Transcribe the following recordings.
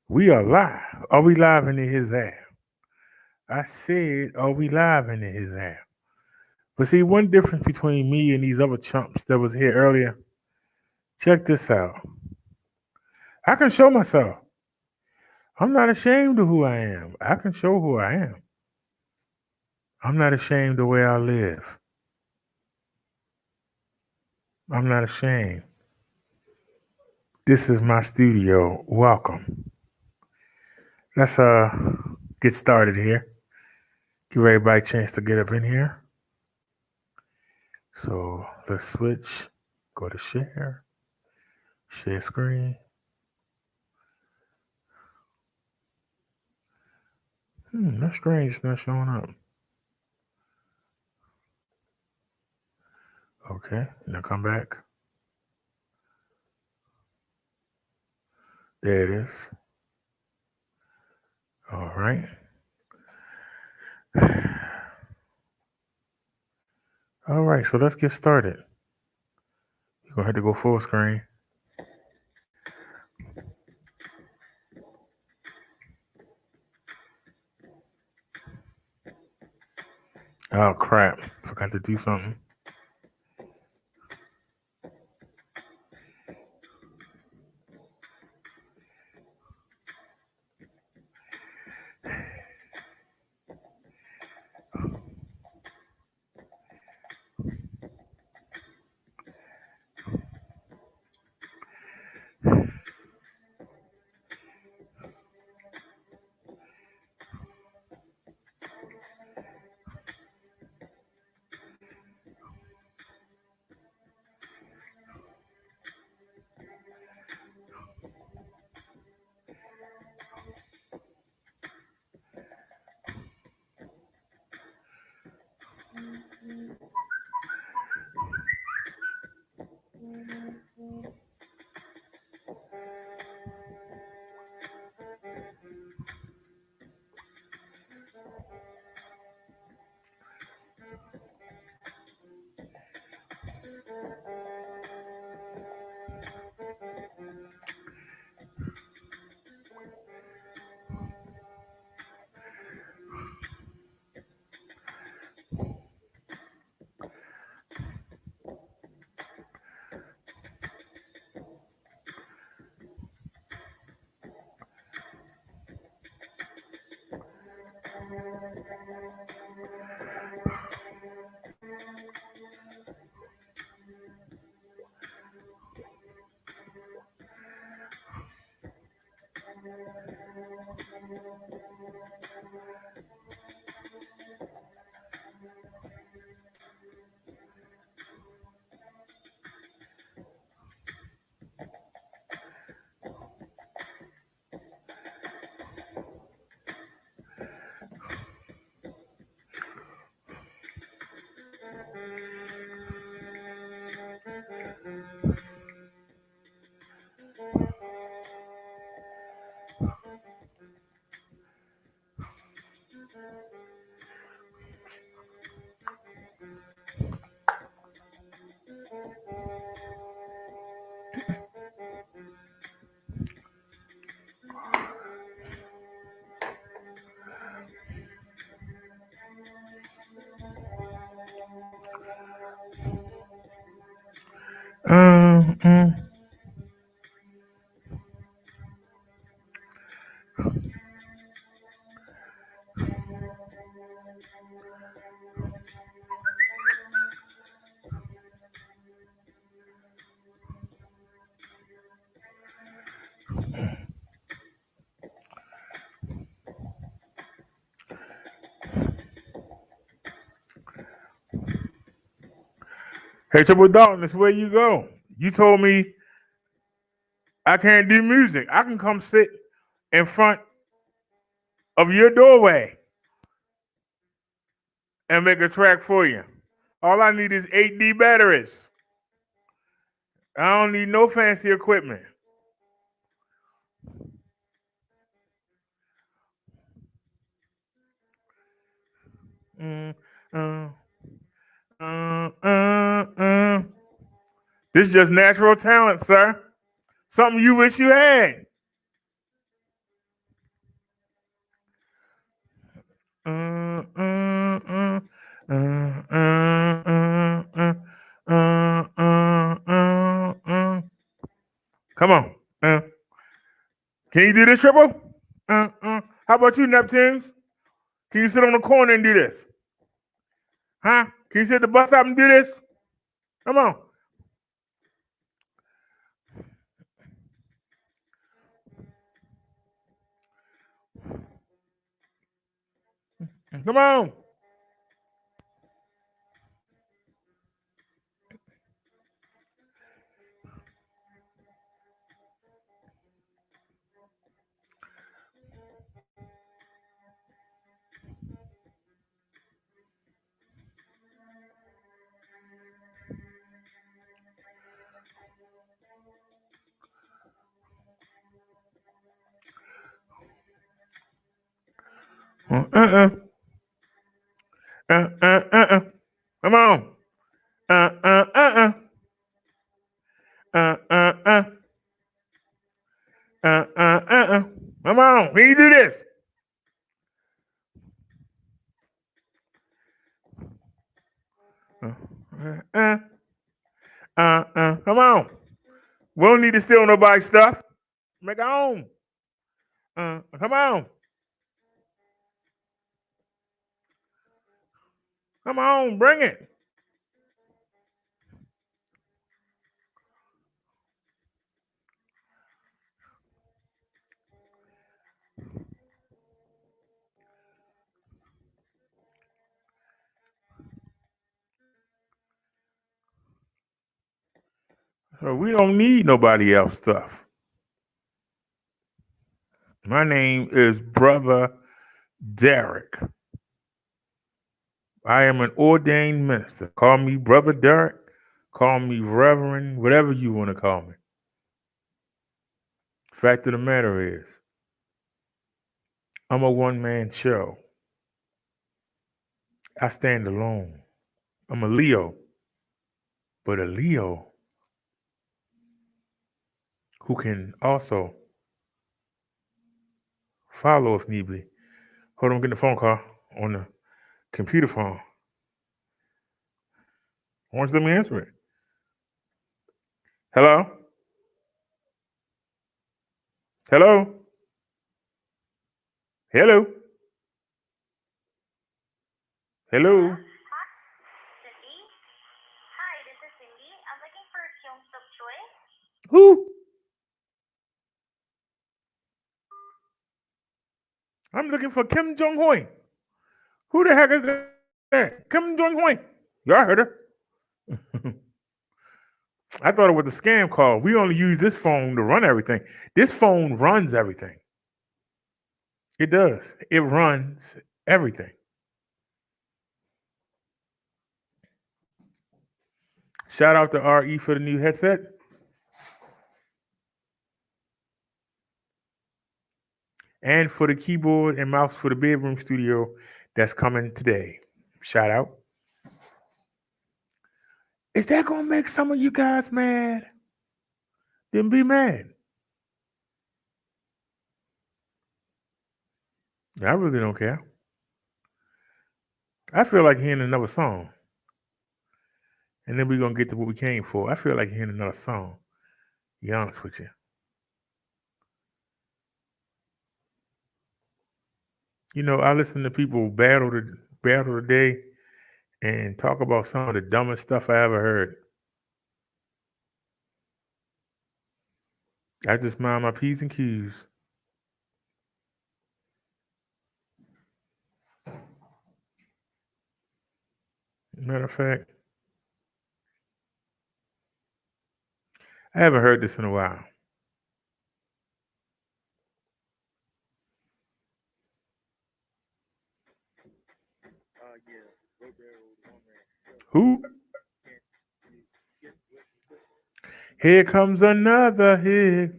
We are live. Are we live into his app? I said, are we live into his app? But see, one difference between me and these other chumps that was here earlier, check this out. I can show myself. I'm not ashamed of who I am. I can show who I am. I'm not ashamed of the way I live. I'm not ashamed. This is my studio. Welcome. Let's get started here. Give everybody a chance to get up in here. So let's switch. Go to share. Share screen. That screen's not showing up. Okay, now come back. There it is. All right. All right, so let's get started. You're going to have to go full screen. Oh, crap. Forgot to do something. Um, um, hey, Triple Dalton, this where you go. You told me I can't do music. I can come sit in front of your doorway and make a track for you. All I need is 8D batteries. I don't need no fancy equipment. Mm, uh, uh, uh, uh. This is just natural talent, sir. Something you wish you had. uh, uh, uh, uh, uh, Come on. Can you do this, Triple? How about you, Neptunes? Can you sit on the corner and do this? Huh? Can you sit at the bus stop and do this? Come on. Come on. Uh-uh. Uh-uh. Come on. Uh-uh. Uh-uh. Come on. Can you do this? Come on. We don't need to steal nobody's stuff. Make our own. Come on. Come on. Bring it. So we don't need nobody else stuff. My name is Brother Derek. I am an ordained minister. Call me Brother Derek. Call me Reverend, whatever you want to call me. Fact of the matter is, I'm a one-man show. I stand alone. I'm a Leo, but a Leo who can also follow if need be. Hold on, I'm getting a phone call on the computer phone. Why don't you let me answer it? Hello? Hello? Hello? Hello? Cindy? Hi, this is Cindy. I'm looking for Kyung Suk Choi. Who? I'm looking for Kim Jong Hoy. Who the heck is that? Kim Jong Hoy. Y'all heard her. I thought it was a scam call. We only use this phone to run everything. This phone runs everything. It does. It runs everything. Shout out to RE for the new headset. And for the keyboard and mouse for the bedroom studio that's coming today. Shout out. Is that going to make some of you guys mad? Then be mad. I really don't care. I feel like hearing another song. And then we're going to get to what we came for. I feel like hearing another song. To be honest with you. You know, I listen to people battle the day and talk about some of the dumbest stuff I ever heard. I just mind my P's and Q's. Matter of fact, I haven't heard this in a while. Who? Here comes another hit.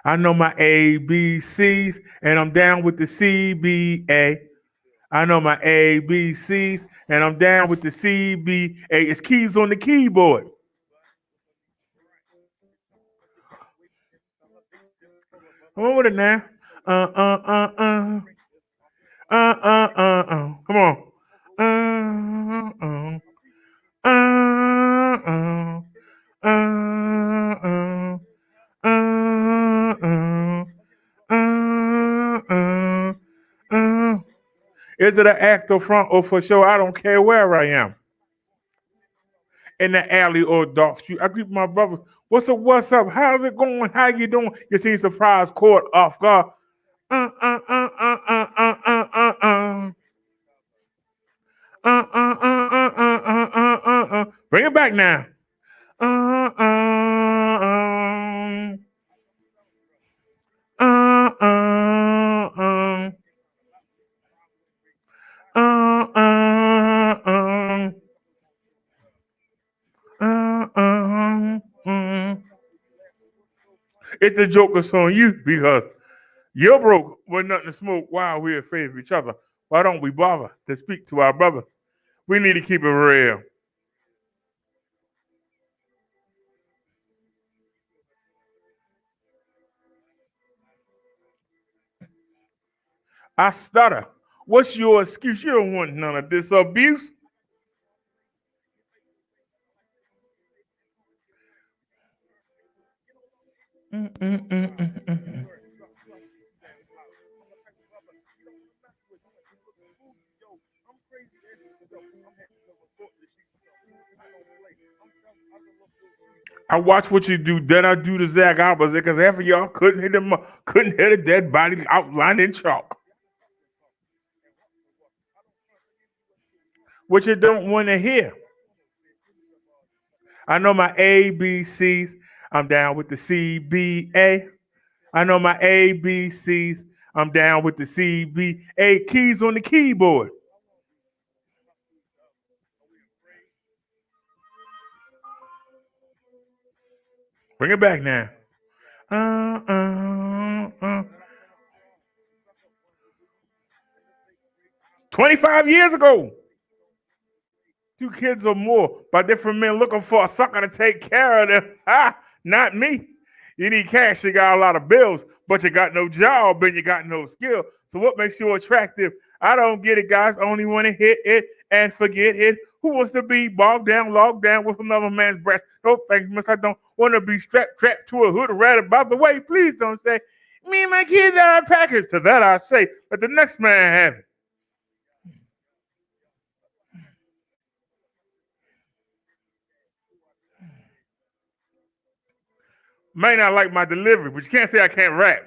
I know my ABCs, and I'm down with the CBA. I know my ABCs, and I'm down with the CBA. It's keys on the keyboard. Come on with it now. Come on. Uh, uh, uh, uh, uh, uh, uh. Is it an act or front or for sure? I don't care where I am. In the alley or dark street. I greet my brother. What's up? What's up? How's it going? How you doing? You see surprise caught off guard. Uh uh uh uh uh uh uh uh uh. Bring it back now. Uh uh uh uh uh It's the joker's on you because you're broke with nothing to smoke while we're afraid of each other. Why don't we bother to speak to our brother? We need to keep it real. I stutter. What's your excuse? You don't want none of this abuse. Mm-mm-mm-mm-mm. I watch what you do. Then I do the Zach opposite because half of y'all couldn't hit a dead body outlined in chalk. What you don't want to hear. I know my ABCs. I'm down with the CBA. I know my ABCs. I'm down with the CBA. Keys on the keyboard. Bring it back now. Uh, uh, uh. 25 years ago. Two kids or more by different men looking for a sucker to take care of them. Ah, not me. You need cash, you got a lot of bills, but you got no job and you got no skill. So what makes you attractive? I don't get it, guys. Only want to hit it and forget it. Who wants to be bogged down, logged down with another man's breast? No thanks, miss. I don't want to be strapped, trapped to a hood right about the way. Please don't say, me and my kids are a package. To that I say, let the next man have it. May not like my delivery, but you can't say I can't rap.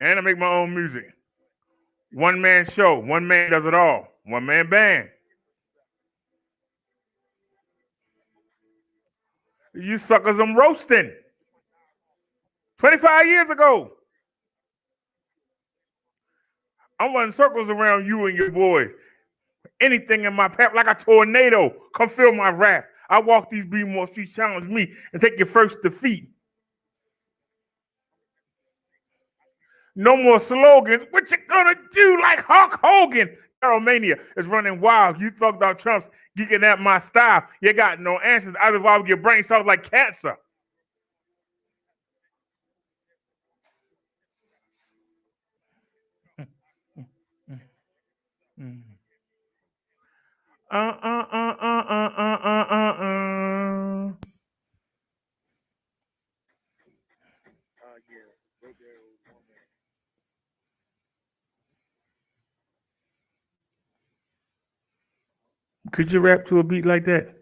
And I make my own music. One man show, one man does it all, one man band. You suckers, I'm roasting. 25 years ago, I'm running circles around you and your boys. Anything in my path, like a tornado, come feel my wrath. I walk these B-more streets, challenge me, and take your first defeat. No more slogans. What you gonna do like Hulk Hogan? Mania is running wild. You thugged out Trumps, geeking at my style. You got no answers. Otherwise, your brain cells like cancer. Uh uh uh uh uh uh uh uh. Could you rap to a beat like that?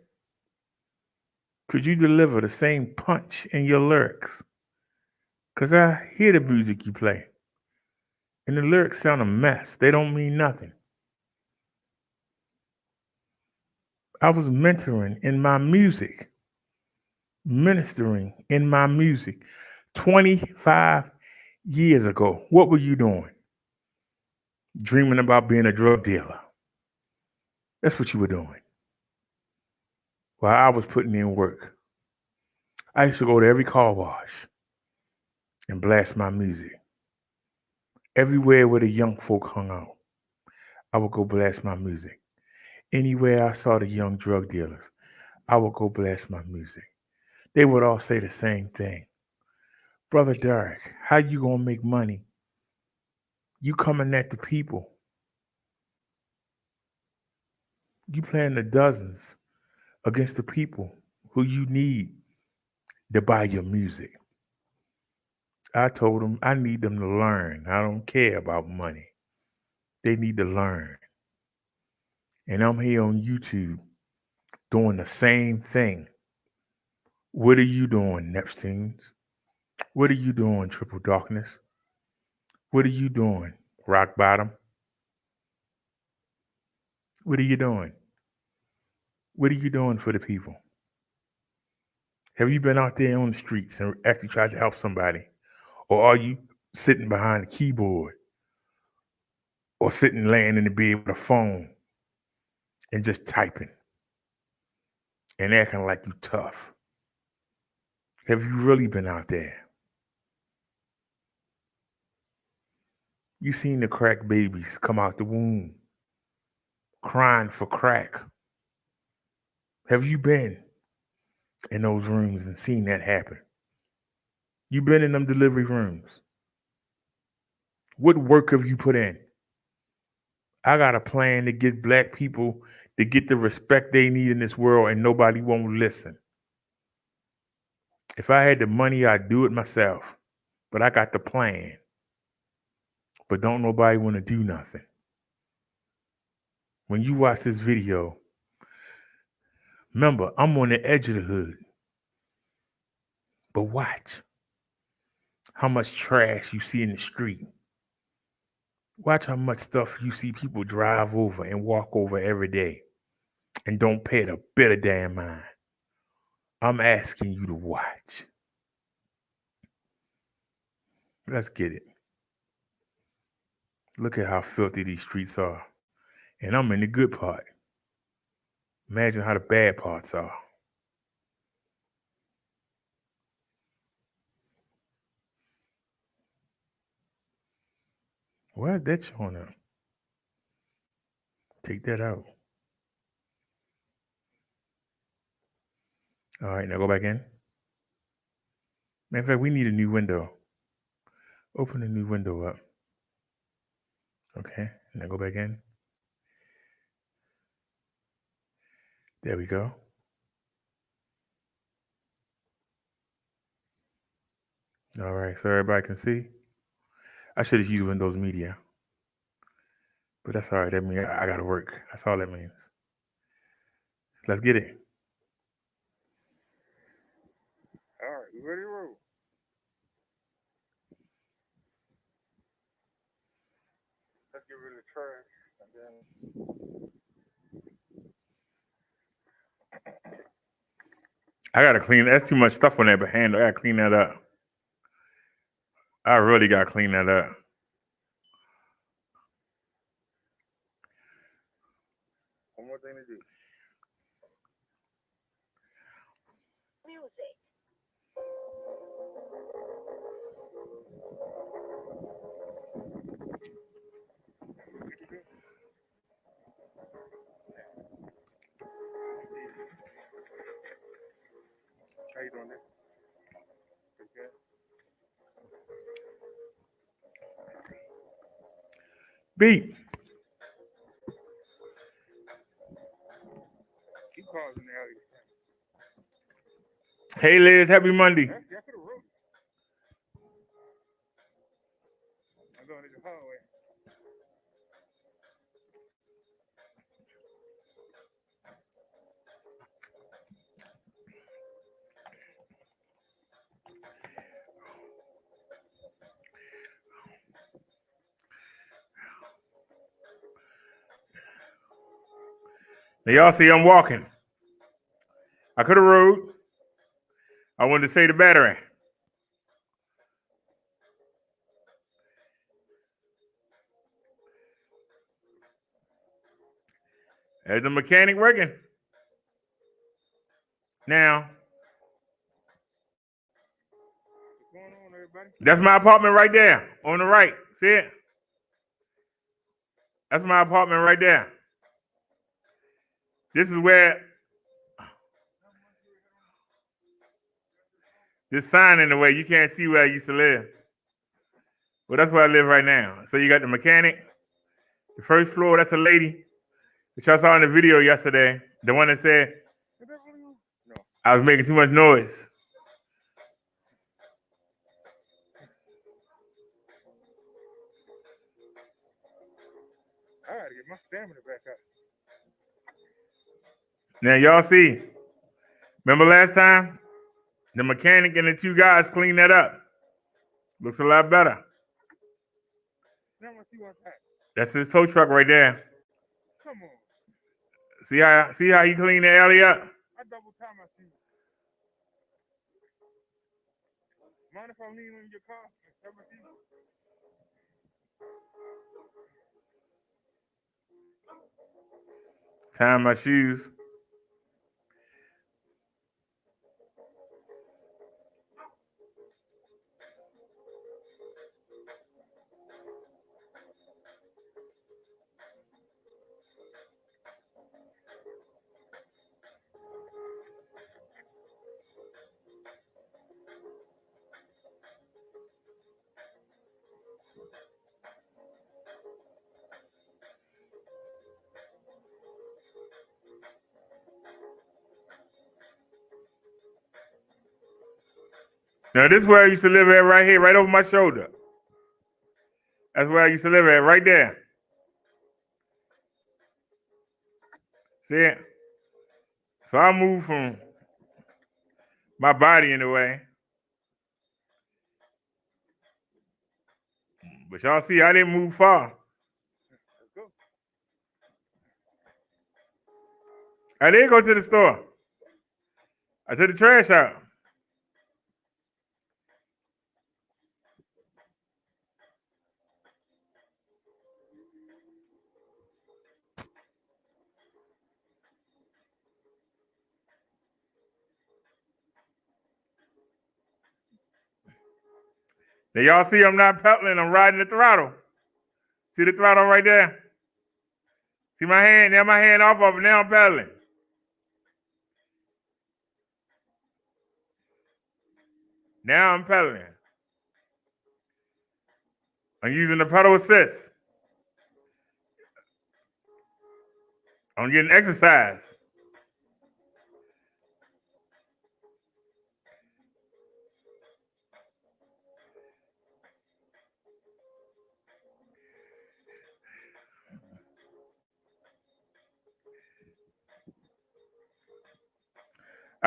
Could you deliver the same punch in your lyrics? Cause I hear the music you play, and the lyrics sound a mess. They don't mean nothing. I was mentoring in my music, ministering in my music 25 years ago. What were you doing? Dreaming about being a drug dealer. That's what you were doing. While I was putting in work. I used to go to every car wash and blast my music. Everywhere where the young folk hung out, I would go blast my music. Anywhere I saw the young drug dealers, I would go blast my music. They would all say the same thing. Brother Derek, how you gonna make money You coming at the people. You playing the dozens against the people who you need to buy your music. I told them I need them to learn. I don't care about money. They need to learn. And I'm here on YouTube doing the same thing. What are you doing, Neptunes? What are you doing, Triple Darkness? What are you doing, Rock Bottom? What are you doing? What are you doing for the people? Have you been out there on the streets and actually tried to help somebody? Or are you sitting behind a keyboard or sitting laying in the bed with a phone and just typing and acting like you tough? Have you really been out there? You seen the crack babies come out the womb crying for crack. Have you been in those rooms and seen that happen? You been in them delivery rooms. What work have you put in? I got a plan to get black people to get the respect they need in this world, and nobody won't listen. If I had the money, I'd do it myself. But I got the plan. But don't nobody want to do nothing. When you watch this video, remember, I'm on the edge of the hood. But watch how much trash you see in the street. Watch how much stuff you see people drive over and walk over every day and don't pay it a bit of damn mind. I'm asking you to watch. Let's get it. Look at how filthy these streets are. And I'm in the good part. Imagine how the bad parts are. Why is that showing up? Take that out. All right, now go back in. Matter of fact, we need a new window. Open a new window up. Okay, now go back in. There we go. All right, so everybody can see. I should have used Windows Media. But that's all right. That means I got to work. That's all that means. Let's get it. All right, we ready to roll? Let's get rid of the trash and then I gotta clean. That's too much stuff on that handle. I gotta clean that up. I really gotta clean that up. One more thing to do. Music. How you doing there? Okay. Beat. Keep calls in the alley. Hey Liz, happy Monday. I'm going to the hallway. Now y'all see I'm walking. I could have rode. I wanted to say the battery. There's the mechanic working. Now, what's going on, everybody? That's my apartment right there on the right. See it? That's my apartment right there. This is where this sign in the way you can't see where I used to live. Well, that's where I live right now. So you got the mechanic, the first floor, that's a lady that y'all saw in the video yesterday. The one that said I was making too much noise. I gotta get my stamina back up. Now y'all see, remember last time? The mechanic and the two guys cleaned that up. Looks a lot better. Now I see what's happening. That's his tow truck right there. Come on. See how he cleaned the alley up? I double time I see. Mind if I lean on your car? Tying my shoes. Now this is where I used to live at right here, right over my shoulder. That's where I used to live at, right there. See it? So I moved from my body in a way. But y'all see, I didn't move far. Let's go. I did go to the store. I took the trash out. Now y'all see I'm not pedaling, I'm riding the throttle. See the throttle right there? See my hand? Now my hand off of it, now I'm pedaling. Now I'm pedaling. I'm using the pedal assist. I'm getting exercise.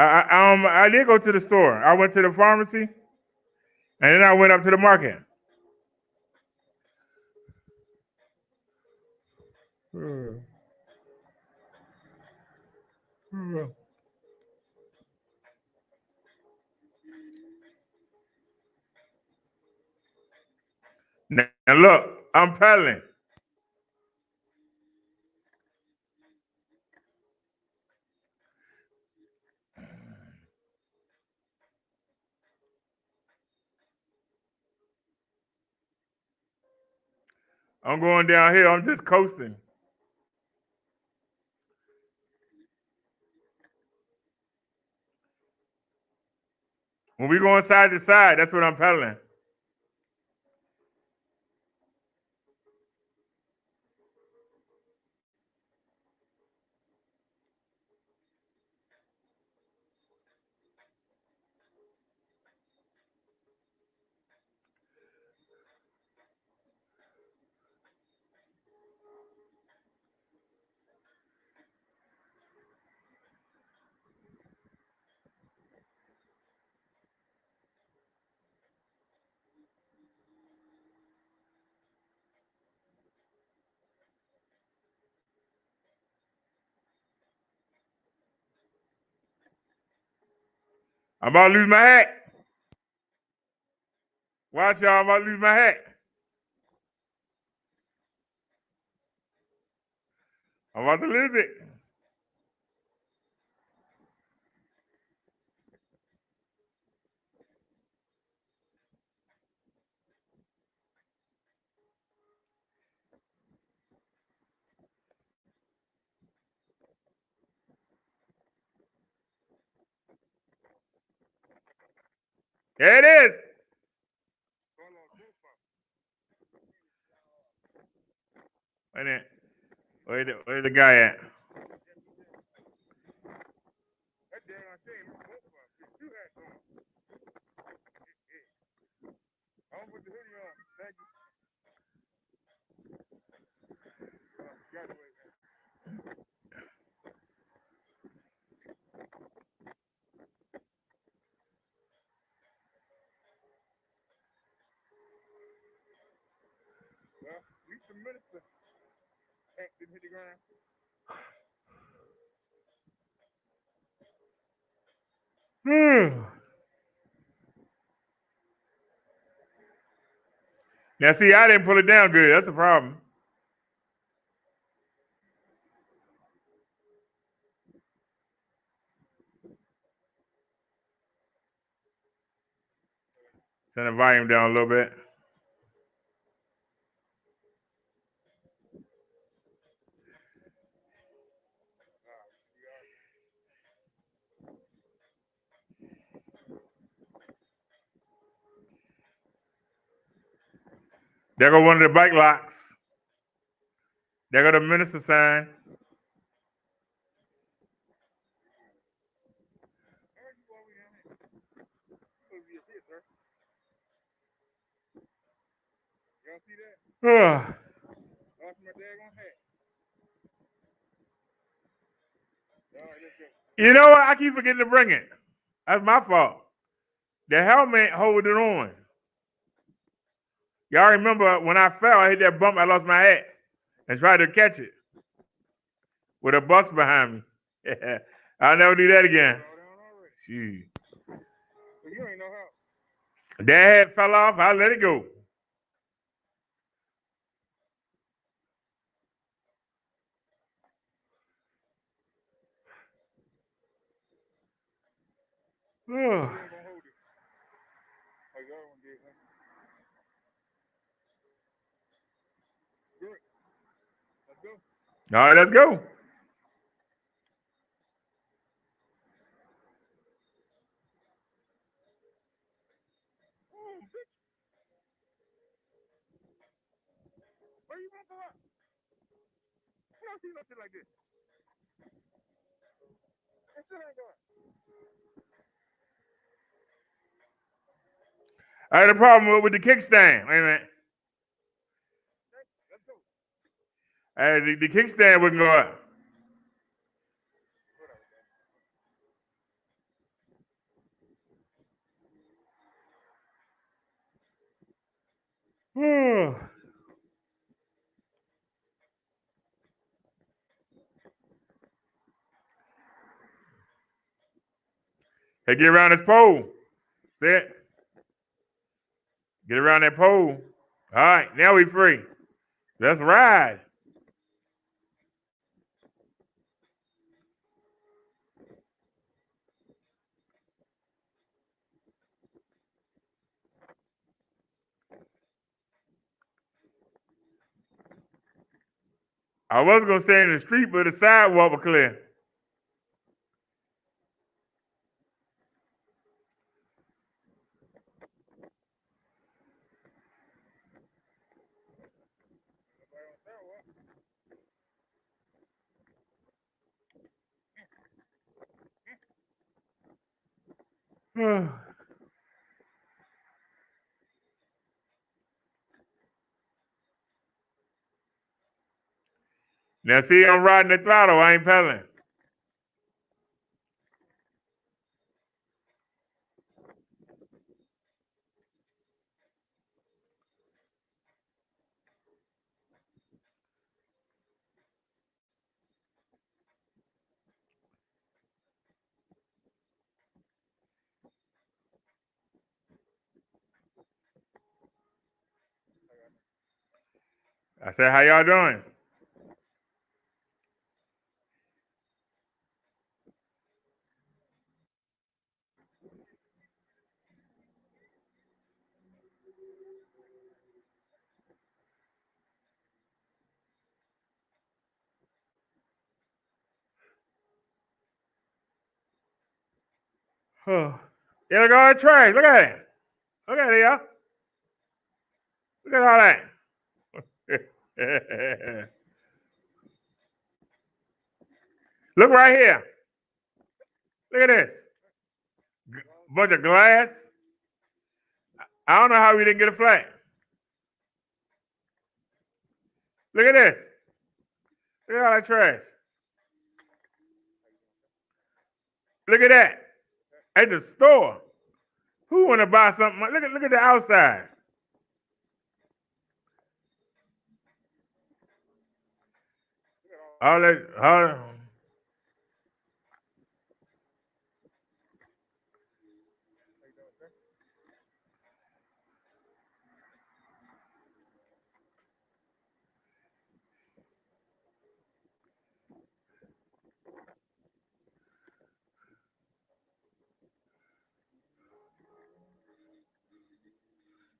I did go to the store. I went to the pharmacy, and then I went up to the market. Now look, I'm pedaling. I'm going down here. I'm just coasting. When we going side to side, that's what I'm pedaling. I'm about to lose my hat. Watch y'all, I'm about to lose my hat. I'm about to lose it. There it is. Where's the guy at? That damn thing, both of us. Two hats on. I'm gonna put the hoodie on. Thank you. Graduate, man. Well, at least the minister didn't hit the ground. Now, see, I didn't pull it down good. That's the problem. Turn the volume down a little bit. There go one of the bike locks. There go the minister sign. Y'all see that? Lost my daggone hat. All right, let's go. You know what? I keep forgetting to bring it. That's my fault. The helmet hold it on. Y'all remember when I fell, I hit that bump, I lost my hat and tried to catch it with a bus behind me. I'll never do that again. Shoot. So you ain't know how. That hat fell off, I let it go. You ain't gonna hold it. Oh, y'all gonna get it. Good. Let's go. All right, let's go. Where you gonna go out? I don't see no shit like this. That shit ain't going. I had a problem with the kickstand. Wait a minute. Let's go. The kickstand wouldn't go up. Hey, get around this pole. See it? Get around that pole. All right, now we free. Let's ride. I was gonna stay in the street, but the sidewalk was clear. Now see, I'm riding the throttle. I ain't pedaling. I said, how y'all doing? Yeah, look at all that trash. Look at it. Look at it, y'all. Look at all that. Look right here. Look at this. Bunch of glass. I don't know how we didn't get a flat. Look at this. Look at all that trash. Look at that. At the store. Who want to buy something? Look at the outside. All that.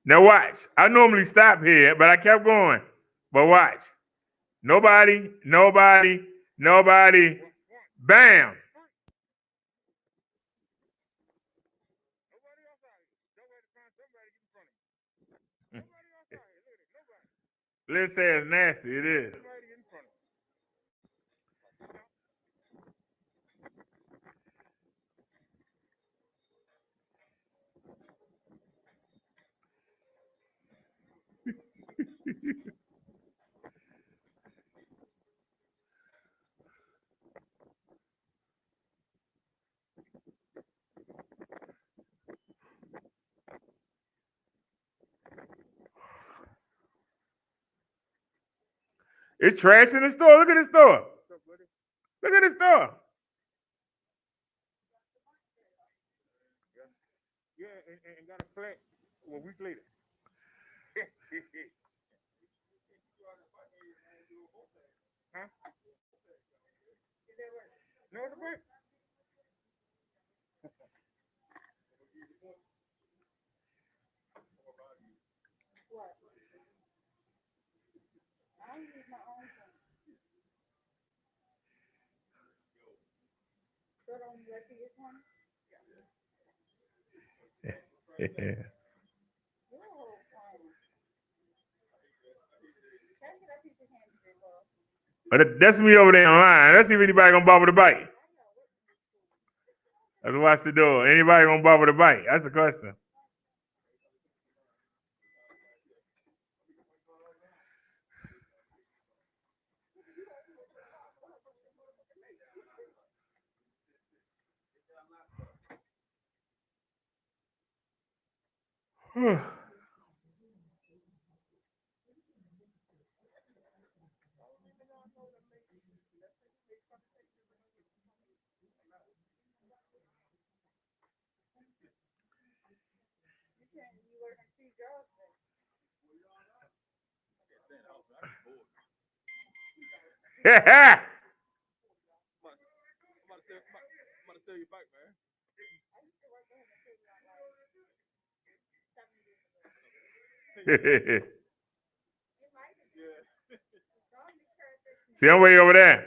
Now watch. I normally stop here, but I kept going. But watch. Nobody. Bam. Let's say it's nasty. It is. It's trash in the store. Look at the store. Look at the store. Yeah, and got a flat a week later. Huh? No, the break. Yeah. But that's me over there online. Let's see if anybody gonna bother to bite. Let's watch the door. Anybody gonna bother to bite? That's the question. I'm about to sell your bike, man. See, I'm way over there.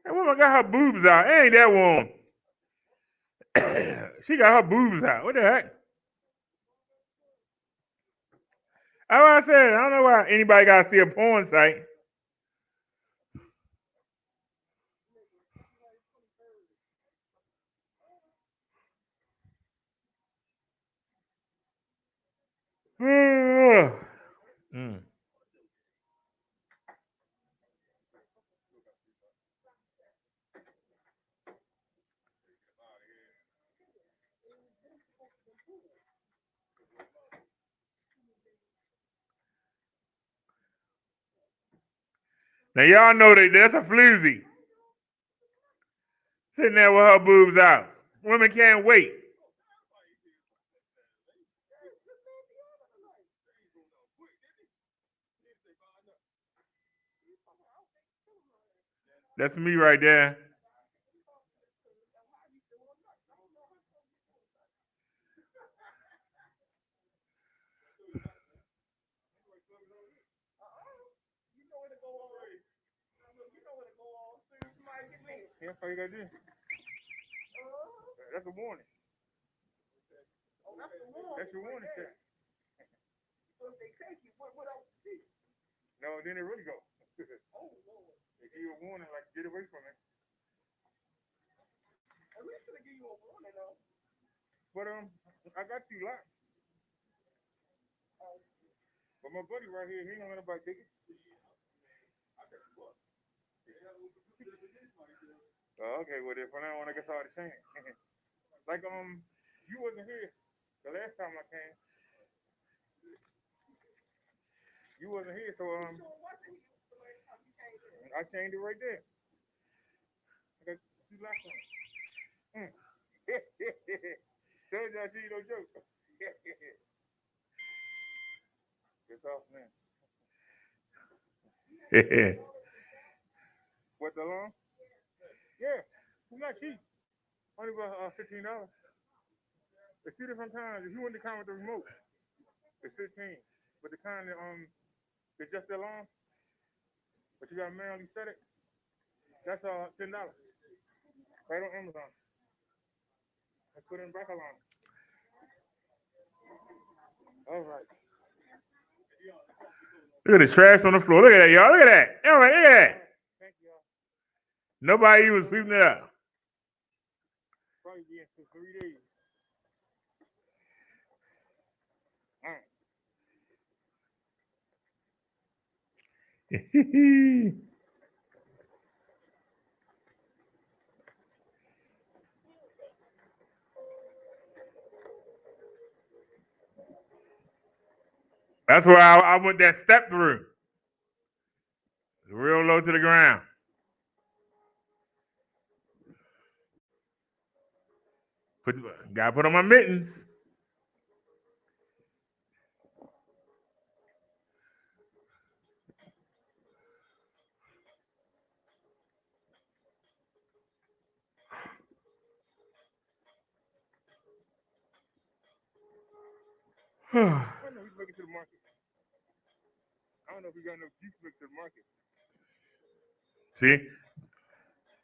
That woman got her boobs out. It ain't that warm. She got her boobs out. What the heck? That's what I said. I don't know why anybody got to see a porn site. Mm. Now y'all know that that's a floozy. Sitting there with her boobs out. Women can't wait. That's me right there. Yeah, that's all you gotta do. That's a warning. That's your warning shot. No, then it really go. They give you a warning, like get away from it. But I got you locked. But my buddy right here, he ain't gonna let nobody take it. Oh, okay, well then from now on I guess I ought to change. Like you wasn't here the last time I came. You wasn't here, so I changed it right there. I got two locks on. Told you I see you no joke. It's off now. What the alarm? Yeah, it's not cheap. Only about $15. It's two different kinds. If you want the kind with the remote, it's 15. But the kind that it's just the alarm, but you gotta manually set it. That's $10. Right on Amazon. I put in back alarm. All right. Look at the trash on the floor. Look at that, y'all. Look at that. All right, look at that. Thank you, y'all. Nobody even sweeping it up. Probably be in for 3 days. That's why I went that step through. Real low to the ground. Gotta put on my mittens. I don't know if he's making it to the market. I don't know if he got enough juice to make it to the market. See?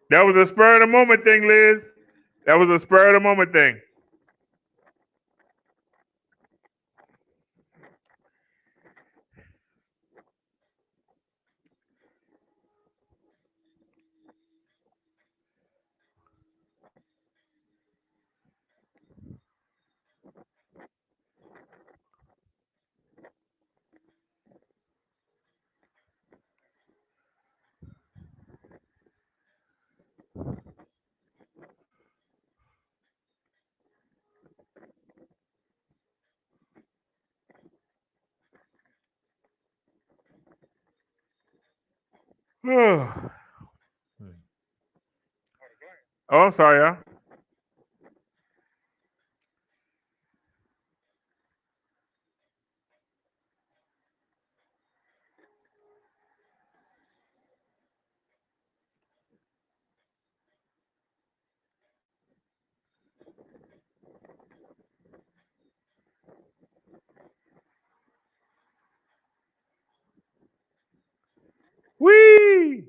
That was a spur of the moment thing, Liz. That was a spur of the moment thing. Oh, I'm sorry, y'all. Whee!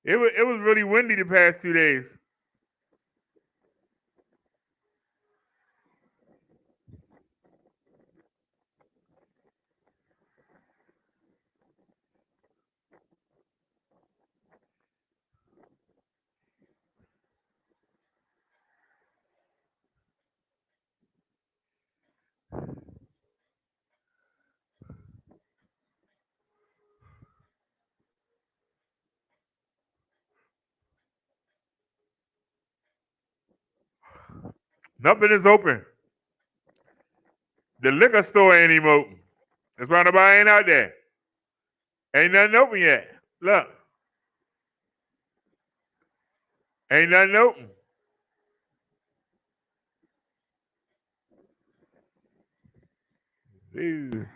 It was really windy the past 2 days. Nothing is open. The liquor store ain't even open. That's why nobody ain't out there. Ain't nothing open yet. Look. Ain't nothing open. Ooh.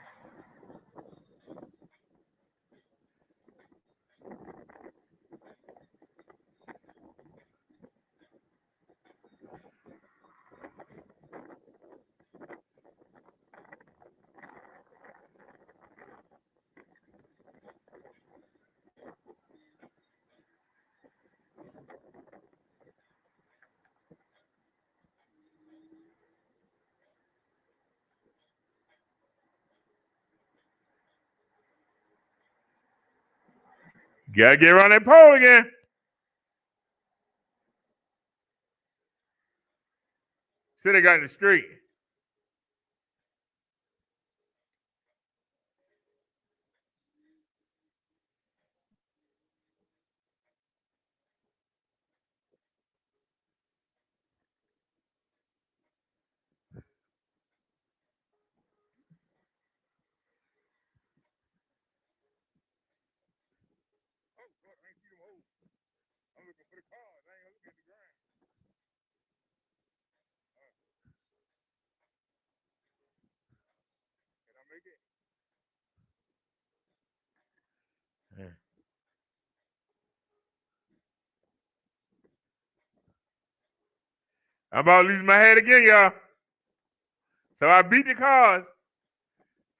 Gotta get around that pole again. Should have got in the street. I'm looking for the cars. I ain't looking at the ground. Can I make it? Yeah. I'm about to lose my head again, y'all. So I beat the cars.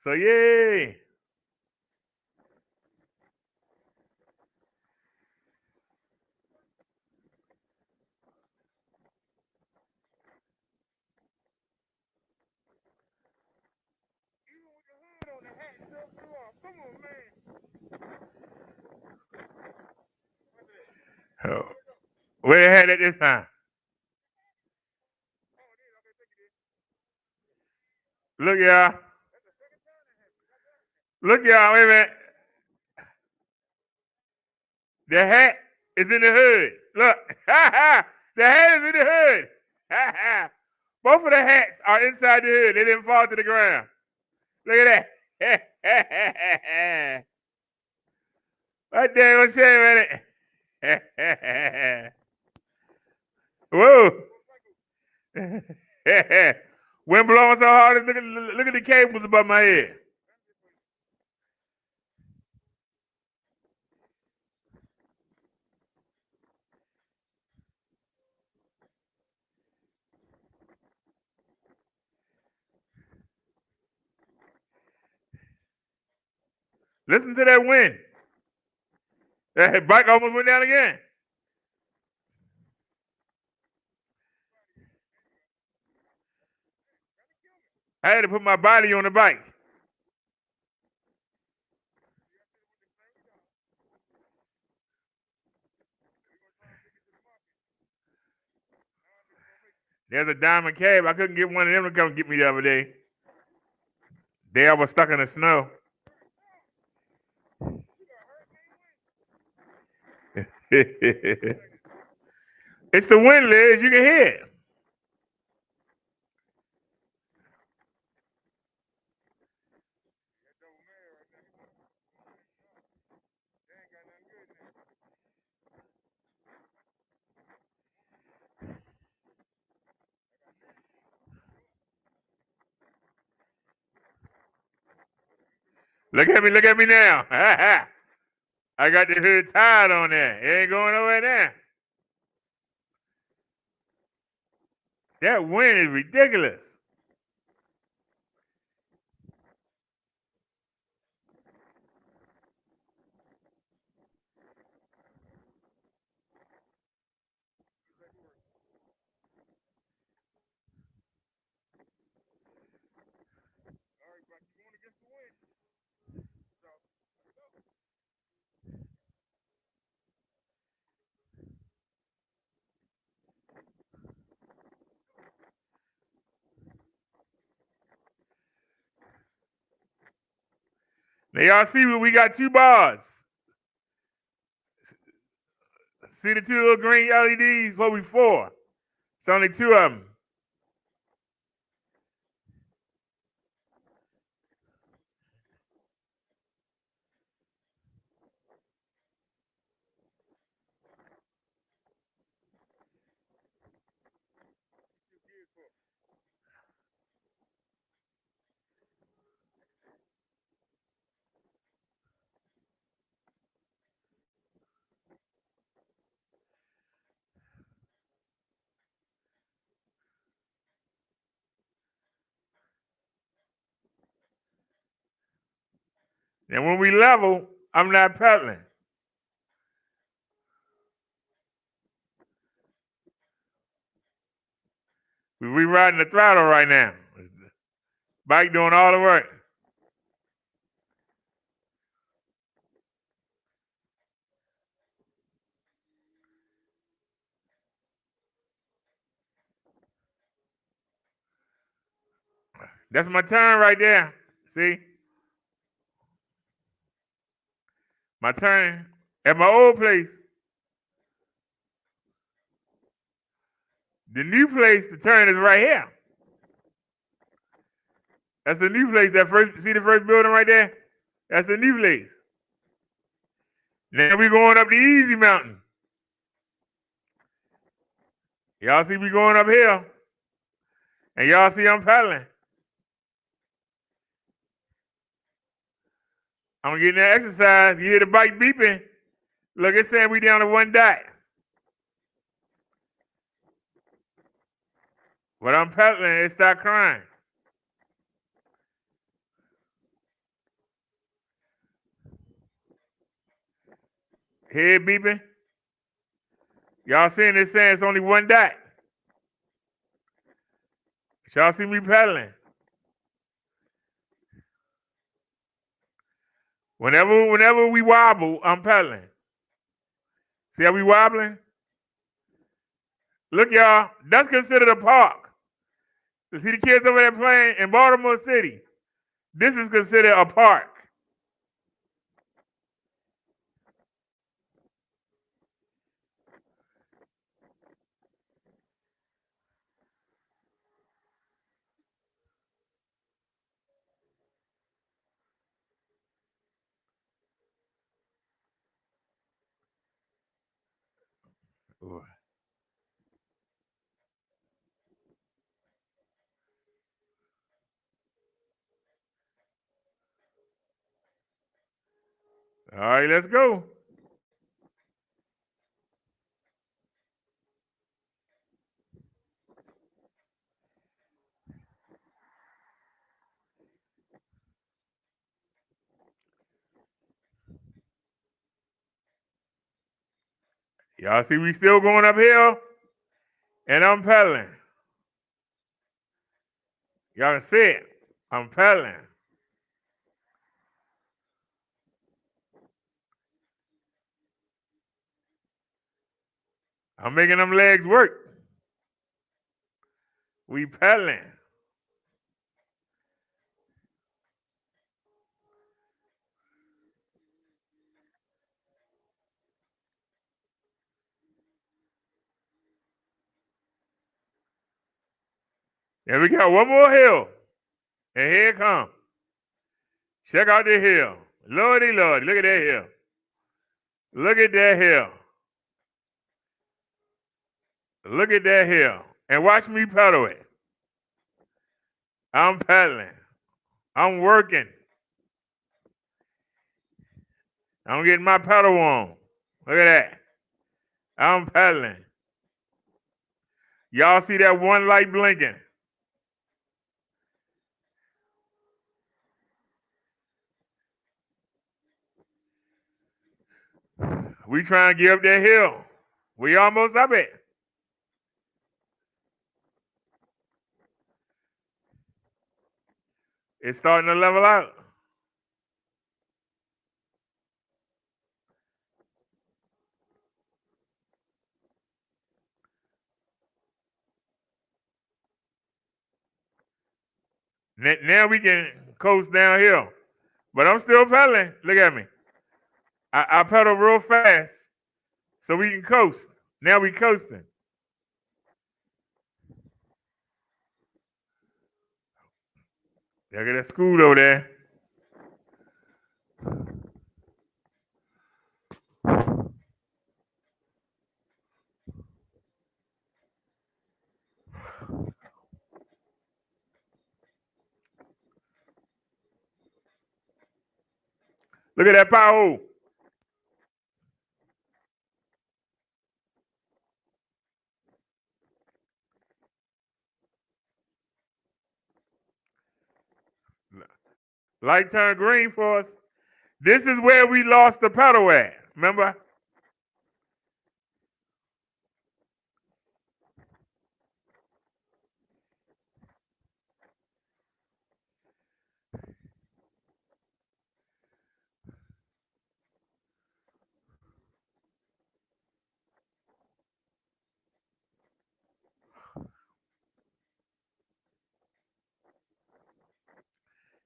So yay. Even with the hood on, the hat still flew off. Come on, man. Oh. Where the head at this time? Look, y'all. Look, y'all. Wait a minute. The hat is in the hood. Look. The hat is in the hood. Both of the hats are inside the hood. They didn't fall to the ground. Look at that. What damn shame in it? Whoa. Wind blowing so hard, look at the cables above my head. Listen to that wind. That bike almost went down again. I had to put my body on the bike. There's a diamond cab. I couldn't get one of them to come get me the other day. They was stuck in the snow. It's the wind, Liz. You can hear it. Look at me now. I got the hood tied on there. It ain't going nowhere now. That wind is ridiculous. Now y'all see we got 2 bars. See the 2 little green LEDs? What we 4? It's only 2 of them. And when we level, I'm not pedaling. We riding the throttle right now. Bike doing all the work. That's my turn right there. See? My turn at my old place. The new place, the turn is right here. That's the new place. See the first building right there? That's the new place. Now we going up the easy mountain. Y'all see me going up here. And y'all see I'm paddling. I'm getting that exercise. You hear the bike beeping. Look, it's saying we down to 1 dot. But I'm paddling, it start crying. Head beeping. Y'all seeing this saying it's only 1 dot. Y'all see me paddling. Whenever we wobble, I'm paddling. See how we wobbling? Look, y'all, that's considered a park. You see the kids over there playing in Baltimore City? This is considered a park. Ooh. All right, let's go. Y'all see we still going uphill? And I'm pedaling. Y'all can see it. I'm pedaling. I'm making them legs work. We pedaling. And we got one more hill. And here it comes. Check out the hill. Lordy, Lord, look at that hill. Look at that hill. Look at that hill. And watch me pedal it. I'm pedaling. I'm working. I'm getting my pedal on. Look at that. I'm pedaling. Y'all see that one light blinking? We trying to get up that hill. We almost up it. It's starting to level out. Now we can coast downhill. But I'm still pedaling. Look at me. I pedal real fast so we can coast. Now we coasting. Look at that school over there. Look at that pothole. Light turned green for us. This is where we lost the pedal at. Remember?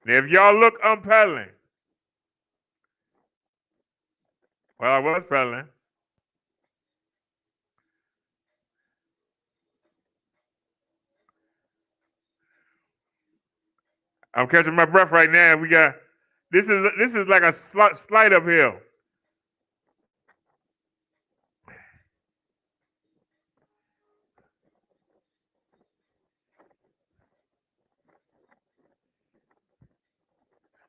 Now, if y'all look, I'm pedaling. Well, I was pedaling. I'm catching my breath right now. We got this is like a slight uphill.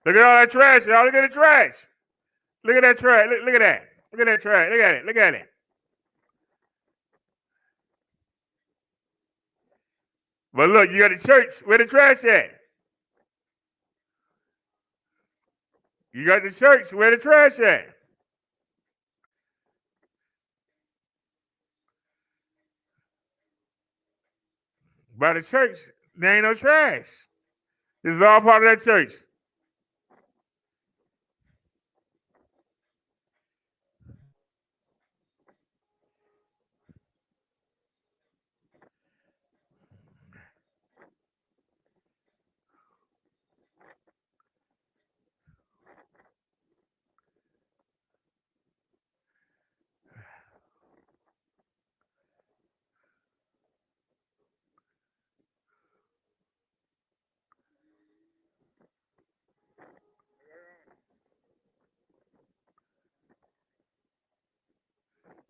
Look at all that trash, y'all. Look at the trash. Look at that trash. Look at that. Look at that trash. Look at it. Look at it. But look, you got the church. Where the trash at? You got the church. Where the trash at? By the church, there ain't no trash. This is all part of that church.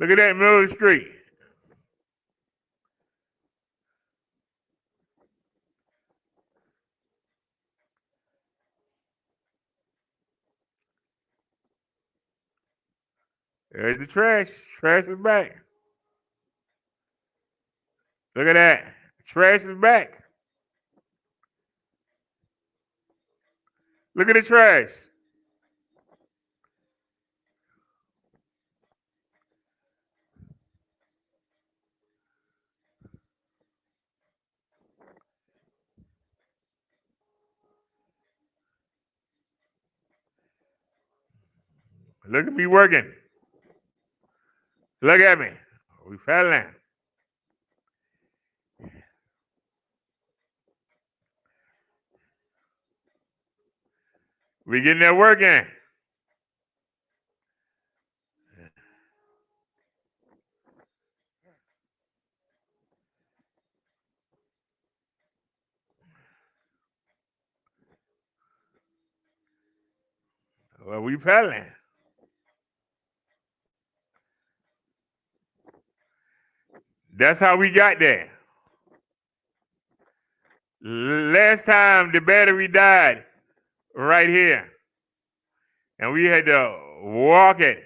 Look at that middle of the street. There's the trash. Trash is back. Look at that. Trash is back. Look at the trash. Look at me working. Look at me. We fell in. We getting that work in. Well, we pedaling. That's how we got there. Last time the battery died right here. And we had to walk it.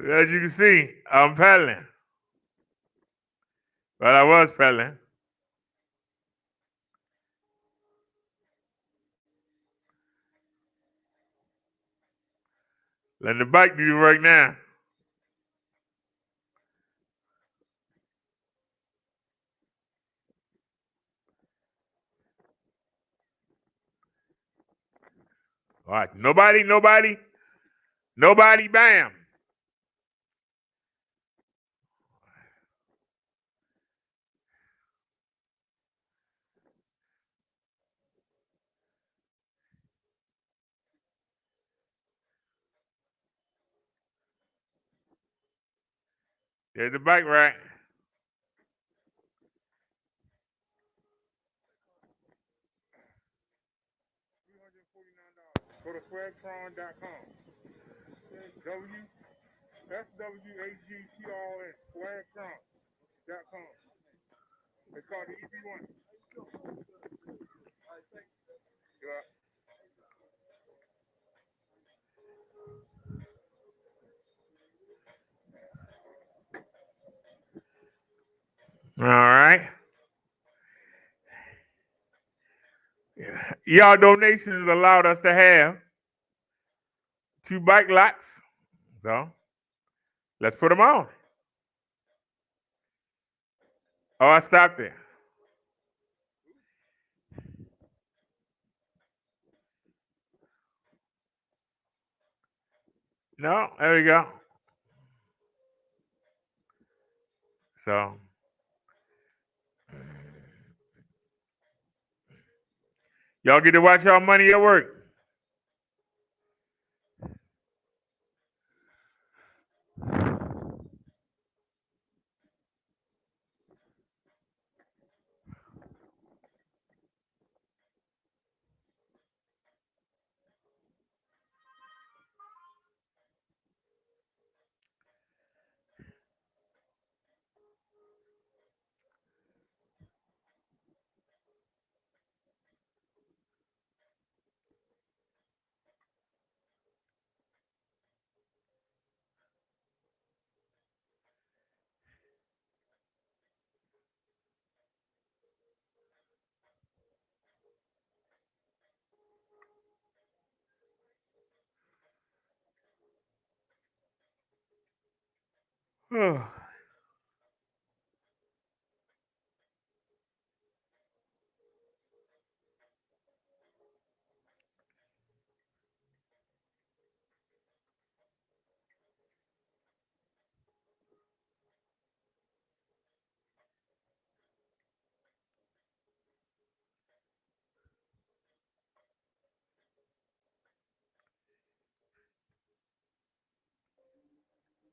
As you can see, I'm pedaling. Well, I was pedaling. Letting the bike do the work now. All right. Nobody, bam. There's the bike rack. Go to swagtron.com. SWAGTRON. Swagtron.com. It's called the EP1. Yeah. All right. Y'all donations allowed us to have 2 bike lots. So let's put them on. Oh, I stopped there. No, there we go. So Y'all get to watch y'all money at work.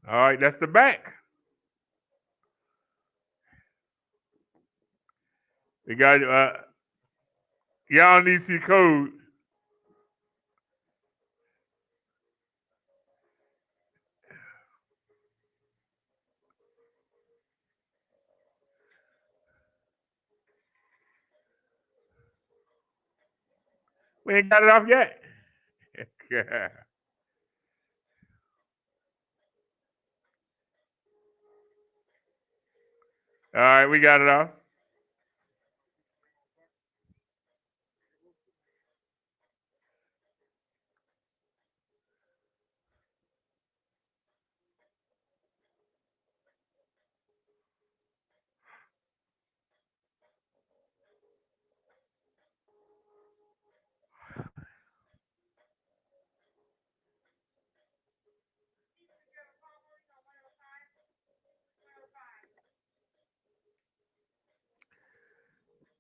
All right, that's the back. You got y'all need to see code. We ain't got it off yet. All right, we got it off.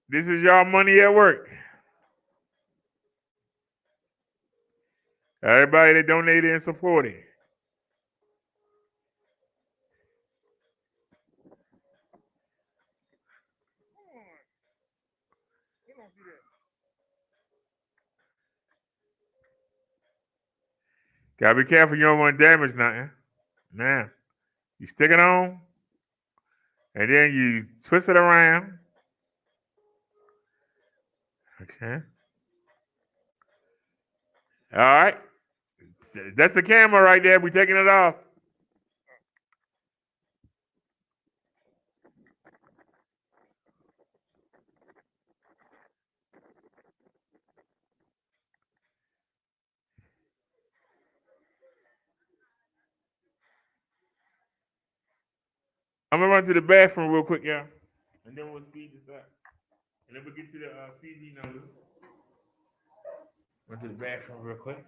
This is y'all money at work. Everybody that donated and supported. Gotta be careful you don't want to damage nothing. Now, you stick it on, and then you twist it around. Okay. All right. That's the camera right there. We taking it off. I'm gonna run to the bathroom real quick, y'all, and then we'll speed this up. And then we'll get to the CD numbers. Run to the bathroom real quick.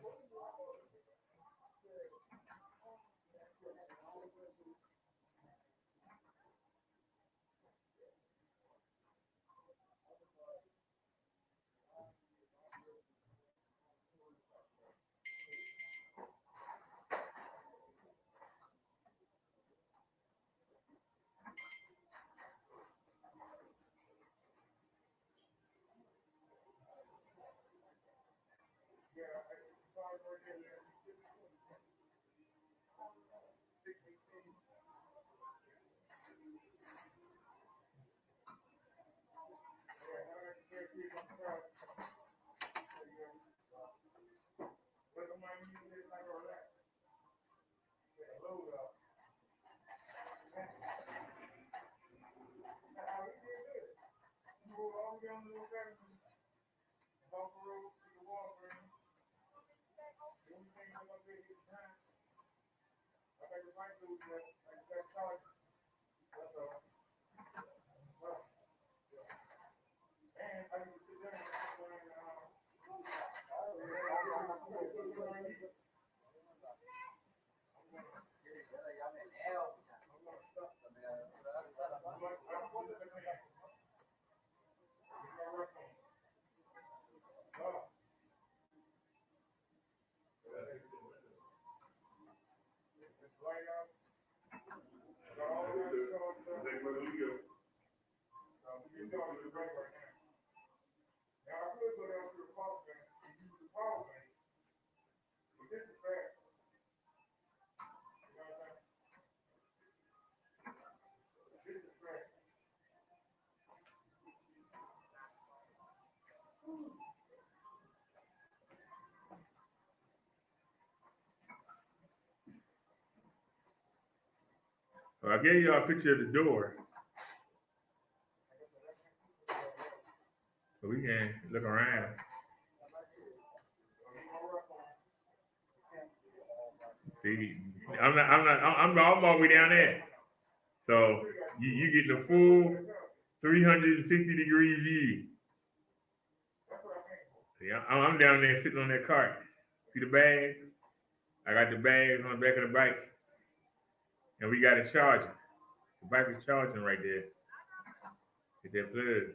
Well, I gave y'all a picture of the door, so we can look around. See, I'm all the way down there. So you get the full 360-degree view. See, I'm down there sitting on that cart. See the bag? I got the bags on the back of the bike, and we got it charging. The bike is charging right there. Get that plug.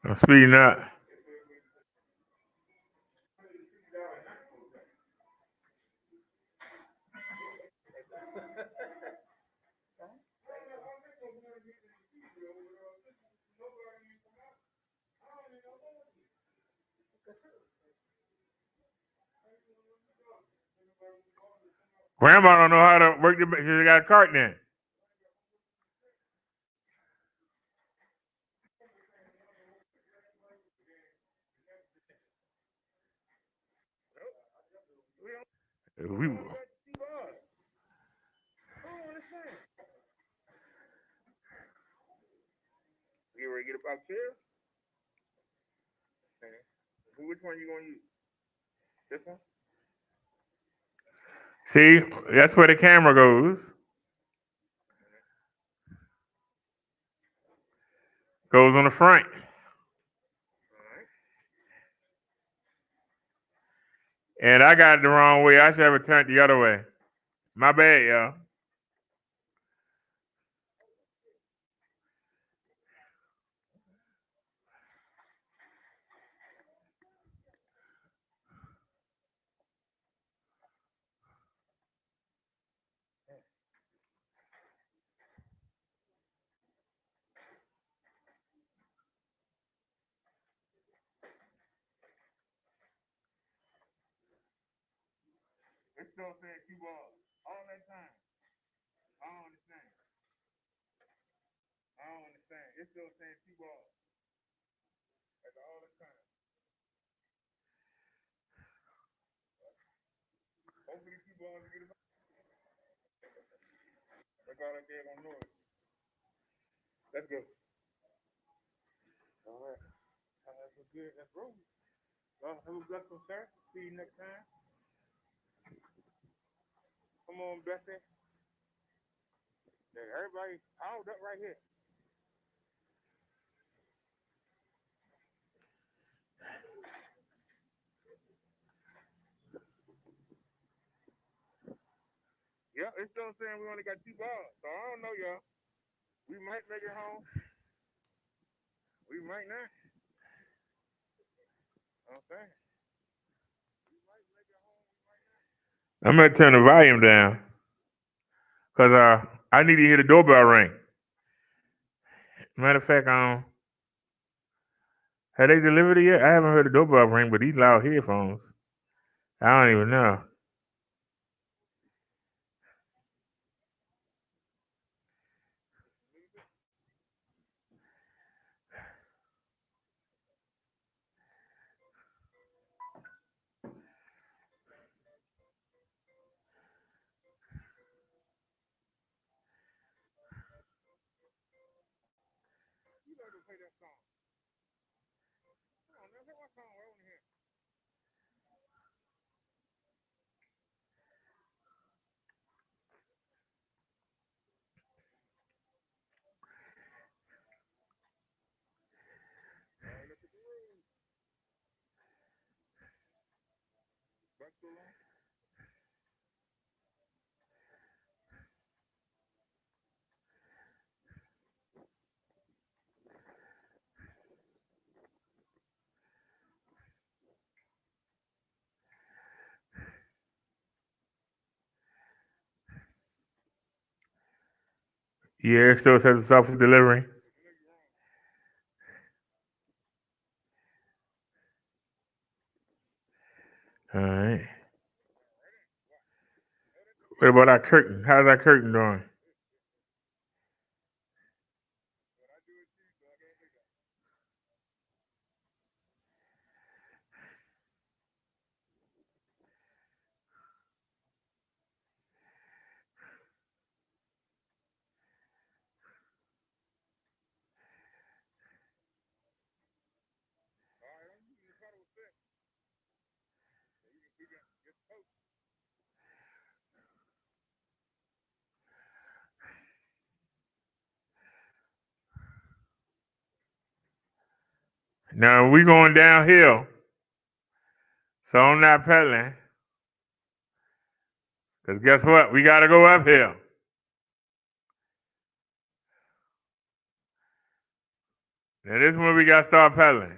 I'm speeding up. Grandma don't know how to work the. She got a cart then. We. You ready to get about chairs? Which one you gonna use? This one? See, that's where the camera goes. Goes on the front. And I got it the wrong way. I should have it turned the other way. My bad, y'all. It's still saying two balls. All that time. I don't understand. It's still saying two balls. That's all the time. Hopefully two balls get about. That's all that gave on noise. Let's go. All right. That's good. That's rolling. Well, have a blessed one, sir. See you next time. Come on, Bessie. Yeah, everybody piled up right here. Yeah, it's still saying we only got two balls. So I don't know, y'all. We might make it home. We might not. I'm saying. I'm gonna turn the volume down because I need to hear the doorbell ring. Matter of fact, have they delivered it yet? I haven't heard the doorbell ring, but these loud headphones. I don't even know. You better play that song. Come on, now, play my song right over here. Back so long. Yeah, it still says it's off for delivery. All right. What about our curtain? How's our curtain doing? Now we going downhill, so I'm not pedaling. Cause guess what? We gotta go uphill. Now this one we gotta start pedaling.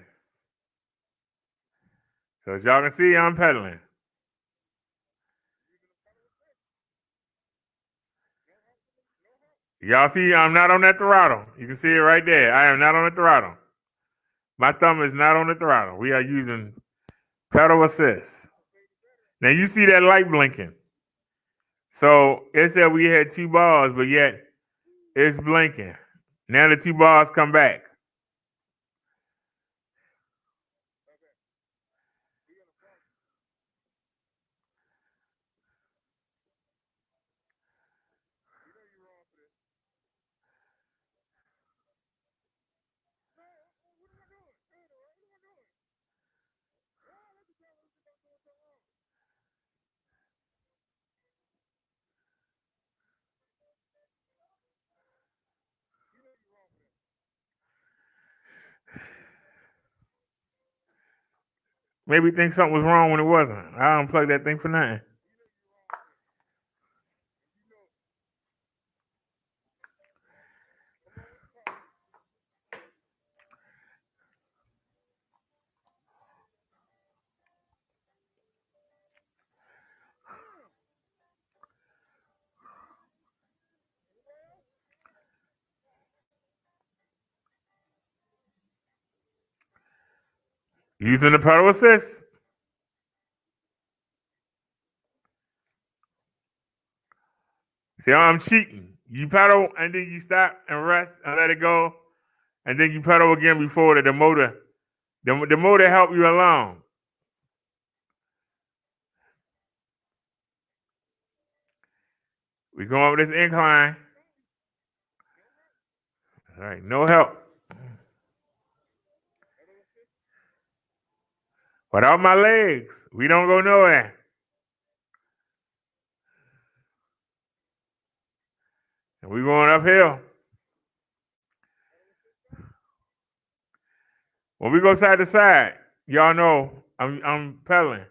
So as y'all can see, I'm pedaling. Y'all see, I'm not on that throttle. You can see it right there. I am not on the throttle. My thumb is not on the throttle. We are using pedal assist. Now you see that light blinking. So it said we had 2 bars, but yet it's blinking. Now the 2 bars come back. Maybe think something was wrong when it wasn't. I unplugged that thing for nothing. Using the pedal assist. See, I'm cheating. You pedal and then you stop and rest and let it go, and then you pedal again before the motor. The motor help you along. We going up this incline. All right, no help. Without my legs, we don't go nowhere. And we going uphill. When we go side to side, y'all know I'm pedaling.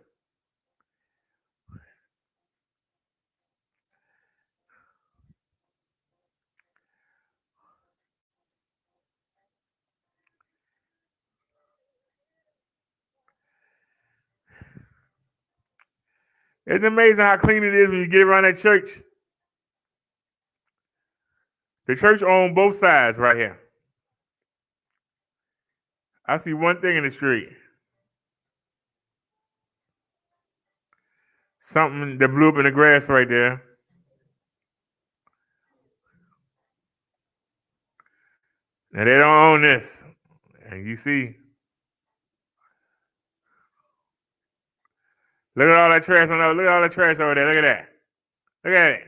It's amazing how clean it is when you get around that church. The church owns both sides right here. I see one thing in the street. Something that blew up in the grass right there. Now they don't own this. And you see, look at all that trash on there. Look at all that trash over there. Look at that. Look at it.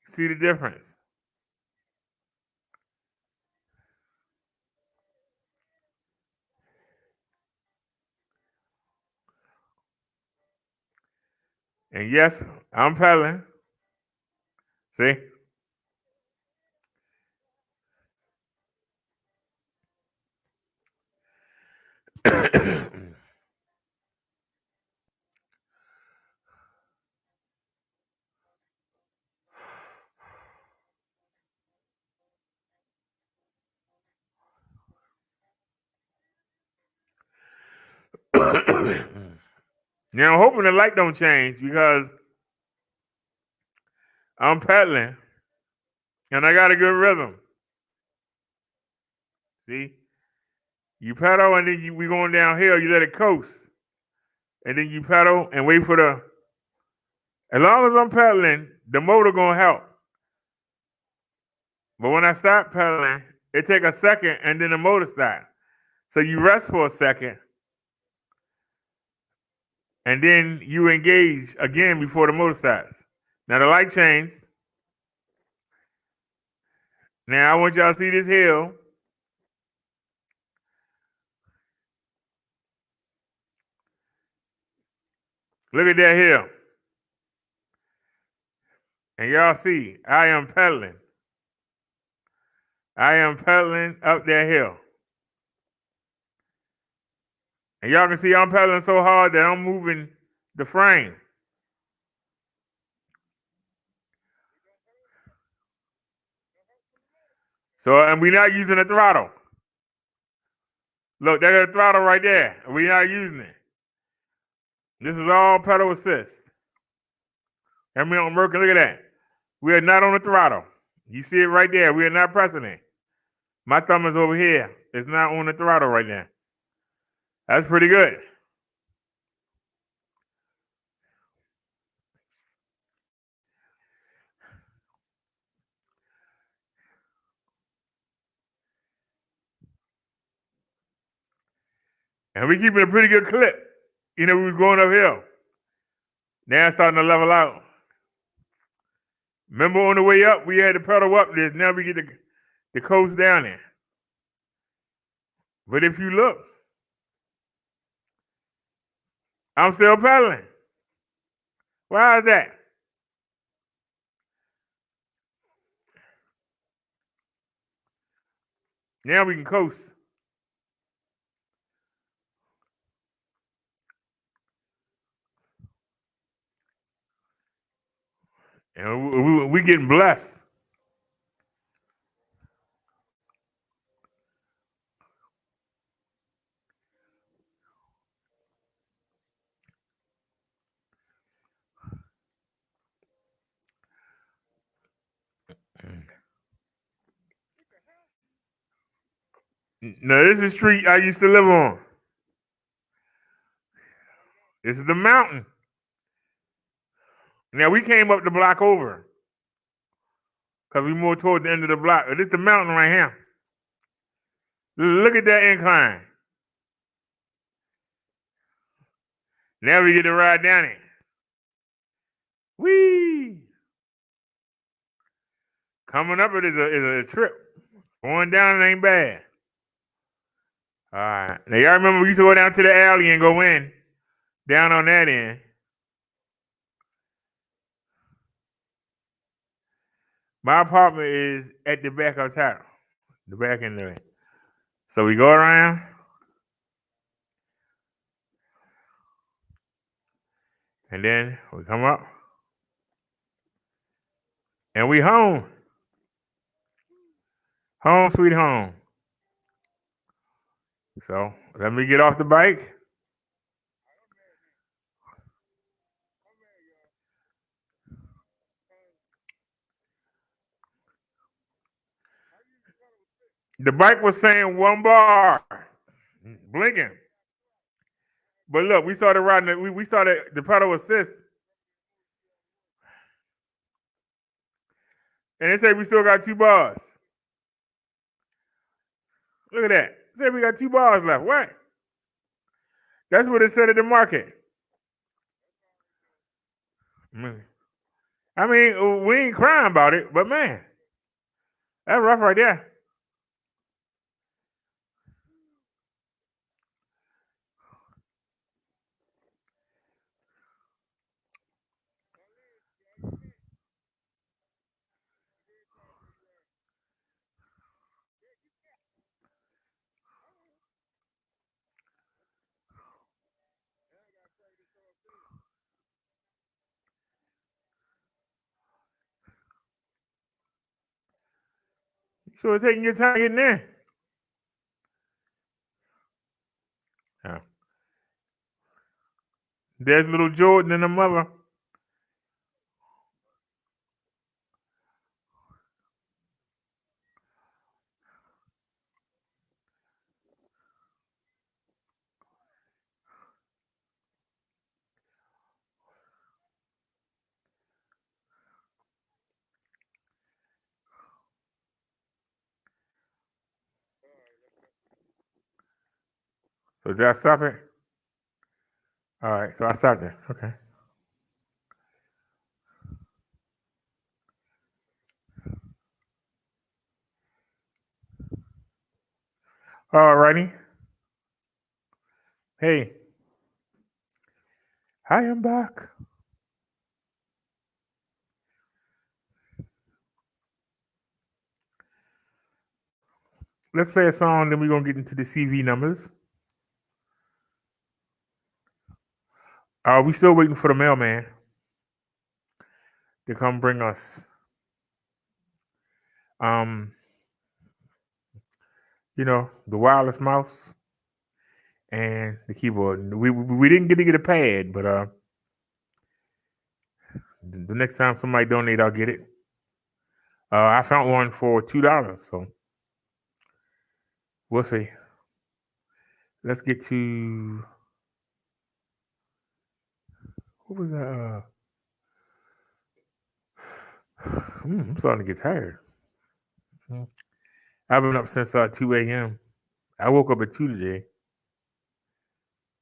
See the difference. And yes, I'm peddling. See? Now I'm hoping the light don't change because I'm pedaling and I got a good rhythm. See? You pedal and then we going downhill, you let it coast. And then you pedal and wait for the, as long as I'm pedaling, the motor gonna help. But when I stop pedaling, it take a second and then the motor starts. So you rest for a second and then you engage again before the motor starts. Now the light changed. Now I want y'all to see this hill. Look at that hill. And y'all see, I am pedaling. I am pedaling up that hill. And y'all can see I'm pedaling so hard that I'm moving the frame. So, and we're not using the throttle. Look, there's a throttle right there. We're not using it. This is all pedal assist. And we on working, look at that. We are not on the throttle. You see it right there. We are not pressing it. My thumb is over here. It's not on the throttle right now. That's pretty good. And we keeping a pretty good clip. You know, we was going uphill. Now it's starting to level out. Remember on the way up, we had to pedal up this. Now we get the coast down there. But if you look, I'm still pedaling. Why is that? Now we can coast. And we getting blessed. Now this is the street I used to live on. This is the mountain. Now we came up the block over because we more toward the end of the block. This is the mountain right here. Look at that incline. Now we get to ride down it. Whee! Coming up it is a trip. Going down it ain't bad. All right. Now y'all remember we used to go down to the alley and go in. Down on that end. My apartment is at the back of town. The back end of it. So we go around. And then we come up. And we home. Home sweet home. So let me get off the bike. The bike was saying one bar, blinking. But look, we started riding it. We started the pedal assist, and they say we still got 2 bars. Look at that. They say we got 2 bars left. What? That's what it said at the market. I mean, we ain't crying about it, but man, that's rough right there. So it's taking your time getting there. Yeah. There's little Jordan and the mother. So did I stop it? All right, so I stopped it. Okay. All righty. Hey, I am back. Let's play a song, then we're gonna get into the CV numbers. We still waiting for the mailman to come bring us um, the wireless mouse and the keyboard. We didn't get to get a pad, but the next time somebody donate, I'll get it. I found one for $2, so we'll see. Let's get to what was that? I'm starting to get tired. I've been up since 2 a.m. I woke up at 2 today,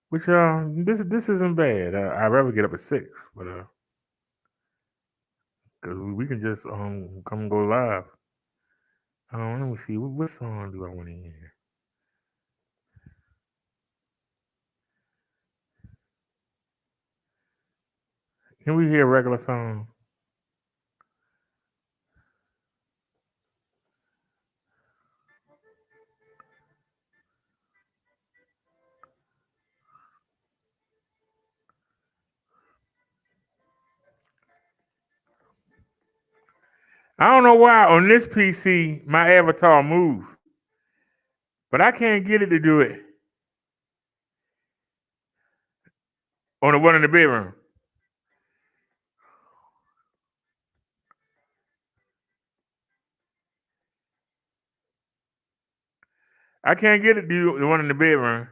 which this isn't bad. I'd rather get up at 6, but cause we can just come and go live. Let me see what song do I want to hear. Can we hear a regular song? I don't know why on this PC my avatar moved, but I can't get it to do it on the one in the bedroom. I can't get it to do the one in the bedroom.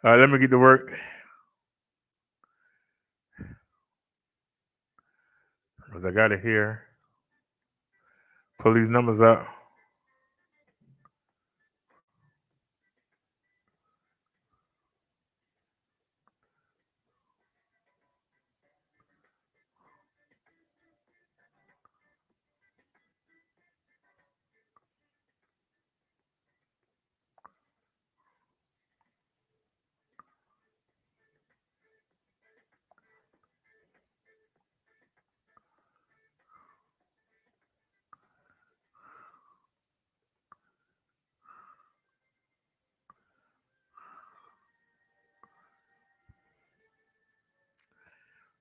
Let me get to work. Cause I got it here. Pull these numbers up.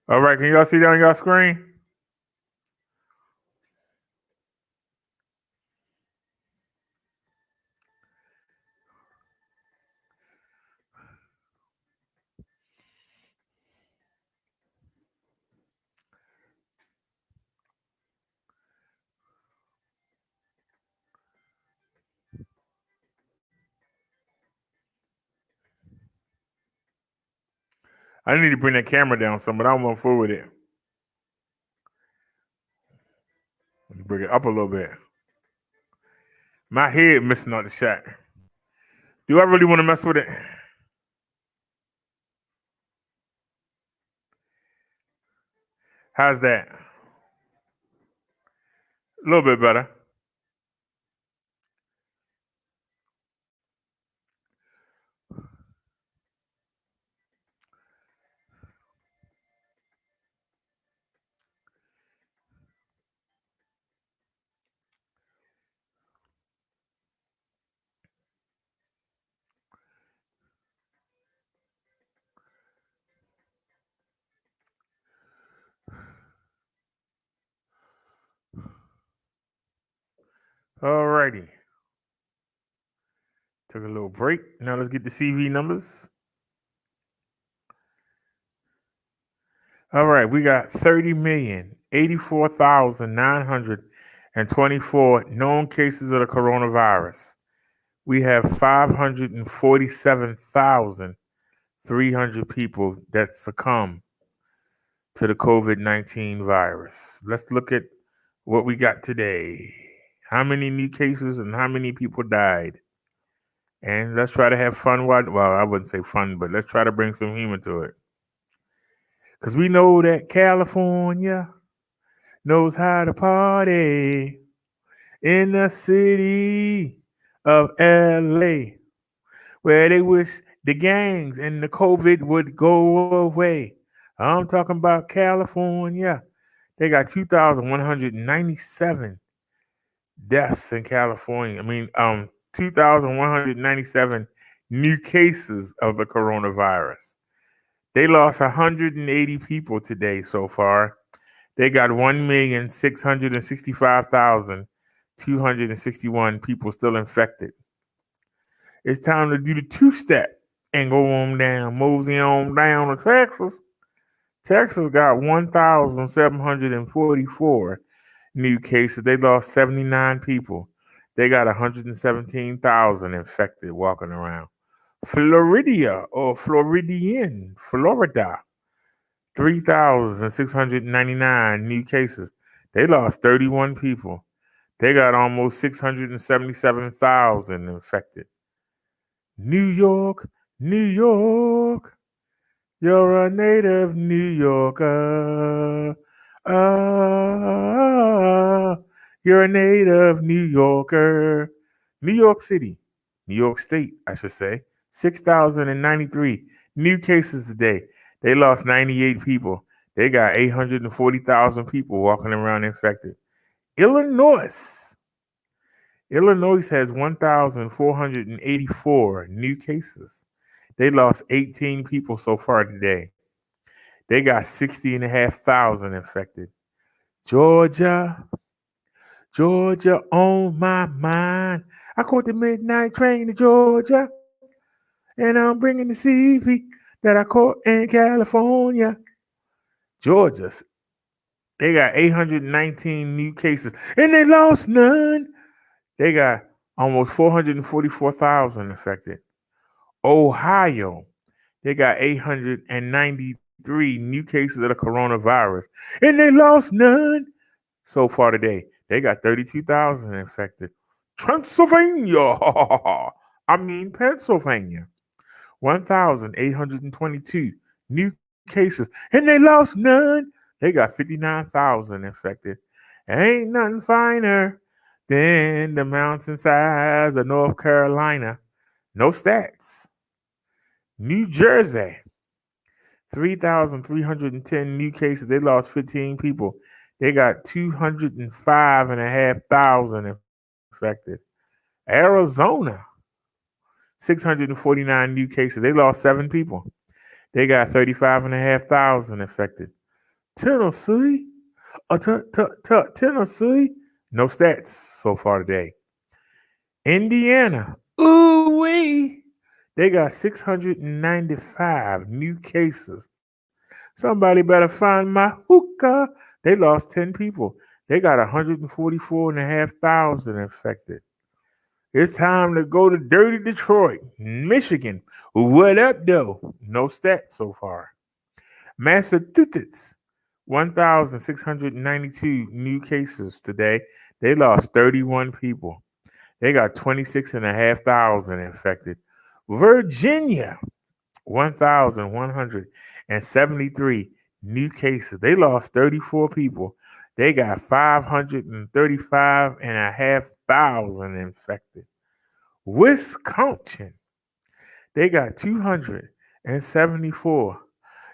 All right, can y'all see that on y'all screen? I need to bring that camera down some, but I don't want to fool with it. Let me bring it up a little bit. My head missing out the shot. Do I really want to mess with it? How's that? A little bit better. All righty. Took a little break. Now let's get the CV numbers. All right, we got 30,084,924 known cases of the coronavirus. We have 547,300 people that succumb to the COVID-19 virus. Let's look at what we got today. How many new cases and how many people died? And let's try to have fun. Well, I wouldn't say fun, but let's try to bring some humor to it. Because we know that California knows how to party in the city of LA, where they wish the gangs and the COVID would go away. I'm talking about California. They got 2,197 deaths in California. 2,197 new cases of the coronavirus. They lost 180 people today so far. They got 1,665,261 people still infected. It's time to do the two-step and go on down, mosey on down to Texas. Texas got 1,744 new cases. They lost 79 people. They got 117,000 infected walking around. Florida, 3,699 new cases. They lost 31 people. They got almost 677,000 infected. New York, you're a native New Yorker. You're a native New Yorker. New York City, New York State, I should say. 6,093 new cases today. They lost 98 people. They got 840,000 people walking around infected. Illinois has 1,484 new cases. They lost 18 people so far today. They got 60,500 infected. Georgia on my mind. I caught the midnight train to Georgia, and I'm bringing the CV that I caught in California. Georgia, they got 819 new cases, and they lost none. They got almost 444,000 infected. Ohio, they got 893 new cases of the coronavirus, and they lost none. So far today, they got 32,000 infected. Pennsylvania, Pennsylvania, 1,822 new cases, and they lost none. They got 59,000 infected. Ain't nothing finer than the mountainsides of North Carolina. No stats. New Jersey, 3,310 new cases. They lost 15 people. They got 205,500 infected. Arizona, 649 new cases. They lost 7 people. They got 35,500 infected. Tennessee, Tennessee, no stats so far today. Indiana, ooh wee, they got 695 new cases. Somebody better find my hookah. They lost 10 people. They got 144,500 infected. It's time to go to dirty Detroit, Michigan. What up, though? No stats so far. Massachusetts, 1,692 new cases today. They lost 31 people. They got 26,500 infected. Virginia, 1,173 new cases. They lost 34 people. They got 535,500 infected. Wisconsin, they got 274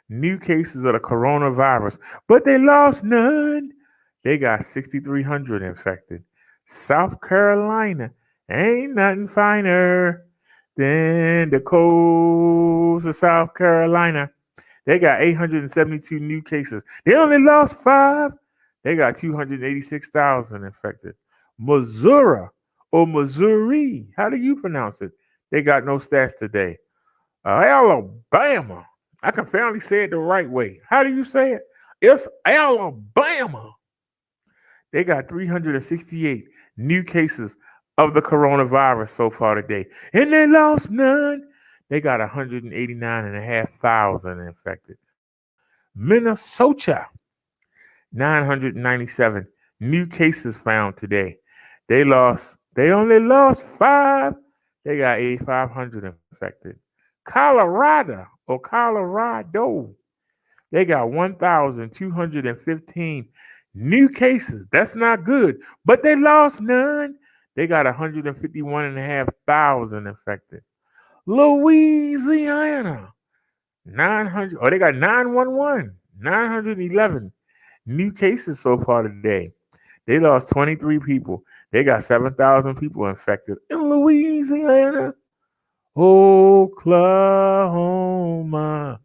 new cases of the coronavirus, but they lost none. They got 6,300 infected. South Carolina, ain't nothing finer than the coast of South Carolina. They got 872 new cases. They only lost 5. They got 286,000 infected. Missouri or Missouri, how do you pronounce it? They got no stats today. Alabama, I can finally say it the right way. How do you say it? It's Alabama. They got 368 new cases of the coronavirus so far today, and they lost none. They got 189,500 infected. Minnesota, 997 new cases found today. They only lost 5. They got 8,500 infected. Colorado, they got 1,215 new cases. That's not good, but they lost none. They got 151,500 infected. Louisiana, 900. Oh, they got 911, 911 new cases so far today. They lost 23 people. They got 7,000 people infected in Louisiana. Oklahoma,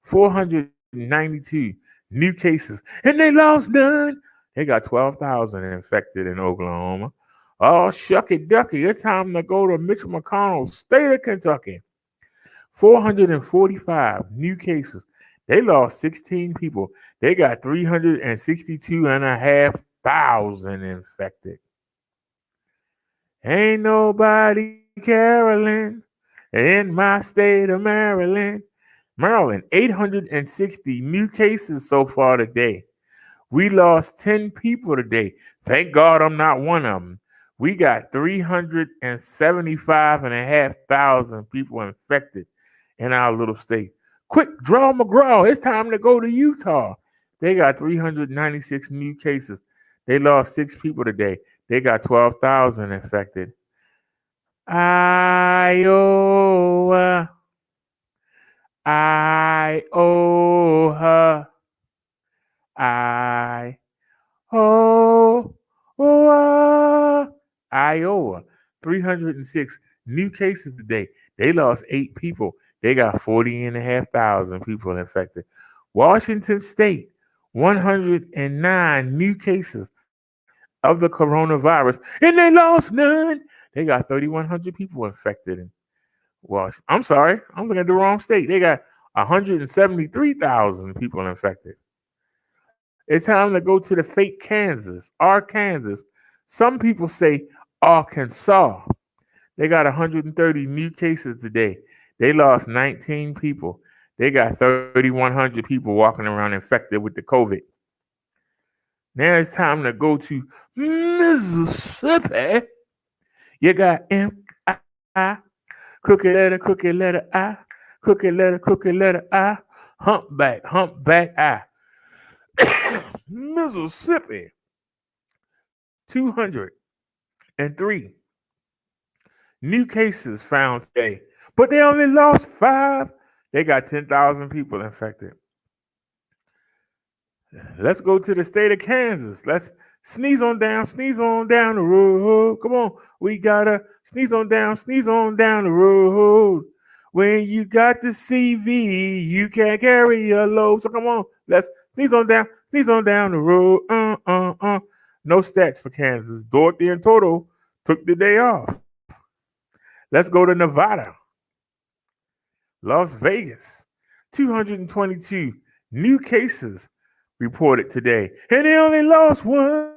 492 new cases, and they lost none. They got 12,000 infected in Oklahoma. Oh, shucky ducky, it's time to go to Mitch McConnell's state of Kentucky. 445 new cases. They lost 16 people. They got 362,500 infected. Ain't nobody caroling in my state of Maryland. Maryland, 860 new cases so far today. We lost 10 people today. Thank God I'm not one of them. We got 375,500 people infected in our little state. Quick, draw McGraw. It's time to go to Utah. They got 396 new cases. They lost 6 people today. They got 12,000 infected. Iowa, Iowa, 306 new cases today. They lost 8 people. They got 40,500 people infected. Washington State, 109 new cases of the coronavirus, and they lost none. They got 3,100 people infected in Washington. I'm sorry, I'm looking at the wrong state. They got 173,000 people infected. It's time to go to the fake Kansas, Arkansas. Some people say Arkansas. They got 130 new cases today. They lost 19 people. They got 3,100 people walking around infected with the COVID. Now it's time to go to Mississippi. You got M-I, crooked letter I, crooked letter I, humpback I. Mississippi, 203 new cases found today, but they only lost 5. They got 10,000 people infected. Let's go to the state of Kansas. Let's sneeze on down the road. Come on, we gotta sneeze on down the road. When you got the CV, you can't carry a load. So come on, let's sneeze on down the road. No stats for Kansas. Dorothy and Toto took the day off. Let's go to Nevada. Las Vegas. 222 new cases reported today. And they only lost one.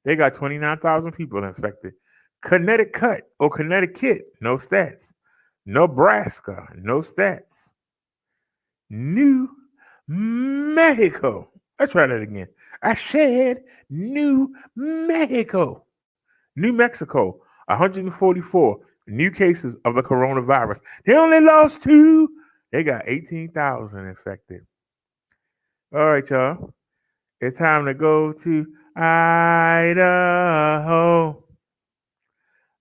They got 29,000 people infected. Connecticut, no stats. Nebraska, no stats. New Mexico. Let's try that again. I said New Mexico. New Mexico, 144 new cases of the coronavirus. They only lost 2. They got 18,000 infected. All right, y'all. It's time to go to Idaho.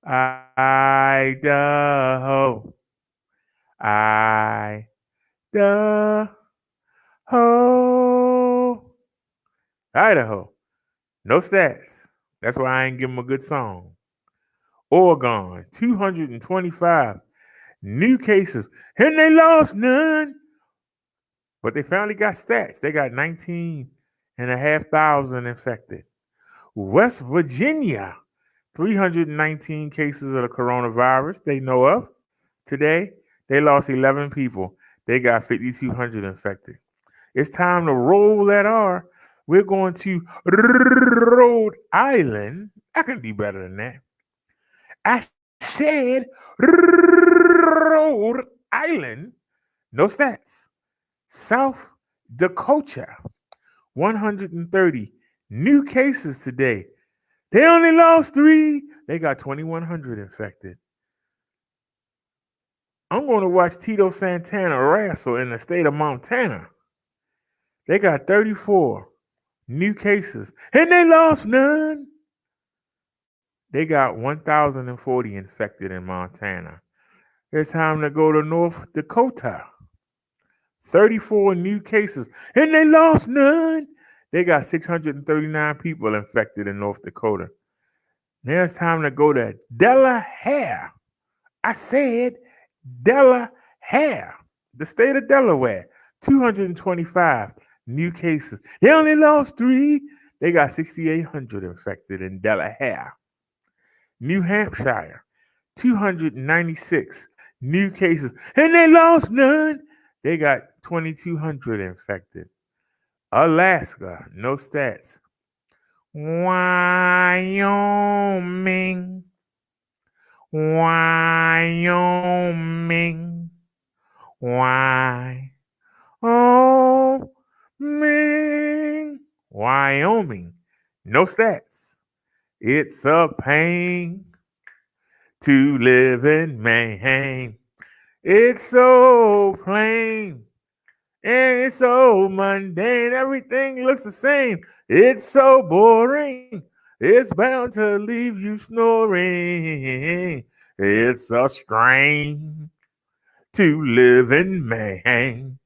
Idaho. Idaho. No stats. That's why I ain't give them a good song. Oregon, 225 new cases, and they lost none. But they finally got stats. They got 19,500 infected. West Virginia, 319 cases of the coronavirus they know of. Today, they lost 11 people. They got 5,200 infected. It's time to roll that R. We're going to Rhode Island. I can do better than that. I said Rhode Island. No stats. South Dakota, 130 new cases today. They only lost 3. They got 2,100 infected. I'm going to watch Tito Santana wrestle in the state of Montana. They got 34 new cases, and they lost none. They got 1,040 infected in Montana. It's time to go to North Dakota. 34 new cases, and they lost none. They got 639 people infected in North Dakota. Now it's time to go to Delaware. I said Delaware, the state of Delaware. 225 new cases. They only lost 3. They got 6,800 infected in Delaware. New Hampshire, 296 new cases, and they lost none. They got 2,200 infected. Alaska, no stats. Wyoming. Wyoming. Wyoming, no stats. It's a pain to live in Maine. It's so plain and it's so mundane. Everything looks the same. It's so boring. It's bound to leave you snoring. It's a strain to live in Maine.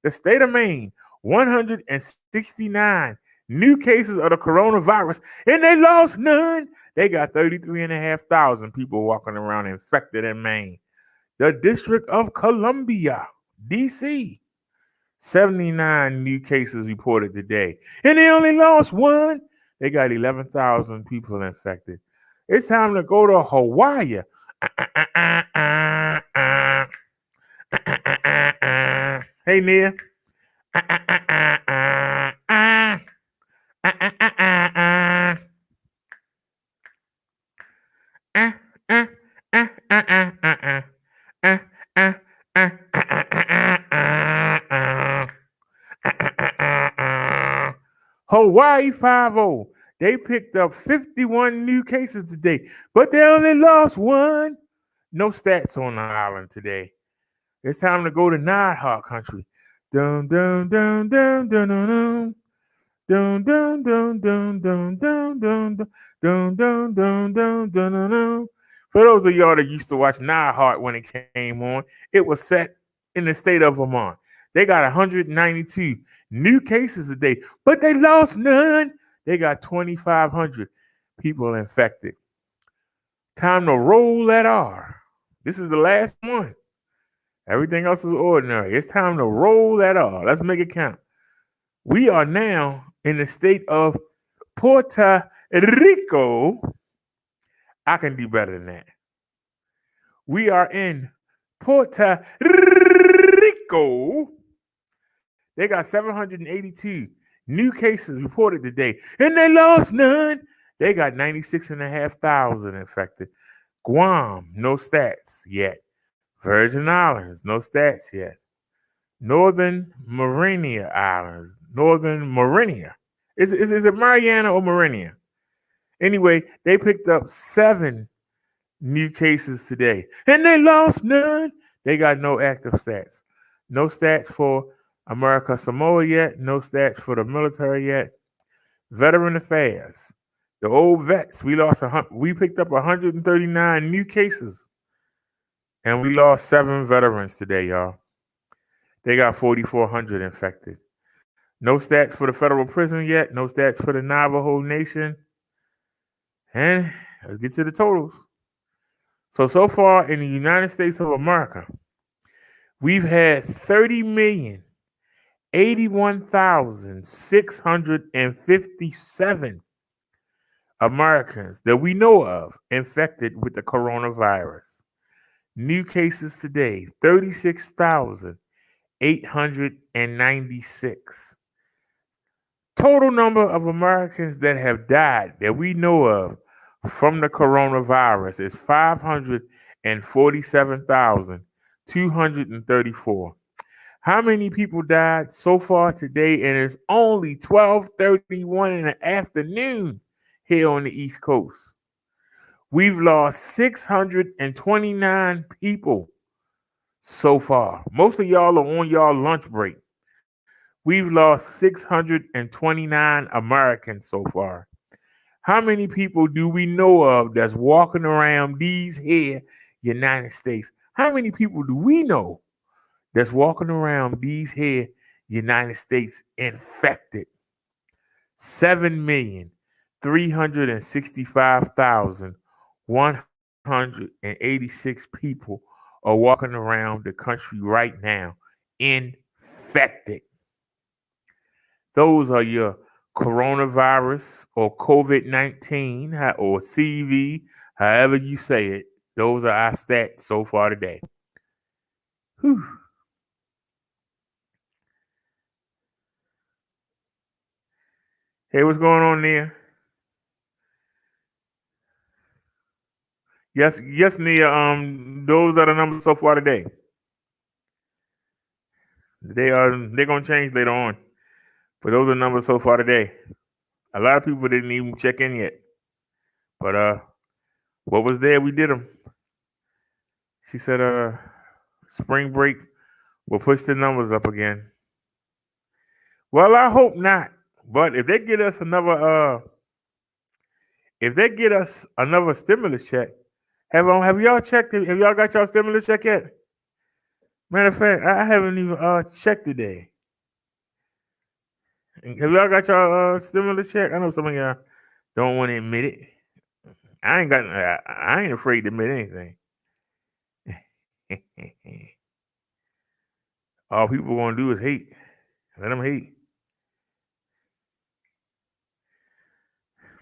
The state of Maine, 169 new cases of the coronavirus, and they lost none. They got 33,500 people walking around infected in Maine. The District of Columbia, D.C., 79 new cases reported today, and they only lost 1. They got 11,000 people infected. It's time to go to Hawaii. Hey, Nia. Hawaii 5-0. They picked up 51 new cases today, but they only lost 1. No stats on the island today. It's time to go to Nighthawk country. Dun dun dun dun dun dun dun dun dun dun dun dun dun dun dun dun dun dun. For those of y'all that used to watch Nighthawk when it came on, it was set in the state of Vermont. They got 192 new cases a day, but they lost none. They got 2,500 people infected. Time to roll that R. This is the last one. Everything else is ordinary. It's time to roll that R. Let's make it count. We are now in the state of Puerto Rico. I can do better than that. We are in Puerto Rico. They got 782 new cases reported today, and they lost none. They got 96,500 infected. Guam, no stats yet. Virgin Islands, no stats yet. Northern Mariana Islands, Northern Mariana. Is it Mariana or Mariana? Anyway, they picked up 7 new cases today, and they lost none. They got no active stats. No stats for America Samoa yet. No stats for the military yet. Veteran Affairs, the old vets. We picked up 139 new cases, and we lost 7 veterans today, y'all. They got 4,400 infected. No stats for the federal prison yet. No stats for the Navajo Nation. And let's get to the totals. So far in the United States of America, we've had 30,081,657 Americans that we know of infected with the coronavirus. New cases today, 36,896. Total number of Americans that have died that we know of from the coronavirus is 547,234. How many people died so far today? And it's only 12:31 in the afternoon here on the East Coast. We've lost 629 people so far. Most of y'all are on y'all lunch break. We've lost 629 Americans so far. How many people do we know of that's walking around these here United States? How many people do we know that's walking around these here United States infected? 7,365,186 people are walking around the country right now infected. Those are your coronavirus or COVID-19 or CV, however you say it. Those are our stats so far today. Whew. Hey, what's going on there? Yes, Nia. Those are the numbers so far today. They're gonna change later on, but those are the numbers so far today. A lot of people didn't even check in yet, but what was there, we did them. She said, spring break will push the numbers up again. Well, I hope not. But if they get us another stimulus check, have y'all checked it? Have y'all got y'all stimulus check yet? Matter of fact, I haven't even checked today. Have y'all got y'all stimulus check? I know some of y'all don't want to admit it. I ain't afraid to admit anything. All people gonna do is hate. Let them hate.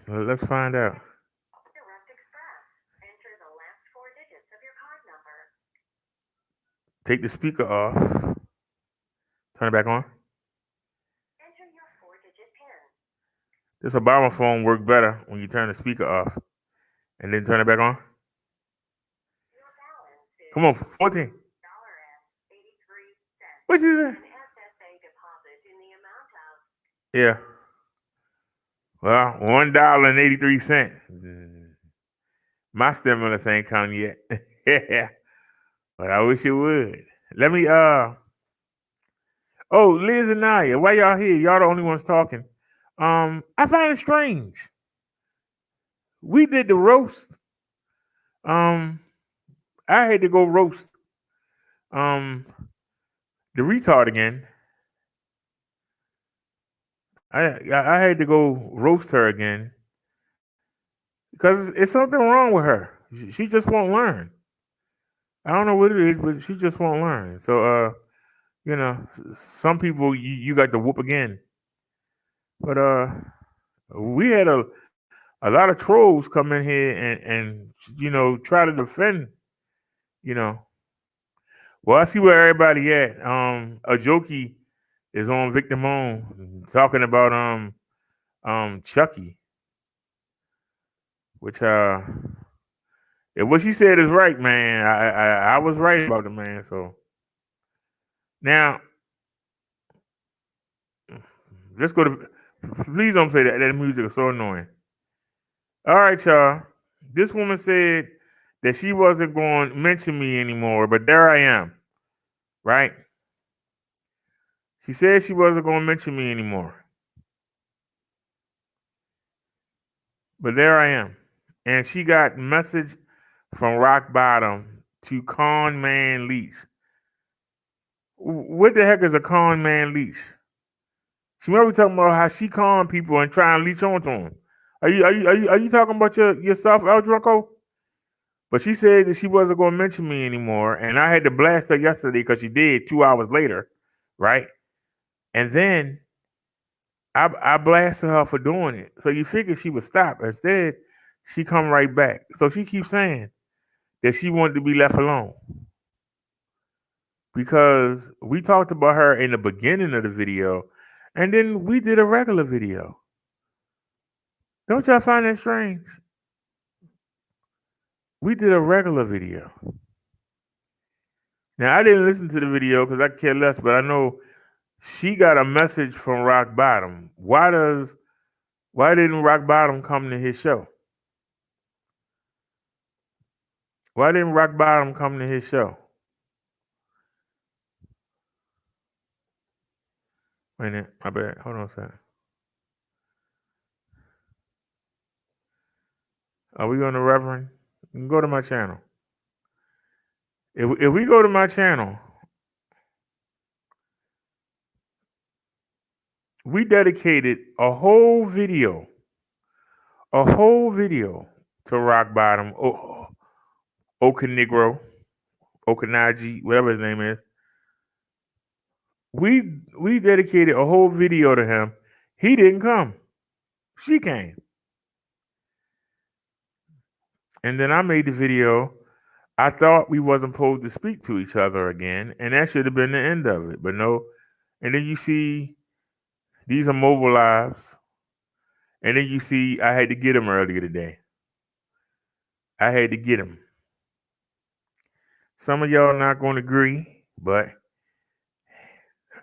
Well, let's find out. Direct Express. Enter the last 4 digits of your card number. Take the speaker off. Turn it back on. Enter your 4-digit PIN. This Obama phone works better when you turn the speaker off and then turn it back on. Your balance is Come on, 14. $83. What you say? An SSA deposit in the amount of Yeah. Well, $1.83. My stimulus ain't come yet. But I wish it would. Let me oh, Liz and Naya, why y'all here? Y'all the only ones talking. I find it strange. We did the roast. I had to go roast the retard again. I had to go roast her again because it's something wrong with her. She just won't learn. I don't know what it is, but she just won't learn. So some people you got to whoop again. But we had a lot of trolls come in here and try to defend, you know. Well, I see where everybody at. A jokey is on Victim Moon talking about Chucky, which if what she said is right, man, I was right about the man. So now let's go to. Please don't play that. That music is so annoying. All right, y'all. This woman said that she wasn't going to mention me anymore, but there I am. Right? She said she wasn't going to mention me anymore, but there I am. And she got message from Rock Bottom to Con Man Leach. What the heck is a Con Man Leach? She might be talking about how she con people and try and leech onto them. Are you talking about yourself, El Drunko? But she said that she wasn't going to mention me anymore, and I had to blast her yesterday because she did 2 hours later, right? And then I blasted her for doing it. So you figured she would stop. Instead, she come right back. So she keeps saying that she wanted to be left alone because we talked about her in the beginning of the video, and then we did a regular video. Don't y'all find that strange? We did a regular video. Now I didn't listen to the video because I care less, but I know she got a message from Rock Bottom. Why didn't Rock Bottom come to his show? Why didn't Rock Bottom come to his show? Wait a minute, my bad. Hold on a second. Are we on the Reverend? You can go to my channel. If we go to my channel, we dedicated a whole video to Rock Bottom, Okanigro, Okanaji, whatever his name is. We dedicated a whole video to him. He didn't come. She came. And then I made the video. I thought we wasn't supposed to speak to each other again, and that should have been the end of it. But no. And then you see these are mobile lives. And then you see I had to get him earlier today. I had to get him. Some of y'all not going to agree, but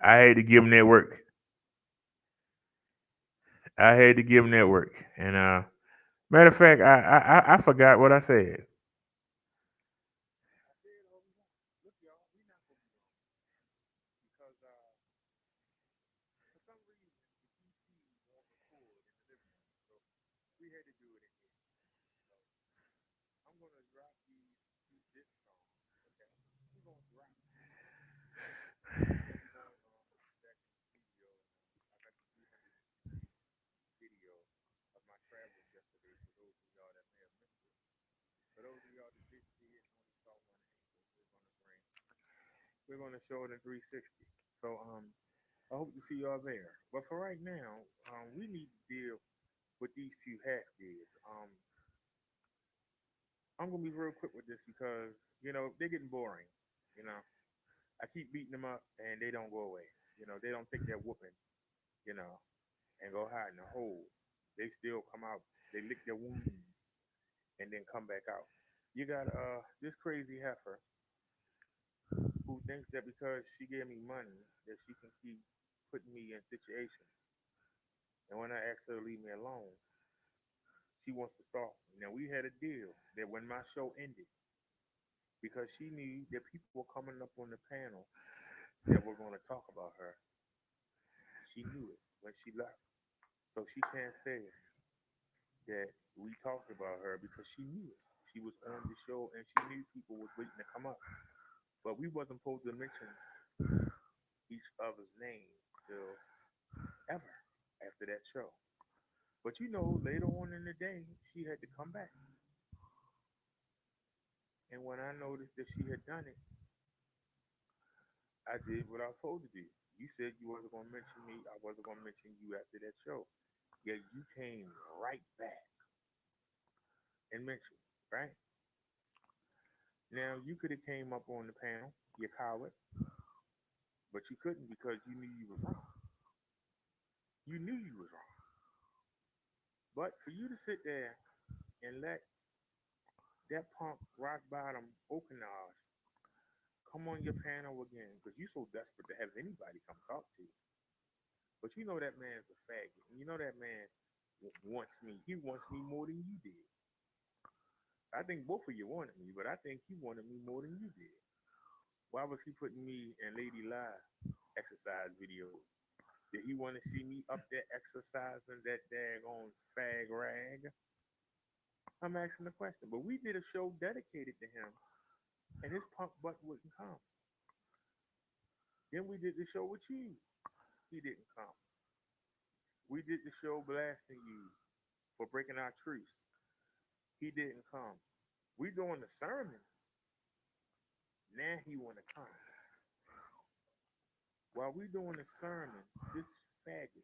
I had to give him that work. I had to give him that work. And matter of fact, I forgot what I said. We're going to show it in 360. So I hope to see y'all there. But for right now, we need to deal with these two half deals. I'm gonna be real quick with this because they're getting boring. You know, I keep beating them up and they don't go away. They don't take that whooping. You know, and go hide in a hole. They still come out. They lick their wounds and then come back out. You got this crazy heifer who thinks that because she gave me money that she can keep putting me in situations. And when I ask her to leave me alone, she wants to stalk me. Now we had a deal that when my show ended, because she knew that people were coming up on the panel that were going to talk about her, she knew it when she left. So she can't say that we talked about her because she knew it. She was on the show and she knew people was waiting to come up. But we wasn't supposed to mention each other's name till ever after that show. But later on in the day, she had to come back. And when I noticed that she had done it, I did what I was supposed to do. You said you wasn't gonna mention me. I wasn't gonna mention you after that show. Yet you came right back and mentioned, right? Now you could have came up on the panel, you coward, but you couldn't because you knew you was wrong. You knew you was wrong. But for you to sit there and let that punk rock bottom Okanars come on your panel again because you're so desperate to have anybody come talk to you. But you know that man's a faggot. And you know that man wants me. He wants me more than you did. I think both of you wanted me, but I think he wanted me more than you did. Why was he putting me in Lady Live exercise videos? Did he want to see me up there exercising that daggone fag rag? I'm asking the question. But we did a show dedicated to him, and his punk butt wouldn't come. Then we did the show with you. He didn't come. We did the show blasting you for breaking our truce. He didn't come. We doing the sermon. Now he want to come. While we doing the sermon, this faggot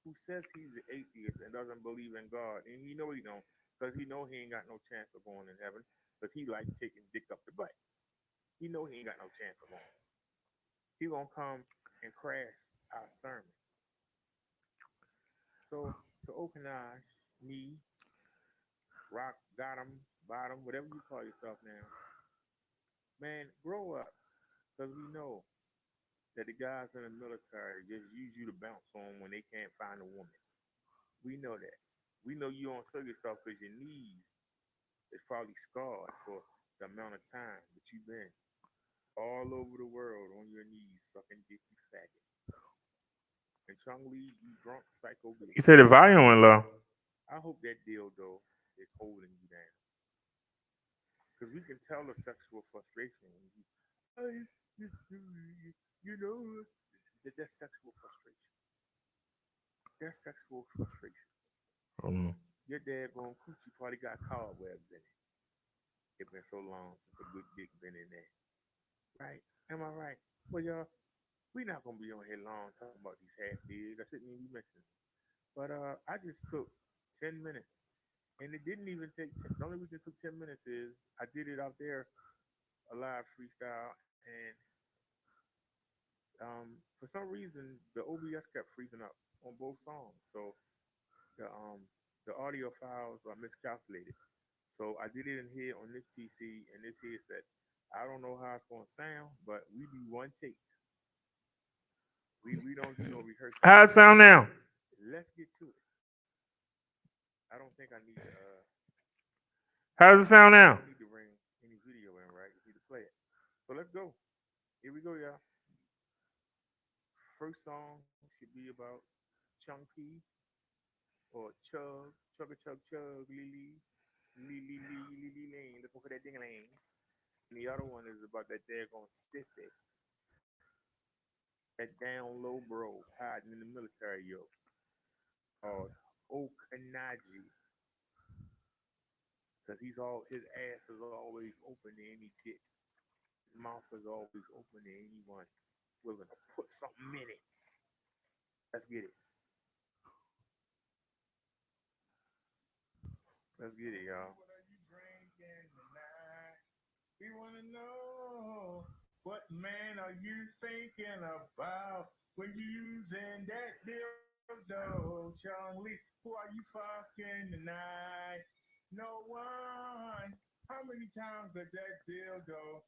who says he's an atheist and doesn't believe in God, and he know he don't, because he know he ain't got no chance of going in heaven, because he like taking dick up the butt. He know he ain't got no chance of going. He gonna come and crash our sermon. So to Okanash, me, Rock, bottom, whatever you call yourself now, man, grow up, because we know that the guys in the military just use you to bounce on when they can't find a woman. We know that. We know you don't show yourself because your knees is probably scarred for the amount of time that you've been all over the world on your knees sucking dick, you faggot. And Chung Lee, you drunk psycho bitch. You said the volume went low. I hope that dildo is holding you down. Because we can tell the sexual frustration when you, you know, that's sexual frustration. That's sexual frustration. Your daggone coochie probably got cobwebs in it. It's been so long since a good dick been in there. Right? Am I right? Well, y'all, we not gonna be on here long talking about these half deals. I shouldn't even be mentioning. But I just took 10 minutes. And it didn't even take the only reason it took 10 minutes is I did it out there, a live freestyle, and for some reason the OBS kept freezing up on both songs. So the audio files are miscalculated. So I did it in here on this PC and this headset. I don't know how it's gonna sound, but we do one take. We don't do no rehearsal. How it sound now? Let's get to it. I don't think I need to How does it sound now? need to bring any video in, right? You need to play it. So let's go. Here we go, y'all. First song should be about Chung P or Chug, Chugga Chug Chug, Lily, Lily, Lily, Lily Lane, looking for that ding lane. And the other one is about that daggone sissy, that down low bro hiding in the military, yo, called Okanaji. Because his ass is always open to any dick. His mouth is always open to anyone willing to put something in it. Let's get it. Let's get it, y'all. What are you drinking tonight? We want to know what man are you thinking about when you using that dildo, Chung Lee? Who are you fucking tonight? No one. How many times did that dildo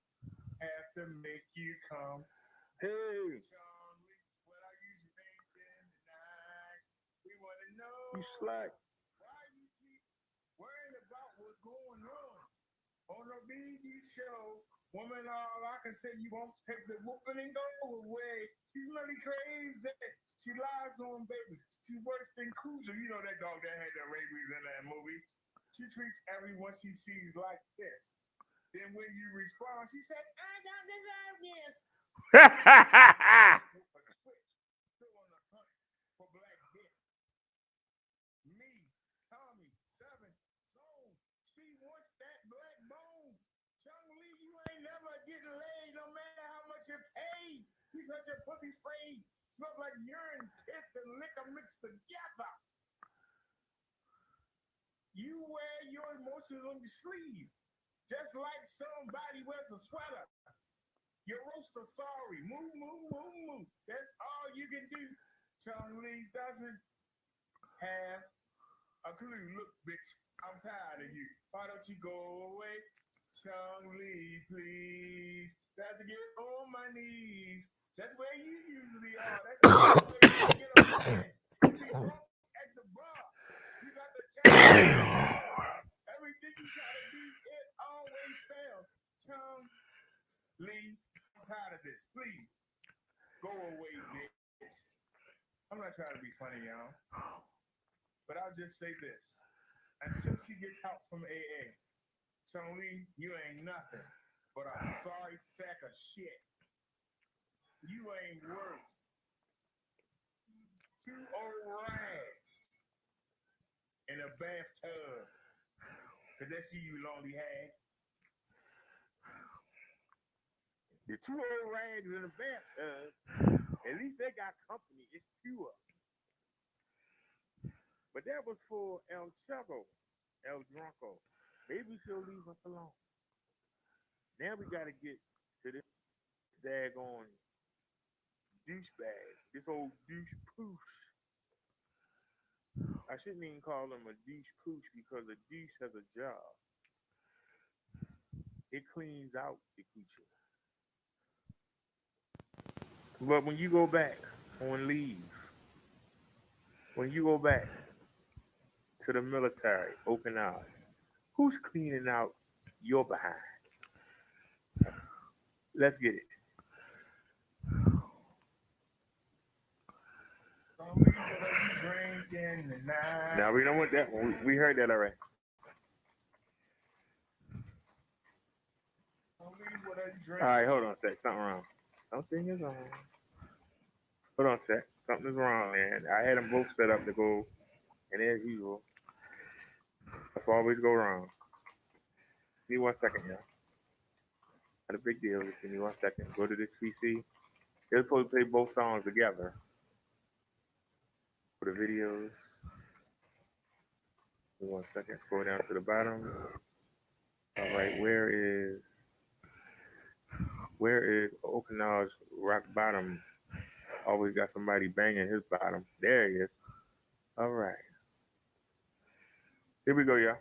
have to make you come? Hey, Chung Lee, what are you drinking tonight? We want to know. You slut. Why you keep worrying about what's going on the BB show? Woman, all I can say, you won't take the whooping and go away. She's really crazy. She lies on babies. She's worse than Cujo. You know that dog that had the rabies in that movie. She treats everyone she sees like this. Then when you respond, she said, I don't deserve this. Still on the hunt for black dick. Me, Tommy, 7, Zone. She wants that black bone. Chung Lee, you ain't never getting laid no matter how much you pay. Because your pussy's free. Smells like urine, piss, and liquor mixed together. You wear your emotions on your sleeve, just like somebody wears a sweater. Your roaster sorry. Move, move, move, move. That's all you can do. Chung Lee doesn't have a clue. Look, bitch, I'm tired of you. Why don't you go away? Chung Lee, please. Got to get on my knees. That's where you usually are. That's the only way you get a man. You be drunk at the bar. You got the talent. Everything you try to do, it always fails. Chung Lee, I'm tired of this. Please, go away, bitch. I'm not trying to be funny, y'all. But I'll just say this. Until she gets help from AA, Chung Lee, you ain't nothing but a sorry sack of shit. You ain't worth 2 old rags in a bathtub. Cause that's you lonely hag. The 2 old rags in the bathtub, at least they got company. It's 2 of them. But that was for El Chuggo, El Drunko. Maybe she'll leave us alone. Now we gotta get to this daggone douchebag, this old douche poosh. I shouldn't even call him a douche poosh because a douche has a job. It cleans out the coochie. But when you go back on leave, when you go back to the military, open hours, who's cleaning out your behind? Let's get it. Now we don't want that one. We heard that already. All right, hold on a sec. Something wrong. Something is wrong. Hold on a sec. Something is wrong, man. I had them both set up to go, and as usual, stuff always go wrong. Give me 1 second, y'all. Not a big deal. Just give me 1 second. Go to this PC. They're supposed to play both songs together. For the videos. Give me 1 second. Scroll down to the bottom. All right, where is Okinawa's rock bottom? Always got somebody banging his bottom. There he is. All right. Here we go, y'all.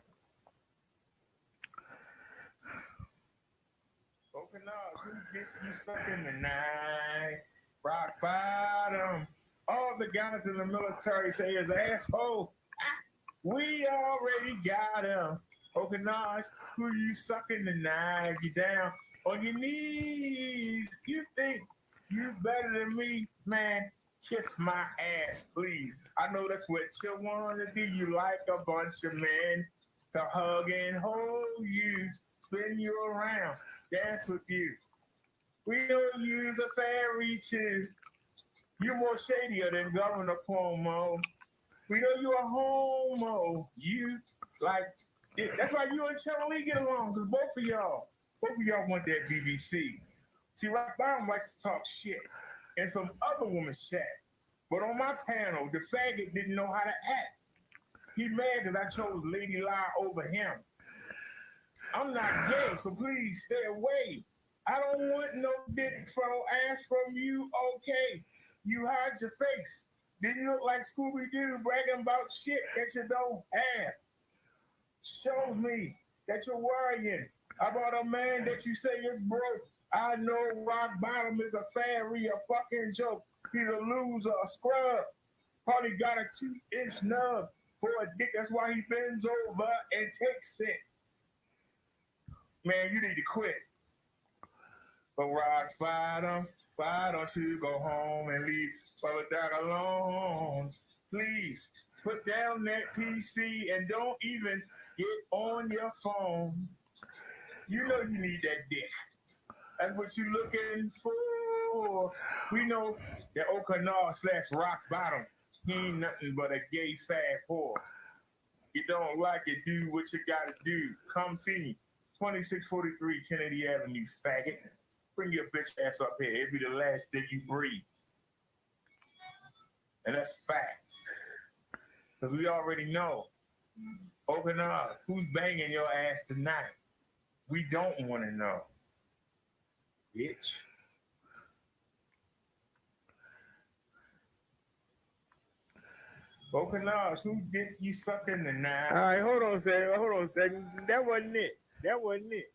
Okinawa, who get you sucking the night? Rock bottom. All the guys in the military say is asshole. We already got him. Okinawa, who you sucking tonight? You down on your knees. You think you better than me, man? Kiss my ass, please. I know that's what you want to do. You like a bunch of men to hug and hold you, spin you around, dance with you. We don't use a fairy too. You're more shadier than Governor Cuomo. We know you're a homo. You like it. That's why you and Chung Lee get along, because both of y'all want that BBC. See, Rock Bottom likes to talk shit and some other woman's chat. But on my panel, the faggot didn't know how to act. He mad because I chose Lady Lie over him. I'm not gay, so please stay away. I don't want no dick from ass from you, okay? You hide your face. Then you look like Scooby-Doo bragging about shit that you don't have. Shows me that you're worrying about a man that you say is broke. I know Rock Bottom is a fairy, a fucking joke. He's a loser, a scrub. Probably got a 2-inch nub for a dick. That's why he bends over and takes it. Man, you need to quit. But Rock Bottom, why don't you go home and leave Brother Doc alone? Please, put down that PC and don't even get on your phone. You know you need that dick. That's what you looking for. We know that Okinawa / Rock Bottom, he ain't nothing but a gay fag whore. You don't like it, do what you gotta do. Come see me. 2643 Kennedy Avenue, faggot. Bring your bitch ass up here. It'll be the last day you breathe. And that's facts. Because we already know. Open up. Who's banging your ass tonight? We don't want to know. Bitch. Open up. Who dick you sucking tonight? All right, hold on a second. Hold on a second. That wasn't it. That wasn't it.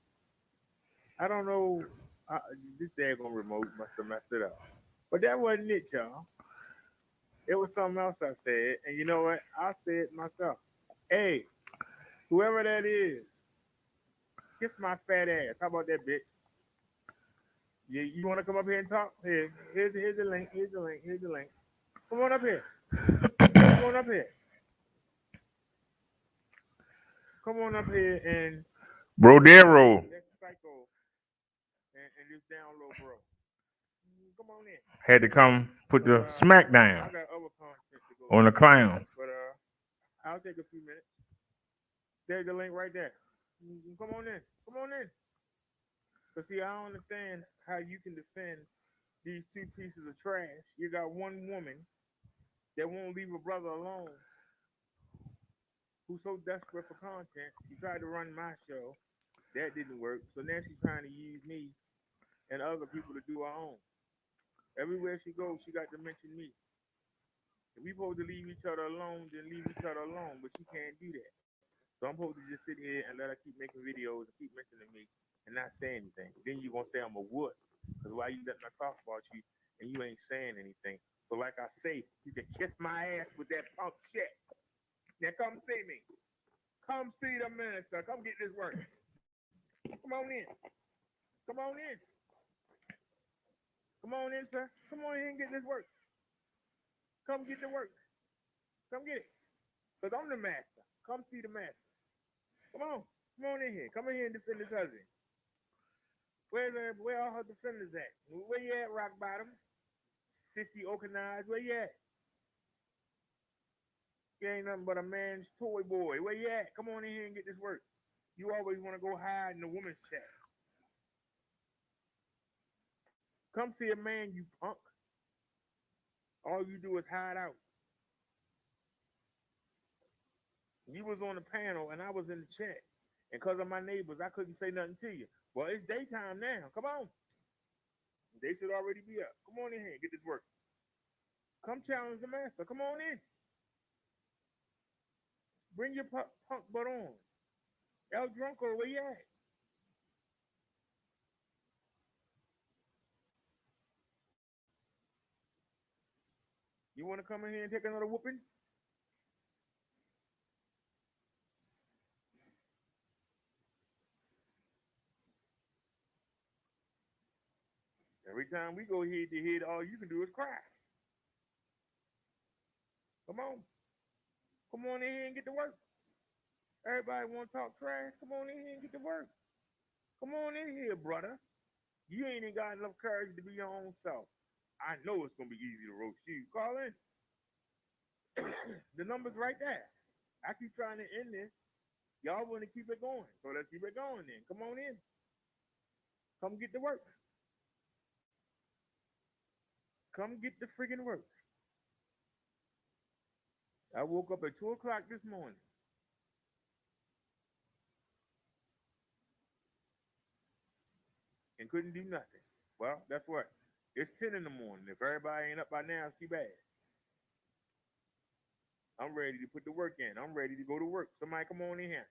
I don't know. This daggone remote must have messed it up. But that wasn't it, y'all. It was something else I said. And you know what? I said it myself. Hey, whoever that is, kiss my fat ass. How about that, bitch? You want to come up here and talk? Here's the link. Here's the link. Here's the link. Come on up here. Come on up here. Come on up here and Brodero that psycho and this down low bro. Come on in. had to come put the smack I down got other content to go on the through, clowns. but I'll take a few minutes. There's the link right there. Come on in. Come on in. But see, I don't understand how you can defend these two pieces of trash. You got one woman that won't leave her brother alone, who's so desperate for content. She tried to run my show. That didn't work. So now she's trying to use me and other people to do her own. Everywhere she goes, she got to mention me. If we supposed to leave each other alone, then leave each other alone. But she can't do that. So I'm supposed to just sit here and let her keep making videos and keep mentioning me and not say anything. Then you're going to say I'm a wuss. Because why you letting me talk about you and you ain't saying anything? So like I say, you can kiss my ass with that punk shit. Now come see me. Come see the minister. Come get this work. Come on in. Come on in. Come on in, sir. Come on in and get this work. Come get the work. Come get it. Because I'm the master. Come see the master. Come on. Come on in here. Come in here and defend this husband. Where all her defenders at? Where you at, Rock Bottom? Sissy Okanaz, where you at? You ain't nothing but a man's toy boy. Where you at? Come on in here and get this work. You always want to go hide in the woman's chat. Come see a man, you punk. All you do is hide out. You was on the panel and I was in the chat. And because of my neighbors, I couldn't say nothing to you. Well, it's daytime now. Come on. They should already be up. Come on in here. Get this work. Come challenge the master. Come on in. Bring your punk butt on. El Drunko, where you at? You want to come in here and take another whooping? Every time we go head to head, all you can do is cry. Come on. Come on in here and get to work. Everybody want to talk trash? Come on in here and get to work. Come on in here, brother. You ain't even got enough courage to be your own self. I know it's going to be easy to roast you. Call in. The number's right there. I keep trying to end this. Y'all want to keep it going. So let's keep it going then. Come on in. Come get to work. Come get the friggin' work. I woke up at 2 o'clock this morning. And couldn't do nothing. Well, that's what. It's 10 in the morning. If everybody ain't up by now, it's too bad. I'm ready to put the work in. I'm ready to go to work. Somebody come on in here.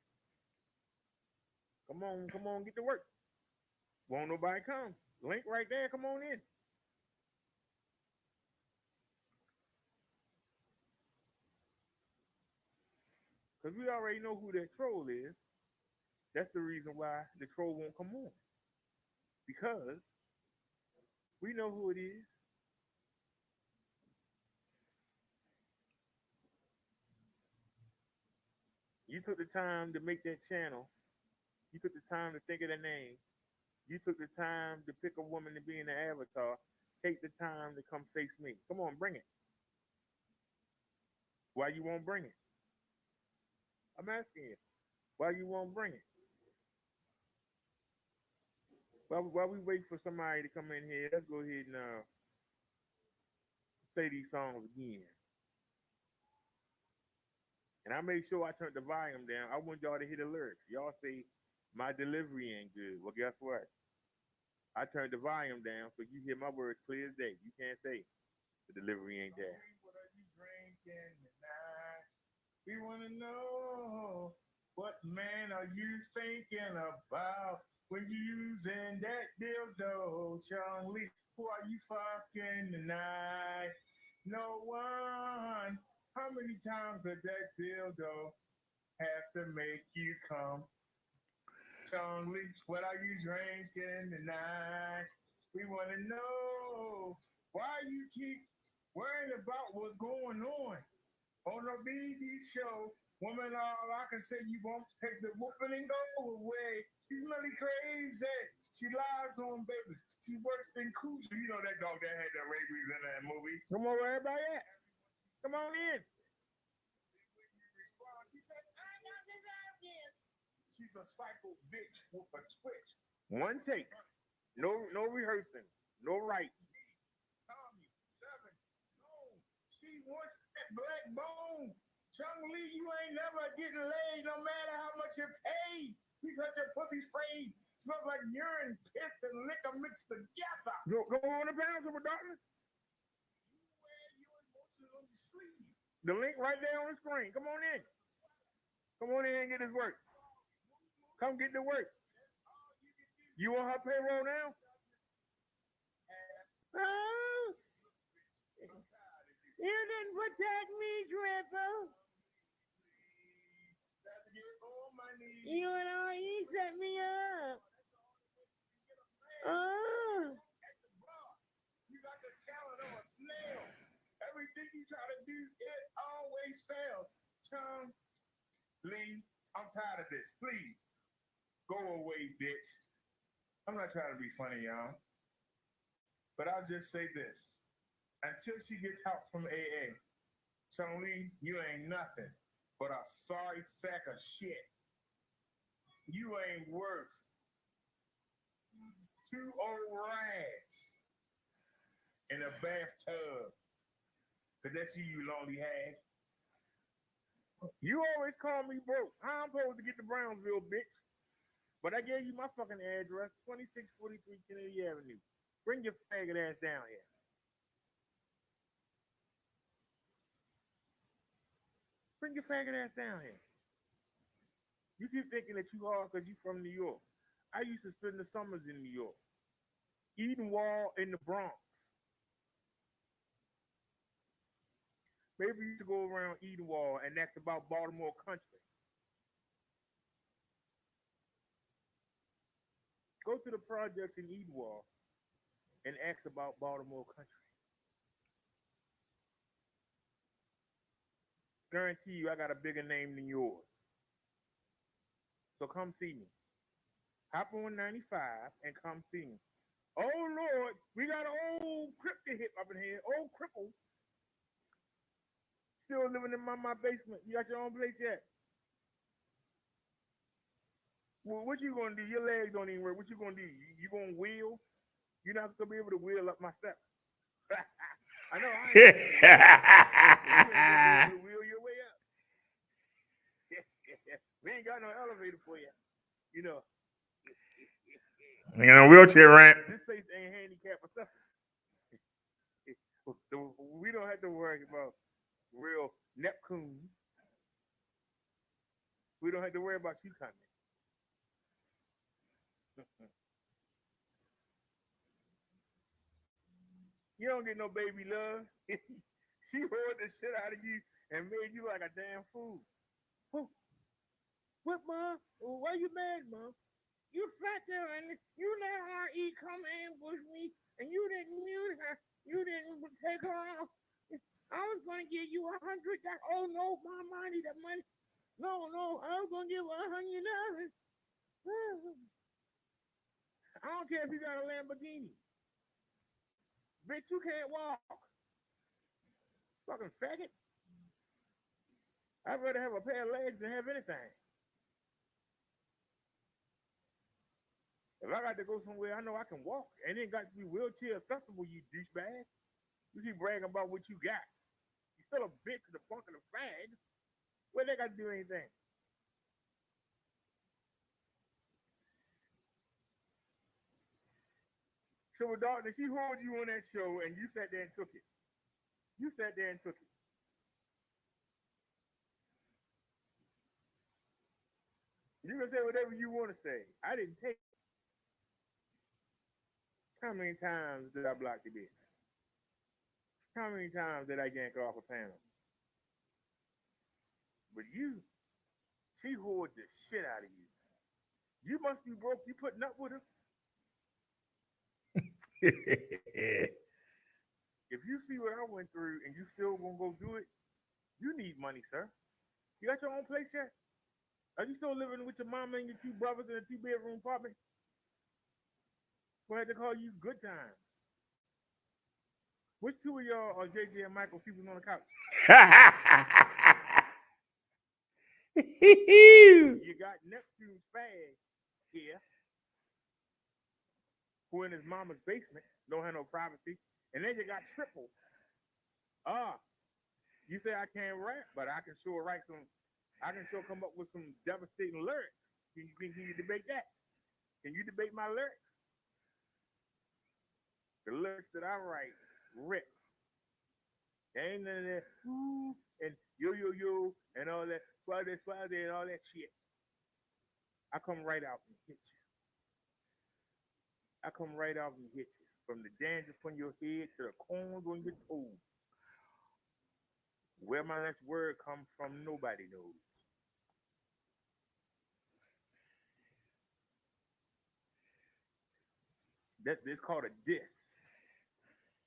Come on, get to work. Won't nobody come. Link right there. Come on in. Because we already know who that troll is. That's the reason why the troll won't come on. Because we know who it is. You took the time to make that channel. You took the time to think of the name. You took the time to pick a woman to be in the avatar. Take the time to come face me. Come on, bring it. Why you won't bring it? I'm asking you. Why you won't bring it? While we wait for somebody to come in here, let's go ahead and play these songs again. And I made sure I turned the volume down. I want y'all to hear the lyrics. Y'all say my delivery ain't good. Well, guess what? I turned the volume down so you hear my words clear as day. You can't say the delivery ain't there. What are you drinking tonight? We want to know, what man are you thinking about when you using that dildo, Chung Lee? Who are you fucking tonight? No one. How many times did that dildo have to make you come? Chung Lee, what are you drinking tonight? We want to know why you keep worrying about what's going on the BB show. Woman, all I can say, you won't take the whooping and go away. She's really crazy. She lies on babies. She works in Cujo. You know that dog that had the rabies in that movie. Come on, everybody. Come on in. She said, I got this again. She's a psycho bitch with a twitch. One take. No rehearsing. No writing. Tommy, 7, Zone. She wants that black bone. Chung Lee, you ain't never getting laid no matter how much you pay. Because your pussy's frayed. Smells like urine, piss, and liquor mixed together. Go on the bounce with doctor. You wear your emotions on your sleeve. The link right there on the screen. Come on in. Come on in and get his work. Come get the work. You on her payroll now? Oh, you didn't protect me, Triple. You and all, you set me up. Oh. You got the talent of a snail. Everything you try to do, it always fails. Chung Lee, I'm tired of this. Please, go away, bitch. I'm not trying to be funny, y'all. But I'll just say this. Until she gets help from AA, Chung Lee, you ain't nothing but a sorry sack of shit. You ain't worth 2 old rags in a bathtub. Cause that's you lonely hag. You always call me broke. How I'm supposed to get to Brownsville, bitch? But I gave you my fucking address, 2643 Kennedy Avenue. Bring your faggot ass down here. Bring your faggot ass down here. You keep thinking that you hard because you from New York. I used to spend the summers in New York. Edenwald in the Bronx. Maybe you used to go around Edenwald and that's about Baltimore country. Go to the projects in Edenwald and ask about Baltimore country. Guarantee you I got a bigger name than yours. So come see me. Hop on 95 and come see me. Oh Lord, we got an old crip to hit up in here. Old cripple. Still living in my basement. You got your own place yet? Well, what you gonna do? Your legs don't even work. What you gonna do? You gonna wheel? You're not gonna be able to wheel up my steps. I know. I ain't you ain't gonna be able to wheel your way up. We ain't got no elevator for you. You know. In a wheelchair ramp. This place ain't handicapped accessible. We don't have to worry about real Neptune. We don't have to worry about you coming. You don't get no baby love. She rolled the shit out of you and made you like a damn fool. What, Mom? Why you mad, Mom? You sat there and you let her come ambush me, and you didn't mute her. You didn't take her out. I was going to give you $100. Oh, no, Mom, I need that money. No, I was going to give her $100. I don't care if you got a Lamborghini. Bitch, you can't walk. Fucking faggot. I'd rather have a pair of legs than have anything. If I got to go somewhere, I know I can walk. And it got to be wheelchair accessible, you douchebag. You keep bragging about what you got. You still a bitch to the funk of the fag. What they got to do anything? So, darkness, she heard you on that show, and you sat there and took it. You sat there and took it. You can say whatever you want to say. I didn't take it. How many times did I block the bitch? How many times did I yank her off a panel? But you, she hoard the shit out of you. You must be broke. You putting up with her. If you see what I went through and you still gonna go do it, you need money, sir. You got your own place yet? Are you still living with your mama and your two brothers in a 2-bedroom apartment? We'll have to call you Good Time. Which two of y'all are JJ and Michael sleeping on the couch? You got Neptune's fag here, who in his mama's basement, don't have no privacy. And then you got Triple. You say I can't rap, but I can sure write some, I can sure come up with some devastating lyrics. Can you debate that? Can you debate my lyrics? The lyrics that I write, rip. There ain't none of that, ooh, and yo, and all that, swade, and all that shit. I come right out and hit you. I come right out and hit you. From the dandruff on your head to the corns on your toes. Where my next word comes from, nobody knows. It's called a diss.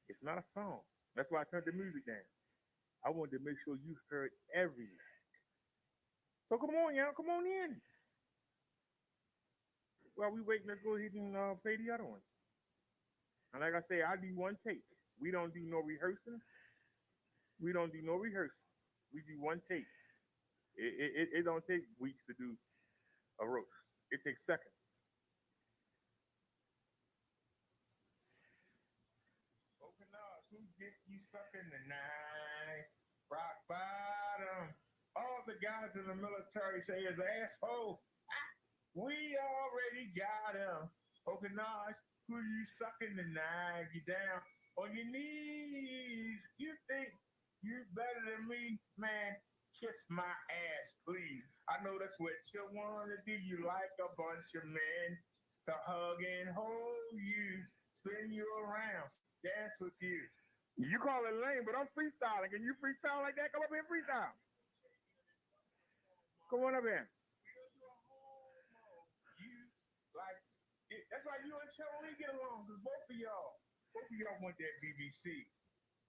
It's not a song. That's why I turned the music down. I wanted to make sure you heard everything. So come on, y'all. Come on in. While we waiting, let's go ahead and play the other one. And like I say, I do one take. We don't do no rehearsing. We don't do no rehearsing. We do one take. It don't take weeks to do a roast. It takes seconds. Open up, who get you sucking tonight? Rock bottom. All the guys in the military say is asshole. We already got him. Okanaj, who you sucking tonight? You down on your knees. You think you better than me? Man, kiss my ass, please. I know that's what you want to do. You like a bunch of men to hug and hold you, spin you around, dance with you. You call it lame, but I'm freestyling. Can you freestyle like that? Come up here and freestyle. Come on up here. Like, that's why you and Charlie get along, because both of y'all want that BBC.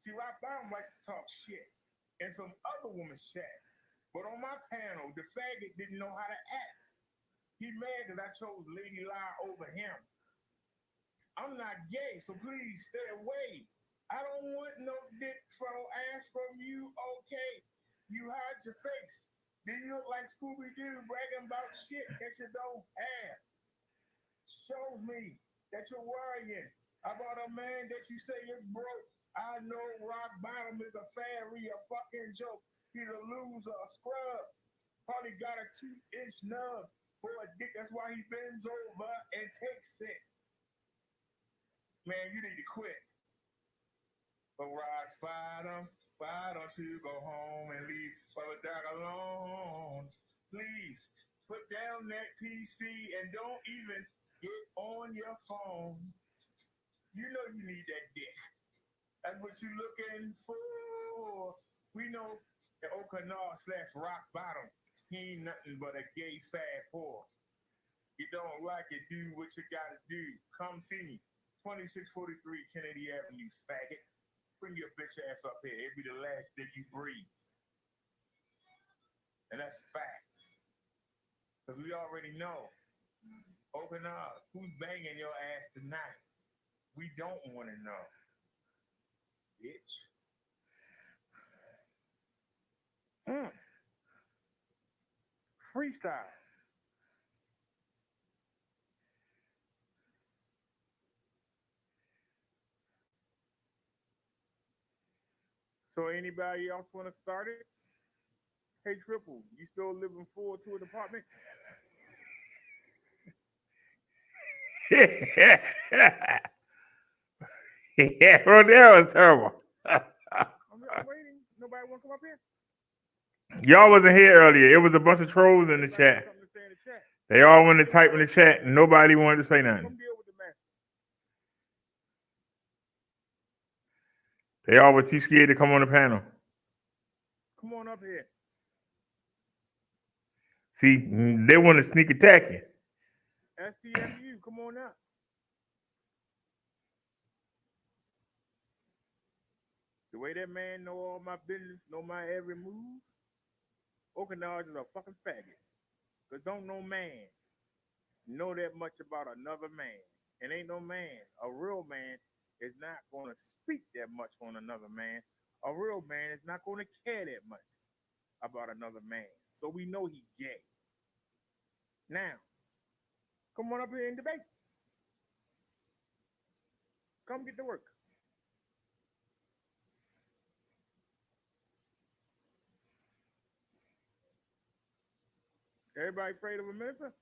See, Rock Bottom likes to talk shit and some other woman's chat. But on my panel, the faggot didn't know how to act. He mad because I chose Lady Lie over him. I'm not gay, so please stay away. I don't want no dick from ass from you, okay? You hide your face. Then you look like Scooby-Doo bragging about shit that you don't have. Shows me that you're worrying about a man that you say is broke. I know Rock Bottom is a fairy, a fucking joke. He's a loser, a scrub. Probably got a 2-inch nub for a dick. That's why he bends over and takes it. Man, you need to quit. But Rock Bottom, why don't you go home and leave Bubba Dog alone? Please, put down that PC and don't even get on your phone. You know you need that dick. That's what you're looking for. We know that Okanah/Rock Bottom, he ain't nothing but a gay fat whore. You don't like it, do what you gotta do. Come see me. 2643 Kennedy Avenue, faggot. Bring your bitch ass up here. It'll be the last day you breathe. And that's facts. Because we already know. Open up. Who's banging your ass tonight? We don't want to know. Bitch. Freestyle. So anybody else want to start it? Hey, Triple, you still living forward to an apartment? Yeah, Rodell was terrible. I'm waiting. Nobody want to come up here? Y'all wasn't here earlier. It was a bunch of trolls in the Everybody got chat. something to say in the chat. They all wanted to type in the chat, and nobody wanted to say nothing. Come deal with the master. They all were too scared to come on the panel. Come on up here. See, they want to sneak attack you. STFU, come on up. The way that man know all my business, know my every move, Okinawa is a fucking faggot. Because don't no man know that much about another man. And ain't no man, a real man, is not going to speak that much on another man. A real man is not going to care that much about another man. So we know he gay. Now, come on up here and debate. Come get to work. Everybody afraid of a minister?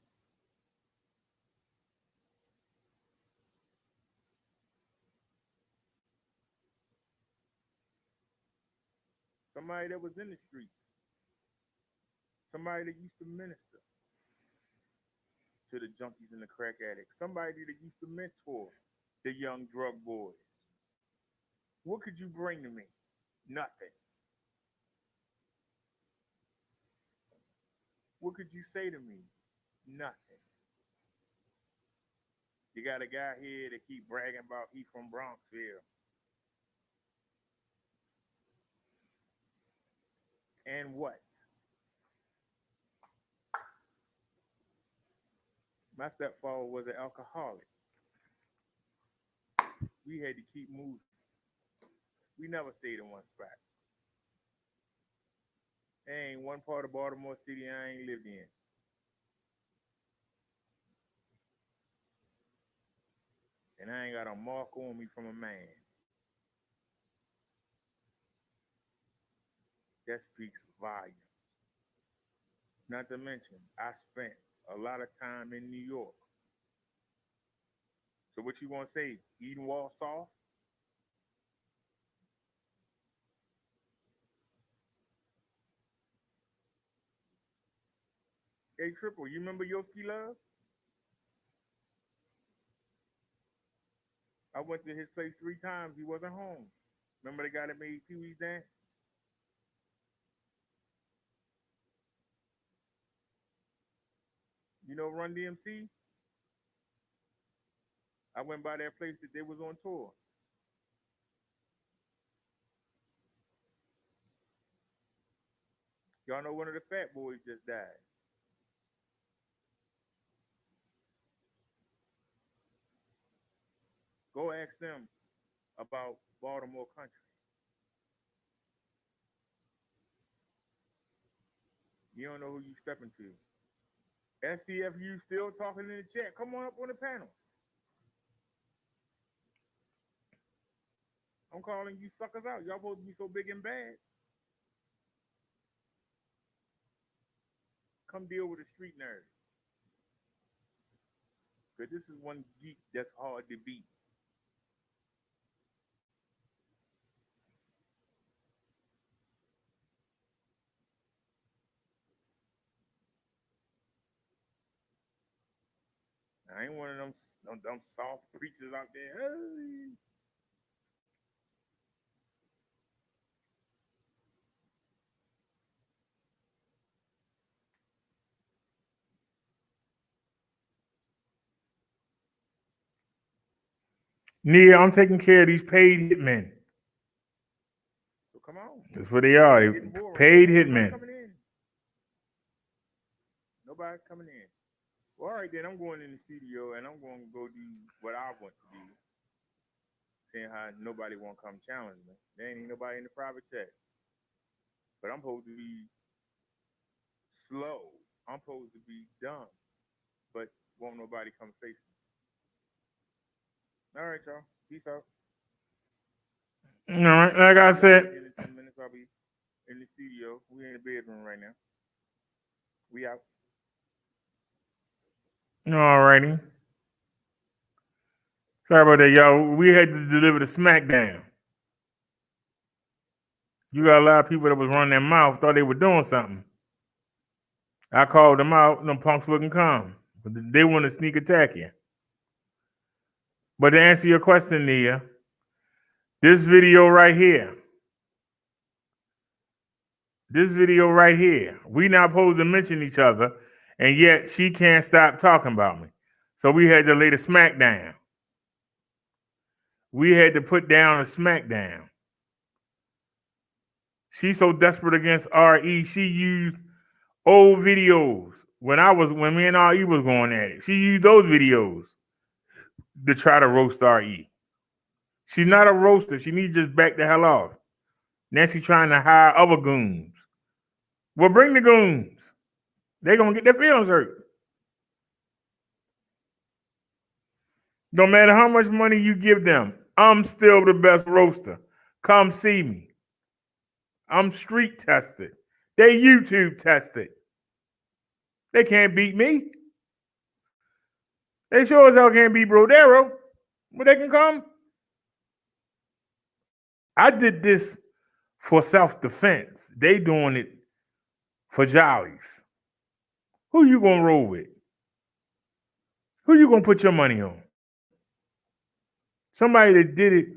Somebody that was in the streets. Somebody that used to minister to the junkies and the crack addicts. Somebody that used to mentor the young drug boys. What could you bring to me? Nothing. What could you say to me? Nothing. You got a guy here that keep bragging about he from Bronxville. And what? My stepfather was an alcoholic. We had to keep moving. We never stayed in one spot. There ain't one part of Baltimore City I ain't lived in. And I ain't got a mark on me from a man. That speaks volume. Not to mention, I spent a lot of time in New York. So what you gonna say? Eden Wall soft? Hey Triple, you remember Yoski Love? I went to his place 3 times. He wasn't home. Remember the guy that made Pee Wee's dance? You know Run DMC? I went by that place that they was on tour. Y'all know one of the Fat Boys just died. Go ask them about Baltimore country. You don't know who you stepping to. STFU still talking in the chat. Come on up on the panel. I'm calling you suckers out. Y'all supposed to be so big and bad. Come deal with the street nerd. Because this is one geek that's hard to beat. I ain't one of them soft preachers out there. Hey. Nia, I'm taking care of these paid hitmen. So come on. That's what they are. They paid hitmen. Nobody's coming in. Well, all right, then I'm going in the studio and I'm going to go do what I want to do. Seeing how nobody won't come challenge me. There ain't nobody in the private chat. But I'm supposed to be slow. I'm supposed to be dumb. But won't nobody come face me. All right, y'all. Peace out. All right, like I said. In 10 minutes, I'll be in the studio. We in the bedroom right now. We out. All righty. Sorry about that, y'all. We had to deliver the smackdown. You got a lot of people that was running their mouth, thought they were doing something. I called them out, them punks wouldn't come. But they want to sneak attack you. But to answer your question, Nia, this video right here, we not supposed to mention each other, and yet she can't stop talking about me. So we had to lay the smack down. We had to put down a smackdown. She's so desperate against RE, she used old videos when me and RE was going at it. She used those videos to try to roast RE. She's not a roaster. She needs to just back the hell off. Now she's trying to hire other goons. Well, bring the goons. They're going to get their feelings hurt. No matter how much money you give them, I'm still the best roaster. Come see me. I'm street tested. They YouTube tested. They can't beat me. They sure as hell can't beat Brodero, but they can come. I did this for self-defense. They doing it for jollies. Who you gonna roll with? Who you gonna put your money on? Somebody that did it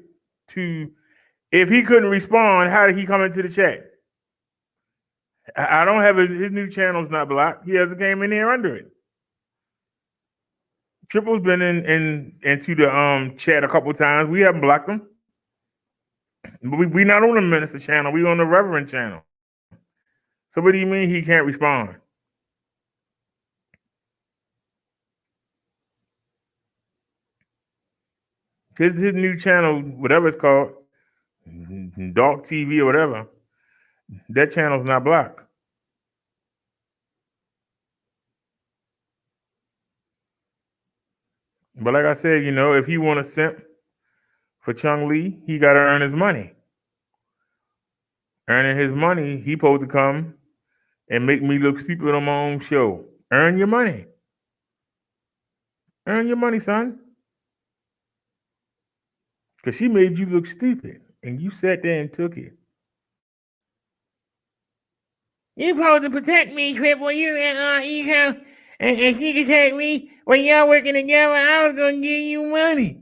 to, if he couldn't respond, how did he come into the chat? I don't have his new channel's not blocked. He hasn't came in here under it. Triple's been into the chat a couple times. We haven't blocked him. We not on the Minister channel. We on the Reverend channel. So what do you mean he can't respond? His new channel, whatever it's called, Dark TV or whatever, that channel's not blocked. But like I said, if he want to simp for Chung Lee, he got to earn his money. Earning his money, he supposed to come and make me look stupid on my own show. Earn your money. Earn your money, son. Because she made you look stupid, and you sat there and took it. You supposed to protect me, Triple. You and she can take me when y'all working together. I was going to give you money.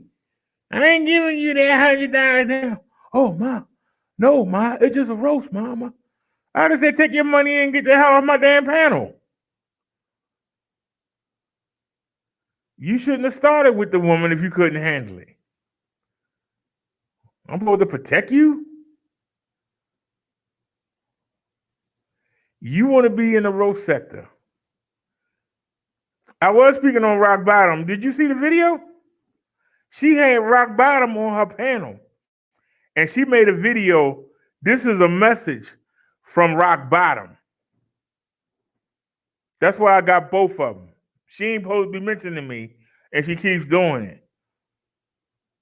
I ain't giving you that $100 now. Oh, Ma. No, Ma. It's just a roast, Mama. I just said take your money and get the hell off my damn panel. You shouldn't have started with the woman if you couldn't handle it. I'm supposed to protect you? You want to be in the roast sector. I was speaking on Rock Bottom. Did you see the video? She had Rock Bottom on her panel. And she made a video. This is a message from Rock Bottom. That's why I got both of them. She ain't supposed to be mentioning me, and she keeps doing it.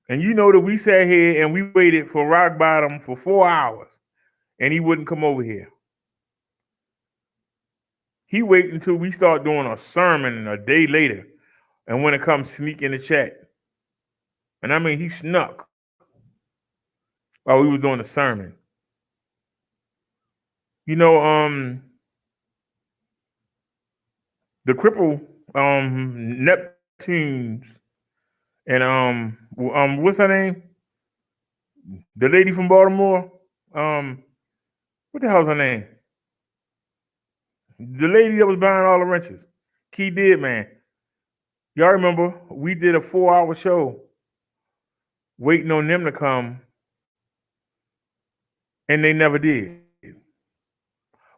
And you know that we sat here and we waited for Rock Bottom for 4 hours, and he wouldn't come over here. He waited until we start doing a sermon a day later, and when it comes sneak in the chat. And I mean, he snuck while we was doing the sermon. The cripple Neptunes and what's her name? The lady from Baltimore. What the hell's her name? The lady that was buying all the wrenches. Key did, man. Y'all remember we did a 4-hour show waiting on them to come, and they never did.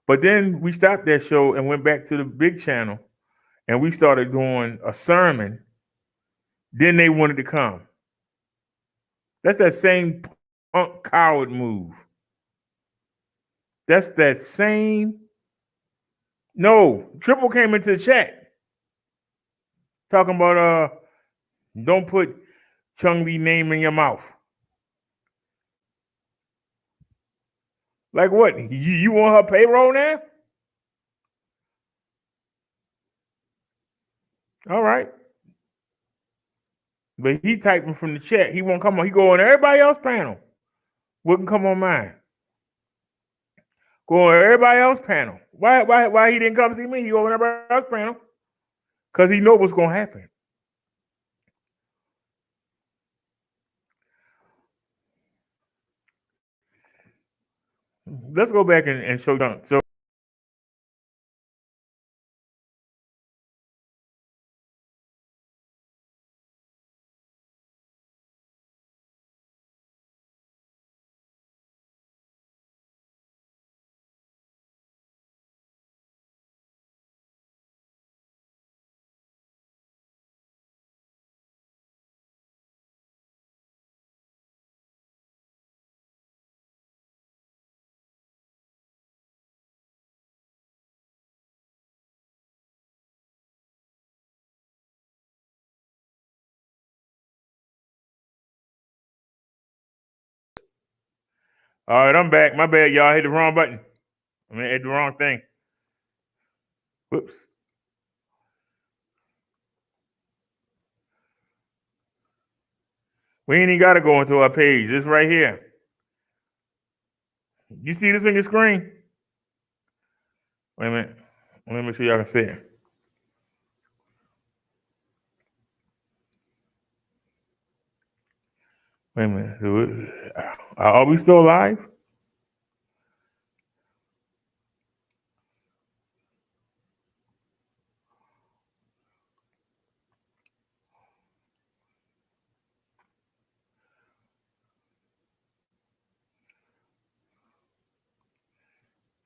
But then we stopped that show and went back to the big channel, and we started doing a sermon. Then they wanted to come. That's that same punk coward move. That's that same. No, Triple came into the chat talking about don't put Chung Lee name in your mouth. Like what? You want her payroll now? All right. But he typing from the chat. He won't come on. He go on everybody else's panel. Wouldn't come on mine. Go on everybody else's panel. Why he didn't come see me? He go on everybody else's panel. Because he know what's gonna happen. Let's go back and show them. So all right, I'm back. My bad, y'all. I hit the wrong button. I mean, hit the wrong thing. Whoops. We ain't even got to go into our page. It's right here. You see this on your screen? Wait a minute. Let me make sure y'all can see it. Wait a minute. Are we still live?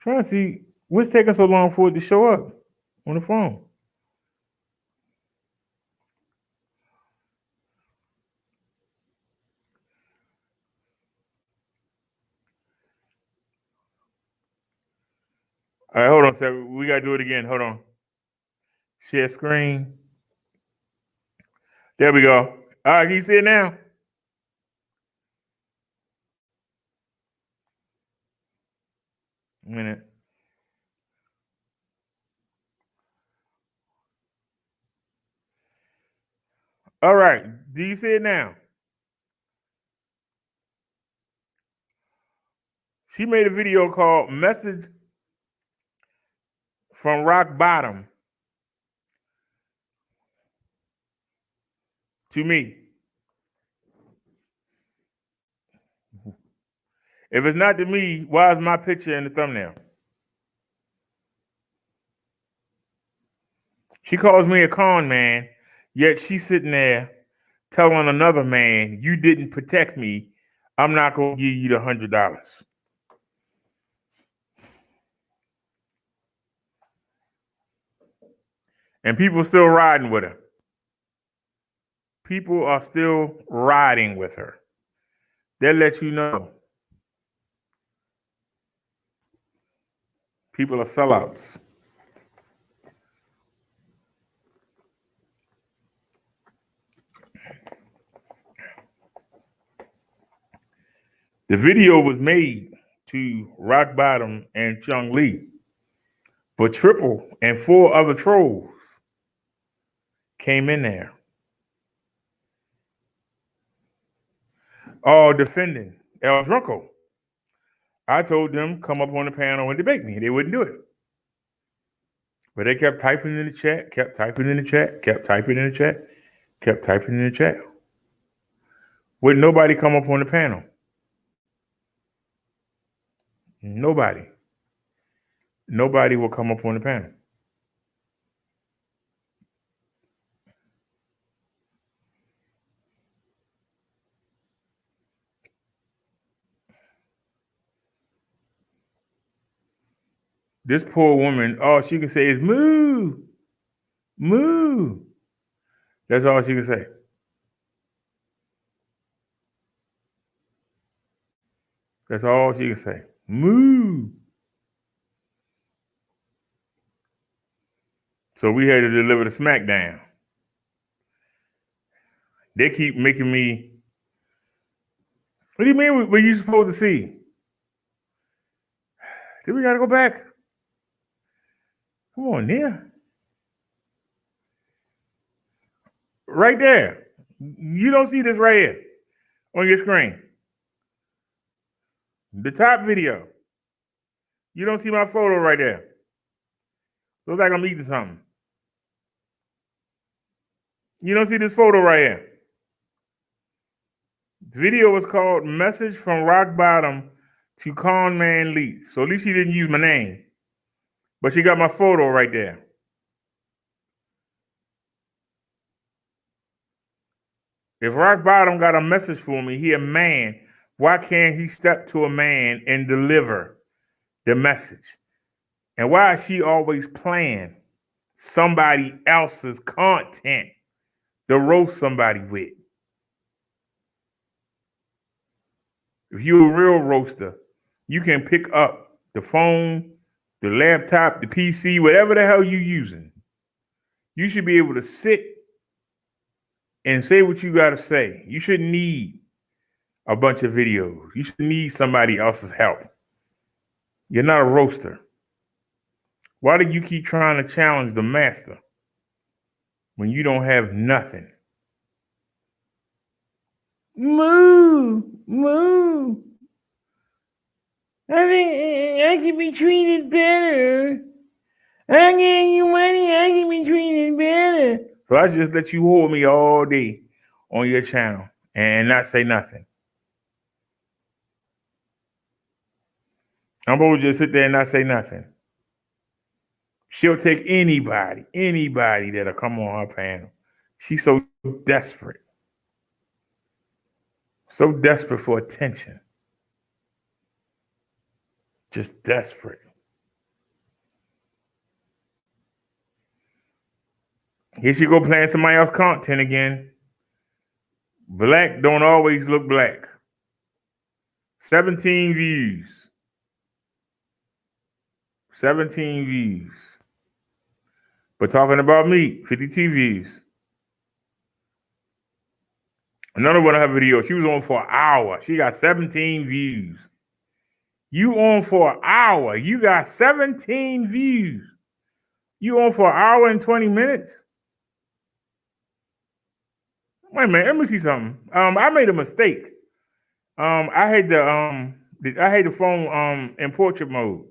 Trying to see what's taking so long for it to show up on the phone. All right, hold on a second. We got to do it again. Hold on. Share screen. There we go. All right, can you see it now? A minute. All right. Do you see it now? She made a video called Message from Rock Bottom to me. If it's not to me, why is my picture in the thumbnail? She calls me a con man, yet she's sitting there telling another man, you didn't protect me. I'm not going to give you the $100. And people still riding with her. People are still riding with her. They'll let you know. People are sellouts. The video was made to Rock Bottom and Chung Lee, but Triple and 4 other trolls came in there, all defending El Drunko. I told them come up on the panel and debate me. They wouldn't do it. But they kept typing in the chat, kept typing in the chat, kept typing in the chat, kept typing in the chat. Would nobody come up on the panel? Nobody. Nobody will come up on the panel. This poor woman, all she can say is moo, moo. That's all she can say. That's all she can say. Moo. So we had to deliver the smackdown. They keep making me. What do you mean? What you supposed to see? Then we gotta go back. Come on, Nia. Right there. You don't see this right here on your screen. The top video. You don't see my photo right there. Looks like I'm eating something. You don't see this photo right here. The video was called Message from Rock Bottom to Con Man Lee. So at least she didn't use my name. But she got my photo right there. If Rock Bottom got a message for me, he a man, why can't he step to a man and deliver the message? And why is she always playing somebody else's content to roast somebody with? If you're a real roaster, you can pick up the phone, the laptop, the PC, whatever the hell you're using. You should be able to sit and say what you got to say. You shouldn't need a bunch of videos. You should need somebody else's help. You're not a roaster. Why do you keep trying to challenge the master when you don't have nothing? Moo, moo. I think I should be treated better. I'm getting you money. I should be treated better. So I just let you hold me all day on your channel and not say nothing. I'm supposed to just sit there and not say nothing. She'll take anybody that'll come on her panel. She's so desperate. So desperate for attention. Just desperate. Here she go playing somebody else's content again. Black don't always look black. 17 views. 17 views. But talking about me, 52 views. Another one of her videos, she was on for an hour. She got 17 views. You on for an hour. You got 17 views. You on for an hour and 20 minutes? Wait a minute, let me see something. I made a mistake. I had the phone in portrait mode.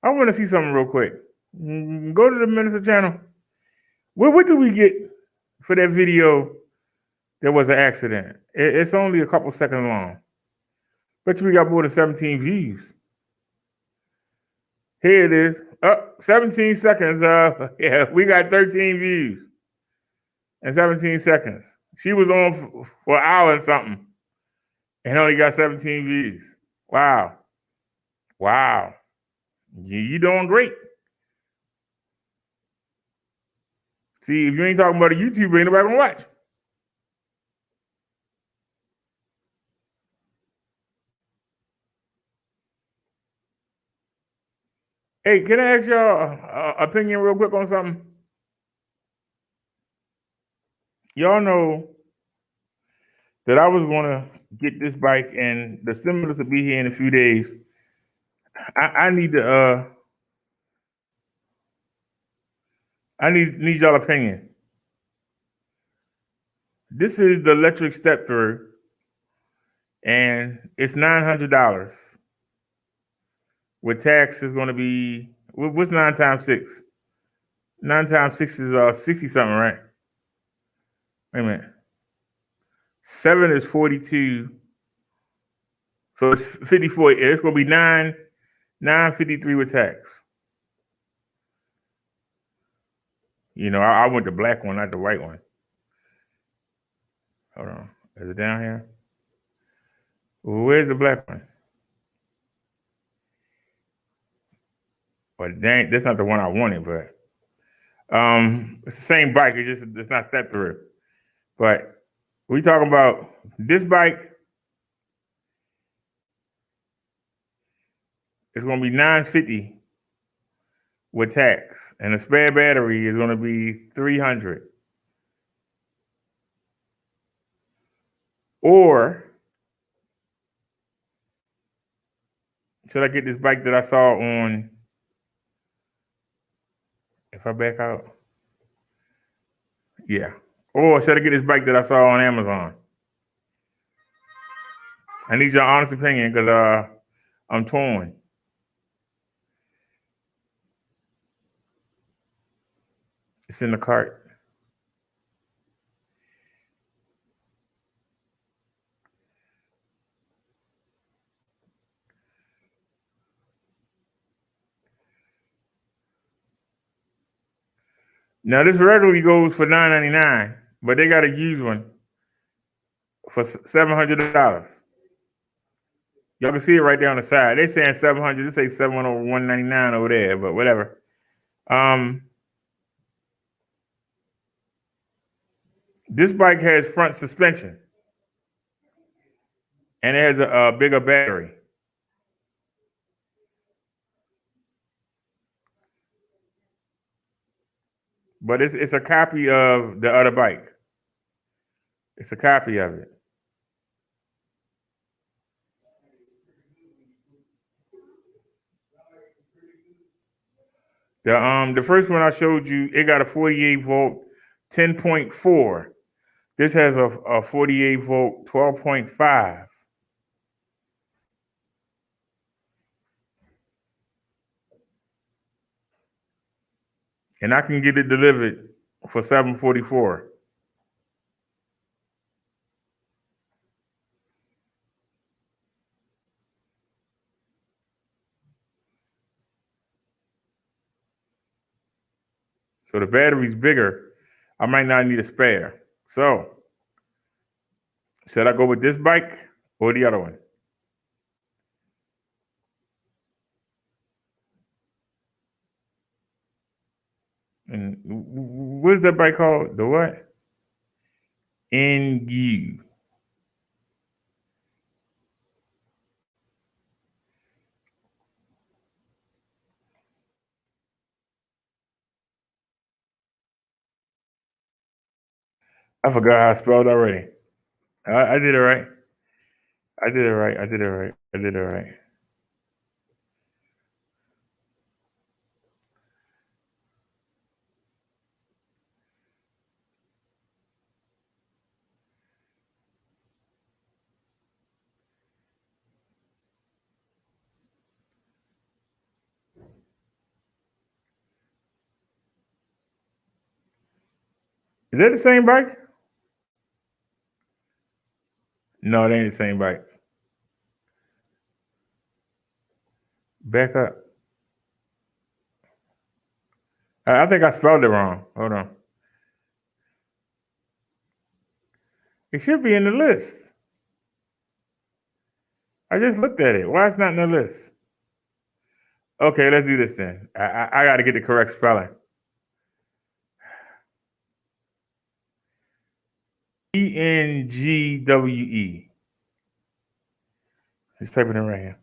I want to see something real quick. Go to the Minister channel. What did we get for that video? There was an accident. It's only a couple seconds long. Bet you we got more than 17 views. Here it is. 17 seconds. Yeah, we got 13 views in 17 seconds. She was on for an hour and something and only got 17 views. Wow. Wow. You doing great. See, if you ain't talking about a YouTuber, ain't nobody gonna watch. Hey, can I ask y'all opinion real quick on something? Y'all know that I was gonna get this bike, and the stimulus will be here in a few days. I need to I need y'all opinion. This is the electric step through, and it's $900. With tax is going to be, what's 9 times 6? 9 times 6 is 60 something, right? Wait a minute. 7 is 42. So it's 54. It's going to be 953 with tax. You know, I went the black one, not the white one. Hold on. Is it down here? Where's the black one? Well, dang, that's not the one I wanted, but it's the same bike. It's not step through. But we talking about this bike. It's going to be $950 with tax, and the spare battery is going to be $300. Or Should I get this bike that I saw on? If I back out, yeah. Or should I get this bike that I saw on Amazon? I need your honest opinion because I'm torn. It's in the cart. Now this regularly goes for $9.99, but they got a used one for $700. Y'all can see it right there on the side. They saying 700. They say 701.99 over there, but whatever. This bike has front suspension, and it has a bigger battery. But it's a copy of the other bike. It's a copy of it. The first one I showed you, it got a 48 volt 10.4. This has a 48 volt 12.5. And I can get it delivered for $744. So the battery's bigger. I might not need a spare. So should I go with this bike or the other one? And what's that bike called? The what? NU. I forgot how I spelled already. I did it right. I did it right. I did it right. I did it right. Is that the same bike? No, it ain't the same bike. Back up. I think I spelled it wrong. Hold on. It should be in the list. I just looked at it. Why it's not in the list? Okay, let's do this then. I got to get the correct spelling. ENGWE. Let's type it in right here.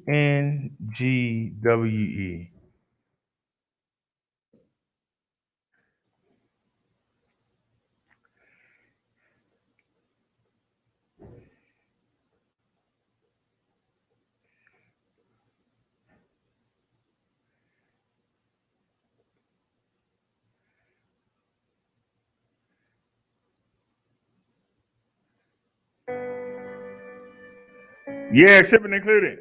ENGWE. Yeah, shipping included.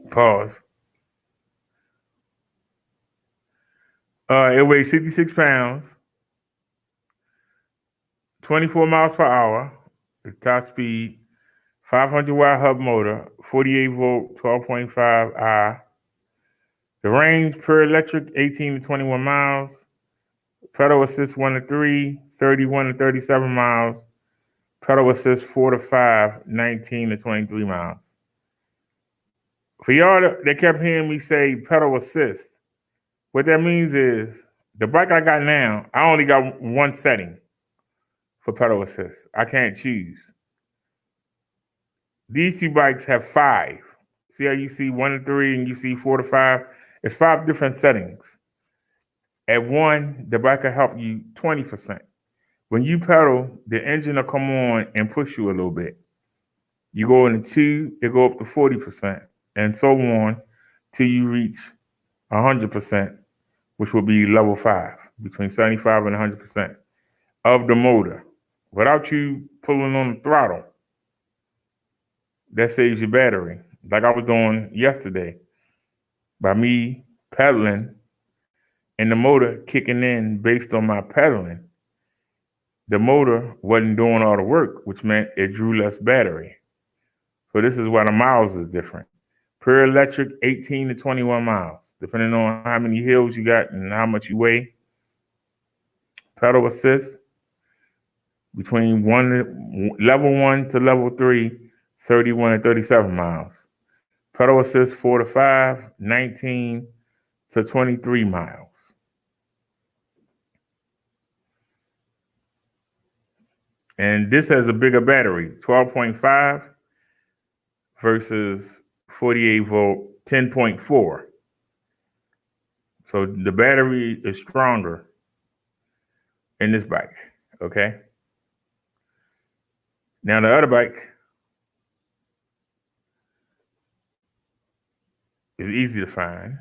Pause. It weighs 66 pounds, 24 miles per hour, the top speed, 500 watt hub motor, 48 volt, 12.5 I. The range per electric, 18 to 21 miles. Pedal assist 1 to 3, 31 to 37 miles. Pedal assist 4 to 5, 19 to 23 miles. For y'all that kept hearing me say pedal assist, what that means is the bike I got now, I only got one setting for pedal assist. I can't choose. These two bikes have 5. See how you see 1 to 3 and you see 4 to 5? It's 5 different settings. At 1, the bike will help you 20%. When you pedal, the engine will come on and push you a little bit. You go into 2, it go up to 40%, and so on till you reach 100%, which will be level 5, between 75 and 100% of the motor, without you pulling on the throttle. That saves your battery, like I was doing yesterday, by me pedaling and the motor kicking in based on my pedaling. The motor wasn't doing all the work, which meant it drew less battery. So this is why the miles is different. Per electric, 18 to 21 miles, depending on how many hills you got and how much you weigh. Pedal assist, between level 1 to level 3, 31 and 37 miles. Pedal assist 4 to 5, 19 to 23 miles. And this has a bigger battery, 12.5 versus 48 volt, 10.4. So the battery is stronger in this bike, okay? Now the other bike is easy to find.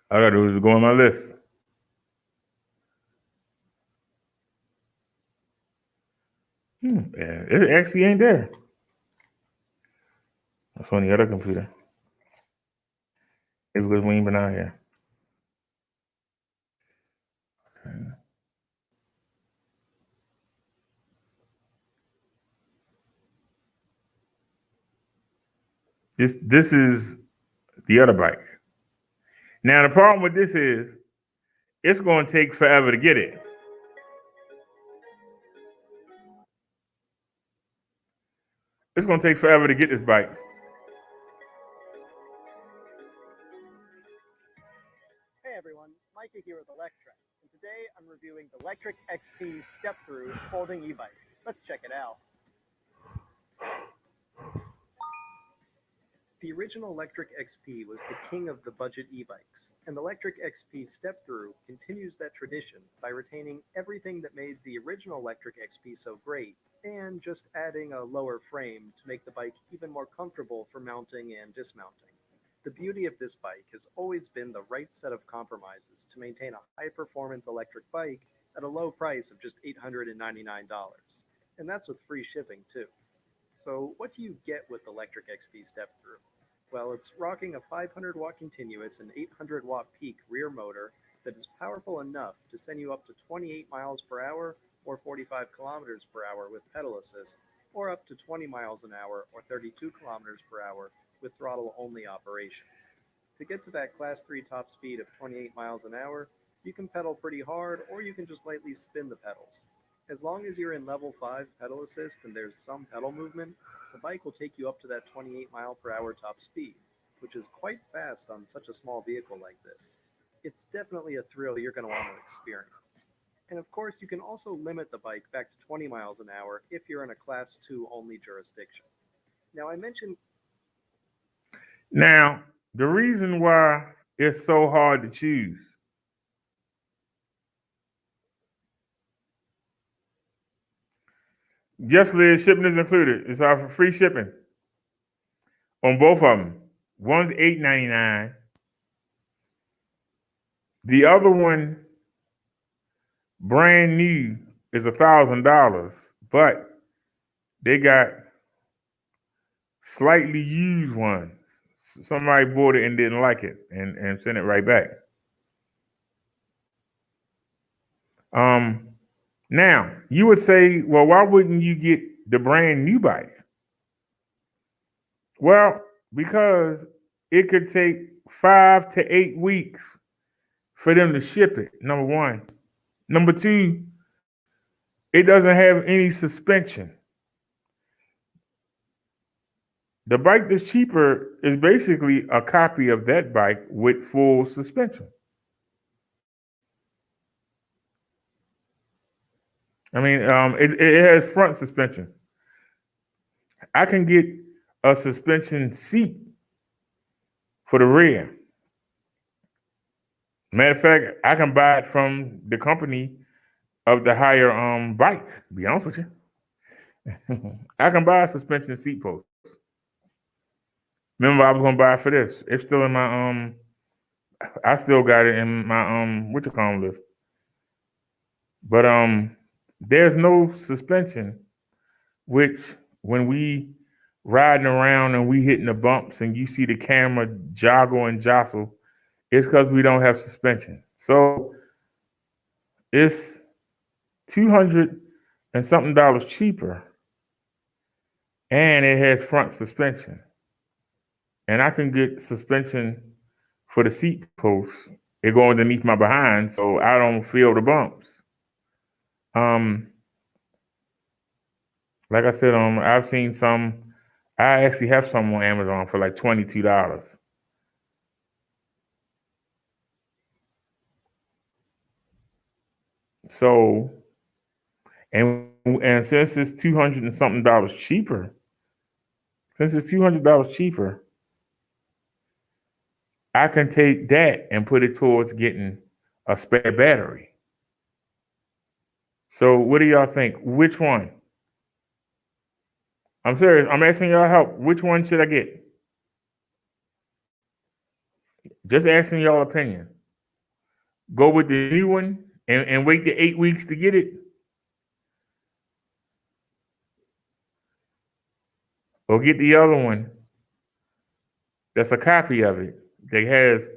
All I gotta do is go on my list. Yeah, it actually ain't there. That's on the other computer. It's because we ain't been out here. Okay. This is the other bike. Now the problem with this is it's going to take forever to get it. It's going to take forever to get this bike. Hey everyone, Micah here with Electrek, and today I'm reviewing the Electrek XP step-through folding e-bike. Let's check it out. The original Electrek XP was the king of the budget e-bikes, and the Electrek XP step-through continues that tradition by retaining everything that made the original Electrek XP so great, and just adding a lower frame to make the bike even more comfortable for mounting and dismounting. The beauty of this bike has always been the right set of compromises to maintain a high-performance electric bike at a low price of just $899, and that's with free shipping too. So what do you get with the Electrek XP step-through? Well, it's rocking a 500 watt continuous and 800 watt peak rear motor that is powerful enough to send you up to 28 miles per hour or 45 kilometers per hour with pedal assist, or up to 20 miles an hour or 32 kilometers per hour with throttle only operation. To get to that class 3 top speed of 28 miles an hour, you can pedal pretty hard or you can just lightly spin the pedals. As long as you're in level 5 pedal assist and there's some pedal movement, the bike will take you up to that 28 mile per hour top speed, which is quite fast on such a small vehicle like this. It's definitely a thrill you're going to want to experience. And of course, you can also limit the bike back to 20 miles an hour if you're in a class 2 only jurisdiction. Now I mentioned Now, the reason why it's so hard to choose yesterday, shipping is included. It's our free shipping on both of them. One's $899. The other one, brand new, is $1,000, but they got slightly used ones. Somebody bought it and didn't like it and sent it right back. Now you would say, well, why wouldn't you get the brand new bike? Well, because it could take 5 to 8 weeks for them to ship it. Number one. Number two, it doesn't have any suspension. The bike that's cheaper is basically a copy of that bike with full suspension. I mean, it has front suspension. I can get a suspension seat for the rear. Matter of fact, I can buy it from the company of the higher bike, to be honest with you. I can buy a suspension seat post. Remember, I was gonna buy it for this. It's still in my I still got it in my what you call list. But there's no suspension, which when we riding around and we hitting the bumps and you see the camera joggle and jostle, it's because we don't have suspension. So it's $200 and something cheaper, and it has front suspension. And I can get suspension for the seat post. It go underneath my behind, so I don't feel the bumps. Like I said, I've seen some. I actually have some on Amazon for like $22. So, and since it's $200 and something cheaper, I can take that and put it towards getting a spare battery. So, what do y'all think? Which one? I'm serious. I'm asking y'all help. Which one should I get? Just asking y'all opinion. Go with the new one and wait the 8 weeks to get it? Or get the other one that's a copy of it that has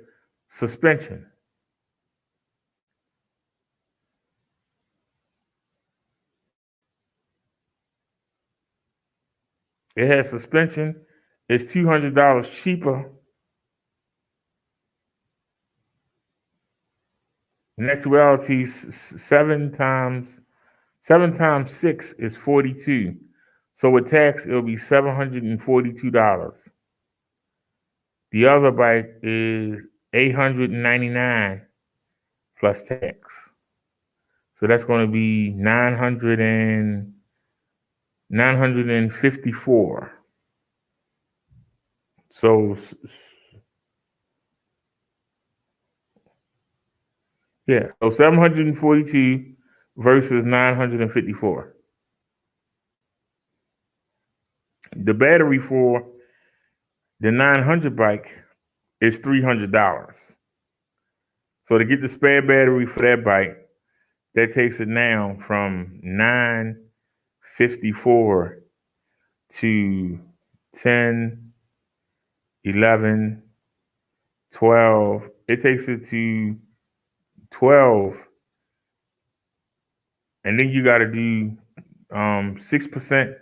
suspension? It has suspension. It's $200 cheaper. In actuality, 7 times 6 is 42. So with tax, it'll be $742. The other bike is $899 plus tax. So that's going to be $954. So yeah, so 742 versus 954. The battery for the 900 bike is $300. So to get the spare battery for that bike, that takes it now from 954 to 10, 11, 12. It takes it to 12. And then you got to do 6%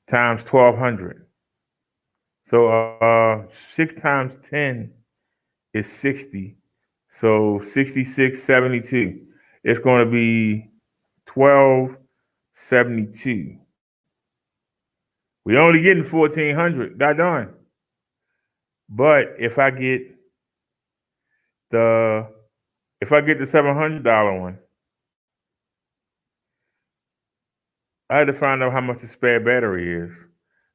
times 1,200. So 6 times 10 is 60. So 66.72. It's going to be 12.72. We only getting 1,400. Goddamn. But if I get the $700 one, I had to find out how much the spare battery is.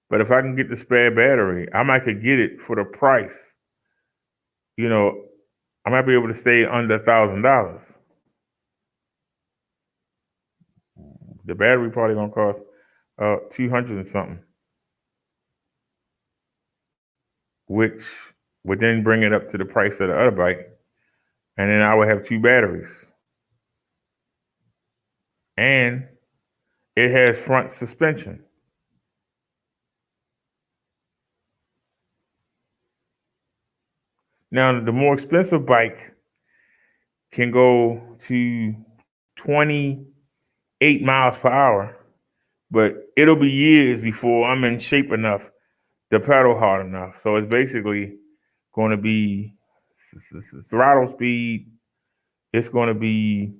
But if I can get the spare battery, I might could get it for the price. You know, I might be able to stay under $1,000. The battery probably gonna cost $200 and something, which would then bring it up to the price of the other bike, and then I would have 2 batteries. And it has front suspension. Now, the more expensive bike can go to 28 miles per hour, but it'll be years before I'm in shape enough to pedal hard enough. So it's basically going to be throttle speed. It's going to be,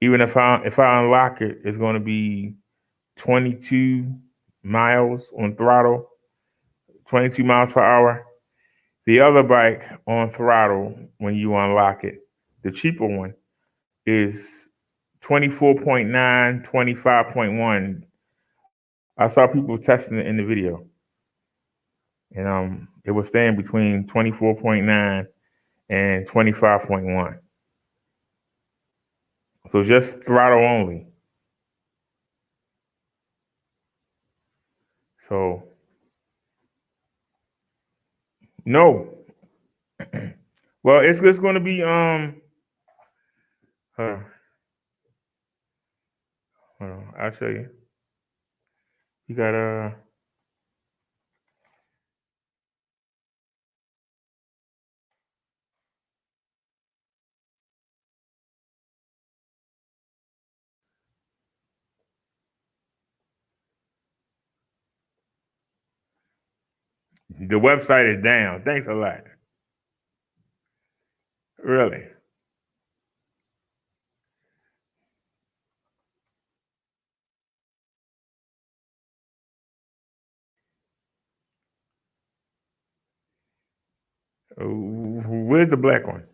even if I unlock it, it's going to be 22 miles on throttle, 22 miles per hour. The other bike on throttle, when you unlock it, the cheaper one, is 24.9, 25.1. I saw people testing it in the video. And it was staying between 24.9 and 25.1. So just throttle only. So no. Well, it's going to be hold on, I'll show you. You got the website is down. Thanks a lot. Really. Where's the black one?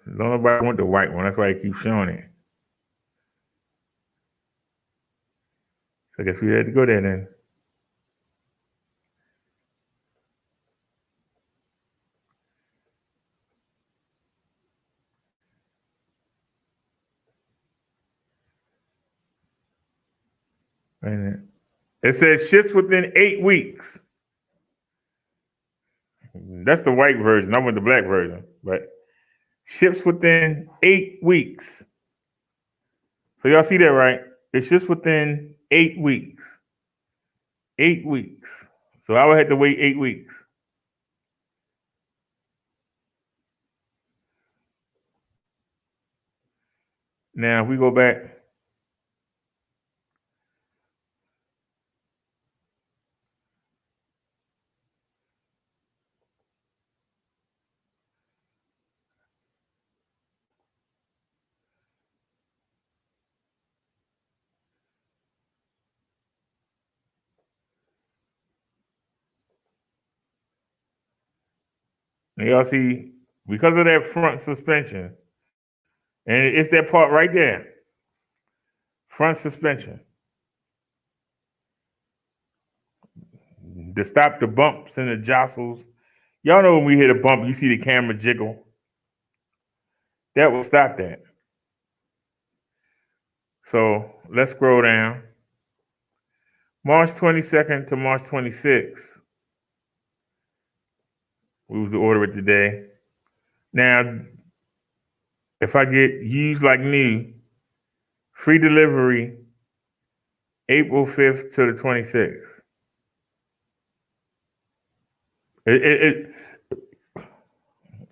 Don't nobody want the white one. That's why I keep showing it. So I guess we had to go there then. Wait a minute. It says ships within 8 weeks. That's the white version. I want the black version. But ships within 8 weeks. So y'all see that, right? It ships within 8 weeks. 8 weeks. So I would have to wait 8 weeks. Now, if we go back, and y'all see, because of that front suspension, and it's that part right there, front suspension, to stop the bumps and the jostles. Y'all know when we hit a bump, you see the camera jiggle. That will stop that. So let's scroll down. March 22nd to March 26th. We was to order it today. Now, if I get used like new, free delivery April 5th to the 26th.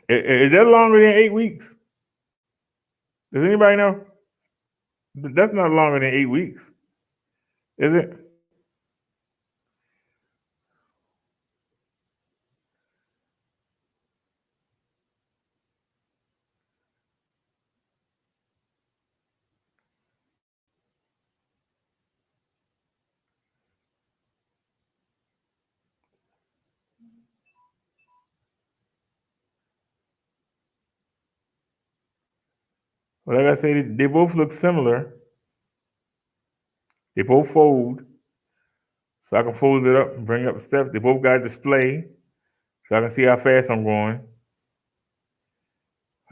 Is that longer than 8 weeks? Does anybody know? That's not longer than 8 weeks, is it? Well, like I said, they both look similar. They both fold. So I can fold it up and bring up steps. They both got a display, so I can see how fast I'm going.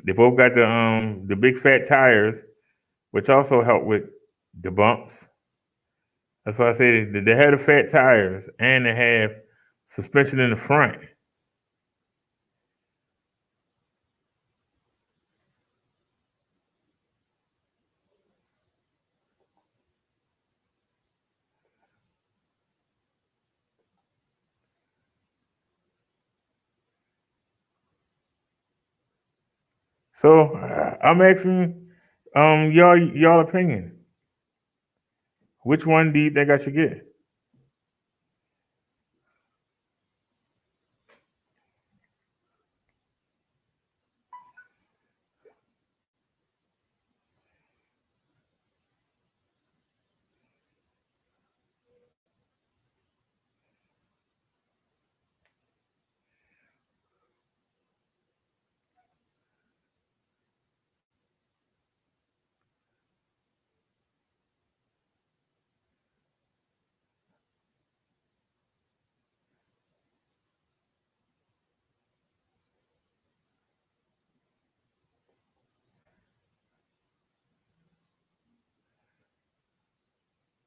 They both got the big fat tires, which also help with the bumps. That's why I say they have the fat tires and they have suspension in the front. So I'm asking y'all opinion. Which one do you think I should get?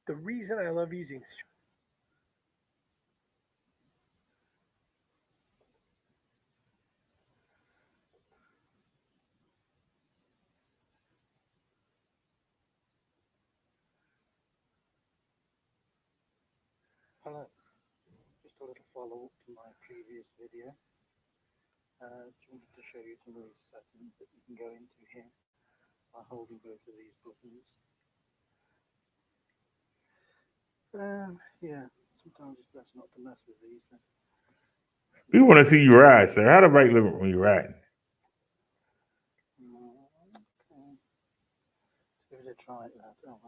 The reason I love using Hello, just a little follow-up to my previous video. Just wanted to show you some of these settings that you can go into here by holding both of these buttons. Yeah, sometimes it's best not to mess with these. We want to see you ride, sir. How the bike look when you're riding? Okay, let's give it a try at that. Oh,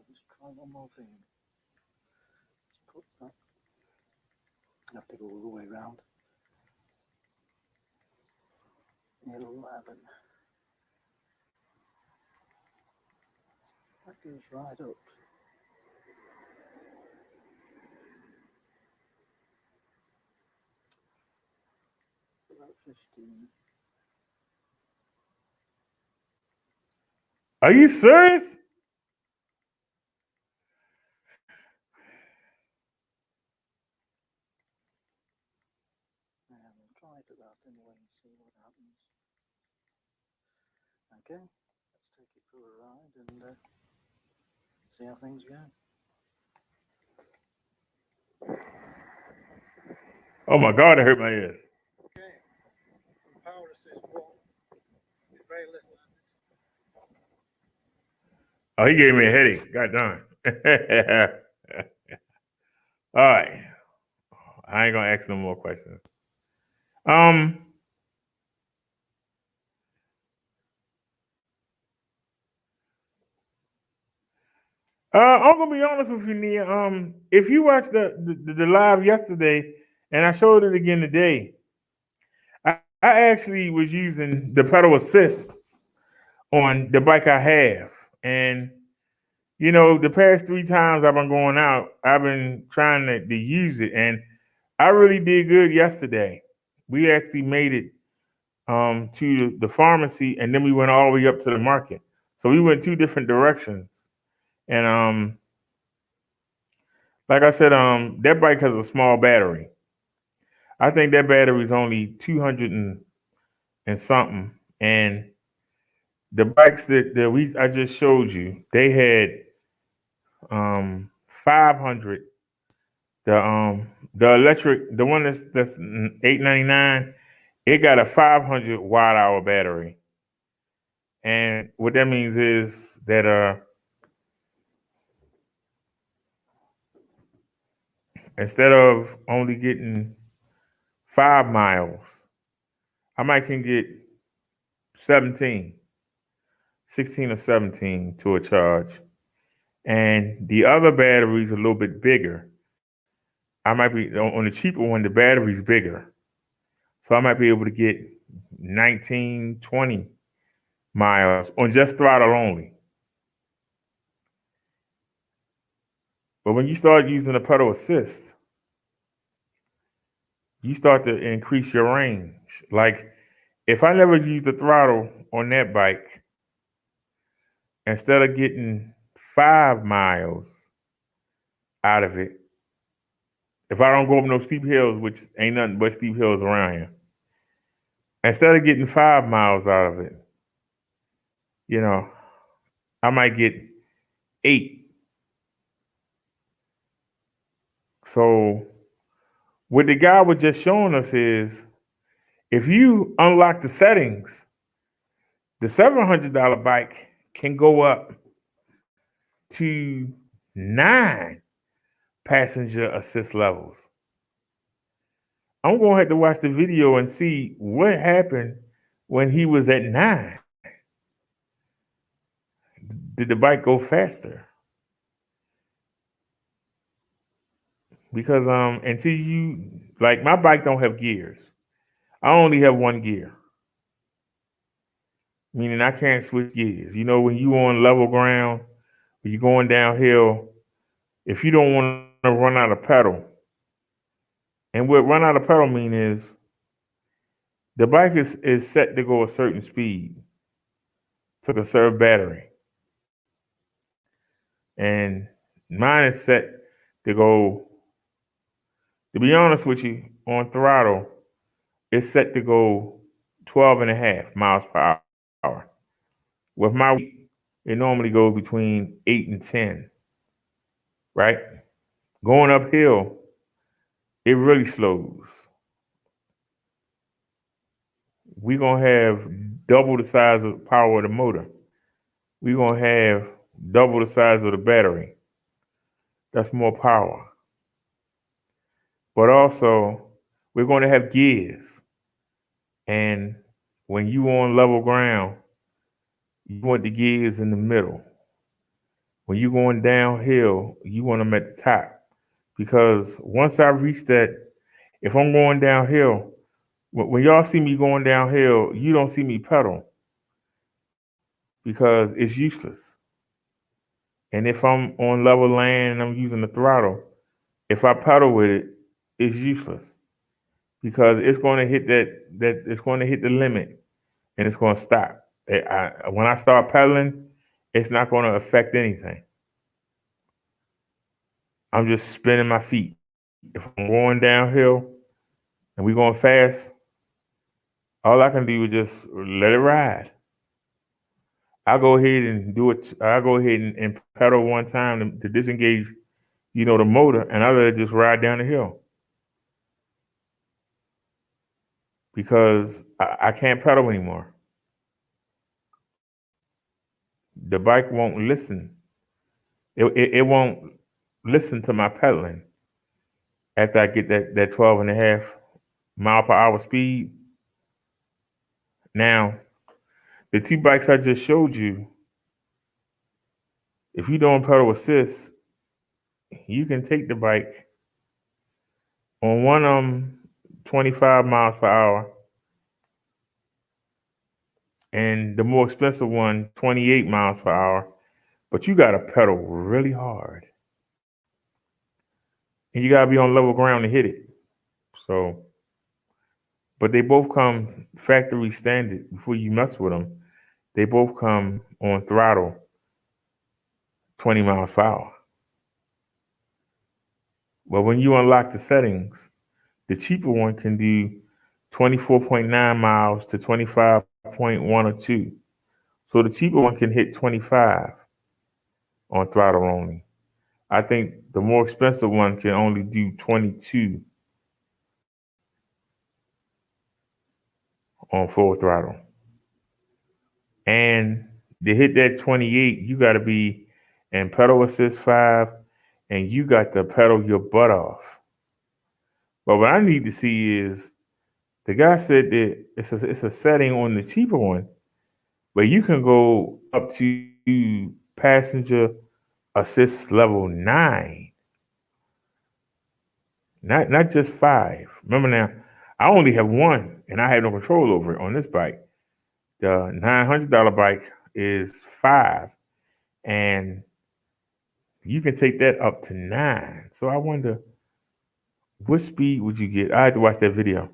let's try one more thing. Let's put that. You have to go all the way around. 11. That goes right up. About 15. Are you serious? Yeah, we'll try it at that anyway and see what happens. Okay, let's take it for a ride and see how things go. Oh my God, it hurt my ears. Okay, power assist 1, very little. Oh, he gave me a headache. God darn. All right. I ain't gonna ask no more questions. I'm gonna be honest with you, Nia. If you watched the live yesterday, and I showed it again today, I actually was using the pedal assist on the bike I have, and you know, the past 3 times I've been going out, I've been trying to use it, and I really did good yesterday. We actually made it to the pharmacy, and then we went all the way up to the market. So we went 2 different directions, and like I said, that bike has a small battery. I think that battery is only 200 and something, and the bikes that I just showed you, they had 500. The electric, the one that's $899, it got a 500 watt hour battery, and what that means is that instead of only getting 5 miles, I might can get 16 or 17 to a charge, and the other battery's a little bit bigger. I might be on the cheaper one, the battery's bigger. So I might be able to get 19, 20 miles on just throttle only. But when you start using the pedal assist, you start to increase your range. Like if I never used the throttle on that bike, instead of getting 5 miles out of it, if I don't go up no steep hills, which ain't nothing but steep hills around here, instead of getting 5 miles out of it, you know, I might get 8. So what the guy was just showing us is if you unlock the settings, The $700 bike can go up to 9 passenger assist levels. I'm going to have to watch the video and see what happened when he was at 9. Did the bike go faster? Because until you, like, my bike don't have gears. I only have one gear, meaning I can't switch gears. You know, when you on level ground, when you're going downhill, if you don't want to run out of pedal, and what run out of pedal mean is the bike is set to go a certain speed to conserve battery. And mine is set to go, to be honest with you, on throttle, it's set to go 12.5 miles per hour. With my, it normally goes between 8 and 10, right? Going uphill, it really slows. We're going to have double the size of power of the motor. We're going to have double the size of the battery. That's more power. But also, we're going to have gears. And when you on level ground, you want the gears in the middle. When you're going downhill, you want them at the top. Because once I reach that, if I'm going downhill, when y'all see me going downhill, you don't see me pedal because it's useless. And if I'm on level land and I'm using the throttle, if I pedal with it, it's useless because it's going to hit it's going to hit the limit and it's going to stop. When I start pedaling, it's not going to affect anything. I'm just spinning my feet. If I'm going downhill and we're going fast, all I can do is just let it ride. I'll go ahead and do it. I'll go ahead and pedal one time to disengage, the motor, and I'll let it just ride down the hill. Because I can't pedal anymore. The bike won't listen. It won't listen to my pedaling after I get that 12.5 mile per hour speed. Now, the 2 bikes I just showed you, if you don't pedal assist, you can take the bike on one 25 miles per hour and the more expensive one 28 miles per hour, but you got to pedal really hard. And you got to be on level ground to hit it. So, but they both come factory standard before you mess with them. They both come on throttle 20 miles per hour. But when you unlock the settings, the cheaper one can do 24.9 miles to 25.1 or 2. So the cheaper one can hit 25 on throttle only. I think the more expensive one can only do 22 on full throttle. And to hit that 28, you got to be in pedal assist 5, and you got to pedal your butt off. But what I need to see is, the guy said that it's a setting on the cheaper one, but you can go up to passenger assist level 9. Not just 5. Remember now, I only have one, and I have no control over it on this bike. The $900 bike is 5, and you can take that up to 9. So I wonder, what speed would you get? I had to watch that video.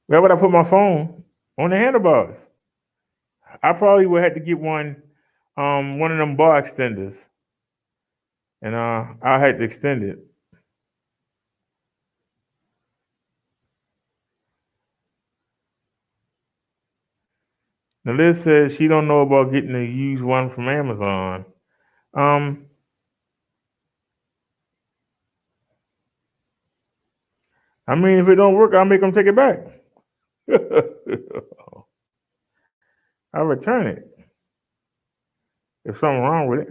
Where would I put my phone? On the handlebars. I probably would have to get one of them bar extenders, and I had to extend it. Now Liz says she don't know about getting a used one from Amazon. I mean, if it don't work, I'll make them take it back. I'll return it if something wrong with it.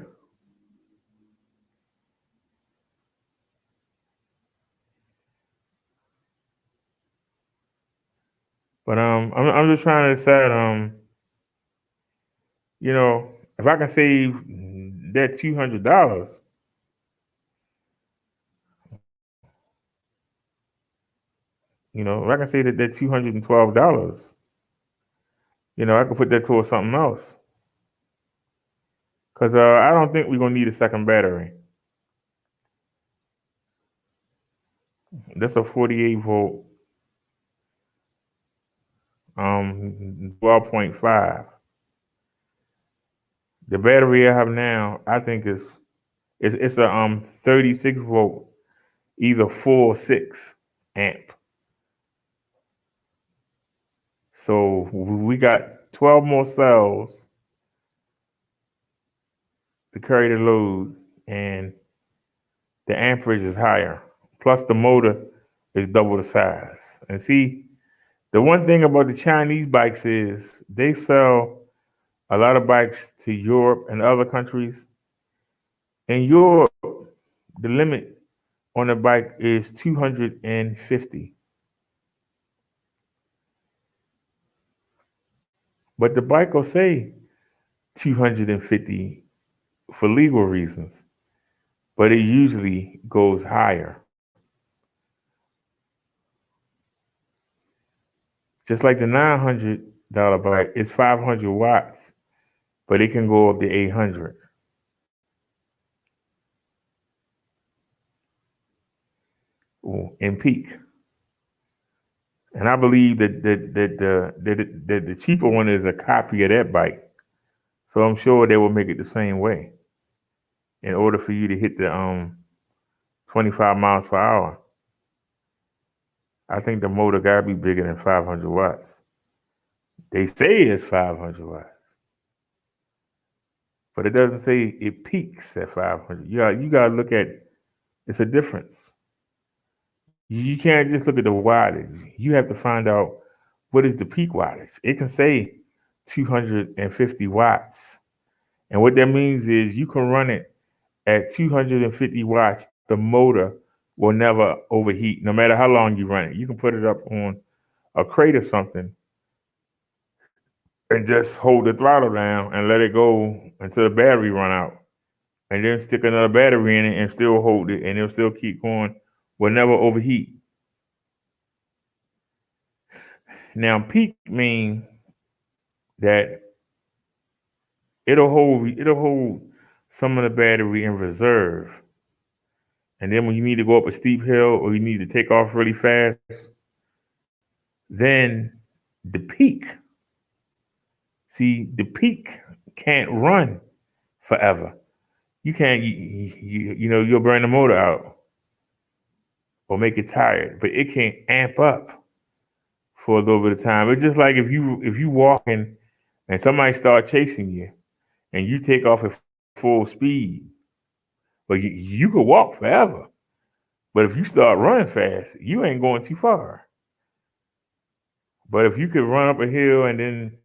But I'm just trying to decide, you know, if I can save that $200, you know, if I can save that $212, you know, I could put that towards something else. Cause I don't think we're gonna need a second battery. That's a 48 volt, 12.5. The battery I have now, I think it's a 36 volt, either 4 or 6 amp. So we got 12 more cells to carry the load, and the amperage is higher. Plus the motor is double the size. And see, the one thing about the Chinese bikes is they sell a lot of bikes to Europe and other countries. In Europe, the limit on a bike is 250. But the bike will say 250 for legal reasons, but it usually goes higher. Just like the $900 bike, it's 500 watts, but it can go up to 800. In peak. And I believe that the cheaper one is a copy of that bike. So I'm sure they will make it the same way in order for you to hit the 25 miles per hour. I think the motor gotta be bigger than 500 watts. They say it's 500 watts, but it doesn't say it peaks at 500. You gotta look at, it's a difference. You can't just look at the wattage. You have to find out what is the peak wattage. It can say 250 watts. And what that means is you can run it at 250 watts. The motor will never overheat, no matter how long you run it. You can put it up on a crate or something and just hold the throttle down and let it go until the battery run out. And then stick another battery in it and still hold it, and it'll still keep going. Will never overheat. Now, peak means that it'll hold some of the battery in reserve. And then when you need to go up a steep hill or you need to take off really fast, then the peak. See, the peak can't run forever. You can't, you know, you'll burn the motor out or make it tired, but it can amp up for a little bit of time. It's just like if you walking and somebody start chasing you and you take off at full speed, but you could walk forever. But if you start running fast, you ain't going too far. But if you could run up a hill and then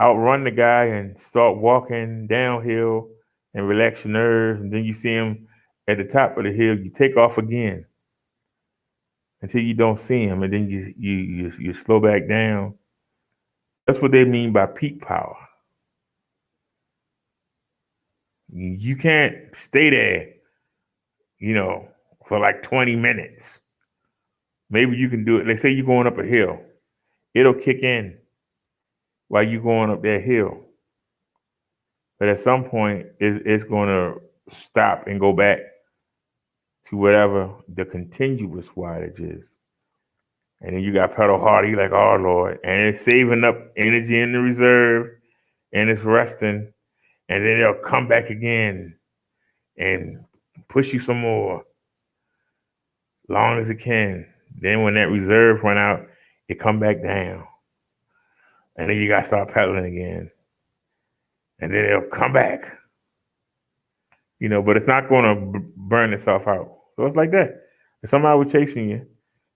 outrun the guy and start walking downhill and relax your nerves, and then you see him at the top of the hill, you take off again until you don't see him, and then you slow back down. That's what they mean by peak power. You can't stay there, you know, for like 20 minutes. Maybe you can do it. Let's say you're going up a hill. It'll kick in while you're going up that hill. But at some point, it's going to stop and go back to whatever the continuous wattage is. And then you got pedal harder. You're like, oh, Lord. And it's saving up energy in the reserve, and it's resting. And then it'll come back again and push you some more, long as it can. Then when that reserve run out, it come back down. And then you got to start pedaling again. And then it'll come back. You know, but it's not going to burn itself out. So it's like that. If somebody was chasing you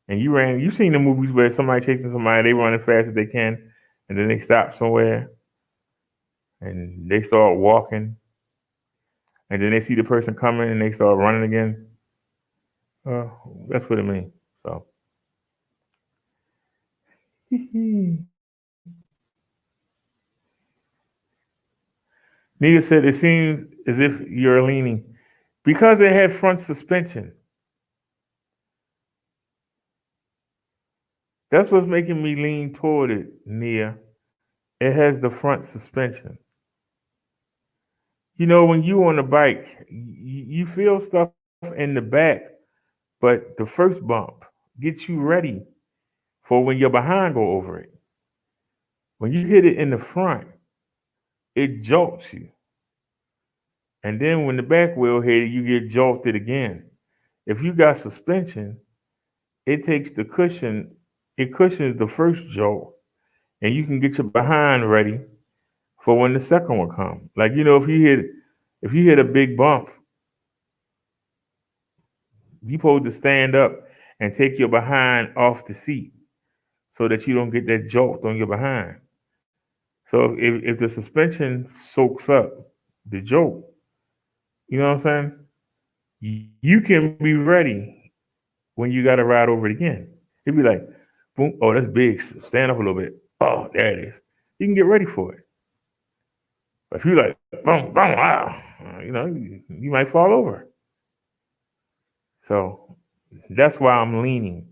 and you've seen the movies where somebody chasing somebody, they run as fast as they can, and then they stop somewhere and they start walking, and then they see the person coming and they start running again. That's what it means. So Nita said it seems as if you're leaning because it had front suspension. That's what's making me lean toward it, Nia. It has the front suspension. You know, when you on a bike, you feel stuff in the back, but the first bump gets you ready for when your behind go over it. When you hit it in the front, it jolts you. And then when the back wheel hit it, you get jolted again. If you got suspension, it takes the cushion, it cushions the first jolt, and you can get your behind ready for when the second one comes. Like, you know, if you hit a big bump, you supposed to stand up and take your behind off the seat so that you don't get that jolt on your behind. So if the suspension soaks up the jolt, you know what I'm saying? You can be ready when you got to ride over it again. It'd be like, boom, oh, that's big. Stand up a little bit. Oh, there it is. You can get ready for it. But if you like, boom, boom, wow, you know, you might fall over. So that's why I'm leaning.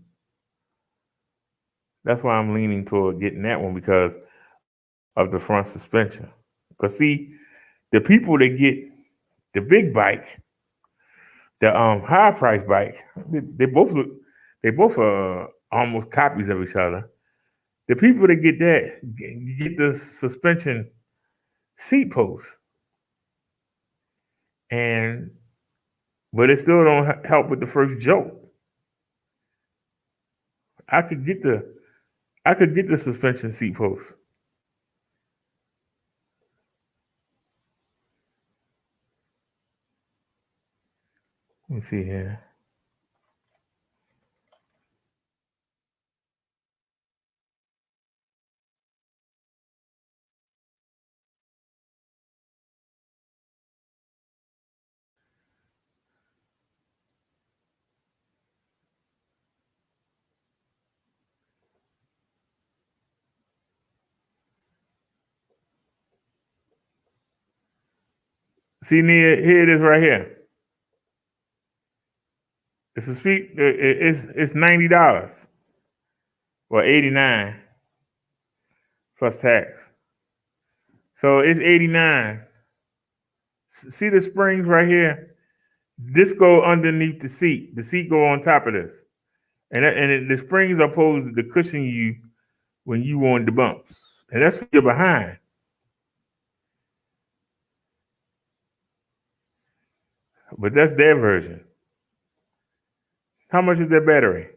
That's why I'm leaning toward getting that one because of the front suspension. Because see, the people that get the big bike, the high price bike, they both are almost copies of each other. The people that get that get the suspension seat post, and but it still don't help with the first jolt. I could get the suspension seat post. Let me see here. See, Nia, here it is right here. It's a speak. It's $90 or $89 plus tax. So it's $89. See the springs right here. This go underneath the seat. The seat go on top of this, and the springs are supposed to cushion you when you on the bumps, and that's for your behind. But that's their version. How much is their battery?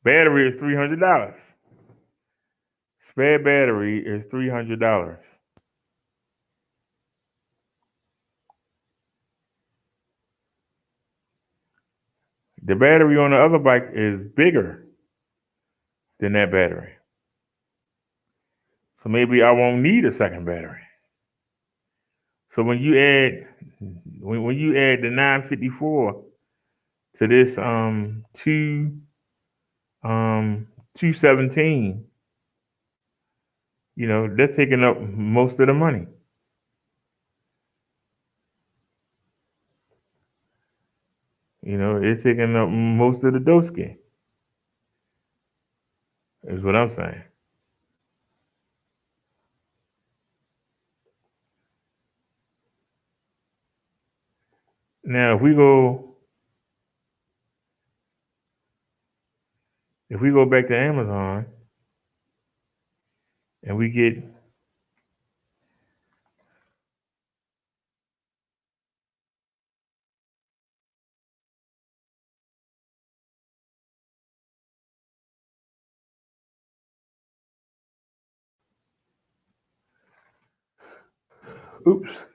Battery is $300. Spare battery is $300. The battery on the other bike is bigger than that battery. So maybe I won't need a second battery. So when you add the 954 to this 217, you know, that's taking up most of the money. You know, it's taking up most of the doski, is what I'm saying. Now, if we go back to Amazon and we get oops.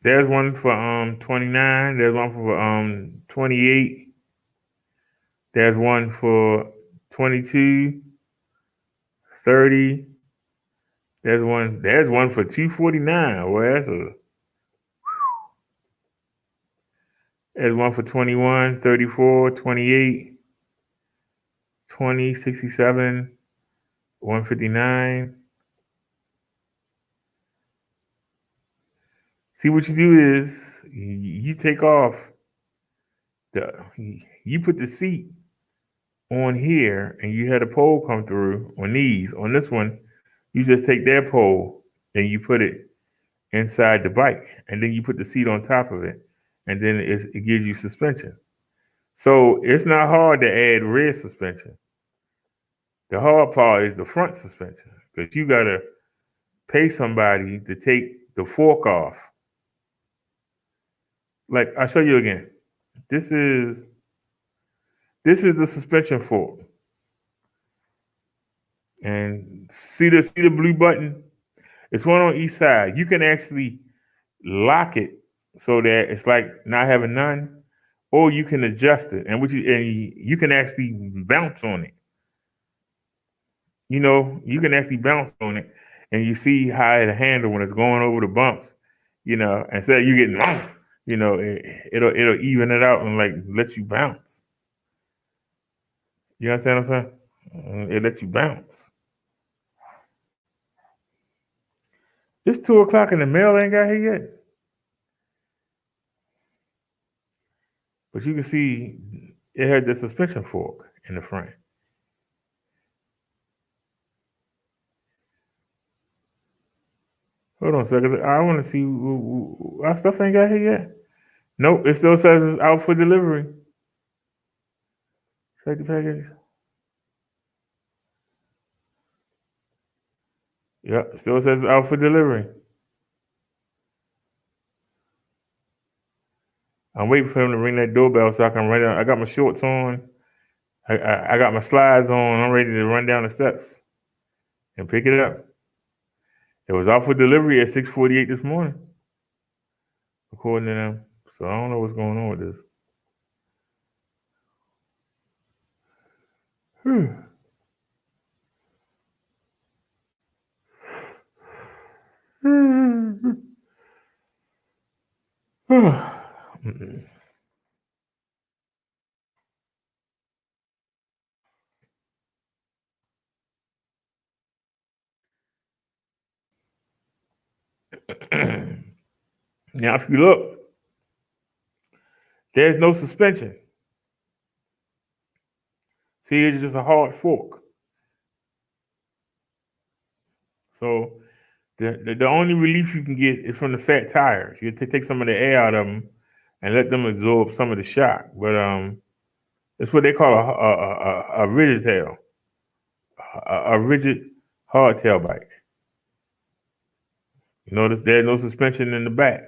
There's one for 29. There's one for 28. There's one for 22, 30. There's one for 249. Well, there's one for 21, 34, 28, 20, 67, 159. See, what you do is you take off you put the seat on here, and you had a pole come through on these. On this one, you just take their pole and you put it inside the bike, and then you put the seat on top of it, and then it gives you suspension. So it's not hard to add rear suspension. The hard part is the front suspension, because you gotta pay somebody to take the fork off. Like, I'll show you again. This is the suspension fork. And see the blue button? It's one on each side. You can actually lock it so that it's like not having none, or you can adjust it, and you can actually bounce on it. You know, you can actually bounce on it, and you see how it handle when it's going over the bumps. You know, instead of you getting, you know, it'll even it out and like let you bounce. You understand what I'm saying? It lets you bounce. It's 2:00 and the mail ain't got here yet. But you can see it had the suspension fork in the front. Hold on a second. I want to see. Our stuff ain't got here yet. Nope. It still says it's out for delivery. Check the package. Yep. It still says it's out for delivery. I'm waiting for him to ring that doorbell so I can run down. I got my shorts on. I got my slides on. I'm ready to run down the steps and pick it up. It was out for delivery at 6:48 this morning, according to them. So I don't know what's going on with this. Now, if you look, there's no suspension. See, it's just a hard fork. So the only relief you can get is from the fat tires. You take some of the air out of them and let them absorb some of the shock. But it's what they call a rigid tail, a rigid hardtail bike. You notice there's no suspension in the back.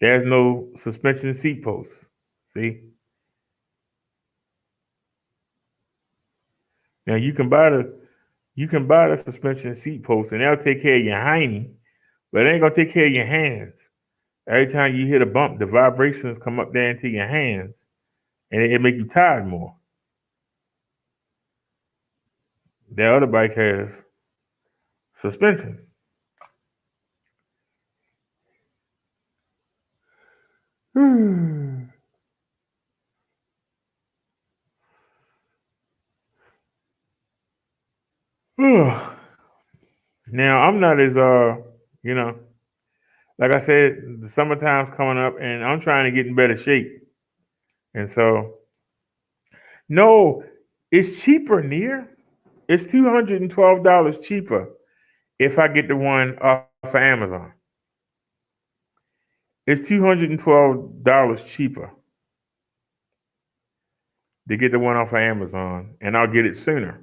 There's no suspension seat posts. See? Now you can buy the suspension seat post, and they'll take care of your hiney, but it ain't gonna take care of your hands. Every time you hit a bump, the vibrations come up there into your hands, and it make you tired more. The other bike has suspension. Now I'm not as you know, like I said, the summertime's coming up, and I'm trying to get in better shape, and so no, it's cheaper. It's $212 cheaper if I get the one off of Amazon. It's $212 cheaper to get the one off of Amazon, and I'll get it sooner.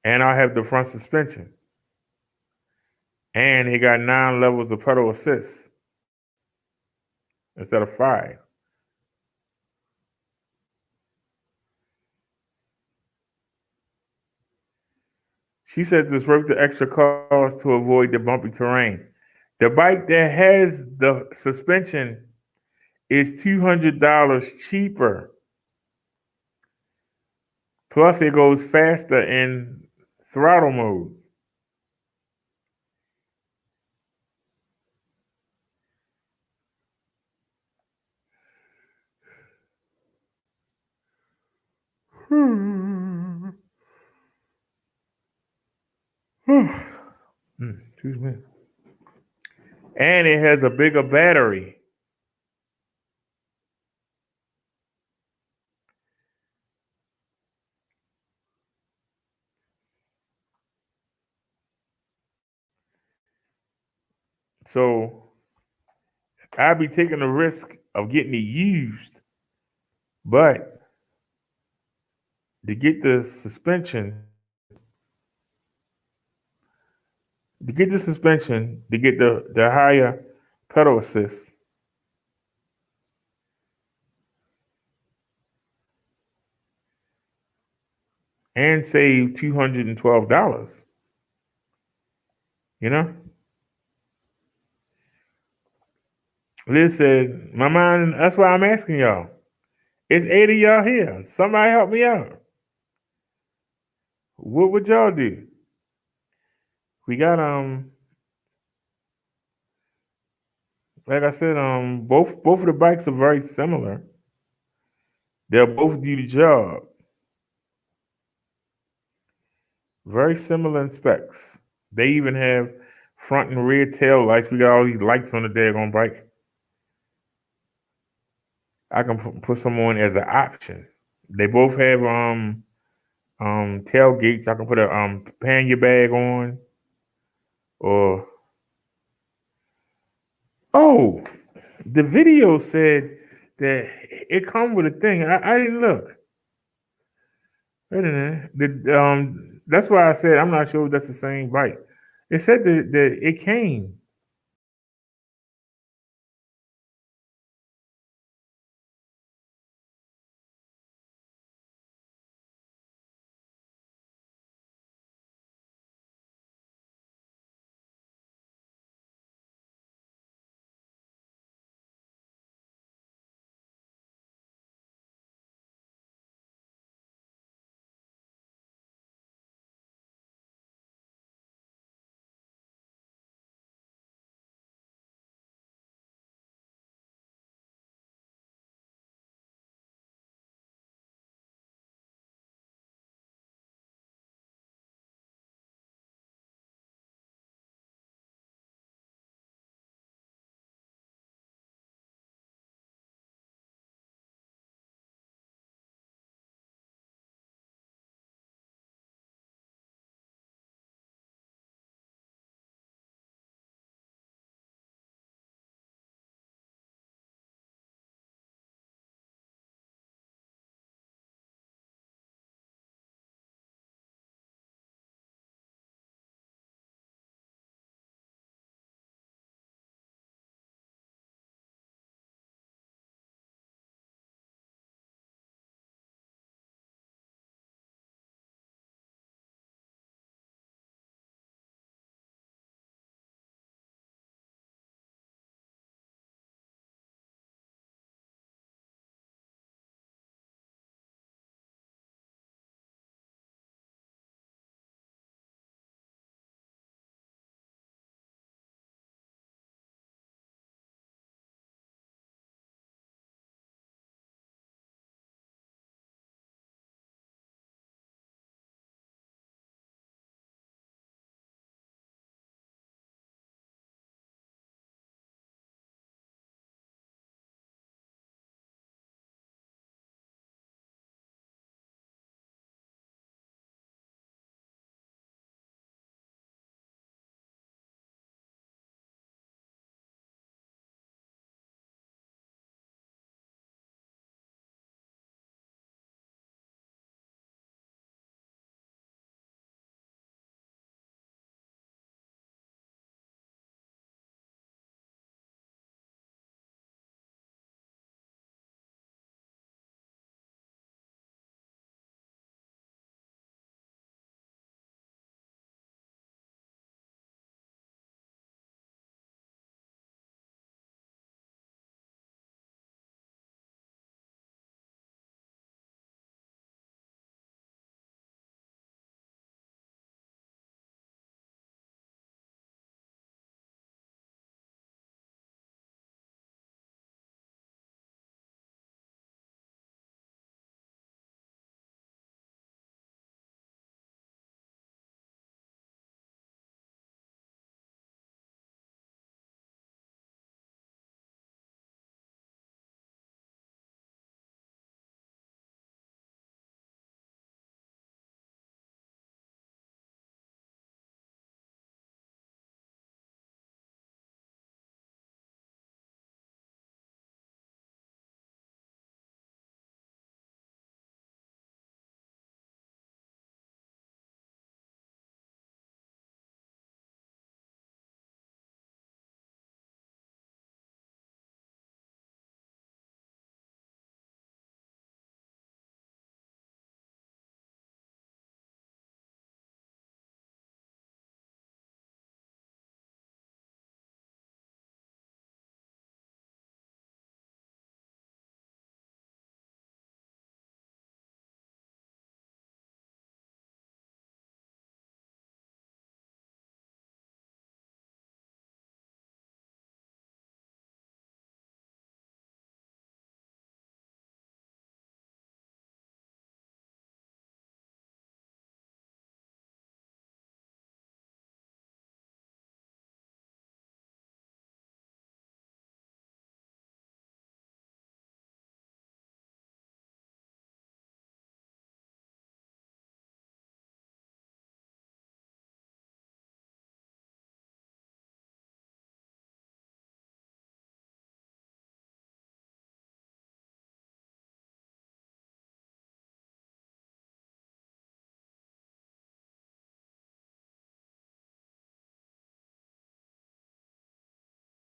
And I'll have the front suspension. And it got 9 levels of pedal assist instead of 5. She says it's worth the extra cost to avoid the bumpy terrain. The bike that has the suspension is $200 cheaper. Plus, it goes faster in throttle mode. Excuse me. And it has a bigger battery. So I'd be taking the risk of getting it used, but to get the suspension, to get the higher pedal assist, and save $212. You know? Liz said, my mind, that's why I'm asking y'all. It's 8 of y'all here. Somebody help me out. What would y'all do? We got like I said, both of the bikes are very similar. They'll both do the job. Very similar in specs. They even have front and rear tail lights. We got all these lights on the daggone bike. I can put some on as an option. They both have tailgates. I can put a pannier bag on. Or oh, the video said that it come with a thing. I didn't look. Wait a minute. That's why I said I'm not sure if that's the same bike. It said that it came.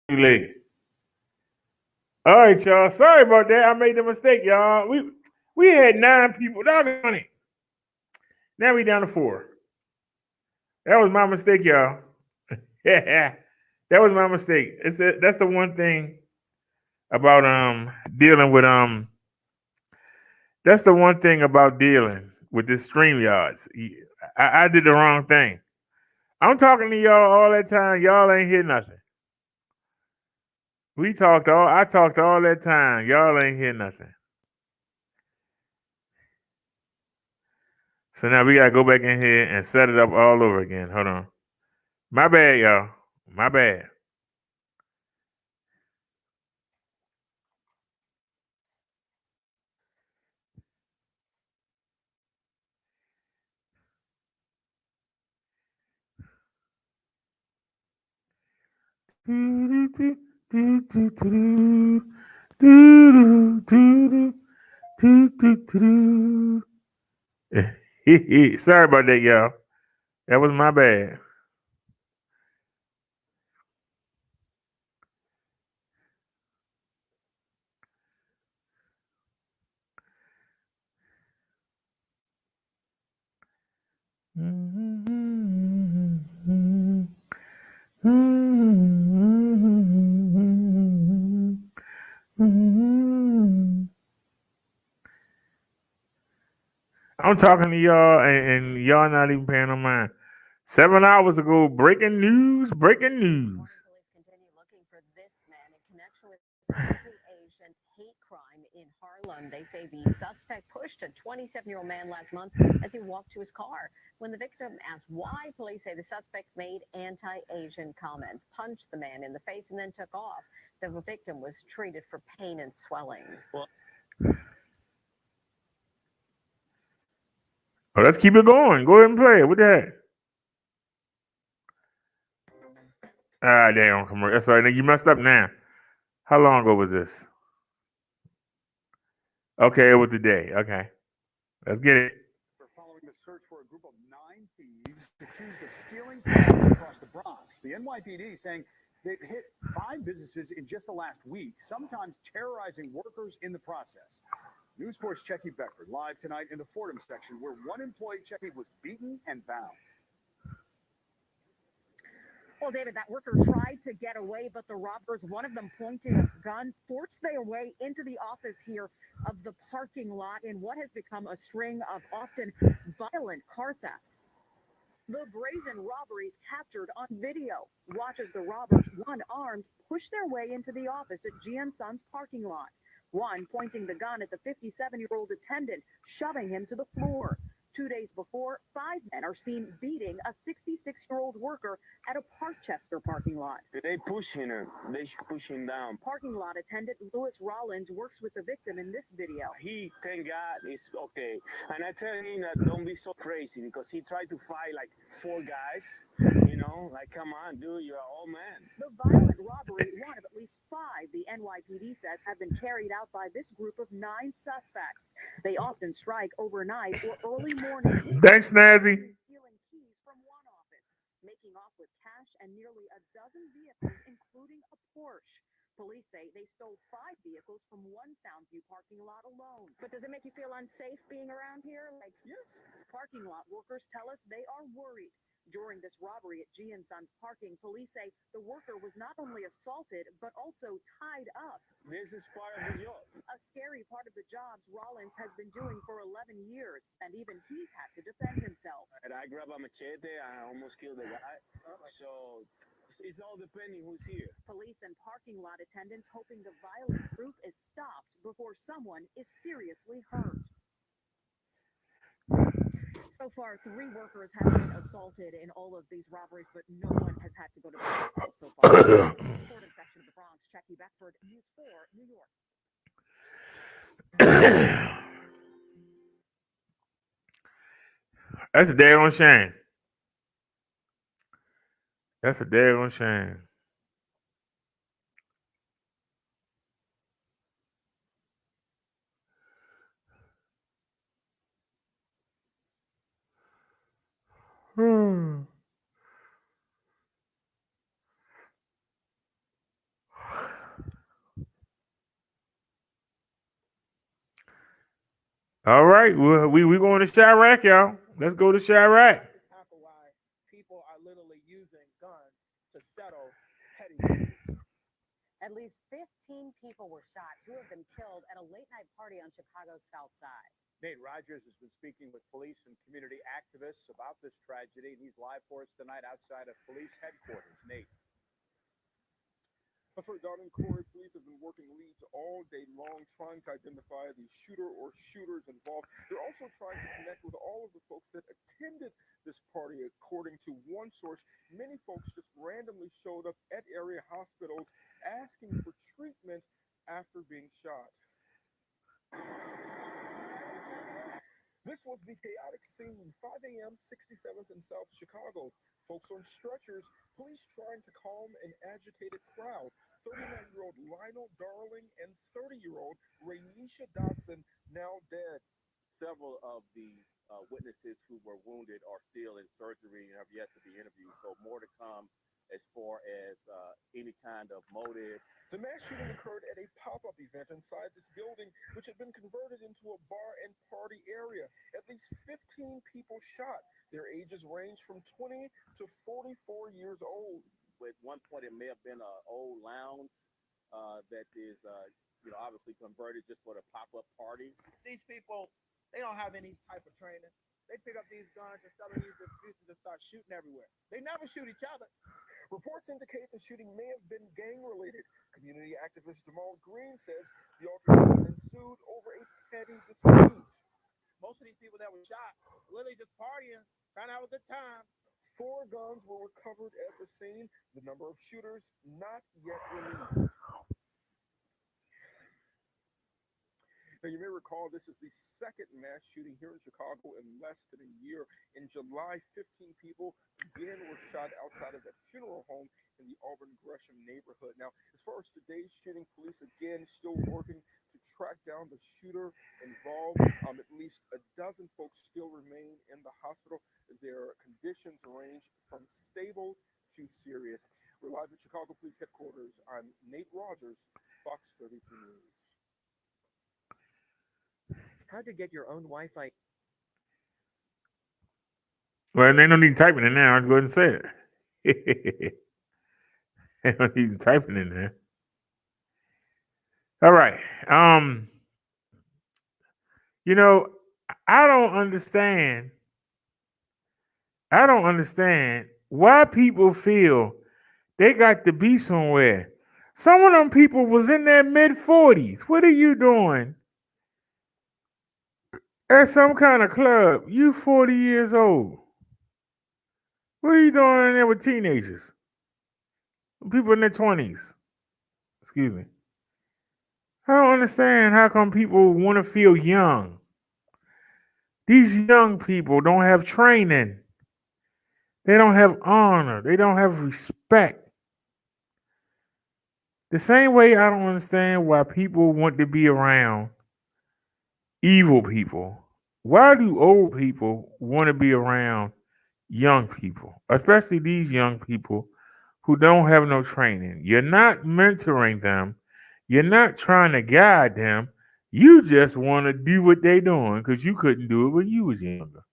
Too late. All right, y'all. Sorry about that. I made the mistake, y'all. We had 9 people. Doggone it. Now we down to 4. That was my mistake, y'all. Yeah, that was my mistake. That's the one thing about dealing with That's the one thing about dealing with this StreamYards. I did the wrong thing. I'm talking to y'all all that time. Y'all ain't hear nothing. I talked all that time. Y'all ain't hear nothing. So now we gotta go back in here and set it up all over again. Hold on. My bad, y'all. My bad. Sorry about that, y'all. That was my bad. I'm talking to y'all, and y'all not even paying no mind. 7 hours ago, breaking news, breaking news. Police continue looking for this man in connection with anti-Asian hate crime in Harlem. They say the suspect pushed a 27-year-old man last month as he walked to his car. When the victim asked why, police say the suspect made anti-Asian comments, punched the man in the face, and then took off. The victim was treated for pain and swelling. Oh, let's keep it going. Go ahead and play it. What the heck? Ah, damn, commercial. That's right. Now you messed up now. How long ago was this? Okay, it was today. Okay. Let's get it. Following the search for a group of 9 thieves accused of stealing property across the Bronx. The NYPD saying they've hit 5 businesses in just the last week, sometimes terrorizing workers in the process. News 4's Checky Beckford live tonight in the Fordham section where one employee, Checky, was beaten and bound. Well, David, that worker tried to get away, but the robbers, one of them pointing a gun, forced their way into the office here of the parking lot in what has become a string of often violent car thefts. The brazen robberies captured on video. Watch as the robbers, one armed, push their way into the office at GM Sons parking lot. One pointing the gun at the 57-year-old attendant, shoving him to the floor. 2 days before, 5 men are seen beating a 66-year-old worker at a Parkchester parking lot. They pushing him. They push him down. Parking lot attendant Lewis Rollins works with the victim in this video. He, thank God, is okay. And I tell him that don't be so crazy because he tried to fight like 4 guys. You know, like, come on, dude, you're an old man. The violent robbery, one of at least 5, the NYPD says, have been carried out by this group of 9 suspects. They often strike overnight or early morning. Thanks, Snazzy. Stealing keys from one office, making off with cash and nearly a dozen vehicles, including a Porsche. Police say they stole 5 vehicles from one Soundview parking lot alone. But does it make you feel unsafe being around here? Like, yes. Parking lot workers tell us they are worried. During this robbery at G & Sons parking, police say the worker was not only assaulted, but also tied up. This is part of the job. A scary part of the jobs Rollins has been doing for 11 years, and even he's had to defend himself. And I grabbed a machete and I almost killed the guy. So it's all depending who's here. Police and parking lot attendants hoping the violent group is stopped before someone is seriously hurt. So far, 3 workers have been assaulted in all of these robberies, but no one has had to go to the hospital so far. Fordham section of the Bronx, Checky Beckford, News 4, New York. That's a daggone shame. That's a daggone shame. All right. Well, we going to Chirac, y'all. Let's go to Chirac. Tackle why people are literally using guns to settle petty disputes. At least 15 people were shot. 2 of them killed at a late night party on Chicago's South Side. Nate Rogers has been speaking with police and community activists about this tragedy, and he's live for us tonight outside of police headquarters. Nate. That's right, Don and Corey. Police have been working leads all day long trying to identify the shooter or shooters involved. They're also trying to connect with all of the folks that attended this party. According to one source, many folks just randomly showed up at area hospitals asking for treatment after being shot. This was the chaotic scene, 5 a.m., 67th and South Chicago. Folks on stretchers, police trying to calm an agitated crowd. 39-year-old Lionel Darling and 30-year-old Raynisha Dotson now dead. Several of the witnesses who were wounded are still in surgery and have yet to be interviewed. So more to come as far as any kind of motive. The mass shooting occurred at a pop-up event inside this building, which had been converted into a bar and party area. At least 15 people shot. Their ages range from 20 to 44 years old. At one point, it may have been an old lounge that is, obviously converted just for the pop-up party. These people, they don't have any type of training. They pick up these guns and settle these disputes and just start shooting everywhere. They never shoot each other. Reports indicate the shooting may have been gang-related. Community activist Jamal Green says the altercation ensued over a petty dispute. Most of these people that were shot literally just partying, trying to have a good time. 4 guns were recovered at the scene. The number of shooters not yet released. Now, you may recall this is the second mass shooting here in Chicago in less than a year. In July, 15 people again were shot outside of that funeral home in the Auburn Gresham neighborhood. Now, as far as today's shooting, police again still working to track down the shooter involved. At least a dozen folks still remain in the hospital. Their conditions range from stable to serious. We're live at Chicago Police Headquarters. I'm Nate Rogers, Fox 32 News. How'd you get your own Wi-Fi? Well, they don't need typing in now. I'll go ahead and say it. They don't need typing in there. All right. I don't understand. Why people feel they got to be somewhere. Some of them people was in their mid-40s. What are you doing at some kind of club? You 40 years old. What are you doing in there with teenagers? People in their 20s. Excuse me. I don't understand how come people want to feel young. These young people don't have training. They don't have honor. They don't have respect. The same way I don't understand why people want to be around evil people. Why do old people want to be around young people? Especially these young people who don't have no training. You're not mentoring them. You're not trying to guide them. You just want to do what they're doing because you couldn't do it when you was younger.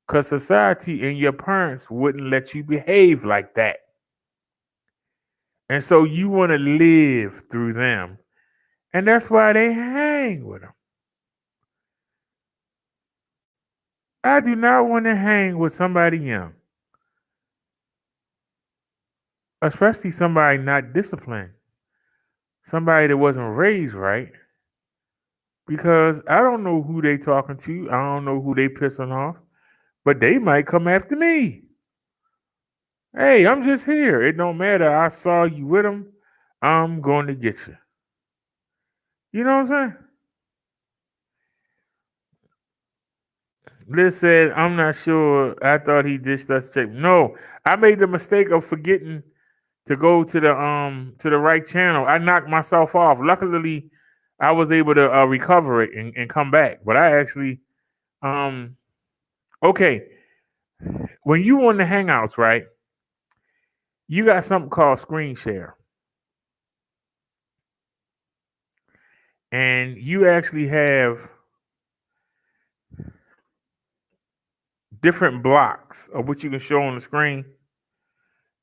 Because society and your parents wouldn't let you behave like that. And so you want to live through them. And that's why they hang with them. I do not want to hang with somebody young. Especially somebody not disciplined. Somebody that wasn't raised right. Because I don't know who they talking to. I don't know who they pissing off. But they might come after me. Hey, I'm just here. It don't matter. I saw you with them. I'm going to get you. You know what I'm saying? Liz said, I'm not sure. I thought he dished us check. No, I made the mistake of forgetting to go to the right channel. I knocked myself off. Luckily, I was able to recover it and come back. But I actually, okay. When you on the Hangouts, right? You got something called screen share. And you actually have different blocks of what you can show on the screen,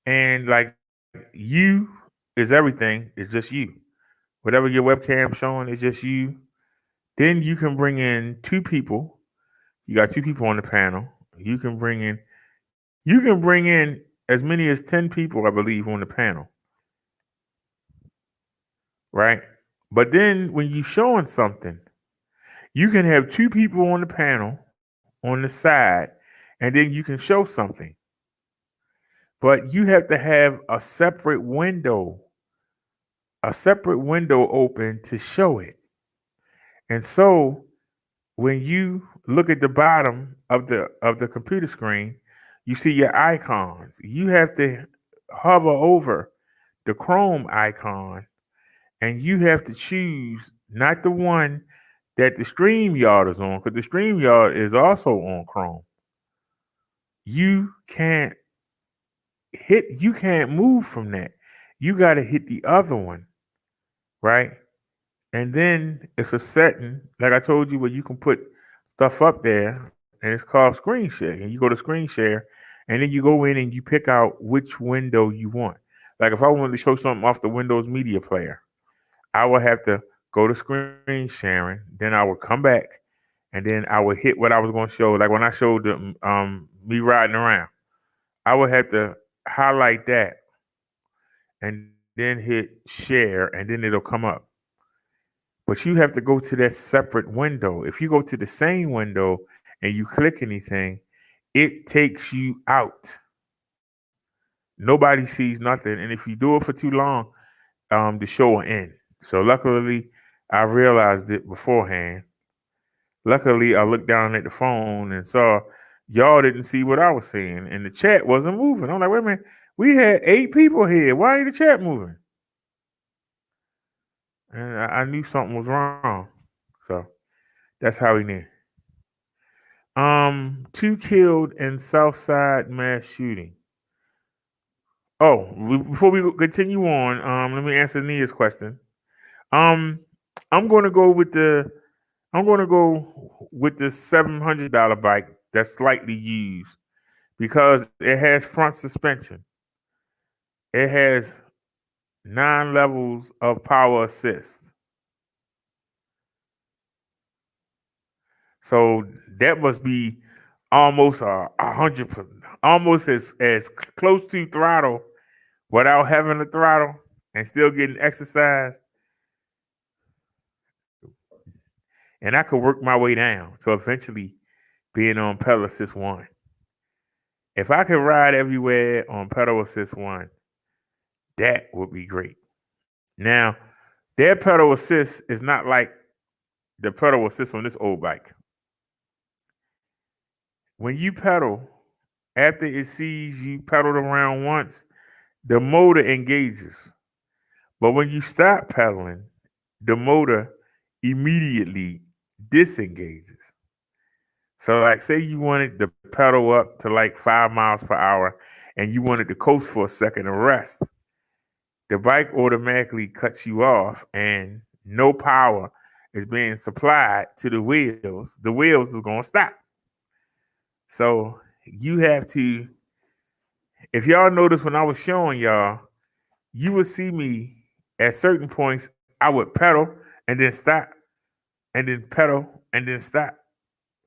and like you is everything. It's just you. Whatever your webcam showing is just you. Then you can bring in two people. You got two people on the panel. You can bring in as many as 10 people, I believe, on the panel. Right? But then when you showing something, you can have two people on the panel on the side, and then you can show something. But you have to have a separate window open to show it. And so when you look at the bottom of the computer screen, you see your icons. You have to hover over the Chrome icon, and you have to choose not the one that the StreamYard is on, because the StreamYard is also on Chrome. You can't move from that. You got to hit the other one, right? And then it's a setting, like I told you, where you can put stuff up there, and it's called screen share. And you go to screen share, and then you go in and you pick out which window you want. Like if I wanted to show something off the Windows Media Player, I would have to go to screen sharing, then I would come back, and then I would hit what I was going to show. Like when I showed me riding around, I would have to highlight that and then hit share, and then it'll come up. But you have to go to that separate window. If you go to the same window and you click anything, it takes you out. Nobody sees nothing. And if you do it for too long, the show will end. So luckily, I realized it beforehand. Luckily, I looked down at the phone and saw y'all didn't see what I was seeing, and the chat wasn't moving. I'm like, wait a minute, we had 8 people here. Why ain't the chat moving? And I knew something was wrong. So that's how we knew. 2 killed in Southside mass shooting. Oh, before we continue on, let me answer Nia's question. I'm going to go with the $700 bike that's slightly used because it has front suspension. It has 9 levels of power assist. So that must be almost 100%, almost as close to throttle without having a throttle and still getting exercise. And I could work my way down to eventually being on pedal assist 1. If I could ride everywhere on pedal assist 1, that would be great. Now, their pedal assist is not like the pedal assist on this old bike. When you pedal, after it sees you pedaled around once, the motor engages. But when you stop pedaling, the motor immediately disengages. So like say you wanted to pedal up to like 5 miles per hour and you wanted to coast for a second and rest, the bike automatically cuts you off and no power is being supplied to the wheels. The wheels is going to stop. So you have to, if y'all notice when I was showing y'all, you would see me at certain points, I would pedal and then stop, and then pedal and then stop,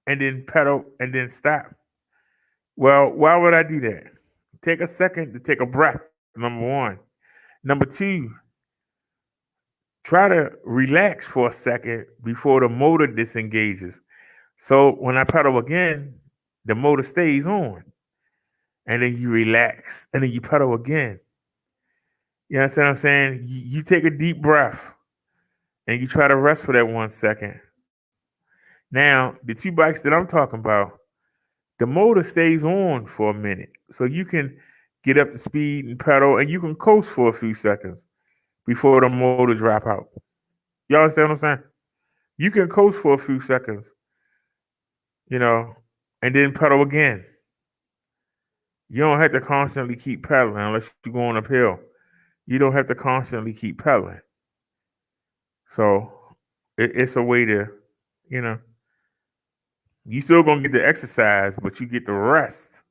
and then pedal and then stop. Well, why would I do that? Take a second to take a breath, number 1. Number 2, try to relax for a second before the motor disengages. So when I pedal again, the motor stays on. And then you relax, and then you pedal again. You understand what I'm saying? You take a deep breath, and you try to rest for that 1 second. Now, the 2 bikes that I'm talking about, the motor stays on for a minute. So you can get up to speed and pedal, and you can coast for a few seconds before the motor drop out. Y'all understand what I'm saying? You can coast for a few seconds, and then pedal again. You don't have to constantly keep pedaling unless you're going uphill. You don't have to constantly keep pedaling. So it's a way to, You still gonna get the exercise, but you get the rest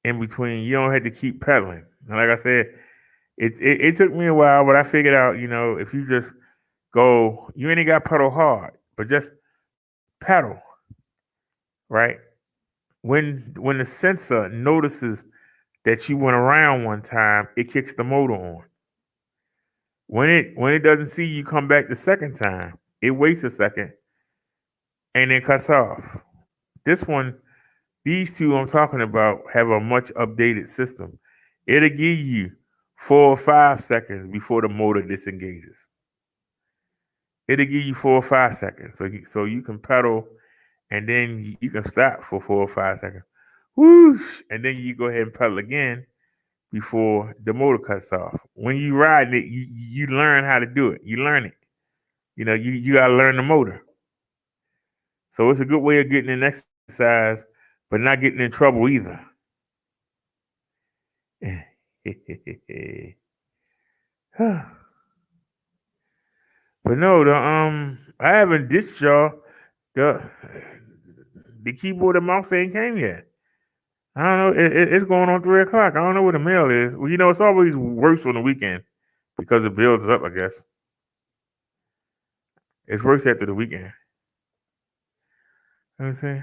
in between. You don't have to keep pedaling. And like I said, it took me a while, but I figured out, if you just go, you ain't got to pedal hard, but just pedal, right? When the sensor notices that you went around one time, it kicks the motor on. When it doesn't see you come back the second time, it waits a second and then cuts off. These two I'm talking about have a much updated system. It'll give you 4 or 5 seconds before the motor disengages. It'll give you 4 or 5 seconds, so you can pedal, and then you can stop for 4 or 5 seconds. Whoosh, and then you go ahead and pedal again before the motor cuts off. When you ride it, you learn how to do it. You learn it. You gotta learn the motor. So it's a good way of getting an exercise, but not getting in trouble either. But no, I haven't ditched y'all. The keyboard and mouse ain't came yet. I don't know. It's going on 3 o'clock. I don't know where the mail is. Well, it's always worse on the weekend because it builds up, I guess. It's worse after the weekend. Let me see.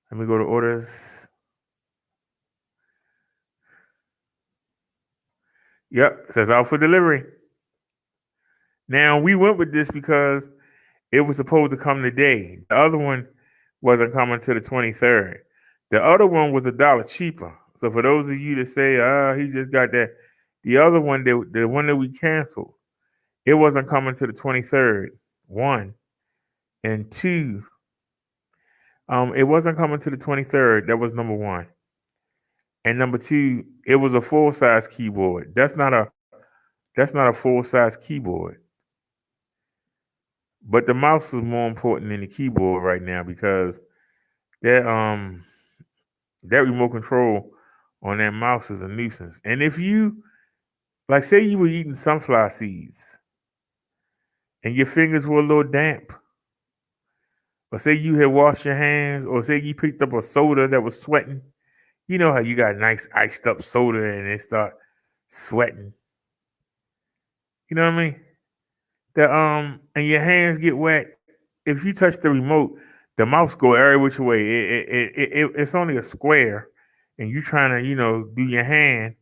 Let me go to orders. Yep, it says out for delivery. Now, we went with this because it was supposed to come today. The other one wasn't coming to the 23rd. The other one was $1 cheaper. So for those of you that say, he just got that, the other one, the one that we canceled, it wasn't coming to the 23rd. 1. And 2, it wasn't coming to the 23rd. That was number 1. And number 2, it was a full-size keyboard. That's not a full-size keyboard. But the mouse is more important than the keyboard right now because that remote control on that mouse is a nuisance. And if you, like, say you were eating sunflower seeds and your fingers were a little damp, or say you had washed your hands, or say you picked up a soda that was sweating, you know how you got nice iced up soda and it start sweating. You know what I mean? And your hands get wet. If you touch the remote, the mouse go every which way. It's only a square, and you trying to do your hand,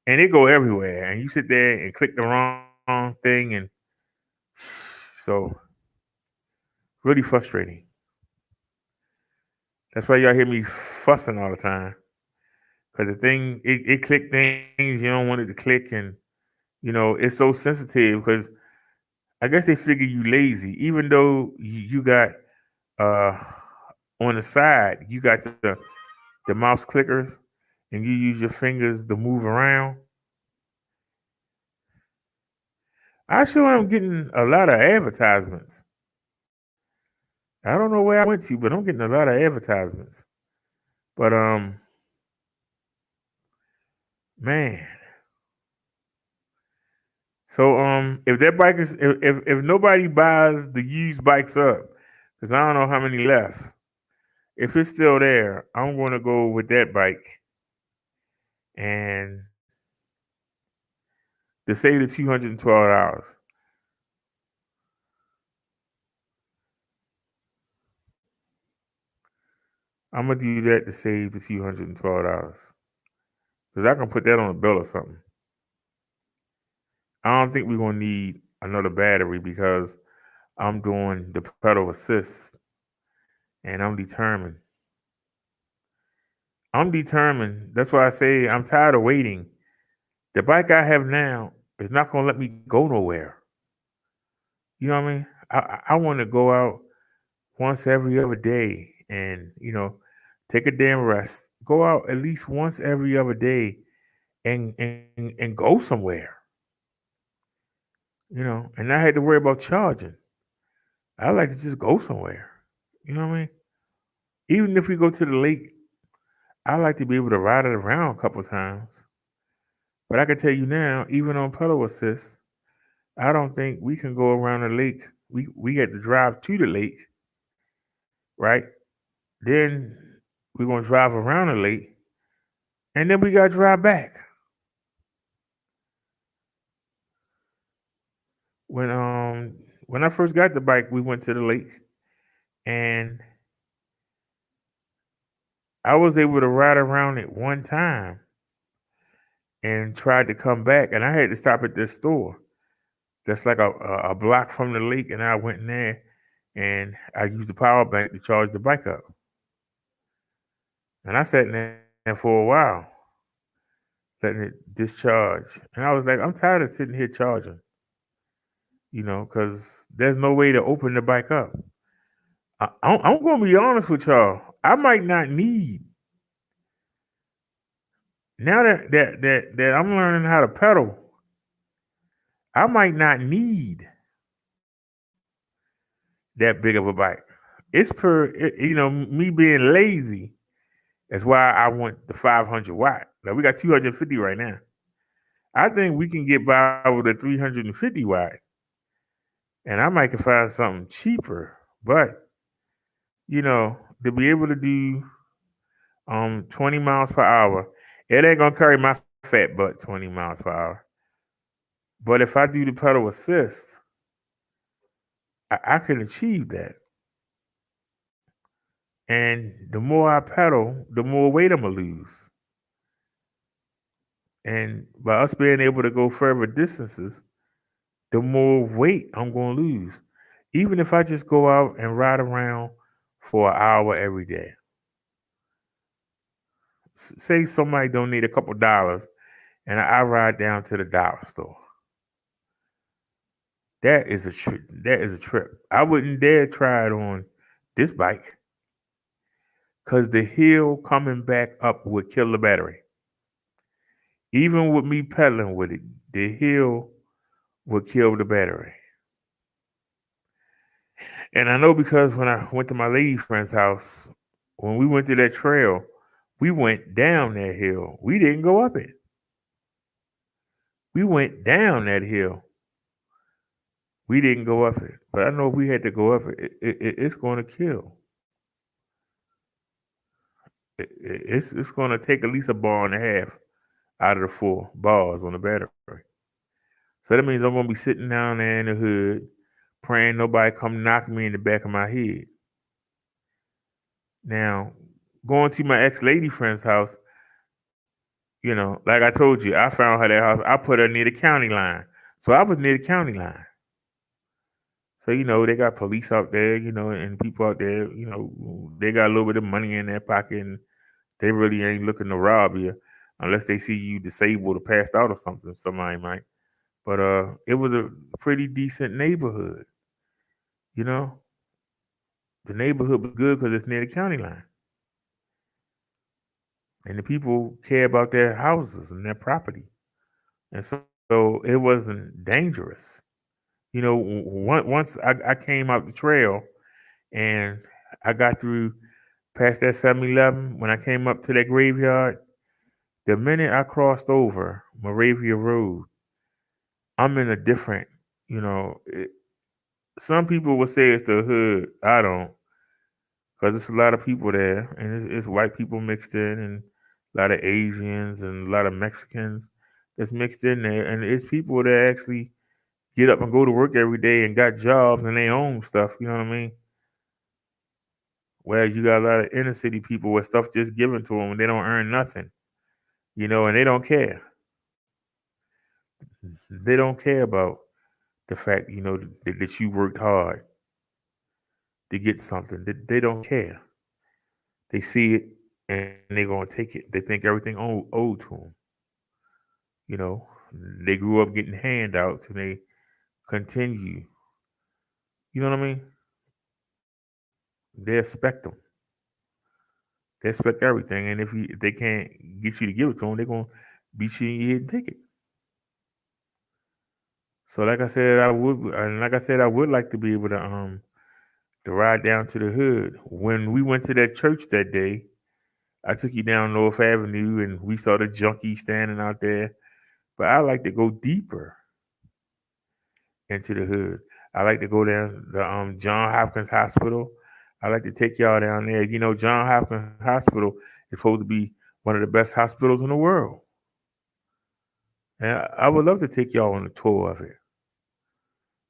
and it go everywhere. And you sit there and click the wrong thing, and so really frustrating. That's why y'all hear me fussing all the time, because the thing it click things you don't want it to click, and it's so sensitive because I guess they figure you lazy, even though you got on the side you got the mouse clickers, and you use your fingers to move around. I sure am getting a lot of advertisements. I don't know where I went to, but I'm getting a lot of advertisements. But man. So if that bike is if nobody buys the used bikes up, because I don't know how many left, if it's still there, I'm gonna go with that bike and to save the $212. I'm gonna do that to save the $212. Because I can put that on a bill or something. I don't think we're gonna need another battery because I'm doing the pedal assist and I'm determined. That's why I say I'm tired of waiting. The bike I have now is not gonna let me go nowhere. You know what I mean? I want to go out once every other day and take a damn rest. Go out at least once every other day and go somewhere. And I had to worry about charging. I like to just go somewhere. You know what I mean? Even if we go to the lake, I like to be able to ride it around a couple times. But I can tell you now, even on pedal assist, I don't think we can go around the lake. We had to drive to the lake right? Then we're gonna drive around the lake, and then we gotta drive back. When when I first got the bike, we went to the lake, and I was able to ride around it one time and tried to come back, and I had to stop at this store that's like a block from the lake, and I went in there and I used the power bank to charge the bike up. And I sat in there for a while, letting it discharge. And I was like, I'm tired of sitting here charging, because there's no way to open the bike up. I'm going to be honest with y'all. I might not need, now that I'm learning how to pedal, I might not need that big of a bike. It's me being lazy. That's why I want the 500 watt. Now we got 250 right now. I think we can get by with a 350 watt, and I might can find something cheaper. But to be able to do 20 miles per hour, it ain't gonna carry my fat butt 20 miles per hour. But if I do the pedal assist, I can achieve that. And the more I pedal, the more weight I'm gonna lose. And by us being able to go further distances, the more weight I'm gonna lose. Even if I just go out and ride around for an hour every day. Say somebody don't need a couple dollars, and I ride down to the dollar store. That is a trip. That is a trip. I wouldn't dare try it on this bike, because the hill coming back up would kill the battery. Even with me pedaling with it, the hill would kill the battery. And I know because when I went to my lady friend's house, when we went to that trail, we went down that hill. We didn't go up it. We went down that hill. We didn't go up it. But I know if we had to go up it, it's going to kill. It's going to take at least a bar and a half out of the 4 bars on the battery. So that means I'm going to be sitting down there in the hood, praying nobody come knock me in the back of my head. Now, going to my ex-lady friend's house, like I told you, I found her that house. I put her near the county line. So I was near the county line. So, they got police out there, and people out there, they got a little bit of money in their pocket, and they really ain't looking to rob you unless they see you disabled or passed out or something. Somebody might. But it was a pretty decent neighborhood. The neighborhood was good because it's near the county line. And the people care about their houses and their property. And so it wasn't dangerous. Once I came out the trail and I got through past that 7-Eleven, when I came up to that graveyard, the minute I crossed over Moravia Road, I'm in a different, some people would say it's the hood. I don't. Because it's a lot of people there, and it's white people mixed in, and a lot of Asians and a lot of Mexicans that's mixed in there. And it's people that actually get up and go to work every day and got jobs and they own stuff, you know what I mean? Where you got a lot of inner city people where stuff just given to them and they don't earn nothing, and they don't care. They don't care about the fact, that you worked hard to get something. They don't care. They see it and they're going to take it. They think everything owed to them. They grew up getting handouts and they continue. You know what I mean? They expect them. They expect everything. And if they can't get you to give it to them, they're going to beat you in your head and take it. So like I said, I would like to be able to ride down to the hood. When we went to that church that day, I took you down North Avenue and we saw the junkie standing out there. But I like to go deeper into the hood. I like to go down the John Hopkins Hospital. I like to take y'all down there. You know, John Hopkins Hospital is supposed to be one of the best hospitals in the world. And I would love to take y'all on a tour of it.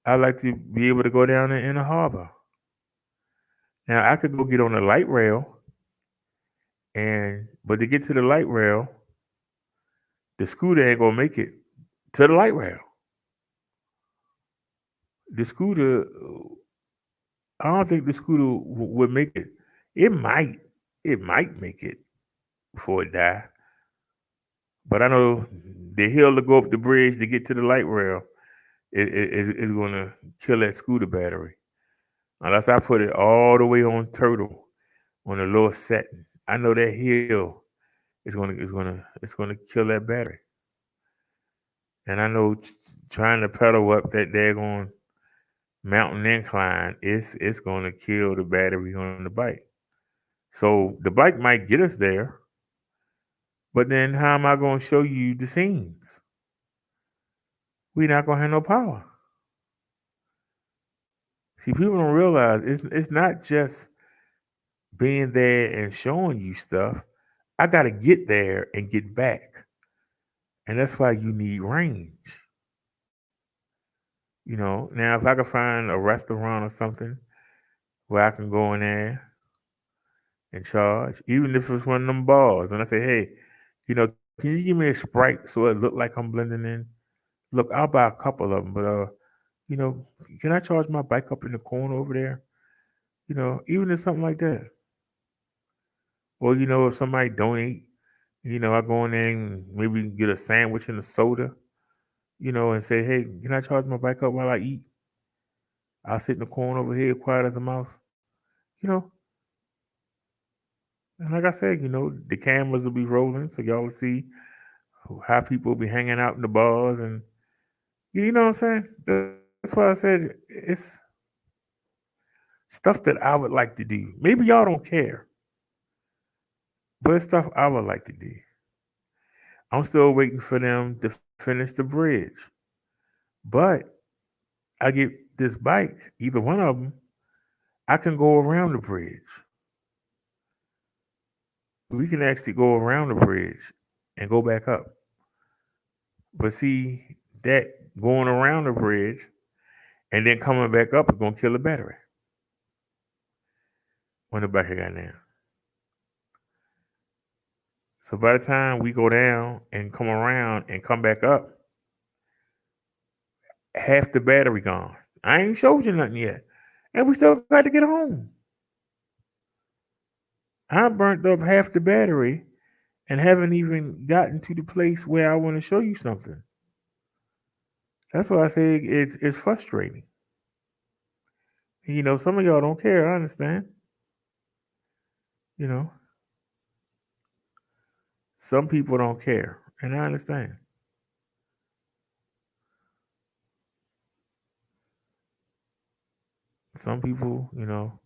I'd like to be able to go down there in the harbor. Now I could go get on the light rail, but to get to the light rail, the scooter ain't gonna make it to the light rail. The scooter, I don't think the scooter would make it. It might make it before it die. But I know the hill to go up the bridge to get to the light rail is going to kill that scooter battery. Unless I put it all the way on Turtle on the lower setting, I know that hill is going to kill that battery. And I know trying to pedal up that daggone mountain incline, it's going to kill the battery on the bike. So the bike might get us there, but then how am I going to show you the scenes? We're not going to have no power. See, people don't realize it's not just being there and showing you stuff. I got to get there and get back. And that's why you need range. You know, now if I could find a restaurant or something where I can go in there and charge, even if it's one of them bars, and I say, hey, you know, can you give me a Sprite so it look like I'm blending in? Look, I'll buy a couple of them, but you know, can I charge my bike up in the corner over there? You know, even if something like that. Or, you know, if somebody donate, you know, I go in there and maybe get a sandwich and a soda, you know, and say, hey, can I charge my bike up while I eat? I'll sit in the corner over here, quiet as a mouse. You know, and like I said, you know, the cameras will be rolling, so y'all will see how people will be hanging out in the bars, and you know what I'm saying? That's why I said it's stuff that I would like to do. Maybe y'all don't care, but it's stuff I would like to do. I'm still waiting for them to finish the bridge, but I get this bike, either one of them, I can go around the bridge. We can actually go around the bridge and go back up. But see, that going around the bridge and then coming back up is gonna kill the battery when the bike got down. So by the time we go down and come around and come back up, half the battery gone. I ain't showed you nothing yet. And we still got to get home. I burnt up half the battery and haven't even gotten to the place where I want to show you something. That's why I say it's frustrating. You know, some of y'all don't care. I understand. You know, some people don't care, and I understand. Some people, you know,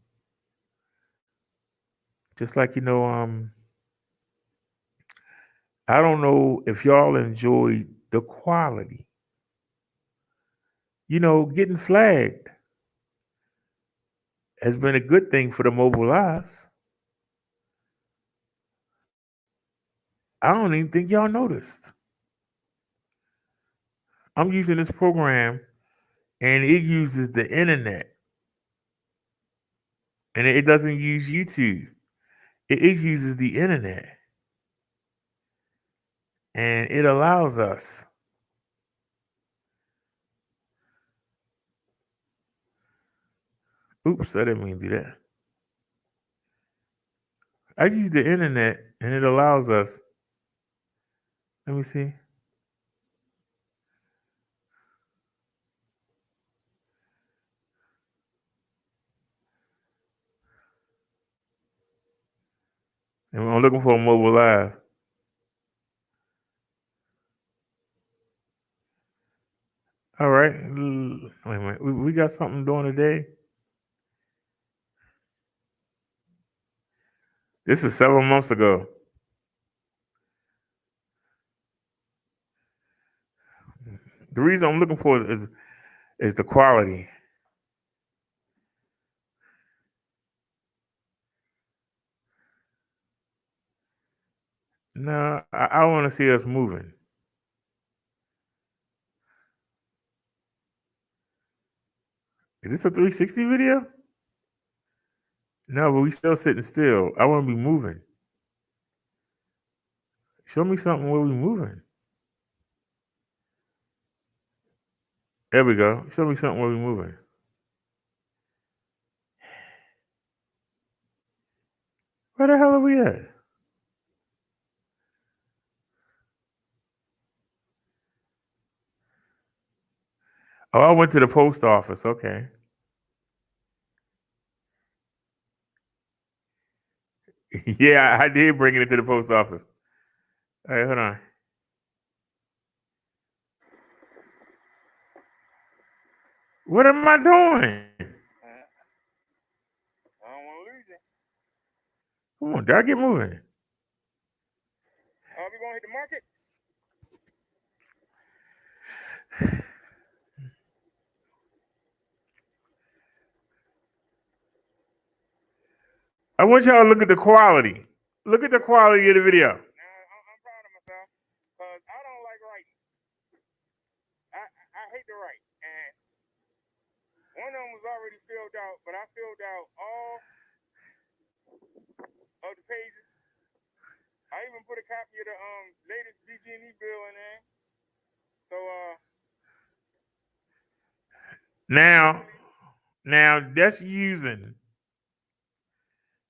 just like, you know, I don't know if y'all enjoy the quality. You know, getting flagged has been a good thing for the mobile lives. I don't even think y'all noticed. I'm using this program and it uses the internet. And it doesn't use YouTube. It uses the internet. And it allows us oops, I didn't mean to do that. I use the internet and it allows us, let me see. And I'm looking for a mobile live. All right. Wait a minute. We got something doing today. This is several months ago. The reason I'm looking for is the quality. No, I want to see us moving. Is this a 360 video? No, but we still sitting still. I want to be moving. Show me something where we moving. There we go. Show me something where we moving. Where the hell are we at? Oh, I went to the post office. Okay. Yeah, I did bring it into the post office. All right, hold on. What am I doing? I don't want to lose it. Come on, dog, get moving. We going to hit the market? I want y'all to look at the quality. Look at the quality of the video. I'm proud of myself because I don't like writing. I hate to write. And one of them was already filled out, but I filled out all of the pages. I even put a copy of the latest BG&E bill in there. So now that's using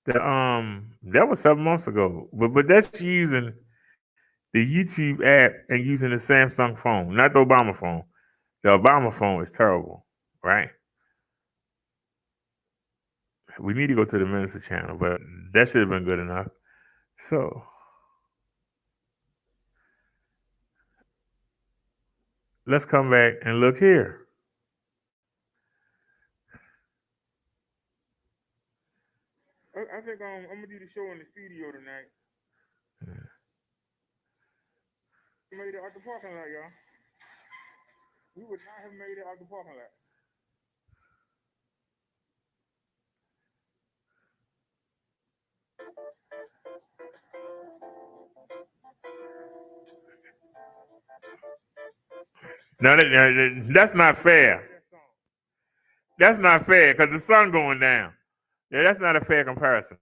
the that was 7 months ago, but that's using the YouTube app and using the Samsung phone, not the Obama phone. The Obama phone is terrible, right? We need to go to the Minister channel, but that should have been good enough. So let's come back and look here. I think I'm gonna do the show in the studio tonight. We made it out the parking lot, y'all. We would not have made it out the parking lot. No, that's not fair. That's not fair because the sun going down. Yeah, that's not a fair comparison.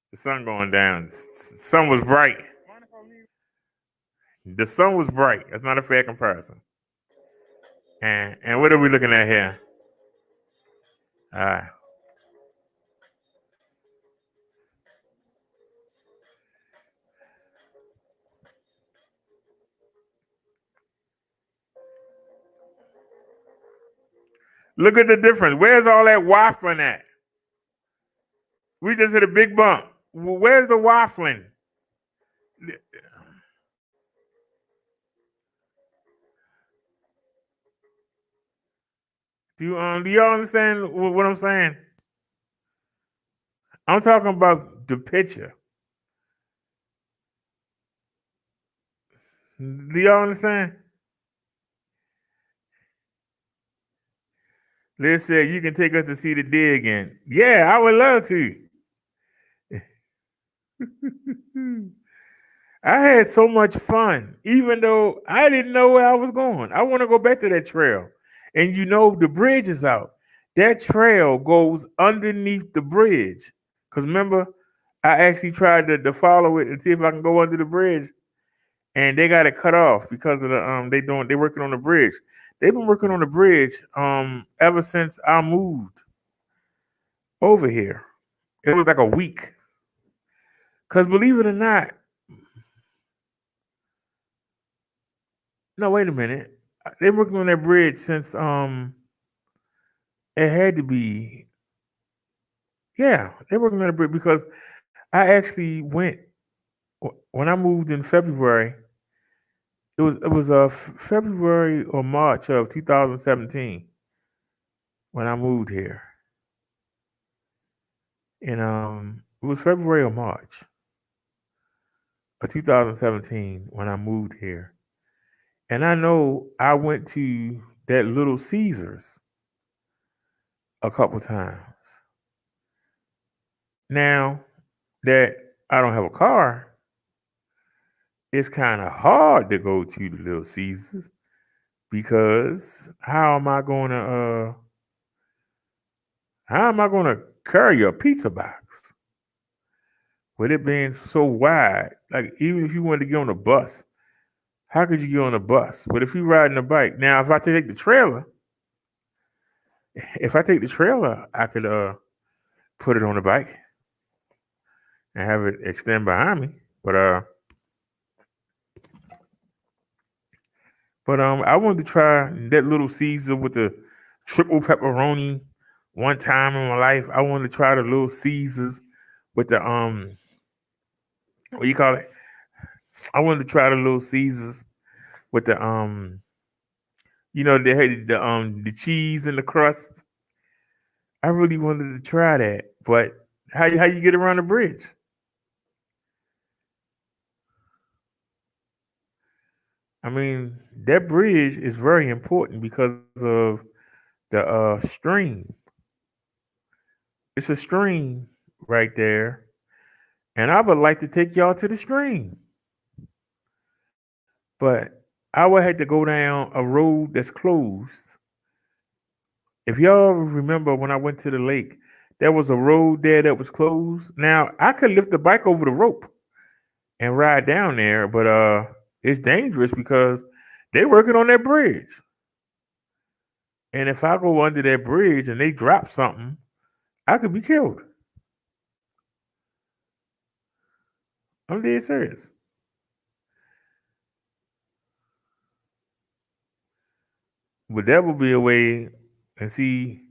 The sun going down. The sun was bright. The sun was bright. That's not a fair comparison. And what are we looking at here? All right. Look at the difference. Where's all that waffling at? We just hit a big bump. Where's the waffling? Do y'all understand what I'm saying? I'm talking about the picture. Do y'all understand? Liz said, you can take us to see the dig again. Yeah, I would love to. I had so much fun, even though I didn't know where I was going. I want to go back to that trail. And you know, the bridge is out. That trail goes underneath the bridge. Because remember, I actually tried to follow it and see if I can go under the bridge. And they got it cut off because of the they're working on the bridge. They've been working on the bridge ever since I moved over here. It was like a week. Because believe it or not, no, wait a minute. They're working on that bridge since it had to be. Yeah, they're working on the bridge because I actually went when I moved in February. It was February or March of 2017 when I moved here, and it was February or March of 2017 when I moved here, and I know I went to that Little Caesars a couple times. Now that I don't have a car, it's kind of hard to go to the Little Caesars because how am I gonna carry a pizza box with it being so wide? Like even if you wanted to get on a bus, how could you get on a bus? But if you riding a bike, now if I take the trailer, I could put it on the bike and have it extend behind me. But I wanted to try that Little Caesar with the triple pepperoni one time in my life. I wanted to try the Little Caesars with the what do you call it? I wanted to try the Little Caesars with the they had the cheese and the crust. I really wanted to try that, but how you get around the bridge? I mean, that bridge is very important because of the stream. It's a stream right there, and I would like to take y'all to the stream, but I would have to go down a road that's closed. If y'all remember when I went to the lake, there was a road there that was closed. Now I could lift the bike over the rope and ride down there, but it's dangerous because they're working on that bridge. And if I go under that bridge and they drop something, I could be killed. I'm dead serious. But that would be a way, and see,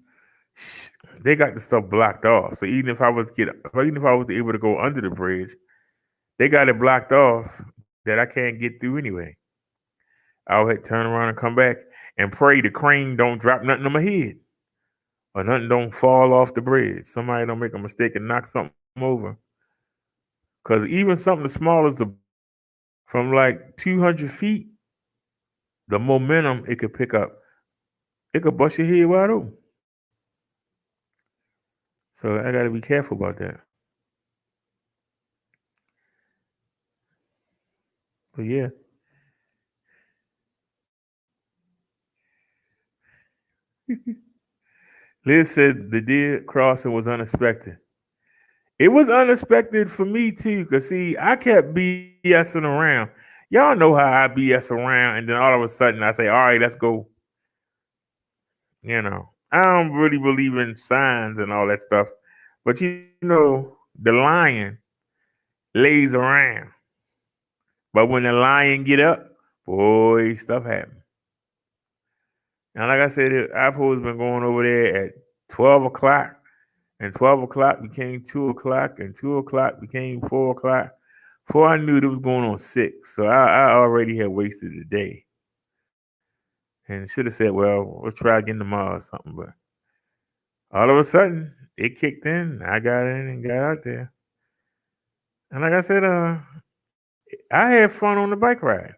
they got the stuff blocked off. So even if I was able to go under the bridge, they got it blocked off that I can't get through anyway. I'll have to turn around and come back and pray the crane don't drop nothing on my head or nothing don't fall off the bridge. Somebody don't make a mistake and knock something over. Because even something as small as from like 200 feet, the momentum it could pick up, it could bust your head wide open. So I got to be careful about that. But yeah. Liz said the deer crossing was unexpected. It was unexpected for me too, because see, I kept BSing around. Y'all know how I BS around, and then all of a sudden I say, all right, let's go. I don't really believe in signs and all that stuff. But the lion lays around. But when the lion get up, boy, stuff happens. And like I said, I've always been going over there at 12 o'clock. And 12 o'clock became 2 o'clock. And 2 o'clock became 4 o'clock. Before I knew it was going on 6. So I already had wasted the day. And should have said, well, we'll try again tomorrow or something. But all of a sudden, it kicked in. I got in and got out there. And like I said, I had fun on the bike ride.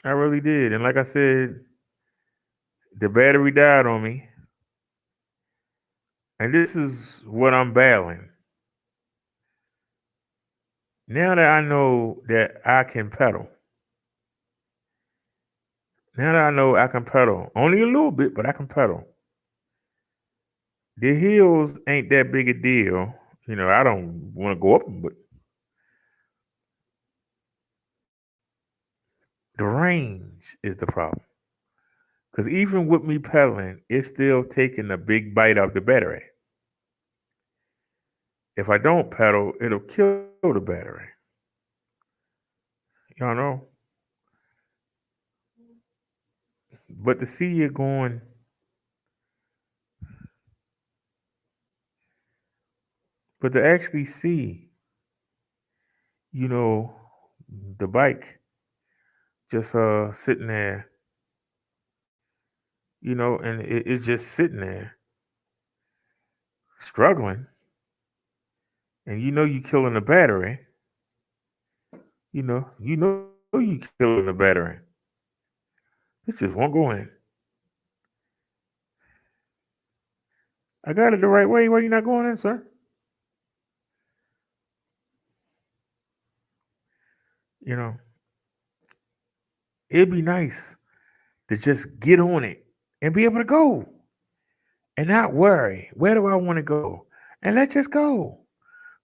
I really did. And like I said, the battery died on me. And this is what I'm battling. Now that I know that I can pedal. Now that I know I can pedal. Only a little bit, but I can pedal. The hills ain't that big a deal. I don't want to go up them, but the range is the problem. Because even with me pedaling, it's still taking a big bite out the battery. If I don't pedal, it'll kill the battery. Y'all know? But to see you going, but to actually see, the bike just sitting there, and it's just sitting there struggling, and you killing the battery. You killing the battery. It just won't go in. I got it the right way. Why you not going in, sir? You know, it'd be nice to just get on it and be able to go and not worry. Where do I want to go? And let's just go.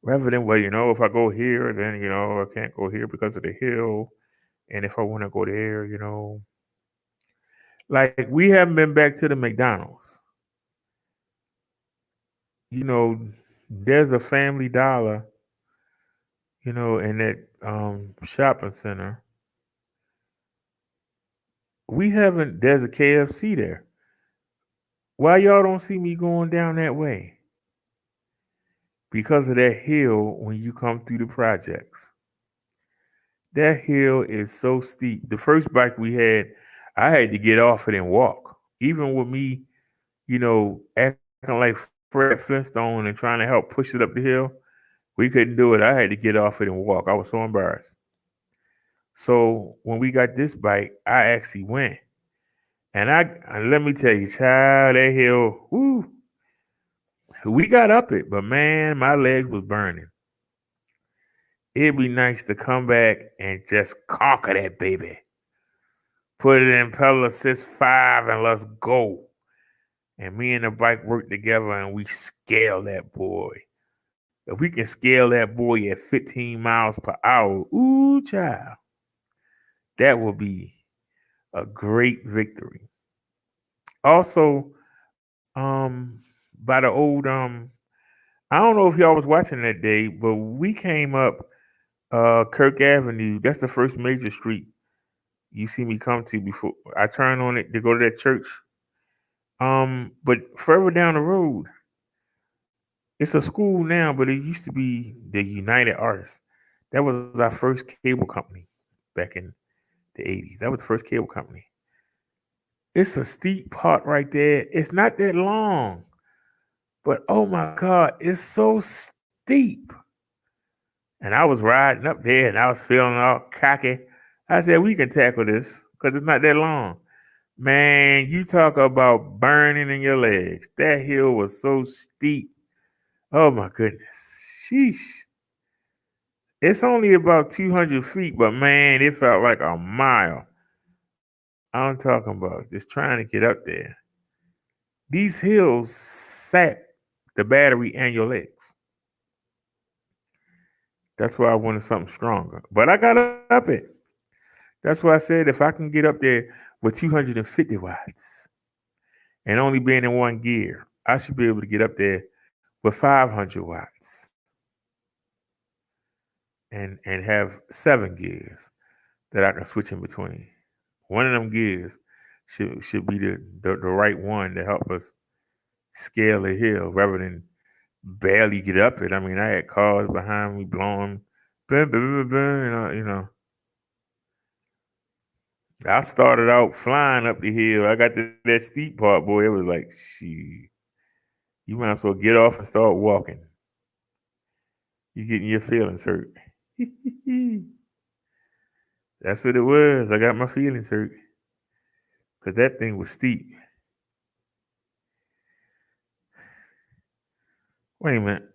Rather than, well, if I go here, then, I can't go here because of the hill. And if I want to go there, like we haven't been back to the McDonald's. There's a Family Dollar, in that shopping center. There's a KFC there. Why y'all don't see me going down that way? Because of that hill when you come through the projects. That hill is so steep. The first bike we had, I had to get off it and walk. Even with me, acting like Fred Flintstone and trying to help push it up the hill, we couldn't do it. I had to get off it and walk. I was so embarrassed. So when we got this bike, I actually went. And let me tell you, child, that hill, whoo, we got up it, but man, my legs was burning. It'd be nice to come back and just conquer that baby. Put it in pedal assist 5 and let's go. And me and the bike work together and we scale that boy. If we can scale that boy at 15 miles per hour, ooh, child, that will be a great victory. Also, by the old, I don't know if y'all was watching that day, but we came up Kirk Avenue. That's the first major street you see me come to before I turn on it to go to that church. But further down the road, it's a school now, but it used to be the United Artists. That was our first cable company back in the 80s. That was the first cable company. It's a steep part right there. It's not that long, but oh my God, it's so steep. And I was riding up there and I was feeling all cocky. I said, we can tackle this because it's not that long. Man, you talk about burning in your legs. That hill was so steep. Oh my goodness. Sheesh. It's only about 200 feet, but man, it felt like a mile. I'm talking about just trying to get up there. These hills sap the battery and your legs. That's why I wanted something stronger. But I got up it. That's why I said if I can get up there with 250 watts and only being in one gear, I should be able to get up there with 500 watts and have 7 gears that I can switch in between. One of them gears should be the right one to help us scale a hill rather than barely get up it. I mean, I had cars behind me blowing, I started out flying up the hill. I got to that steep part, boy. It was like, shit. You might as well get off and start walking. You're getting your feelings hurt. That's what it was. I got my feelings hurt. Because that thing was steep. Wait a minute.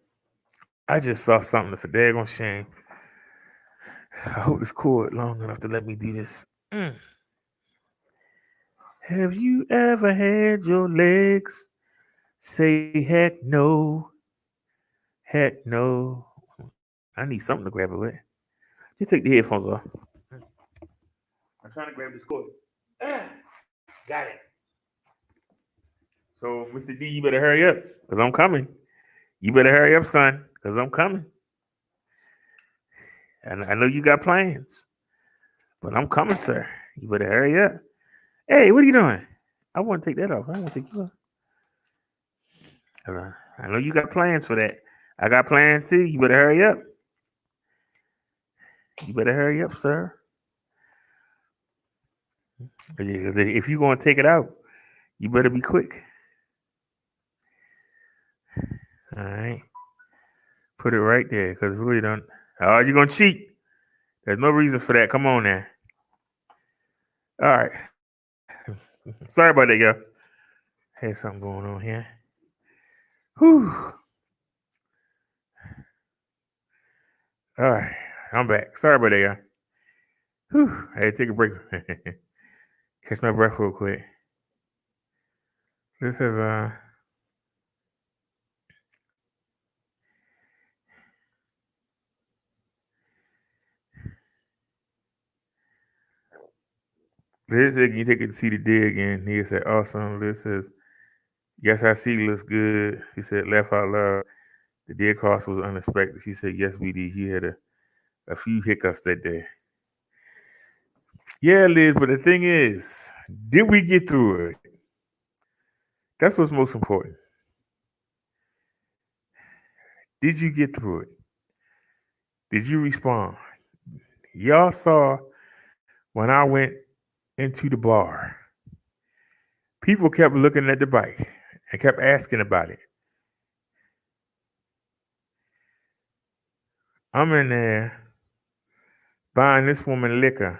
I just saw something that's a daggone shame. I hope this cord long enough to let me do this. Have you ever had your legs say heck no? Heck no. I need something to grab it with. Just take the headphones off. I'm trying to grab this cord. Got it. So, Mr. D, you better hurry up, because I'm coming. You better hurry up, son, because I'm coming. And I know you got plans, but I'm coming, sir. You better hurry up. Hey, what are you doing? I want to take that off. I want to take you off. I know you got plans for that. I got plans too. You better hurry up. You better hurry up, sir. If you're going to take it out, you better be quick. All right. Put it right there, because we really don't. Oh, you're going to cheat. There's no reason for that. Come on now. All right. Sorry about that, y'all. Had something going on here. Whew. All right. I'm back. Sorry about that, y'all. Whew, I had to take a break. Catch my breath real quick. This is Liz said, "Can you take it to see the dig?" And he said, "Awesome." Liz says, "Yes, I see. Looks good." He said, "Laugh out loud. The dig cost was unexpected." She said, "Yes, we did. He had a few hiccups that day." Yeah, Liz, but the thing is, did we get through it? That's what's most important. Did you get through it? Did you respond? Y'all saw when I went into the bar, people kept looking at the bike and kept asking about it. I'm in there buying this woman liquor.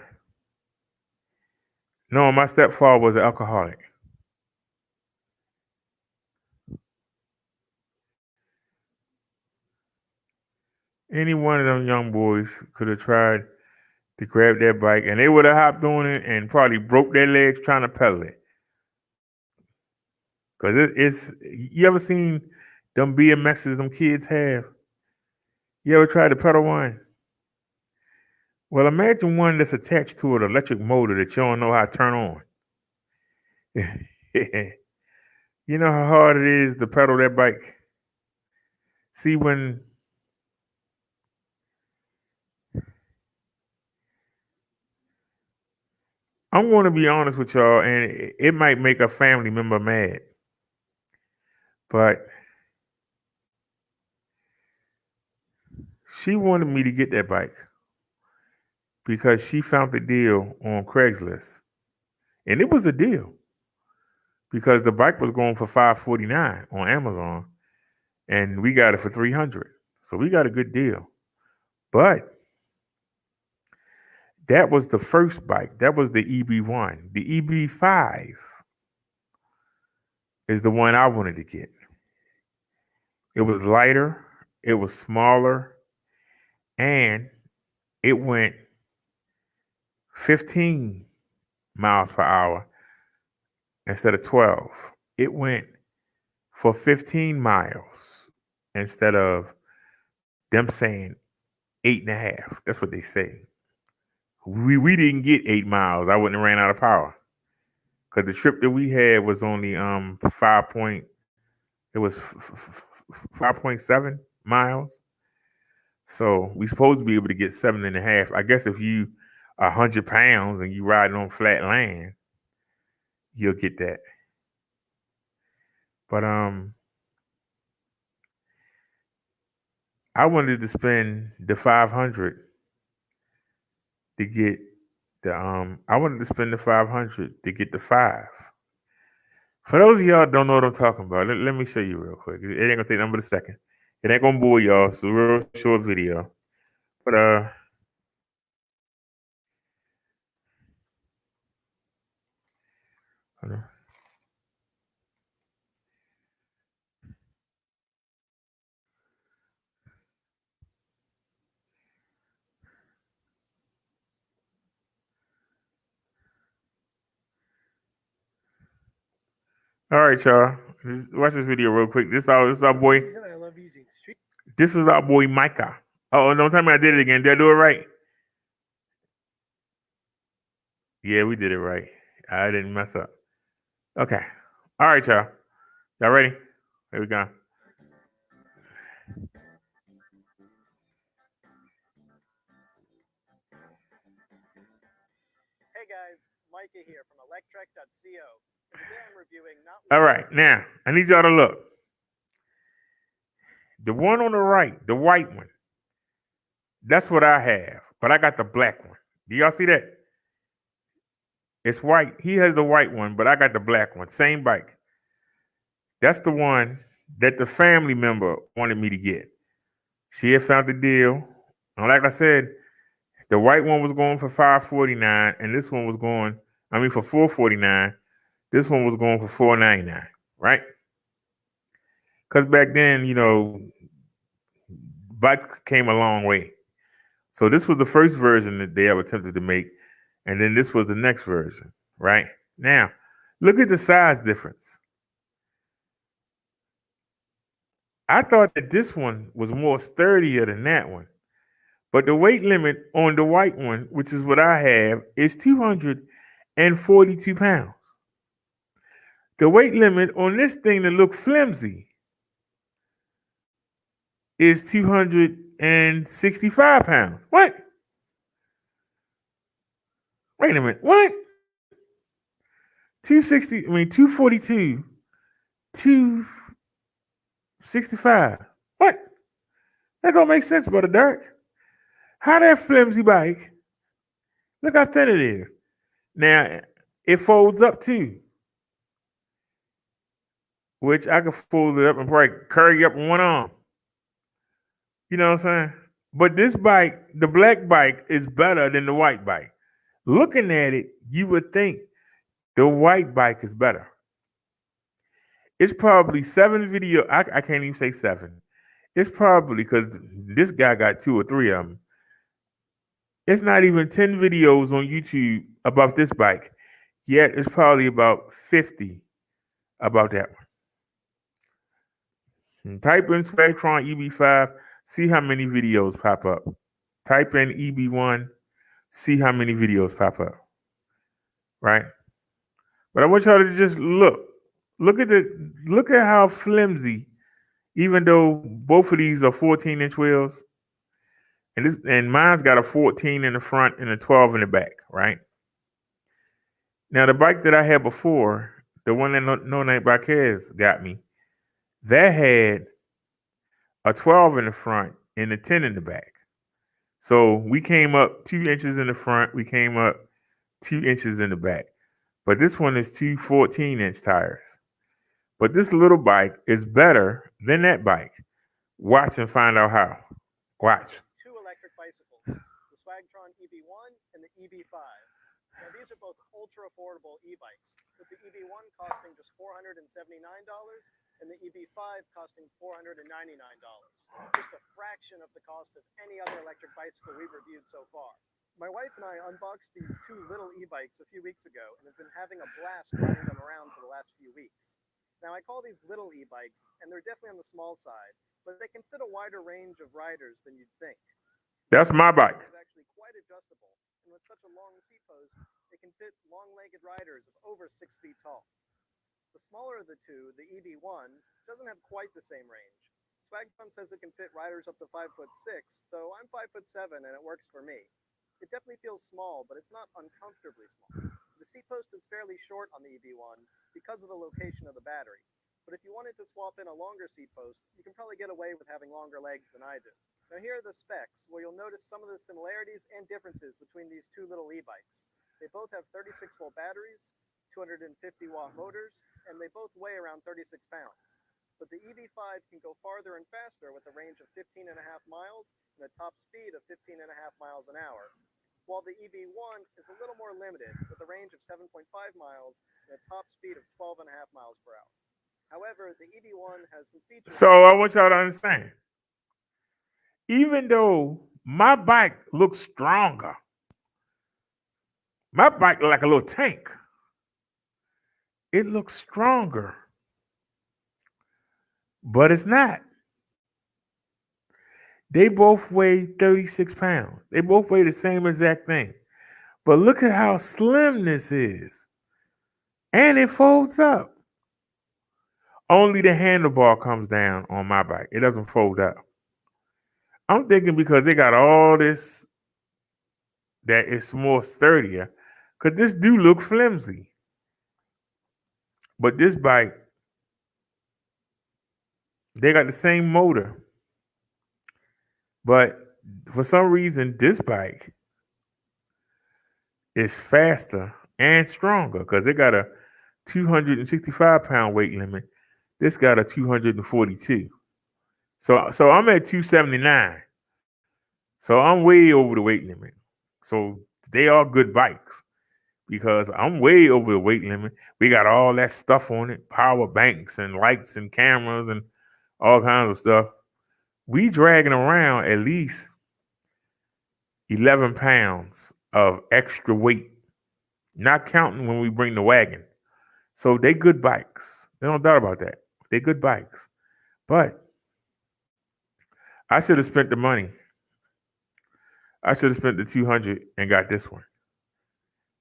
No, my stepfather was an alcoholic. Any one of them young boys could have tried to grab that bike and they would have hopped on it and probably broke their legs trying to pedal it. Because it's, you ever seen them BMXs them kids have? You ever tried to pedal one? Well, imagine one that's attached to an electric motor that you don't know how to turn on. You know how hard it is to pedal that bike? See, when I'm going to be honest with y'all, and it might make a family member mad, but she wanted me to get that bike because she found the deal on Craigslist, and it was a deal because the bike was going for $549 on Amazon, and we got it for $300, so we got a good deal. But that was the first bike. That was the EB1. The EB5 is the one I wanted to get. It was lighter, it was smaller, and it went 15 miles per hour instead of 12. It went for 15 miles instead of them saying 8.5. That's what they say. We didn't get 8 miles. I wouldn't have ran out of power. Because the trip that we had was only 5.7 miles. So we supposed to be able to get 7.5. I guess if you are 100 pounds and you riding on flat land, you'll get that. But I wanted to spend the 500 to get the I wanted to spend the 500 to get the 5. For those of y'all don't know what I'm talking about, let me show you real quick. It ain't gonna take nothing but a second. It ain't gonna bore y'all. It's a real short video. But hold on. All right, y'all. Just watch this video real quick. This is our boy. The reason I love using street. This is our boy Micah. Oh, don't tell me I did it again. Did I do it right? Yeah, we did it right. I didn't mess up. Okay. All right, y'all. Y'all ready? Here we go. Hey guys, Micah here from electrek.co. Today I'm reviewing not All right, now I need y'all to look. The one on the right, the white one, that's what I have, but I got the black one. Do y'all see that? It's white. He has the white one, but I got the black one. Same bike. That's the one that the family member wanted me to get. She had found the deal. And like I said, the white one was going for $549, and this one was going, for $449. This one was going for $499, right? Because back then, bike came a long way. So this was the first version that they ever attempted to make, and then this was the next version, right? Now, look at the size difference. I thought that this one was more sturdier than that one, but the weight limit on the white one, which is what I have, is 242 pounds. The weight limit on this thing that look flimsy is 265 pounds. What? Wait a minute. What? 242, 265. What? That don't make sense, Brother Dirk. How that flimsy bike? Look how thin it is. Now, it folds up too, which I could fold it up and probably carry up in one arm. You know what I'm saying? But this bike, the black bike, is better than the white bike. Looking at it, you would think the white bike is better. It's probably 7 video. I can't even say 7. It's probably, because this guy got 2 or 3 of them. It's not even 10 videos on YouTube about this bike. Yet it's probably about 50 about that one. And type in Swagtron EB5, see how many videos pop up. Type in EB1, see how many videos pop up. Right? But I want y'all to just look. Look at how flimsy, even though both of these are 14-inch wheels. And mine's got a 14 in the front and a 12 in the back, right? Now the bike that I had before, the one that No Name Bikers got me, that had a 12 in the front and a 10 in the back. So we came up 2 inches in the front, we came up 2 inches in the back. But this one is 2 14-inch tires. But this little bike is better than that bike. Watch and find out how. Watch. 2 electric bicycles, the Swagtron EB1 and the EB5. Now these are both ultra affordable e-bikes, with the EB1 costing just $479 and the EB5 costing $499. Just a fraction of the cost of any other electric bicycle we've reviewed so far. My wife and I unboxed these 2 little e-bikes a few weeks ago and have been having a blast riding them around for the last few weeks. Now I call these little e-bikes, and they're definitely on the small side, but they can fit a wider range of riders than you'd think. That's my bike. It's actually quite adjustable, and with such a long seat post, it can fit long-legged riders of over 6 feet tall. The smaller of the 2, the EB1, doesn't have quite the same range. Swagtron says it can fit riders up to 5'6", though I'm 5'7", and it works for me. It definitely feels small, but it's not uncomfortably small. The seat post is fairly short on the EB1 because of the location of the battery. But if you wanted to swap in a longer seat post, you can probably get away with having longer legs than I do. Now here are the specs, where you'll notice some of the similarities and differences between these 2 little e-bikes. They both have 36-volt batteries, 250-watt motors, and they both weigh around 36 pounds. But the EB5 can go farther and faster with a range of 15.5 miles and a top speed of 15.5 miles an hour, while the EB1 is a little more limited with a range of 7.5 miles and a top speed of 12.5 miles per hour. However, the EB1 has some features. So I want y'all to understand. Even though my bike looks stronger, my bike looks like a little tank. It looks stronger, but it's not. They both weigh 36 pounds. They both weigh the same exact thing. But look at how slim this is. And it folds up. Only the handlebar comes down on my bike. It doesn't fold up. I'm thinking because they got all this that it's more sturdier. Because this do look flimsy. But this bike, they got the same motor. But for some reason, this bike is faster and stronger because it got a 265-pound weight limit. This got a 242. So I'm at 279. So I'm way over the weight limit. So they are good bikes because I'm way over the weight limit. We got all that stuff on it, power banks and lights and cameras and all kinds of stuff. We dragging around at least 11 pounds of extra weight, not counting when we bring the wagon. So they good bikes. There's no doubt about that. They good bikes. But I should have spent the money. I should have spent the 200 and got this one.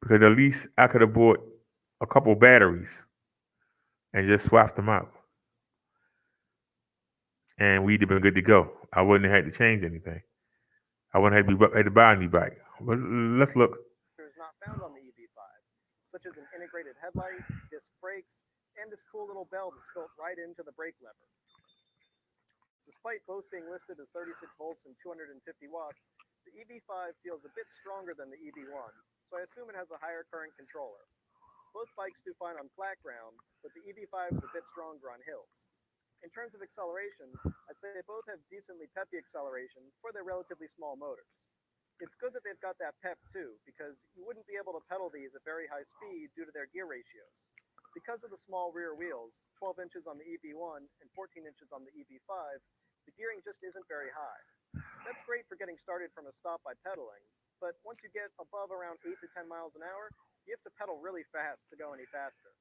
Because at least I could have bought a couple batteries and just swapped them out. And we'd have been good to go. I wouldn't have had to change anything. I wouldn't have had to buy a new bike. But let's look. Not found on the EV5, such as an integrated headlight, disc brakes, and this cool little bell that's built right into the brake lever. Despite both being listed as 36 volts and 250 watts, the EV5 feels a bit stronger than the EV1, so I assume it has a higher current controller. Both bikes do fine on flat ground, but the EV5 is a bit stronger on hills. In terms of acceleration, I'd say they both have decently peppy acceleration for their relatively small motors. It's good that they've got that pep too, because you wouldn't be able to pedal these at very high speed due to their gear ratios. Because of the small rear wheels, 12 inches on the EV1 and 14 inches on the EV5, the gearing just isn't very high. That's great for getting started from a stop by pedaling, but once you get above around 8 to 10 miles an hour, you have to pedal really fast to go any faster.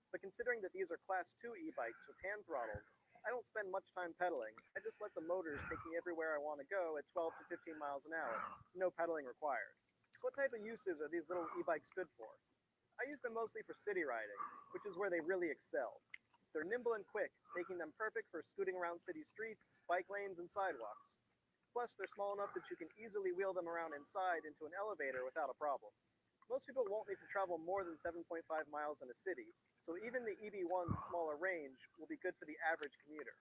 But considering that these are Class 2 e-bikes with hand throttles, I don't spend much time pedaling. I just let the motors take me everywhere I want to go at 12 to 15 miles an hour. No pedaling required. So what type of uses are these little e-bikes good for? I use them mostly for city riding, which is where they really excel. They're nimble and quick, making them perfect for scooting around city streets, bike lanes, and sidewalks. Plus, they're small enough that you can easily wheel them around inside into an elevator without a problem. Most people won't need to travel more than 7.5 miles in a city, so even the EV1's smaller range will be good for the average commuter.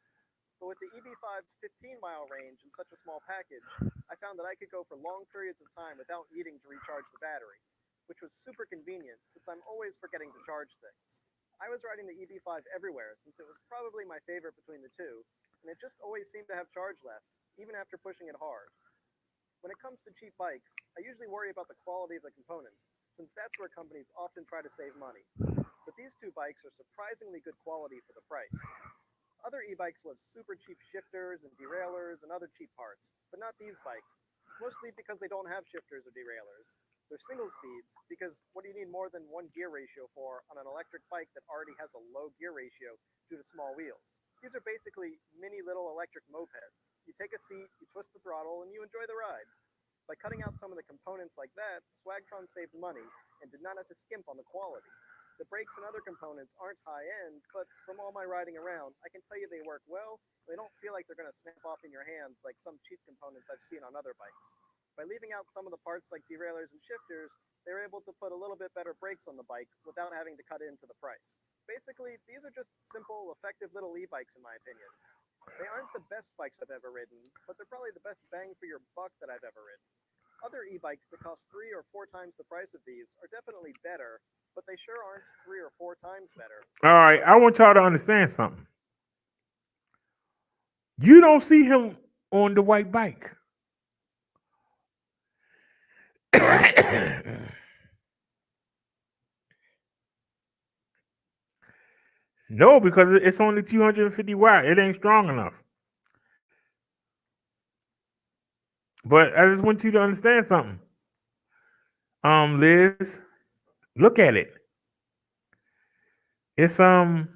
But with the EV5's 15-mile range in such a small package, I found that I could go for long periods of time without needing to recharge the battery, which was super convenient since I'm always forgetting to charge things. I was riding the EV5 everywhere since it was probably my favorite between the two, and it just always seemed to have charge left, even after pushing it hard. When it comes to cheap bikes, I usually worry about the quality of the components, since that's where companies often try to save money. But these two bikes are surprisingly good quality for the price. Other e-bikes will have super cheap shifters and derailleurs and other cheap parts, but not these bikes, mostly because they don't have shifters or derailleurs. They're single speeds, because what do you need more than one gear ratio for on an electric bike that already has a low gear ratio due to small wheels? These are basically mini little electric mopeds. You take a seat, you twist the throttle, and you enjoy the ride. By cutting out some of the components like that, Swagtron saved money and did not have to skimp on the quality. The brakes and other components aren't high-end, but from all my riding around, I can tell you they work well. They don't feel like they're going to snap off in your hands like some cheap components I've seen on other bikes. By leaving out some of the parts like derailleurs and shifters, they're able to put a little bit better brakes on the bike without having to cut into the price. Basically, these are just simple, effective little e-bikes in my opinion. They aren't the best bikes I've ever ridden, but they're probably the best bang for your buck that I've ever ridden. Other e-bikes that cost 3 or 4 times the price of these are definitely better, but they sure aren't 3 or 4 times better. All right, I want y'all to understand something. You don't see him on the white bike. No, because it's only 250 watts. It ain't strong enough. But I just want you to understand something. Liz, look at it. It's the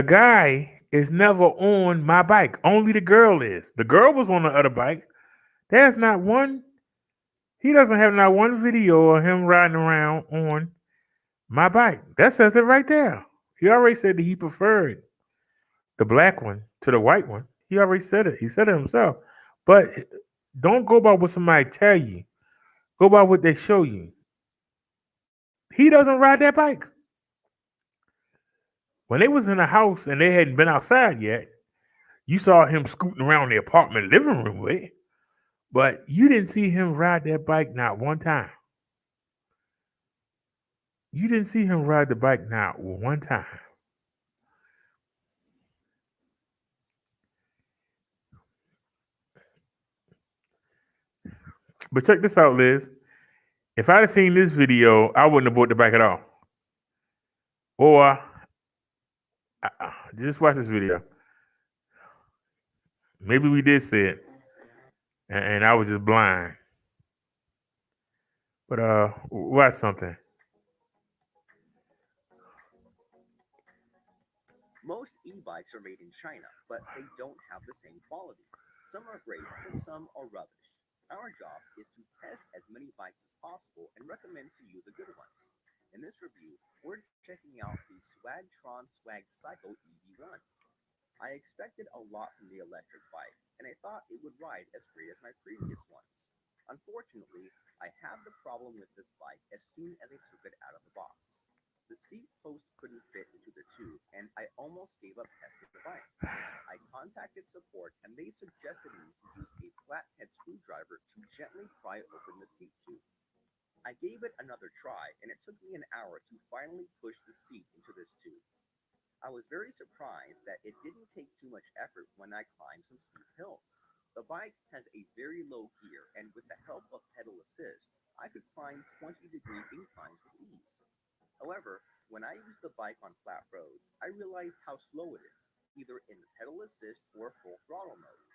guy is never on my bike. Only the girl is. The girl was on the other bike. There's not one. He doesn't have not one video of him riding around on my bike. That says it right there. He already said that he preferred the black one to the white one. He already said it. He said it himself. But don't go by what somebody tell you. Go by what they show you. He doesn't ride that bike. When they was in the house and they hadn't been outside yet, you saw him scooting around the apartment living room with it. But you didn't see him ride that bike not one time. You didn't see him ride the bike not one time. But check this out, Liz. If I'd have seen this video, I wouldn't have bought the bike at all. Or just watch this video. Maybe we did see it. and I was just blind. But watch something. Most e-bikes are made in China, but they don't have the same quality. Some are great, and some are rubbish. Our job is to test as many bikes as possible and recommend to you the good ones. In this review, we're checking out the Swagtron Swag Cycle EV1. I expected a lot from the electric bike, and I thought it would ride as great as my previous ones. Unfortunately, I had the problem with this bike as soon as I took it out of the box. The seat post couldn't fit into the tube, and I almost gave up testing the bike. I contacted support, and they suggested me to use a flathead screwdriver to gently pry open the seat tube. I gave it another try, and it took me an hour to finally push the seat into this tube. I was very surprised that it didn't take too much effort when I climbed some steep hills. The bike has a very low gear, and with the help of pedal assist, I could climb 20-degree inclines with ease. However, when I used the bike on flat roads, I realized how slow it is, either in the pedal assist or full throttle mode.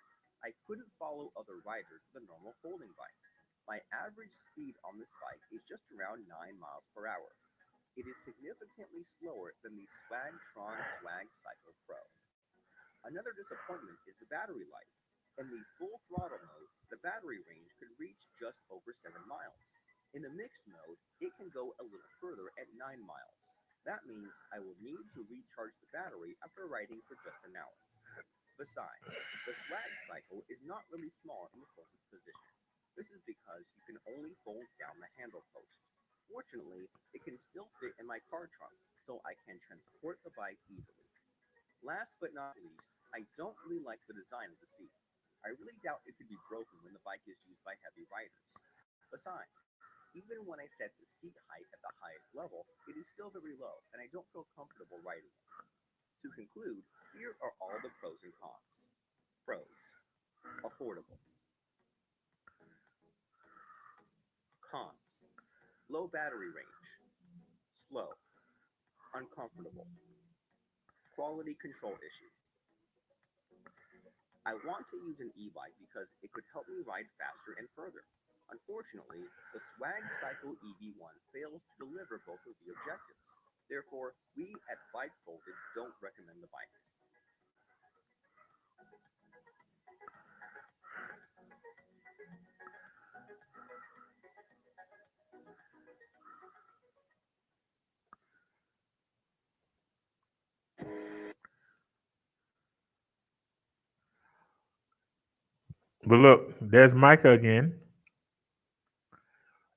I couldn't follow other riders with a normal folding bike. My average speed on this bike is just around 9 miles per hour. It is significantly slower than the Swagtron Swag Cycle Pro. Another disappointment is the battery life. In the full throttle mode, the battery range could reach just over 7 miles. In the mixed mode, it can go a little further at 9 miles. That means I will need to recharge the battery after riding for just an hour. Besides, the Swag Cycle is not really small in the folded position. This is because you can only fold down the handle post. Fortunately, it can still fit in my car trunk, so I can transport the bike easily. Last but not least, I don't really like the design of the seat. I really doubt it could be broken when the bike is used by heavy riders. Besides, even when I set the seat height at the highest level, it is still very low, and I don't feel comfortable riding it. To conclude, here are all the pros and cons. Pros: affordable. Cons: low battery range, slow, uncomfortable, quality control issue. I want to use an e-bike because it could help me ride faster and further. Unfortunately, the Swag Cycle EV1 fails to deliver both of the objectives. Therefore, we at Bike Folded don't recommend the bike. But look, there's Micah again.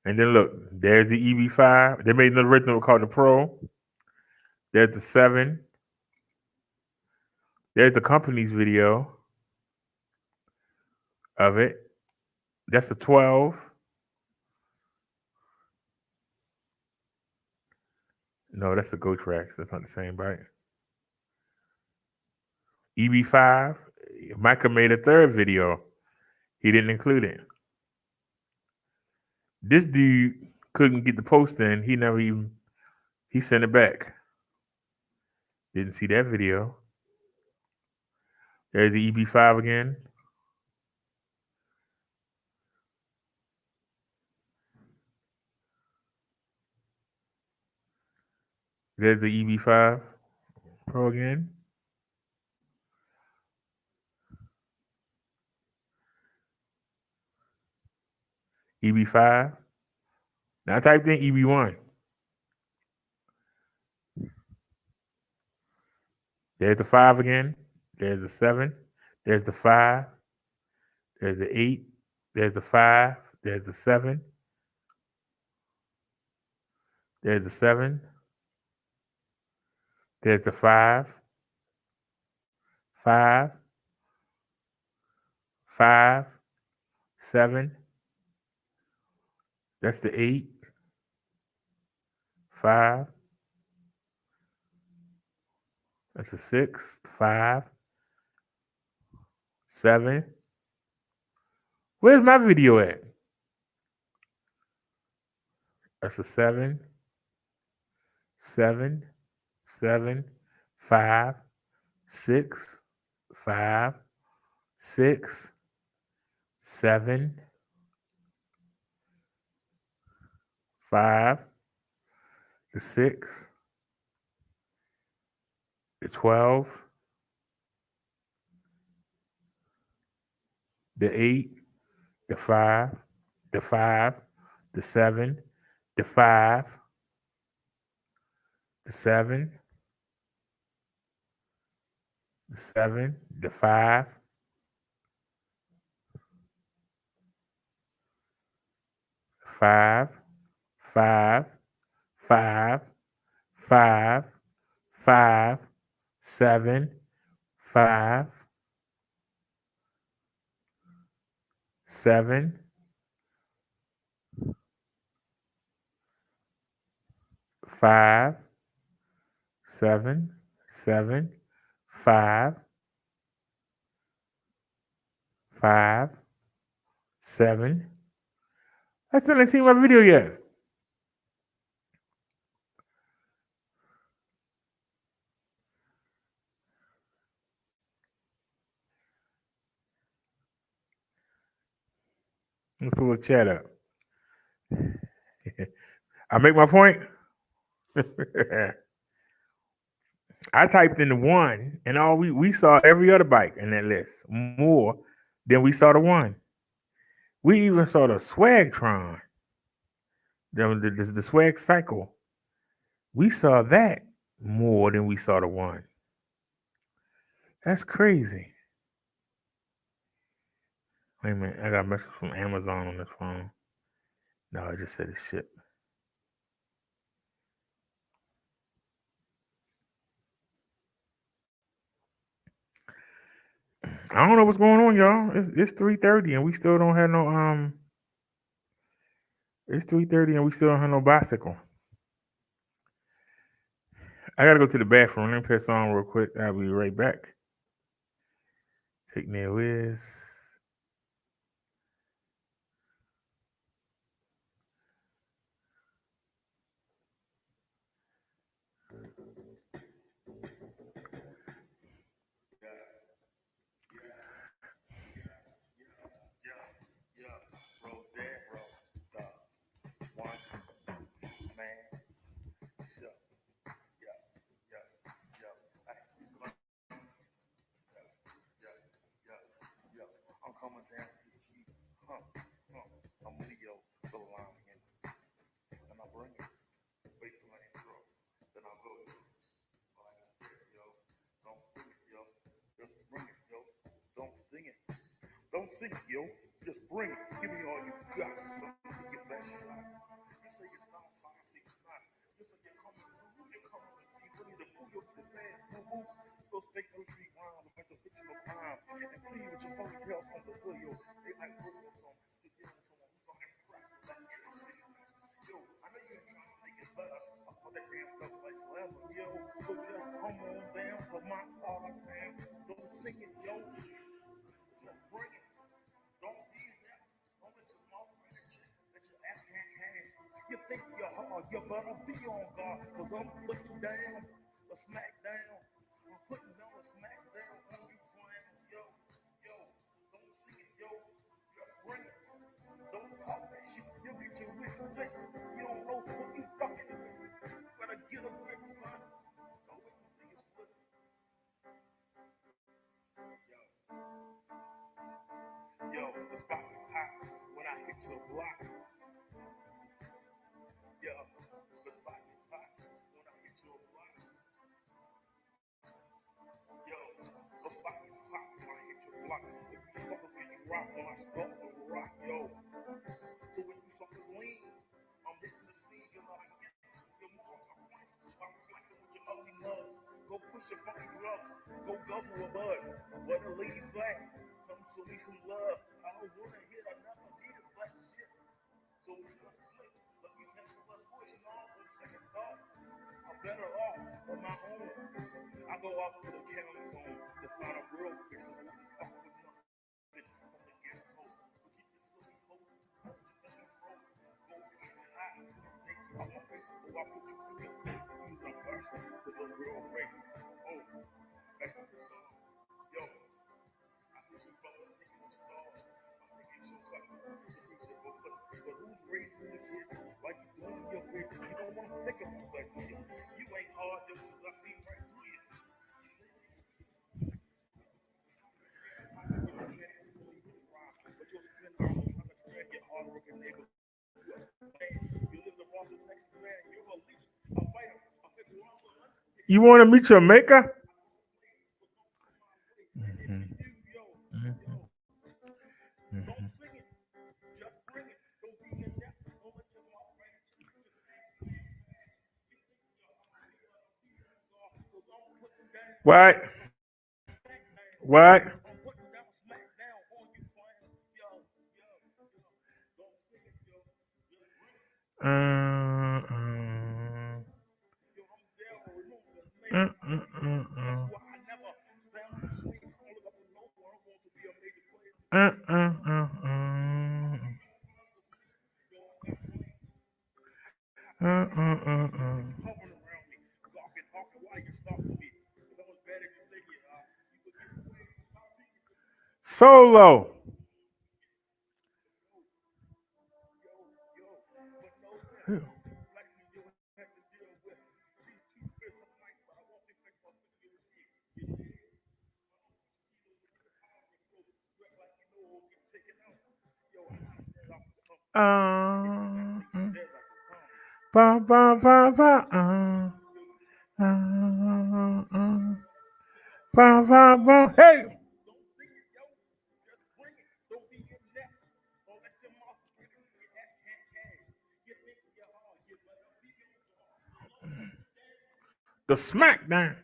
And then look, there's the EV5. They made another original called the Pro. There's the 7. There's the company's video of it. That's the 12. No, that's the Go Tracks. That's not the same bike. EV5. Micah made a third video. He didn't include it. This dude couldn't get the post in. He sent it back. Didn't see that video. There's the EV5 again. There's the EV5 Pro again. EV5. Now I typed in EV1. There's the 5 again. There's the 7. There's the 5. There's the 8. There's the 5. There's the 7. There's the 7. There's the 5. 5. 5. 7. That's the 8. 5. That's a 6. 5. 7. Where's my video at? That's a 7. 7. 7. 5. 6. 5. 6. 7, 5, the 6, the 12, the 8, the 5, the 5, the 7, the 5, the 7, the 7, the 5, 5, 5, 5, 5, 5, 7, 5, 7, 5, 7, 7, 5, 5, 7. I still ain't seen my video yet. Let me pull the chat up. I make my point. I typed in the 1, and all we saw every other bike in that list more than we saw the 1. We even saw the Swagtron, the Swag Cycle. We saw that more than we saw the 1. That's crazy. Wait a minute, I got a message from Amazon on this phone. No, I just said it's shipped. I don't know what's going on, y'all. It's 3:30 and we still don't have no It's 3:30 and we still don't have no bicycle. I gotta go to the bathroom. Let me play a song real quick. I'll be right back. Take me away. I'm coming down to the key. I'm Leo, the line and I bring it. Wait for my intro. Then I'll go. Like I said, yo, don't sing it, yo. Just bring it, yo. Don't sing it. Don't sing it, yo. Just bring it. Give me all you got so you get that shit out. You say it's not fine, I say it's not. You say you're coming through, you're coming to see, ready to pull your foot man. Those fake 3 street rhymes with the fictional crime. And please with your funny girls on the video. They like working on some. Yo, I know you ain't trying to make it better. I put that damn stuff like forever, yo. So just come on down to my part of town. Don't sing it, yo. Just bring it. Don't be that. Don't let your mouth let your ass can't hang. You think you're hard, you better be on guard. Cause I'm putting down a smack down. I'm putting down a smack down on you playing. Yo, don't sing it, yo. Just bring it. Don't talk that shit. You get your wits wet. You don't know what you fucking with. Better get a grip, son. Don't let me sing it split. Yo, the spot is hot when I hit your block. Yo, the spot is hot when I hit your block. Yo, the spot is hot when I hit your block. If you suckers get dropped when I start to rock, yo. So when you suckers lean, I'm hitting the scene, you know I get your move. I'm flexing with your ugly mugs. Go push your fucking drugs. Go guzzle a bud. Where the ladies at? Come show me some love. I don't wanna hit another need of black shit. So we just split. But we have to let pushing off with second thought. I'm better off on my own. I go off to the county zone to find a real bitch who won't fuck with nothing on the guest hole. So get your silly hoe. Go get it hot. I'm a bitch who I put you through. You done person to the real race. Oh, back to the song. Yo, I see you fellas taking the stars. I'm thinking Like you doing your bitch. You don't want to think about that. You ain't hard. I see right through you. But you'll spend all the time understand your hardworking neighbor. You live the boss of next man. You're a leech, a fighter, a big one. You want to meet your maker? What? What? Solo. Ba ba ba ba. Ba ba ba. Hey. The smackdown.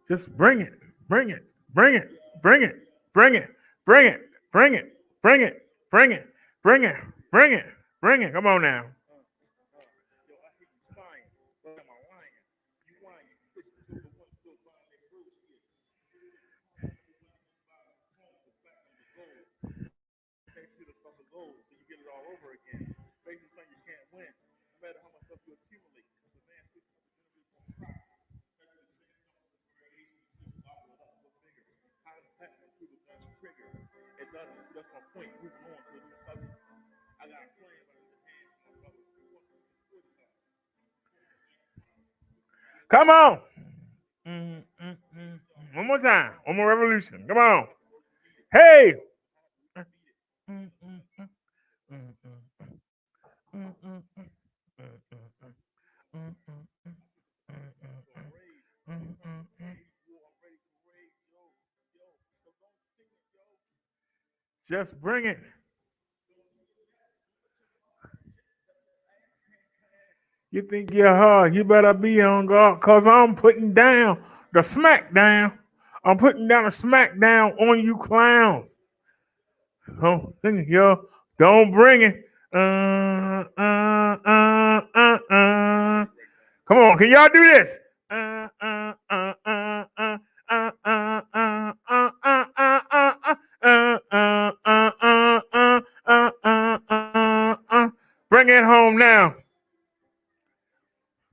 Just bring it, bring it, bring it, bring it, bring it, bring it, bring it, bring it, bring it, bring it, bring it, bring it. Come on now. It doesn't. That's my point. Moving on to a new subject. I got a plan, but in the hand, my brother. Come on. One more time. One more revolution. Come on. Hey. Just bring it. You think you're hard, you better be on guard, because I'm putting down the smackdown. I'm putting down a smackdown on you clowns. Oh, yo, don't bring it. Come on, can y'all do this? Bring it home now.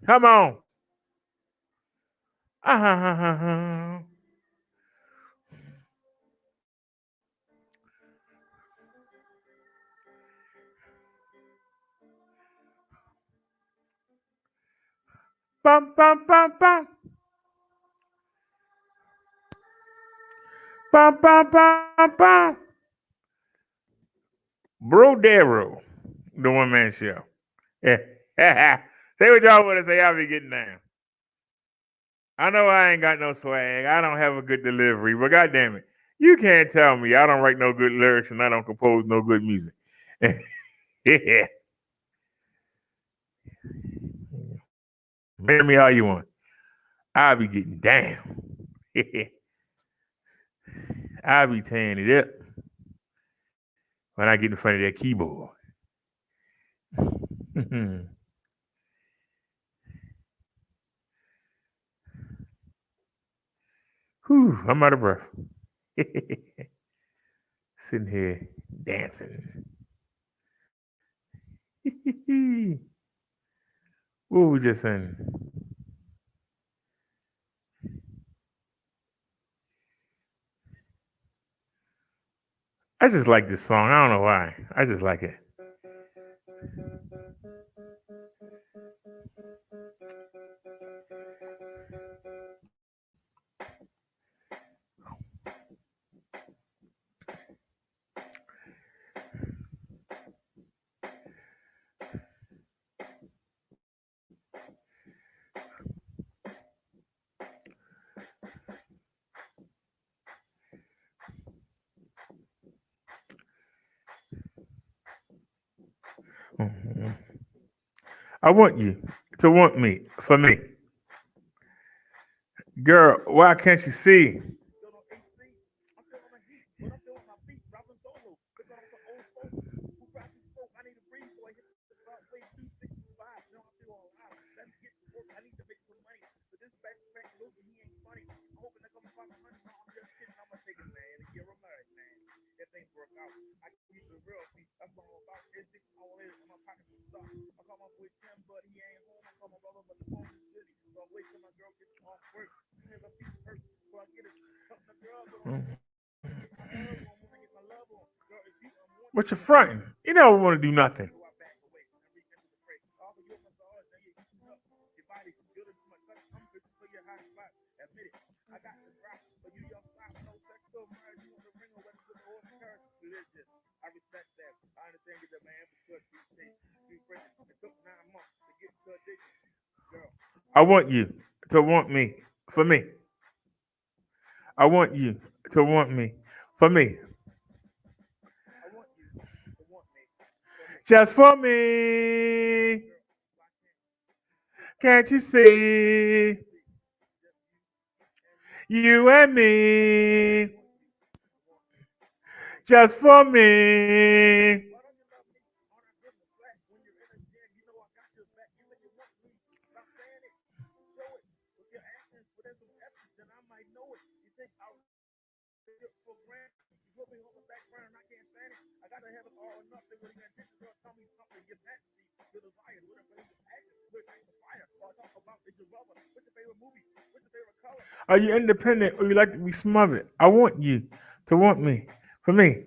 Come on. Bum, bum, bum, bum. Bum, bum, bum, bum. Brodero, the one man show. Say what y'all want to say. I'll be getting down. I know I ain't got no swag. I don't have a good delivery, but goddamn it, you can't tell me I don't write no good lyrics and I don't compose no good music. Yeah. Marry me all you want. I'll be getting down. I'll be tearing it up when I get in front of that keyboard. Whew, I'm out of breath. Sitting here dancing. What were we just saying? I just like this song. I don't know why. I just like it. Mhm. I want you to want me for me. Girl, why can't you see? What you fronting? You never want to do nothing. I want you to want me for me. I want you to want me for me. Just for me. Can't you see? You and me. Just for me. Are you independent or you like to be smothered? I want you to want me for me.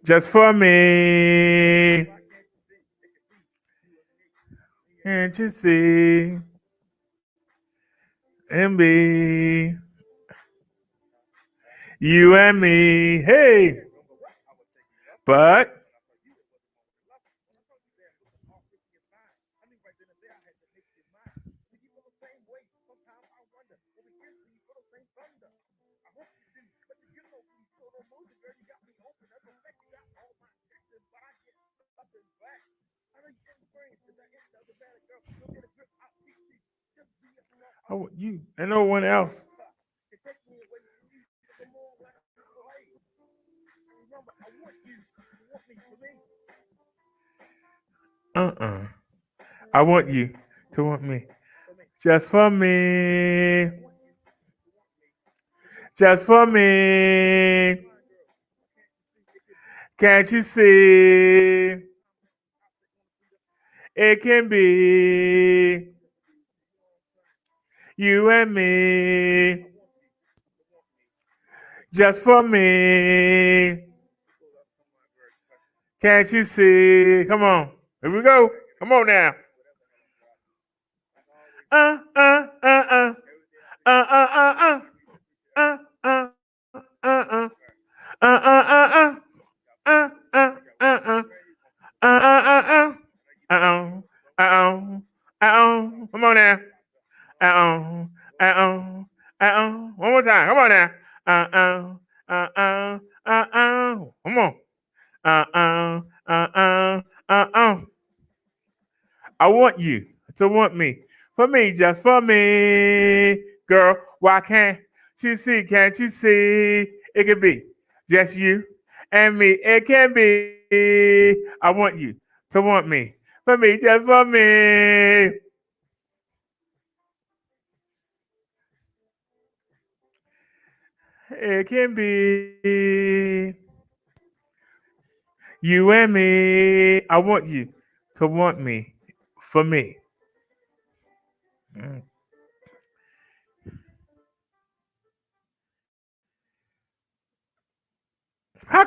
Just for me. Can't you see? And be you and me. Hey. But I want you and no one else. Uh-uh. I want you to want me. Just for me. Just for me. Can't you see? It can be you and me. Just for me. Can't you see? Come on. Here we go. Come on now. Uh, uh, uh, uh. Uh, uh, uh, uh. Uh, uh, uh, uh. Uh, uh, uh, uh. Uh, uh, uh, uh. Uh-oh. Uh-oh. Uh-oh. Come on now. Uh-oh. Uh-oh. Uh-oh. One more time. Come on now. Uh-oh. Uh-oh. Uh-oh. Come on. Uh-oh. Uh-oh. Uh-oh. I want you to want me. For me, just for me. Girl, why can't you see? Can't you see? It could be just you and me. It can be. I want you to want me. For me, just for me. It can be you and me. I want you to want me for me. Mm.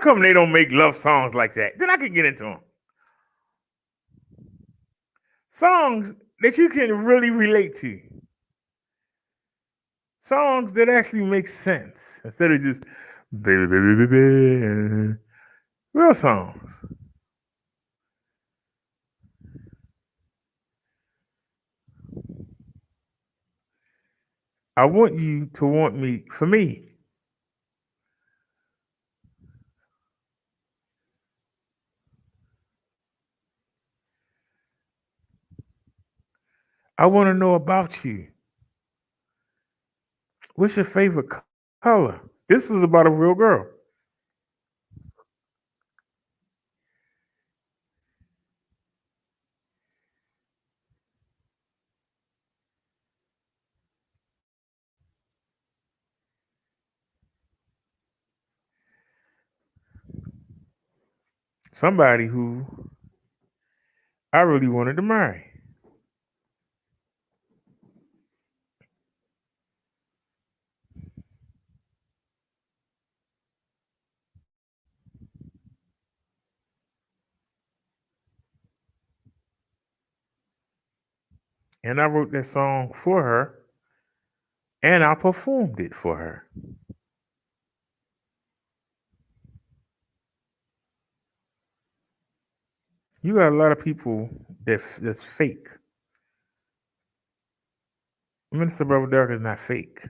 come they don't make love songs like that? Then I can get into them. Songs that you can really relate to. Songs that actually make sense instead of just baby, baby, baby. Real songs. I want you to want me for me. I want to know about you. What's your favorite color? This is about a real girl. Somebody who I really wanted to marry. And I wrote that song for her and I performed it for her. You got a lot of people that's fake. Minister Brother Derek is not fake.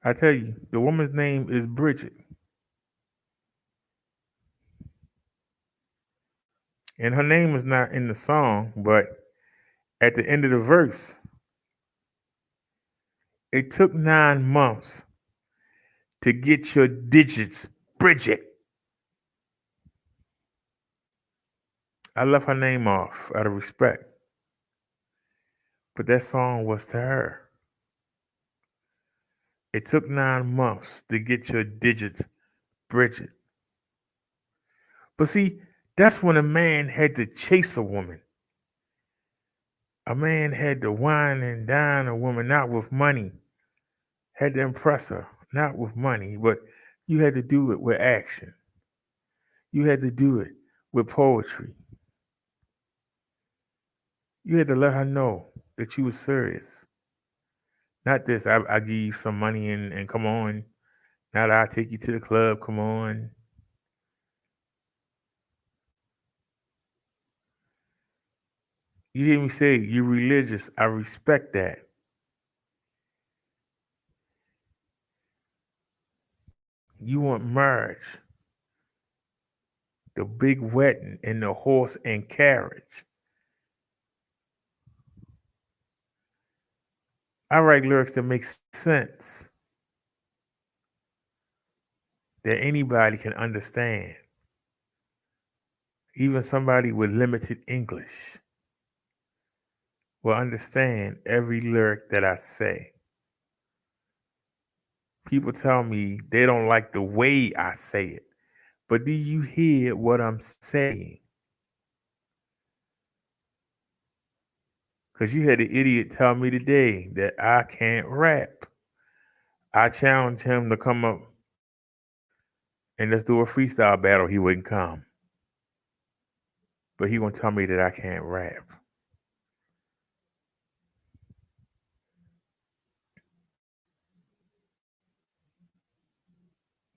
I tell you, the woman's name is Bridget. And her name is not in the song, but at the end of the verse, it took 9 months to get your digits, Bridget. I left her name off out of respect. But that song was to her. It took 9 months to get your digits, Bridget. But see, that's when a man had to chase a woman. A man had to wine and dine a woman, not with money. Had to impress her, not with money, but you had to do it with action. You had to do it with poetry. You had to let her know that you were serious. Not this, I give you some money and come on. Now that I take you to the club, come on. You hear me say you're religious. I respect that. You want marriage, the big wedding, and the horse and carriage. I write lyrics that make sense, that anybody can understand, even somebody with limited English will understand every lyric that I say. People tell me they don't like the way I say it, but do you hear what I'm saying? Because you had an idiot tell me today that I can't rap. I challenged him to come up and let's do a freestyle battle. He wouldn't come. But he gonna tell me that I can't rap.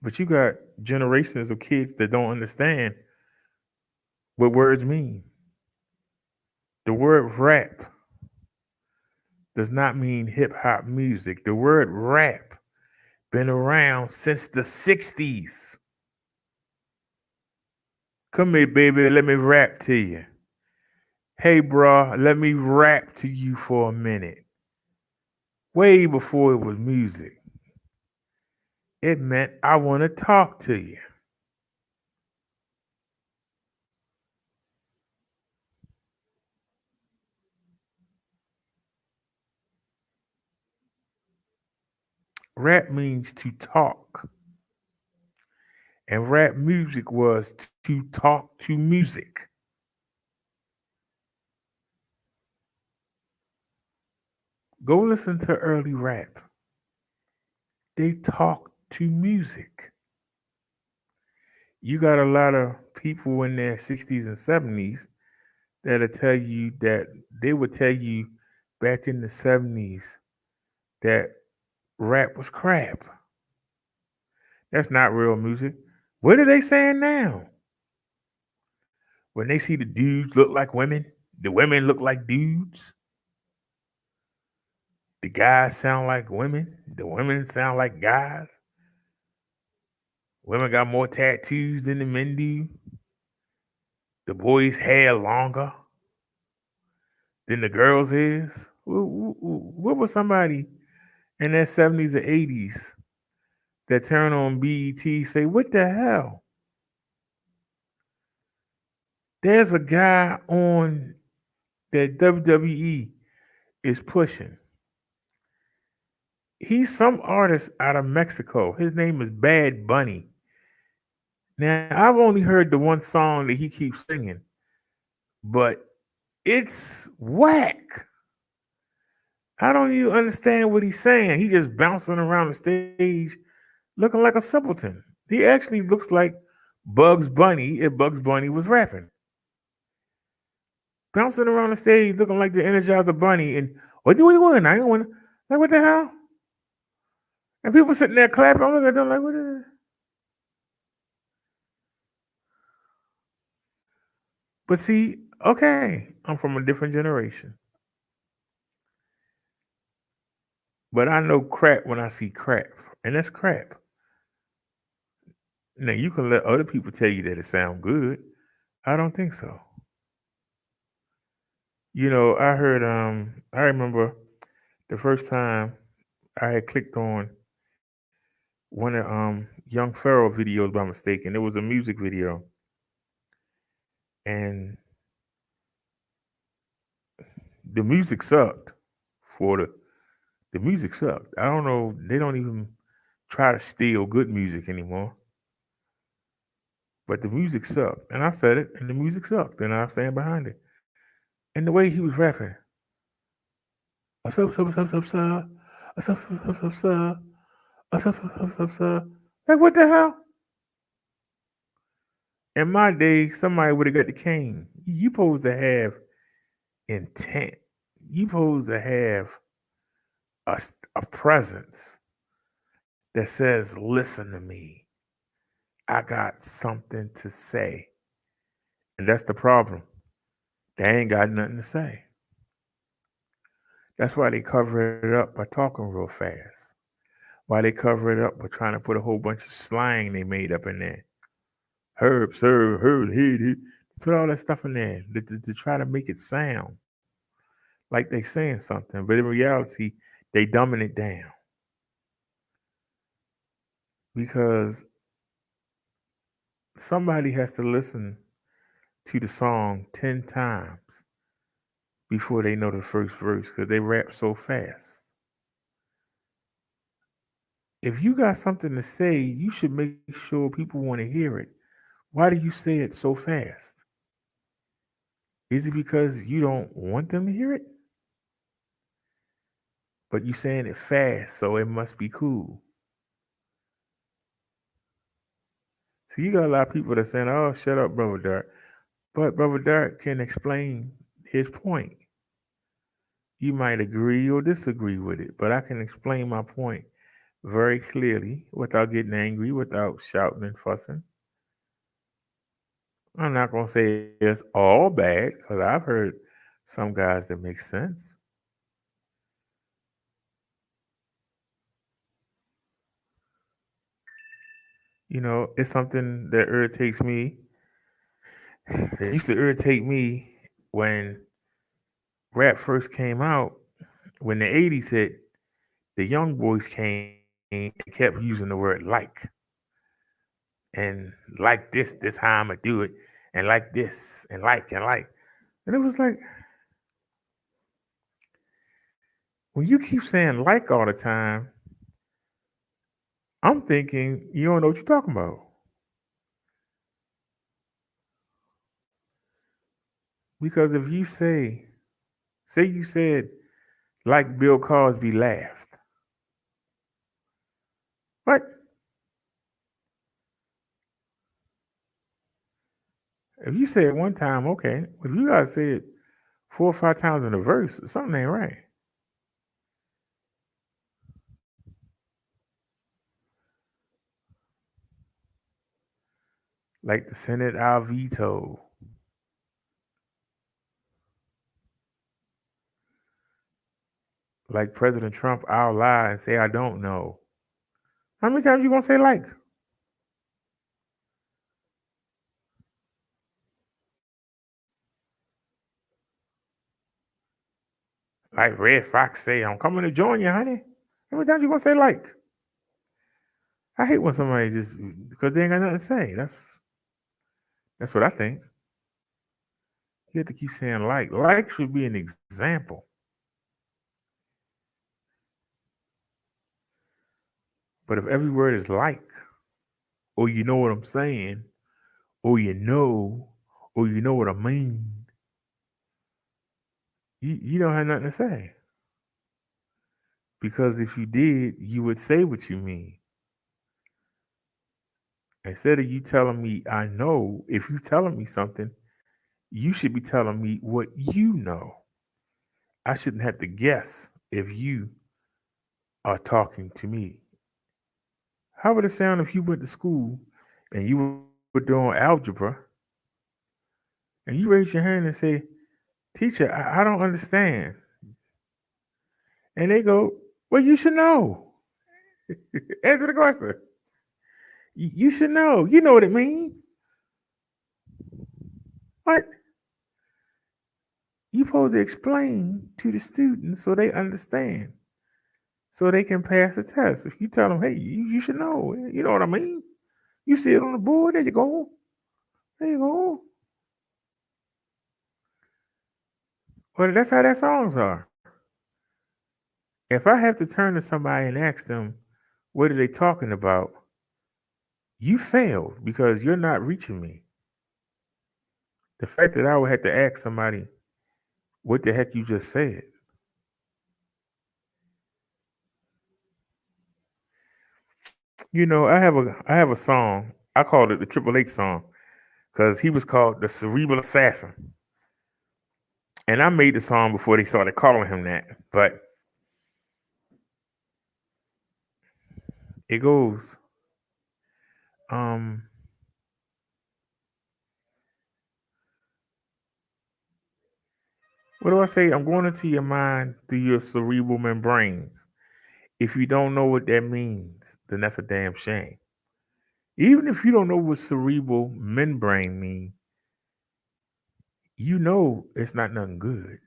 But you got generations of kids that don't understand what words mean. The word rap does not mean hip hop music. The word rap been around since the 60s. Come here, baby, let me rap to you. Hey, bro, let me rap to you for a minute. Way before it was music. It meant I want to talk to you. Rap means to talk. And rap music was to talk to music. Go listen to early rap. They talk to music. you got a lot of people in their 60s and 70s that'll tell you that they would tell you back in the 70s that rap was crap. That's not real music. What are they saying now? When they see the dudes look like women, the women look like dudes, the guys sound like women, the women sound like guys. Women got more tattoos than the men do. The boys' hair longer than the girls is. What was somebody in their 70s or 80s that turn on BET say, what the hell? There's a guy on that WWE is pushing. He's some artist out of Mexico. His name is Bad Bunny. Now, I've only heard the one song that he keeps singing, but it's whack. I don't even understand what he's saying. He just bouncing around the stage looking like a simpleton. He actually looks like Bugs Bunny if Bugs Bunny was rapping. Bouncing around the stage looking like the Energizer Bunny and what do we want? I don't want like what the hell? And people sitting there clapping. I'm looking at them like, what is it? But see, okay, I'm from a different generation. But I know crap when I see crap. And that's crap. Now you can let other people tell you that it sounds good. I don't think so. You know, I remember the first time I had clicked on one of Young Pharaoh videos by mistake, and it was a music video. And the music sucked for the music sucked. I don't know, they don't even try to steal good music anymore. But the music sucked. And I said it, and the music sucked, and I stand behind it. And the way he was rapping, what's up, what's up, what's up, what's up, what's up, what's up, what's up, what's up, what's up, what's up, what's up, like what the hell? In my day, somebody would have got the cane. You supposed to have intent. You supposed to have a presence that says, listen to me. I got something to say. And that's the problem. They ain't got nothing to say. That's why they cover it up by talking real fast. Why they cover it up by trying to put a whole bunch of slang they made up in there. Herb, sir, heard, head. Put all that stuff in there to try to make it sound like they saying something. But in reality, they dumbing it down. Because somebody has to listen to the song 10 times before they know the first verse because they rap so fast. If you got something to say, you should make sure people want to hear it. Why do you say it so fast? Is it because you don't want them to hear it? But you saying it fast, so it must be cool. So you got a lot of people that are saying, oh, shut up, Brother Dark. But Brother Dark can explain his point. You might agree or disagree with it, but I can explain my point very clearly without getting angry, without shouting and fussing. I'm not going to say it's all bad because I've heard some guys that make sense. You know, it's something that irritates me. It used to irritate me when rap first came out. When the 80s hit, the young boys came and kept using the word like. And like this how I'm going to do it. And like this, and like, and like. And it was like, when you keep saying like all the time, I'm thinking you don't know what you're talking about. Because if you say you said, like Bill Cosby laughed. What? If you say it one time, okay. But if you gotta say it 4 or 5 times in a verse, something ain't right. Like the Senate, I'll veto. Like President Trump, I'll lie and say I don't know. How many times you gonna say like? Like Red Fox say, I'm coming to join you, honey. How many times you gonna say like? I hate when somebody just because they ain't got nothing to say. That's what I think. You have to keep saying like. Like should be an example. But if every word is like, or you know what I'm saying, or you know what I mean, you don't have nothing to say. Because if you did, you would say what you mean. Instead of you telling me I know, if you telling me something, you should be telling me what you know. I shouldn't have to guess if you are talking to me. How would it sound if you went to school and you were doing algebra and you raise your hand and say, Teacher, I don't understand. And they go, well, you should know. Answer the question. You should know. You know what it means. What? You're supposed to explain to the students so they understand, so they can pass the test. If you tell them, hey, you should know. You know what I mean? You see it on the board. There you go. There you go. Well, that's how their songs are. If I have to turn to somebody and ask them, what are they talking about? You failed because you're not reaching me. The fact that I would have to ask somebody, what the heck you just said? You know, I have a song. I called it the Triple H song because he was called the Cerebral Assassin. And I made the song before they started calling him that. But it goes, what do I say? I'm going into your mind through your cerebral membranes. If you don't know what that means, then that's a damn shame. Even if you don't know what cerebral membrane means, you know it's not nothing good.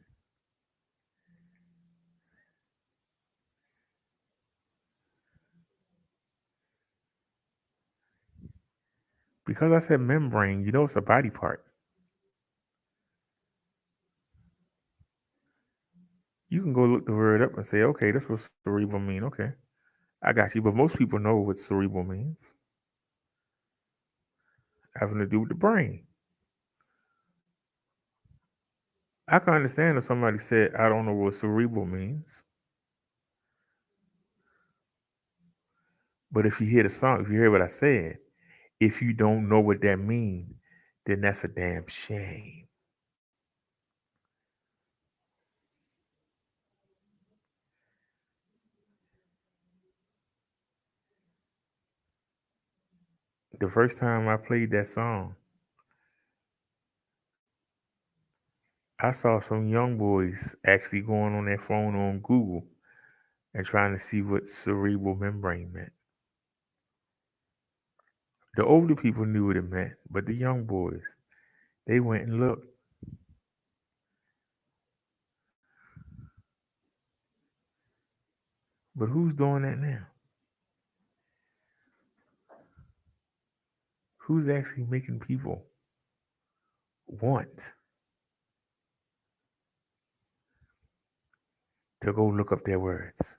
Because I said membrane, you know it's a body part. You can go look the word up and say, okay, that's what cerebral mean. Okay, I got you. But most people know what cerebral means. Having to do with the brain. I can understand if somebody said, I don't know what cerebral means. But if you hear the song, if you hear what I said, if you don't know what that means, then that's a damn shame. The first time I played that song, I saw some young boys actually going on their phone on Google and trying to see what cerebral membrane meant. The older people knew what it meant, but the young boys, they went and looked. But who's doing that now? Who's actually making people want to go look up their words?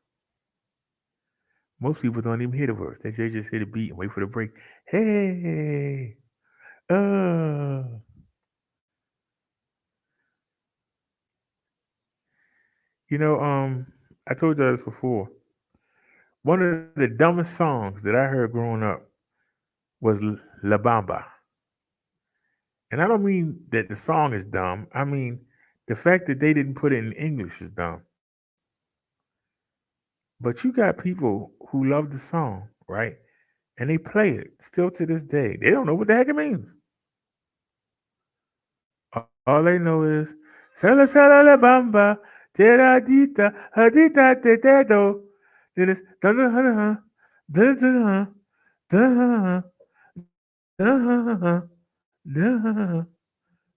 Most people don't even hear the words. They just hear the beat and wait for the break. Hey, you know, I told you this before. One of the dumbest songs that I heard growing up was La Bamba. And I don't mean that the song is dumb. I mean the fact that they didn't put it in English is dumb. But you got people who love the song, right? And they play it still to this day. They don't know what the heck it means. All they know is Sala Sala La Bamba, Tera Dita, Hadita Tetedo. Then it's dun dun dun dun dun dun dun dun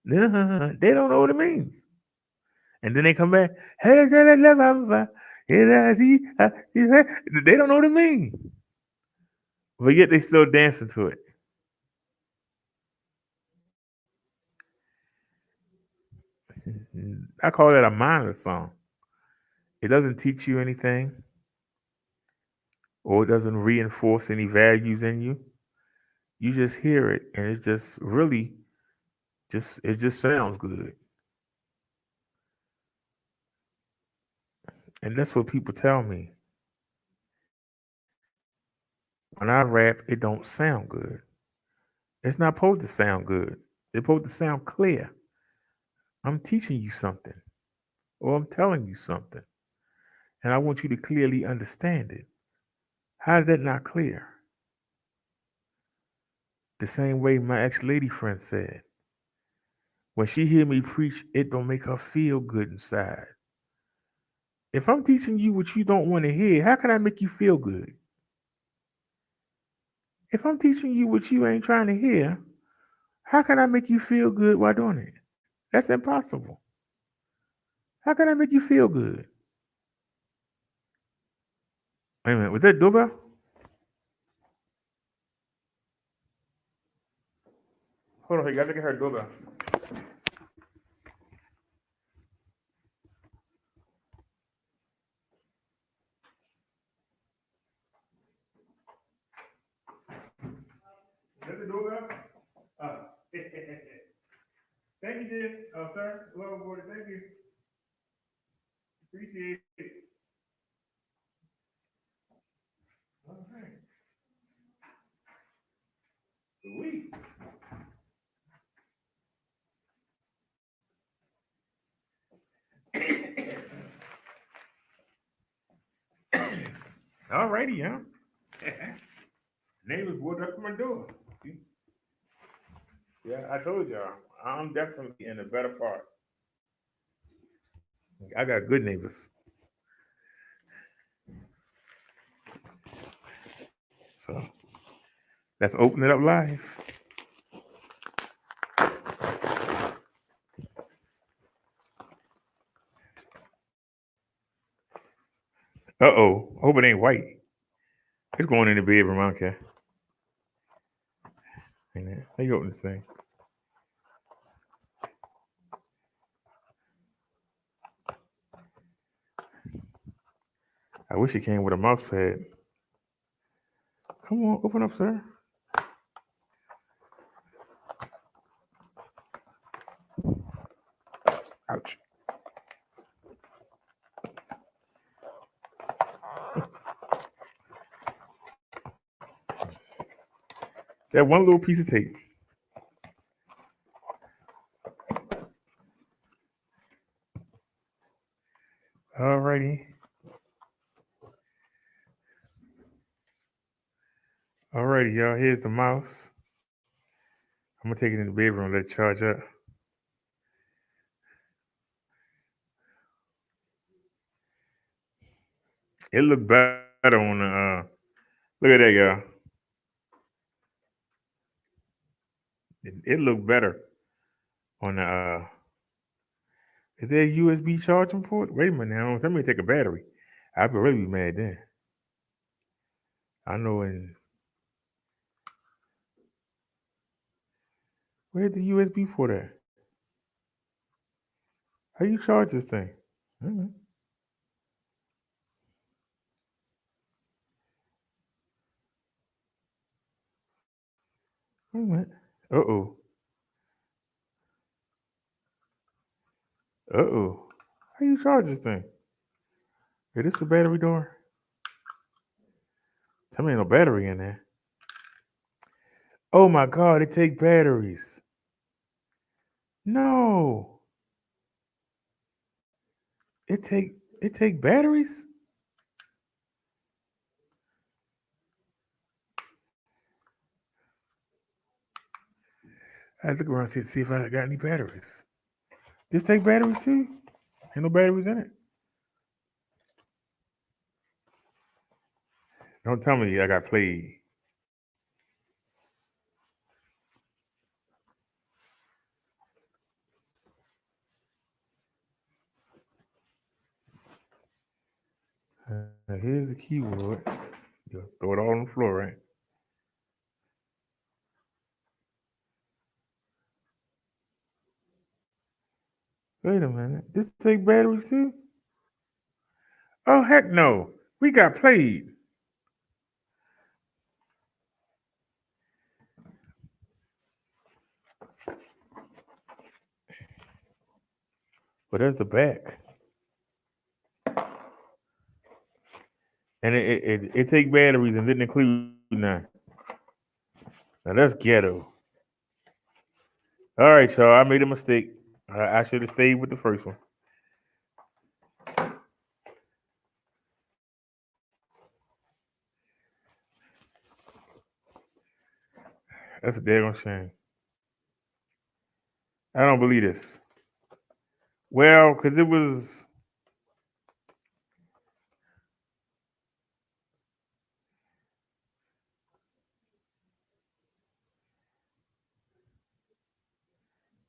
dun. They don't know what it means. And then they come back. Hey, Sala La Bamba, Tera Dita. They don't know what it means. But yet they still dancing to it. I call that a mindless song. It doesn't teach you anything, or it doesn't reinforce any values in you. You just hear it, and it's just really it just sounds good. And that's what people tell me. When I rap, it don't sound good. It's not supposed to sound good. It's supposed to sound clear. I'm teaching you something, or I'm telling you something, and I want you to clearly understand it. How is that not clear? The same way my ex-lady friend said. When she hear me preach, it don't make her feel good inside. If I'm teaching you what you don't want to hear, how can I make you feel good? If I'm teaching you what you ain't trying to hear, how can I make you feel good while doing it? That's impossible. How can I make you feel good? Wait a minute, was that doorbell? Hold on, I gotta get her doorbell. Is that the doorbell? Thank you, dear. Sir. Hello, boy. Thank you. Appreciate it. All right. Sweet. All righty, huh? Neighbors walked up to my door. Yeah, I told y'all, I'm definitely in a better part. I got good neighbors. So let's open it up live. Uh-oh. I hope it ain't white. It's going in the bedroom, I don't care. How you open this thing? I wish it came with a mouse pad. Come on, open up, sir. Ouch. That one little piece of tape. Alrighty. Alrighty, y'all. Here's the mouse. I'm gonna take it in the bedroom and let it charge up. It looked better on the look at that, y'all. It looked better on the is there a USB charging port? Wait a minute now. Let me take a battery. I'd really be mad then. I know where's the USB for that? How you charge this thing? Mm-hmm. Wait a minute. Uh-oh. Uh-oh. How you charge this thing? Is this the battery door? Tell me ain't no battery in there. Oh my God, it take batteries. No. It take batteries? I had to look around and see if I got any batteries. This take batteries too? Ain't no batteries in it. Don't tell me I got played. Here's the keyboard. You throw it all on the floor, right? Wait a minute. This take batteries too? Oh heck no. We got played. But that's the back. And it take batteries and didn't include none. Now that's ghetto. All right, y'all. I made a mistake. I should have stayed with the first one. That's a daggone shame. I don't believe this. Well, because it was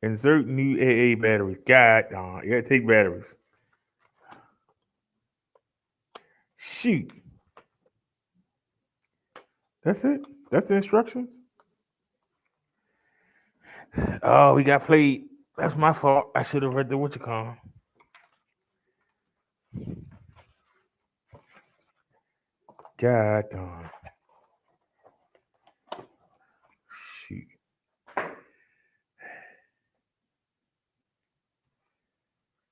insert new AA batteries. God, you gotta take batteries. Shoot. That's it. That's the instructions. Oh, we got played. That's my fault. I should have read the what you call. God darn. Shoot.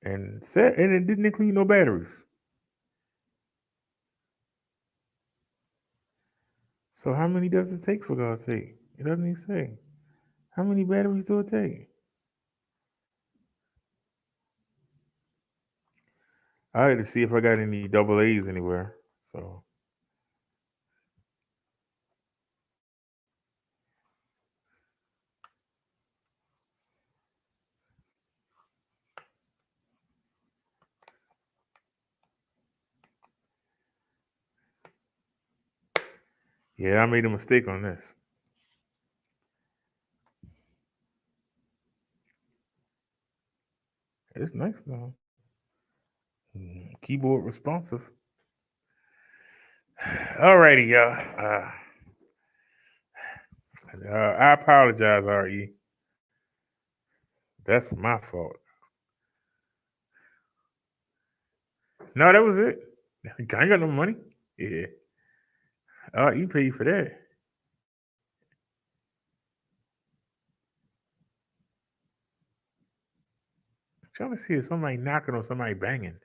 And it didn't include no batteries. So how many does it take for God's sake? It doesn't even say. How many batteries do it take? I had to see if I got any double A's anywhere. So yeah, I made a mistake on this. It's nice though. Keyboard responsive. Alrighty, y'all. I apologize, RE. That's my fault. No, that was it. I ain't got no money. Yeah. You paid for that. I'm trying to see if somebody knocking or somebody banging.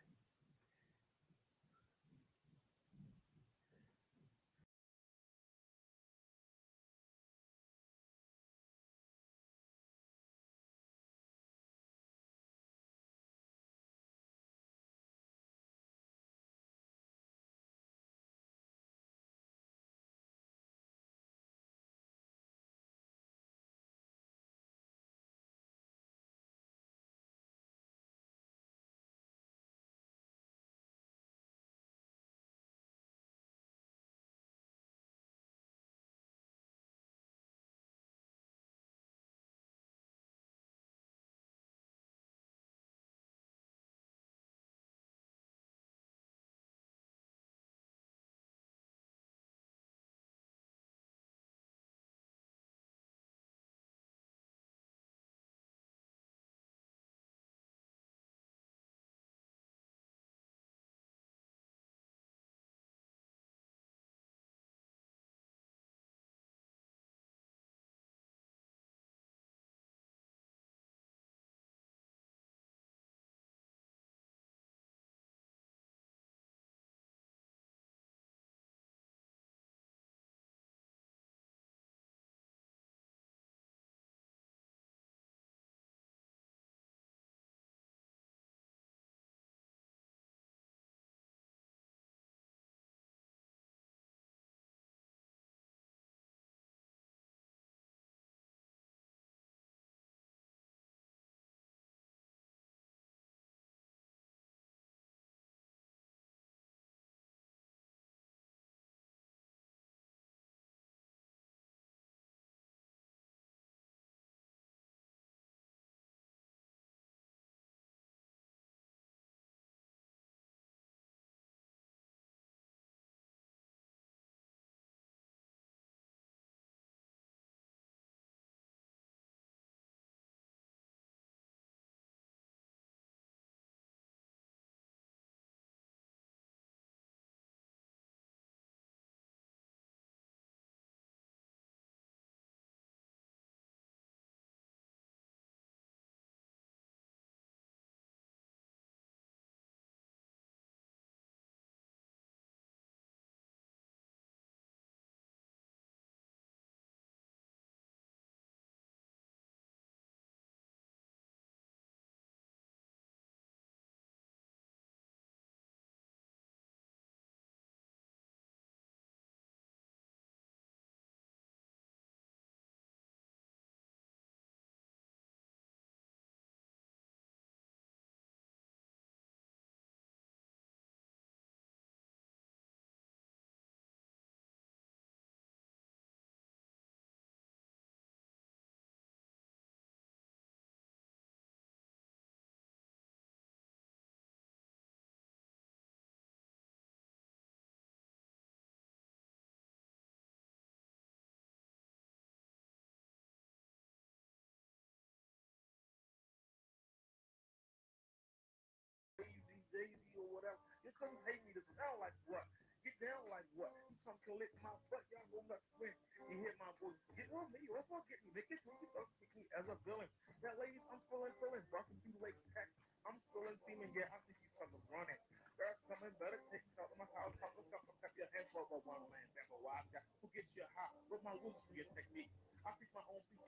You couldn't pay me to sound like what? Get down like what? You come to lick my butt, y'all go nuts when you hear my voice. Get on me, or get me, make it to me, don't pick me as a villain. Now, ladies, I'm feeling, bumping through Lake Tech. I'm feeling, feeling, yeah, I think you something running. Girls coming, better take out of my house, couple, cut your hands over one man, never why I got who gets you hot with my roots for your technique. I think my own beat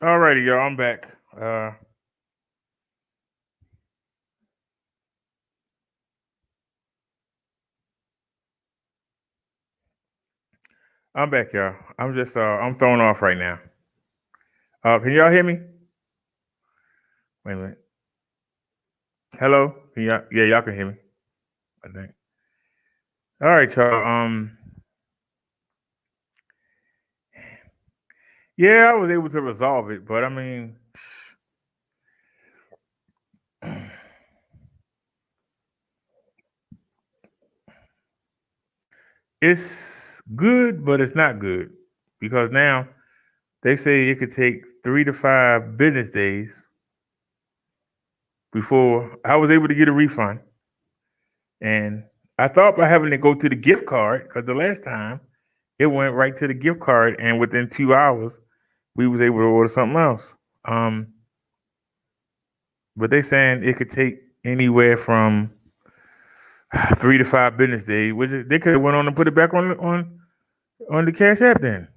Alrighty, y'all. I'm back. I'm back, y'all. I'm just I'm thrown off right now. Can y'all hear me? Wait a minute. Hello? Can y'all, yeah, y'all can hear me. I think. All right, y'all. Yeah, I was able to resolve it, but I mean, it's good, but it's not good because now they say it could take 3 to 5 business days before I was able to get a refund. And I thought by having to go to the gift card, because the last time it went right to the gift card, and within 2 hours we was able to order something else. But they saying it could take anywhere from 3 to 5 business days, which they could have went on and put it back on the Cash App then.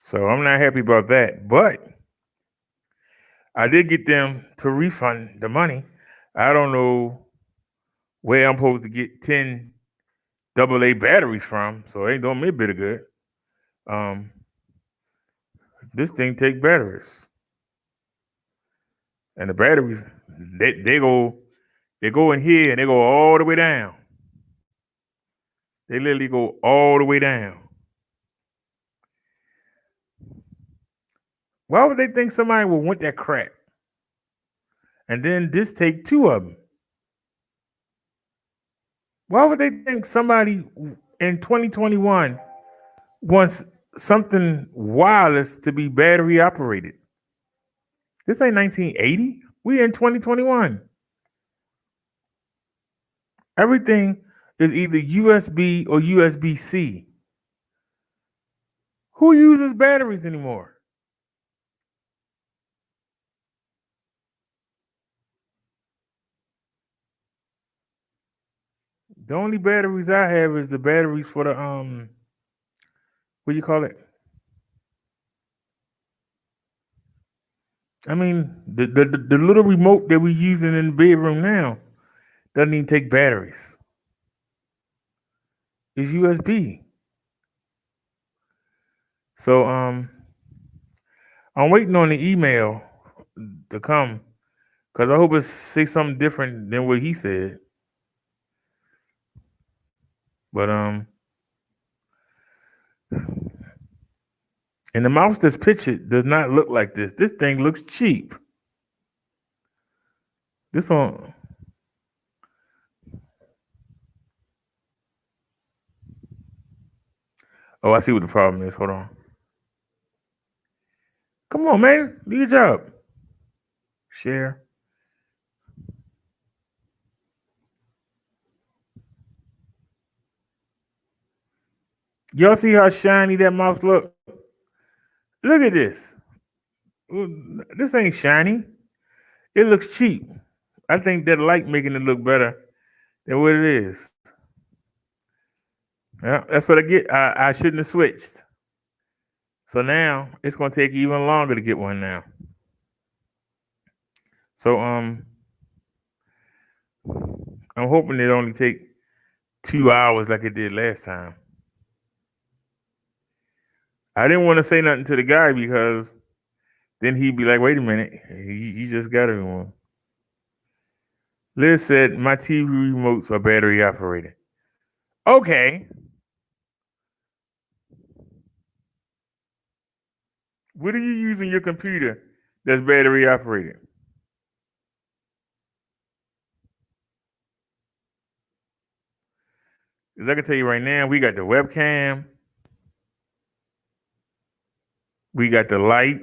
So I'm not happy about that. But I did get them to refund the money. I don't know where I'm supposed to get 10 AA batteries from, so it ain't doing me a bit of good. This thing take batteries. And the batteries, they go in here and they go all the way down. They literally go all the way down. Why would they think somebody would want that crap? And then this take 2 of them. Why would they think somebody in 2021 wants something wireless to be battery operated? This ain't 1980. We in 2021. Everything is either USB or USB-C. Who uses batteries anymore? The only batteries I have is the batteries for the what do you call it? I mean, the little remote that we're using in the bedroom now doesn't even take batteries. It's USB. So I'm waiting on the email to come because I hope it say something different than what he said. But and the mouse that's pictured does not look like this. This thing looks cheap. This one. Oh, I see what the problem is. Hold on. Come on, man. Do your job. Share. Y'all see how shiny that mouse look? Look at this. This ain't shiny. It looks cheap. I think that light making it look better than what it is. Yeah, that's what I get. I shouldn't have switched. So now it's gonna take even longer to get one now. So I'm hoping it only take 2 hours like it did last time. I didn't want to say nothing to the guy because then he'd be like, wait a minute, you just got everyone. Liz said, my TV remotes are battery operated. Okay. What are you using your computer that's battery operated? Because I can tell you right now, we got the webcam. We got the light.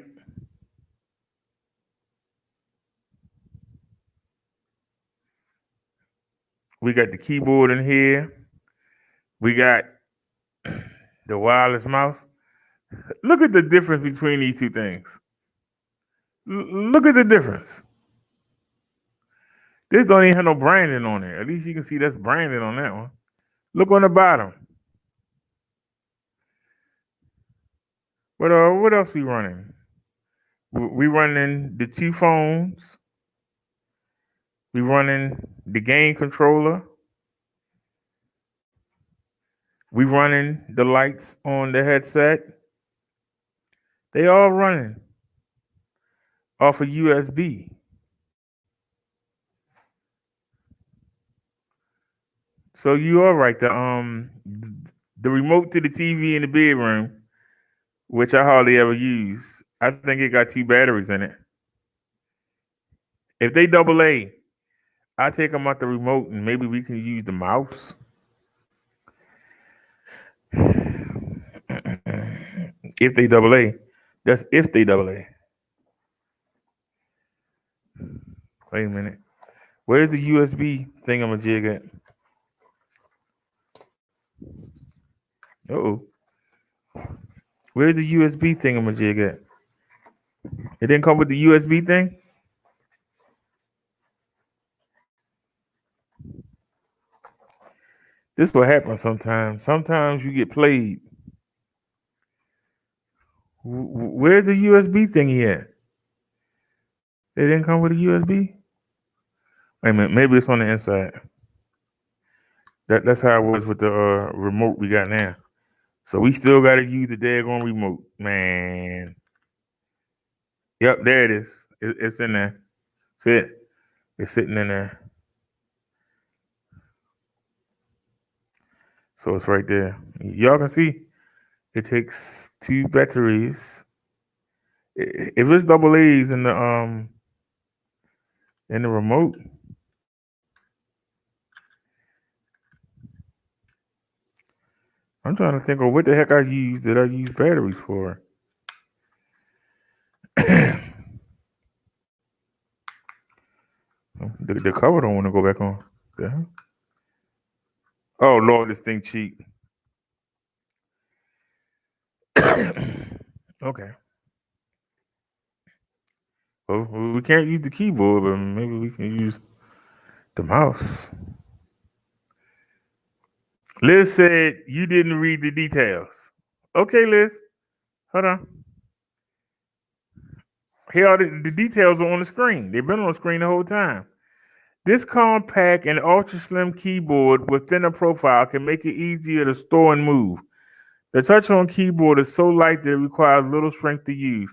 We got the keyboard in here. We got the wireless mouse. Look at the difference between these two things. Look at the difference. This don't even have no branding on it. At least you can see that's branded on that one. Look on the bottom. What else we running? We running the 2 phones. We running the game controller. We running the lights on the headset. They all running off of USB. So you are right. The remote to the TV in the bedroom, which I hardly ever use, I think it got 2 batteries in it. If they AA, I take them out the remote and maybe we can use the mouse. If they AA, that's if they AA. Wait a minute. Where's the USB thingamajig at? Uh-oh. Where's the USB thingamajig at? It didn't come with the USB thing? This will happen sometimes. Sometimes you get played. Where's the USB thingy at? It didn't come with a USB? Wait a minute. Maybe it's on the inside. That's how it was with the remote we got now. So we still got to use the daggone remote. Man. Yep, there it is. It's in there. See it? It's sitting in there. So it's right there. Y'all can see it takes 2 batteries. If it's AA's in the remote, I'm trying to think of what the heck I used. Did I use batteries for? The cover don't want to go back on. The hell? Oh Lord, this thing cheap. Okay. Well, we can't use the keyboard, but maybe we can use the mouse. Liz said you didn't read the details. Okay, Liz. Hold on. Here are the details are on the screen. They've been on the screen the whole time. This compact and ultra slim keyboard with thinner profile can make it easier to store and move. The touch-on keyboard is so light that it requires little strength to use.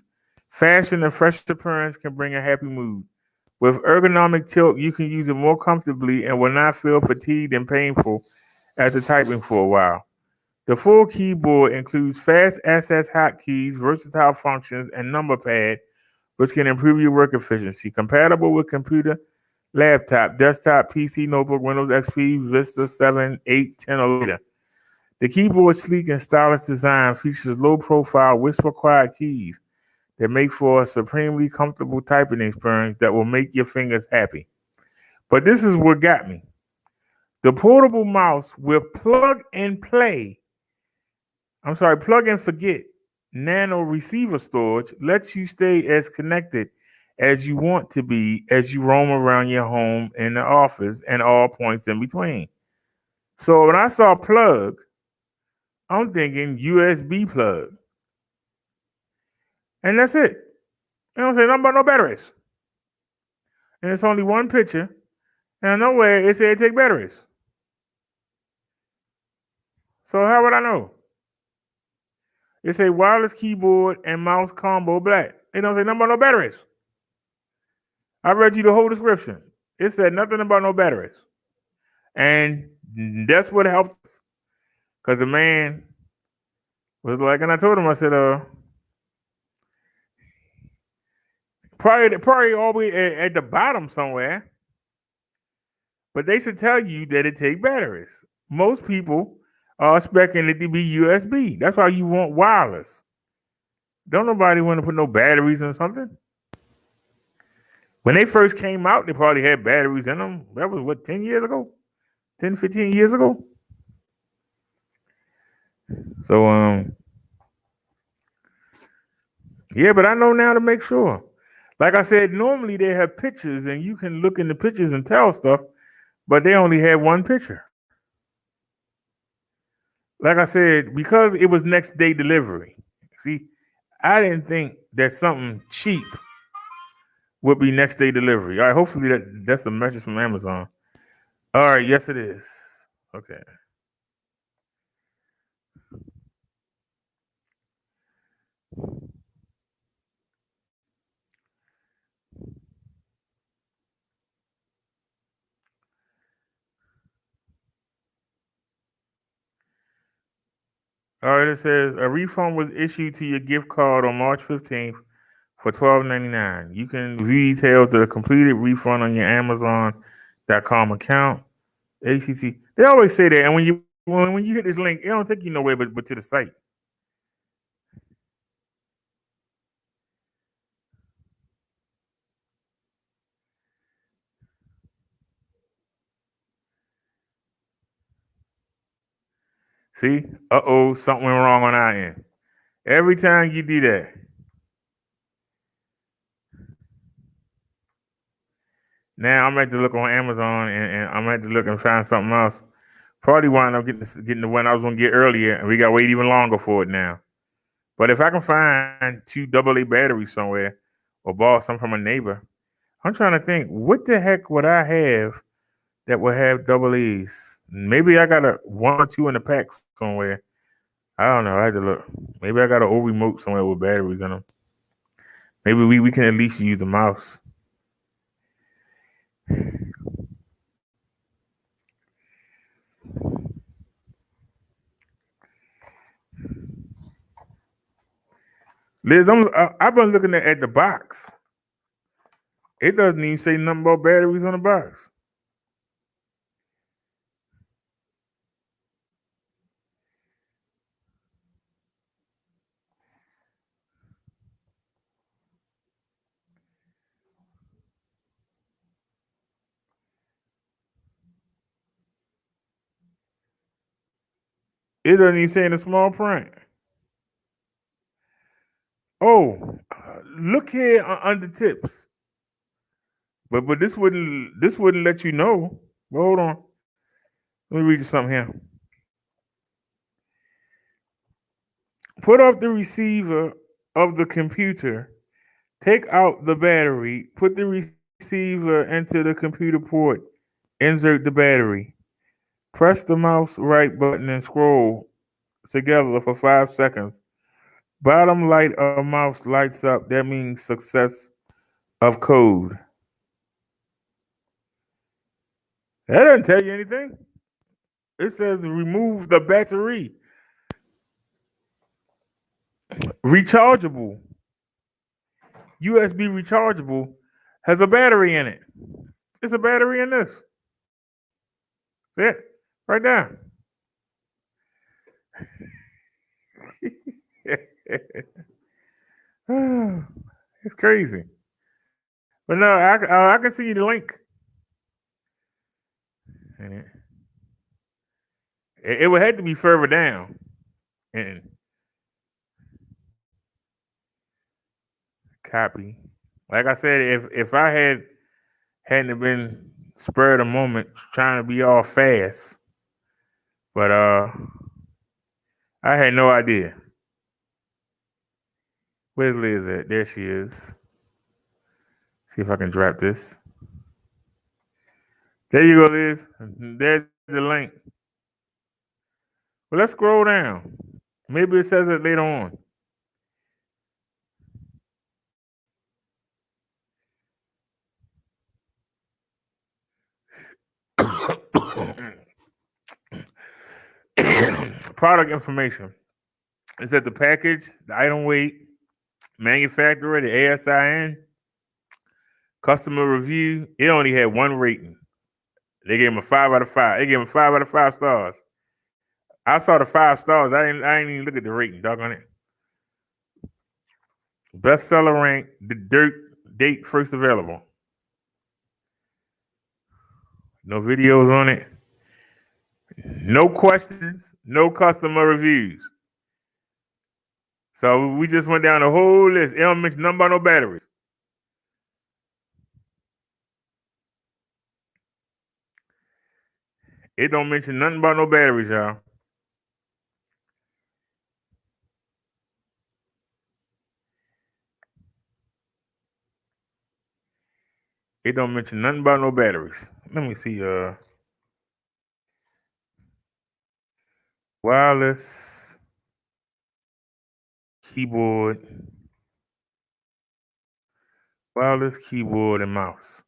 Fashion and fresh appearance can bring a happy mood. With ergonomic tilt, you can use it more comfortably and will not feel fatigued and painful after typing for a while. The full keyboard includes fast access hotkeys, versatile functions, and number pad, which can improve your work efficiency. Compatible with computer, laptop, desktop, PC, notebook, Windows XP, Vista 7, 8, 10, or later. The keyboard's sleek and stylish design features low-profile, whisper-quiet keys that make for a supremely comfortable typing experience that will make your fingers happy. But this is what got me. The portable mouse with plug and forget nano receiver storage lets you stay as connected as you want to be as you roam around your home and the office and all points in between. So when I saw plug, I'm thinking USB plug. And that's it. They don't say nothing about no batteries. And it's only one picture. And nowhere it said take batteries. So how would I know? It say wireless keyboard and mouse combo black. It don't say nothing about no batteries. I read you the whole description. It said nothing about no batteries. And that's what helped us. Because the man was like, and I told him, I said, probably all the way at the bottom somewhere. But they should tell you that it takes batteries. Most people are expecting it to be USB. That's why you want wireless. Don't nobody want to put no batteries in something. When they first came out, they probably had batteries in them. That was, 10 years ago? 10, 15 years ago? So, yeah, but I know now to make sure. Like I said, normally they have pictures and you can look in the pictures and tell stuff, but they only had one picture. Like I said, because it was next day delivery. See, I didn't think that something cheap would be next day delivery. All right, hopefully that's a message from Amazon. All right, yes it is. Okay. All right, it says a refund was issued to your gift card on March 15th for $12.99. You can view details of the completed refund on your Amazon.com account. ACT. They always say that, and when you hit this link, it don't take you nowhere but to the site. See? Something went wrong on our end. Every time you do that. Now I'm going to look on Amazon and I'm going to look and find something else. Probably wind up getting the one I was going to get earlier, and we got to wait even longer for it now. But if I can find 2 AA batteries somewhere or borrow some from a neighbor, I'm trying to think, what the heck would I have that would have AA's? Maybe I got one or two in the pack somewhere. I don't know. I had to look. Maybe I got an old remote somewhere with batteries in them. Maybe we can at least use the mouse. Liz, I've been looking at the box. It doesn't even say nothing about batteries on the box. It doesn't even say in the small print. Oh, look here under tips. But this wouldn't let you know. Well, hold on. Let me read you something here. Put off the receiver of the computer. Take out the battery. Put the receiver into the computer port. Insert the battery. Press the mouse right button and scroll together for 5 seconds. Bottom light of mouse lights up. That means success of code. That doesn't tell you anything. It says remove the battery. Rechargeable. USB rechargeable has a battery in it. It's a battery in this. That's it. Right there. It's crazy. But no, I can see the link. And it would have to be further down. And copy. Like I said, if I hadn't been spurred a moment trying to be all fast, but I had no idea. Where's Liz at? There she is. See if I can drop this. There you go, Liz. There's the link. Well, let's scroll down. Maybe it says it later on. Product information. It said the package, the item weight, manufacturer, the ASIN, customer review. It only had one rating. They gave him a 5 out of 5. They gave him 5 out of 5 stars. I saw the 5 stars. I didn't even look at the rating. Doggone it. Bestseller rank. The date first available. No videos on it. No questions. No customer reviews. So we just went down the whole list. It don't mention nothing about no batteries. It don't mention nothing about no batteries, y'all. It don't mention nothing about no batteries. Let me see. Wireless keyboard, and mouse.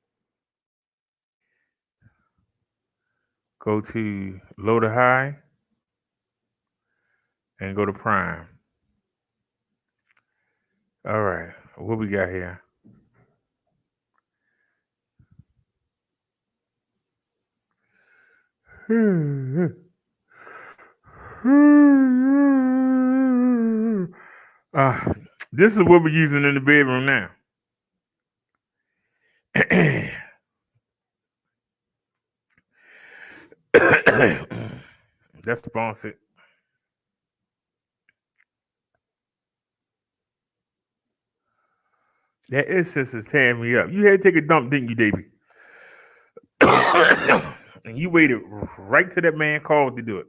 Go to low to high and go to prime. All right, what we got here? This is what we're using in the bedroom now. That's sponsored. That incense is tearing me up. You had to take a dump, didn't you, Davey? And you waited right till that man called to do it.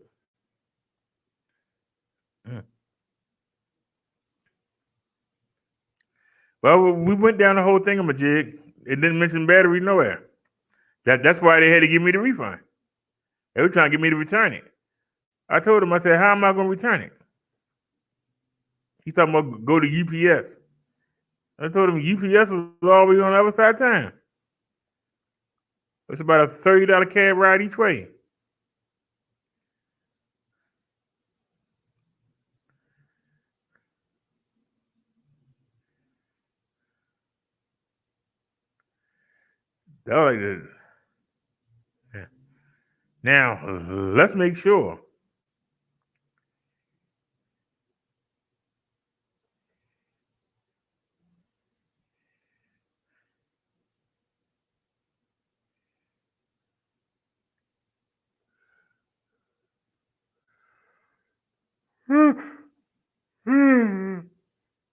Well, we went down the whole thingamajig. It didn't mention battery nowhere. That's why they had to give me the refund. They were trying to get me to return it. I told him, I said, how am I going to return it? He's talking about go to UPS. I told him UPS is always on the other side of town. It's about a $30 cab ride each way. Now, let's make sure.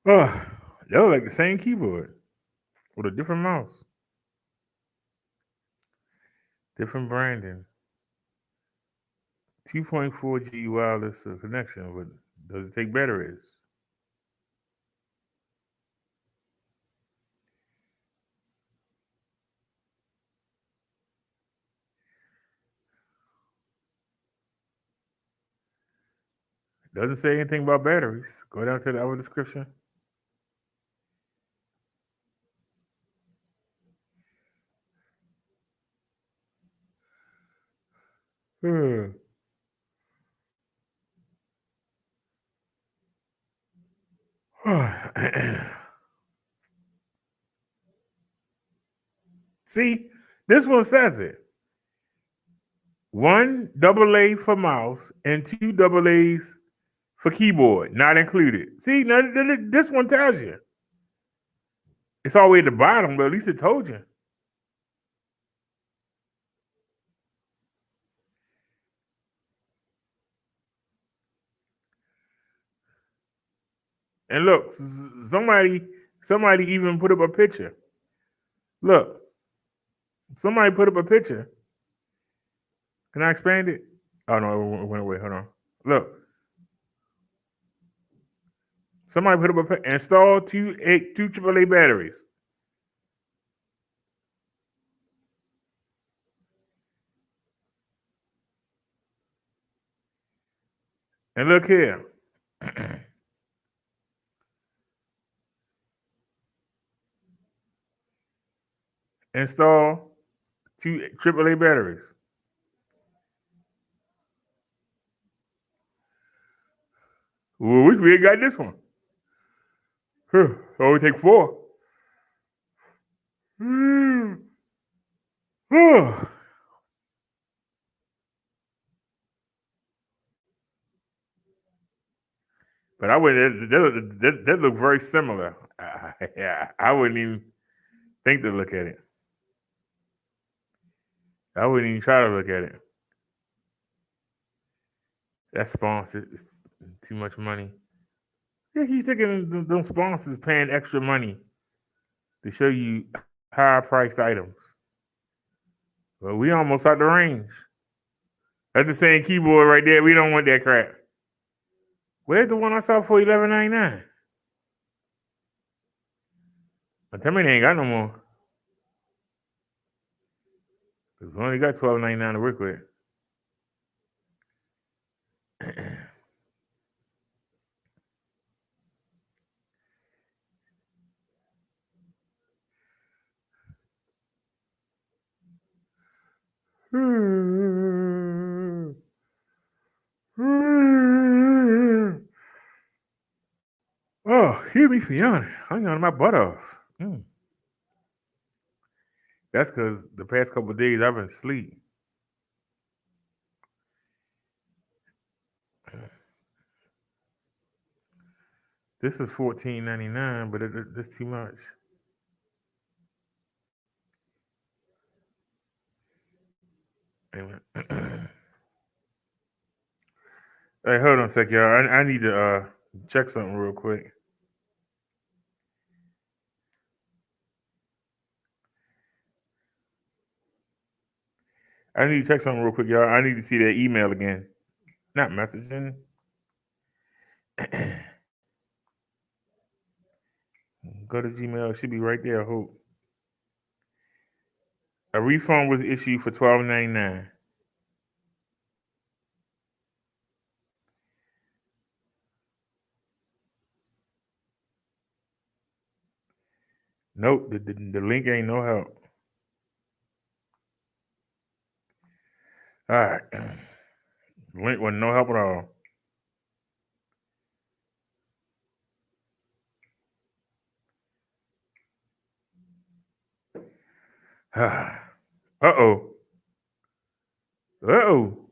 Oh, they look like the same keyboard with a different mouse. Different branding. 2.4G wireless connection, but does it take batteries? Doesn't say anything about batteries. Go down to the other description. See, this one says it. 1 AA for mouse and 2 AA's for keyboard, not included. See, now this one tells you. It's all the way at the bottom, but at least it told you. And look, somebody even put up a picture. Look, somebody put up a picture. Can I expand it? Oh no, it went away. Hold on. Look. Somebody put up a picture. Install two AAA batteries. And look here. Install 2 AAA batteries. Well, wish we had got this one. Only take 4. But I wouldn't. That look very similar. I wouldn't even think to look at it. I wouldn't even try to look at it. That's sponsored. It's too much money. Yeah, he's taking those sponsors paying extra money to show you higher priced items. Well, we almost out the range. That's the same keyboard right there. We don't want that crap. Where's the one I saw for $11.99? But tell me they ain't got no more. We only got $12.99 to work with. Oh, hear me for yawning. I'm yawning my butt off. That's because the past couple of days I've been asleep. This is $14.99, but that's too much. Anyway. Hey, hold on a sec, y'all. I need to check something real quick. I need to check something real quick, y'all. I need to see that email again. Not messaging. Go to Gmail. It should be right there, I hope. A refund was issued for $12.99. Nope, the link ain't no help. All right. The link wasn't no help at all. Uh-oh. Uh-oh.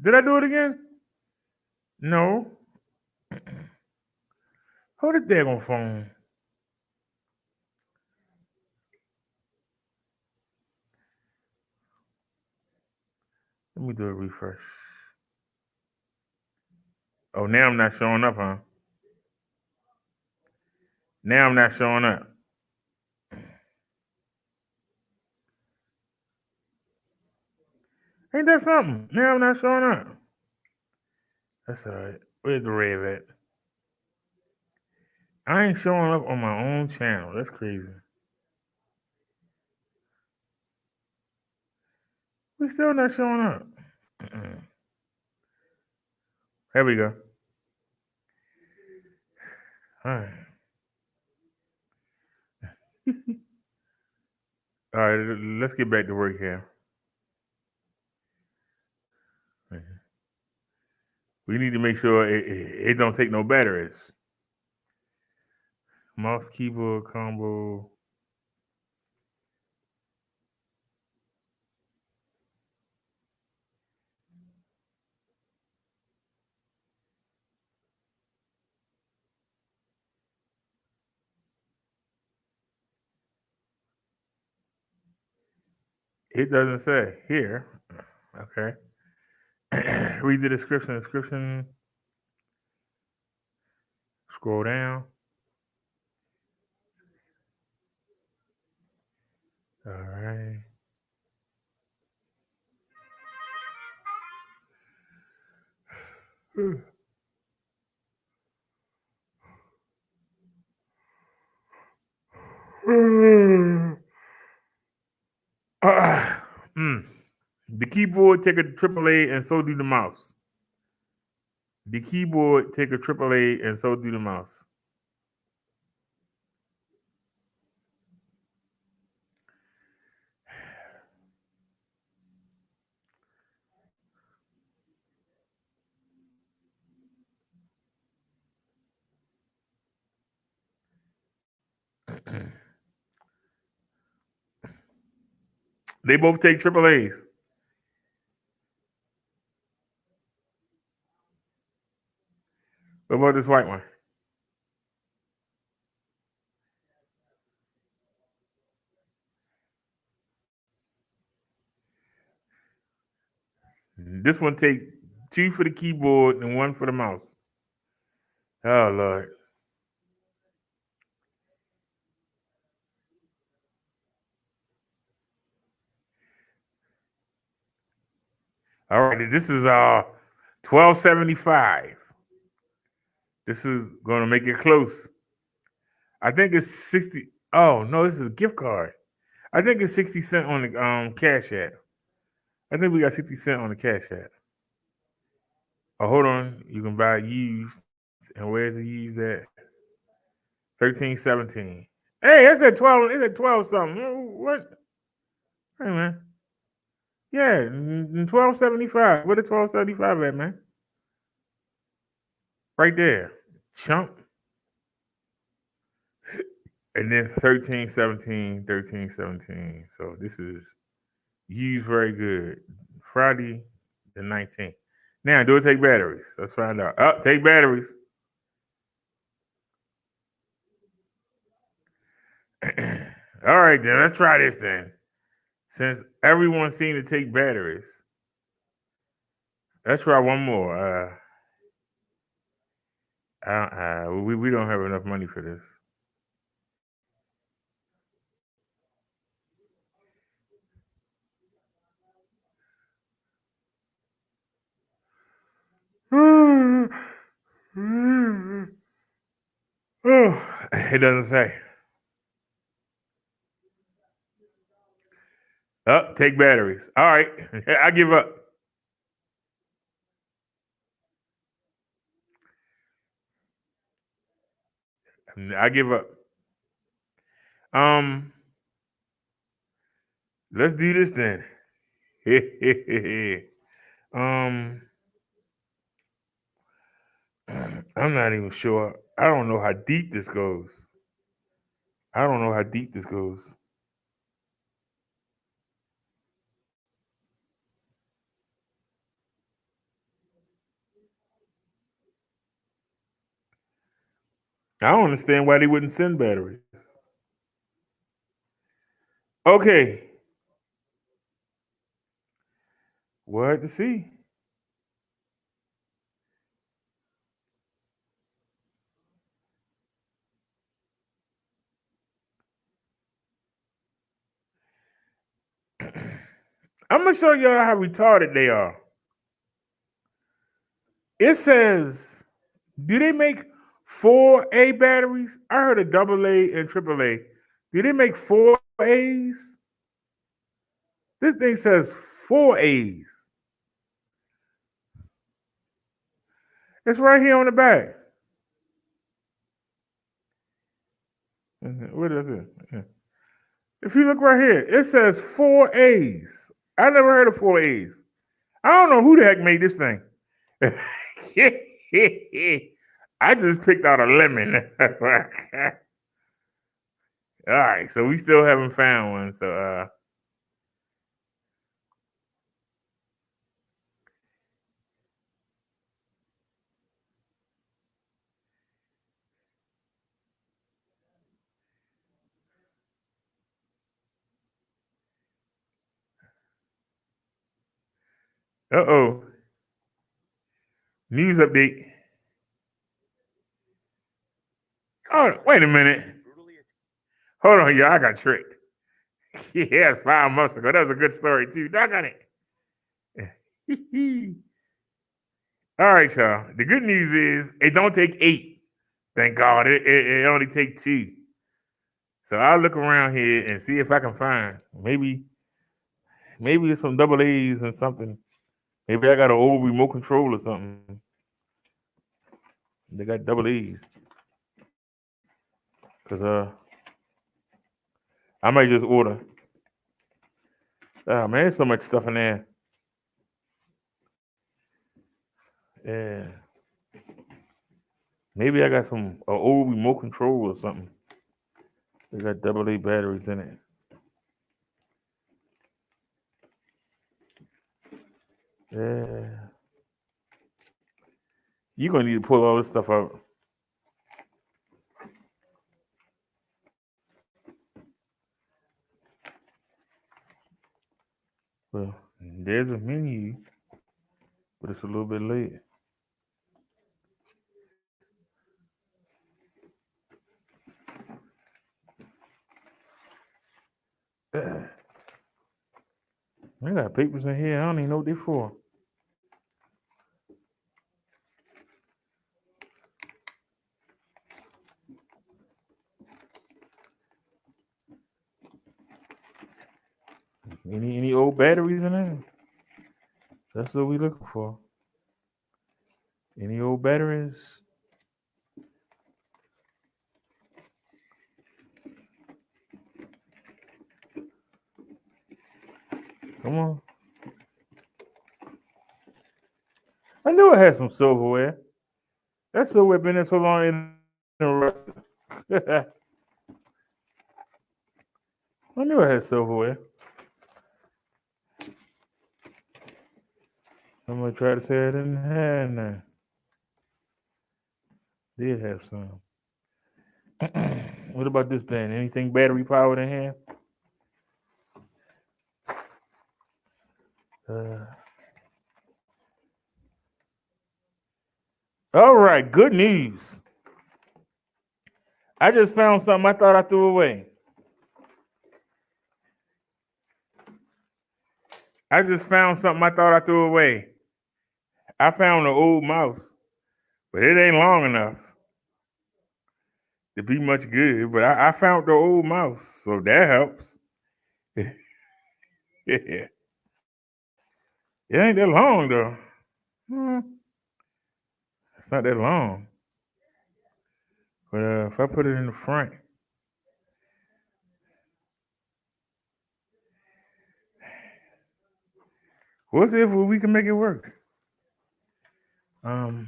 Did I do it again? No. Hold this daggone phone. Let me do a refresh. Oh, now I'm not showing up, huh? Now I'm not showing up. Ain't that something? Now I'm not showing up. That's all right. Where's the Rev at? I ain't showing up on my own channel. That's crazy. We still not showing up. Here we go. All right. All right, let's get back to work here. We need to make sure it don't take no batteries. Mouse keyboard combo. It doesn't say here. Okay. Read the description. Description. Scroll down. All right. The keyboard take a AAA and so do the mouse. The keyboard take a AAA and so do the mouse. They both take AAAs. What about this white one? This one take 2 for the keyboard and 1 for the mouse. Oh, Lord. All right, this is $12.75. This is going to make it close. I think it's 60. Oh, no, this is a gift card. I think it's 60 cent on the Cash App. I think we got 60 cent on the Cash App. Oh, hold on. You can buy used. And where's the used at? 13.17. Hey, that's at 12. It's at 12 something. What? Hey man. Yeah, 12.75. Where the 12.75 at, man? Right there. Chump. And then 13.17, 13.17. So this is used very good. Friday the 19th. Now, do it take batteries? Let's find out. Oh, take batteries. All right, then. Let's try this then. Since everyone seemed to take batteries, let's try one more. We don't have enough money for this. Oh, it doesn't say. Oh, take batteries. All right, I give up. I give up. Let's do this then. I'm not even sure. I don't know how deep this goes. I don't know how deep this goes. I don't understand why they wouldn't send batteries. Okay. What to see? I'm gonna show y'all how retarded they are. It says, do they make 4A batteries? I heard a AA and AAA. Do they make 4As? This thing says 4As. It's right here on the back. What is it? If you look right here, it says 4As. I never heard of 4As. I don't know who the heck made this thing. I just picked out a lemon. All right, so we still haven't found one. So uh-oh. News update. Oh, wait a minute. Hold on, y'all. I got tricked. Yeah, 5 months ago. That was a good story, too. Doggone it. All right, y'all. The good news is it don't take 8. Thank God. It only take 2. So I'll look around here and see if I can find maybe it's some AA's and something. Maybe I got an old remote control or something. They got AA's. Cause I might just order. Oh man, there's so much stuff in there. Yeah. Maybe I got some old remote control or something. They got AA batteries in it. Yeah. You're gonna need to pull all this stuff out. Well, there's a menu, but it's a little bit late. I got papers in here. I don't even know what they're for. Any old batteries in there? That's what we looking for. Any old batteries? Come on. I knew I had some silverware. That silverware been there so long in the rusted. I knew I had silverware. I'm gonna try to say I didn't have none. Did have some. What about this pen? Anything battery powered in here? All right, good news. I just found something I thought I threw away. I found an old mouse, but it ain't long enough to be much good. But I found the old mouse, so that helps. Yeah. It ain't that long though. It's not that long. But if I put it in the front, we'll see if we can make it work. Well,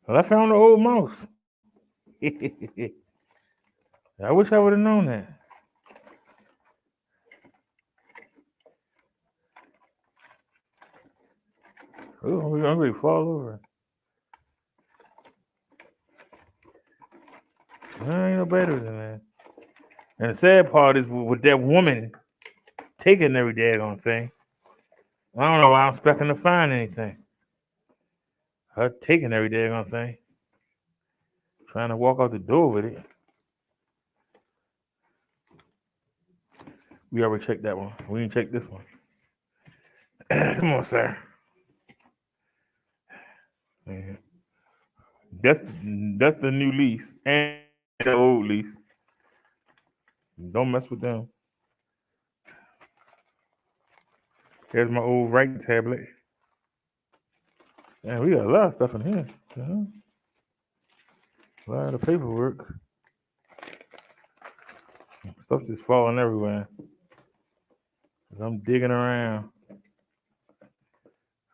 I found the old mouse. I wish I would have known that. Oh, I'm ready to fall over. There ain't no batteries in there. And the sad part is with that woman taking every daggone thing. I don't know why I'm expecting to find anything. Her taking every daggone thing. Trying to walk out the door with it. We already checked that one. We didn't check this one. Come on, sir. Man. That's the new lease and the old lease. Don't mess with them. Here's my old writing tablet. Man, we got a lot of stuff in here. A lot of paperwork. Stuff just falling everywhere. I'm digging around.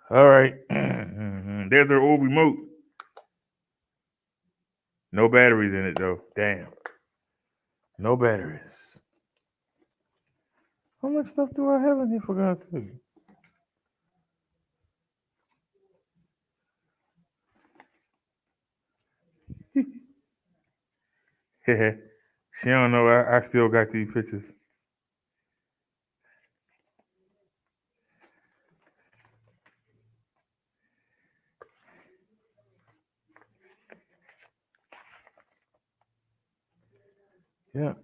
All right. There's our old remote. No batteries in it, though. Damn. No batteries. How much stuff do I have in here, for God's sake? She don't know I still got these pictures. Yeah.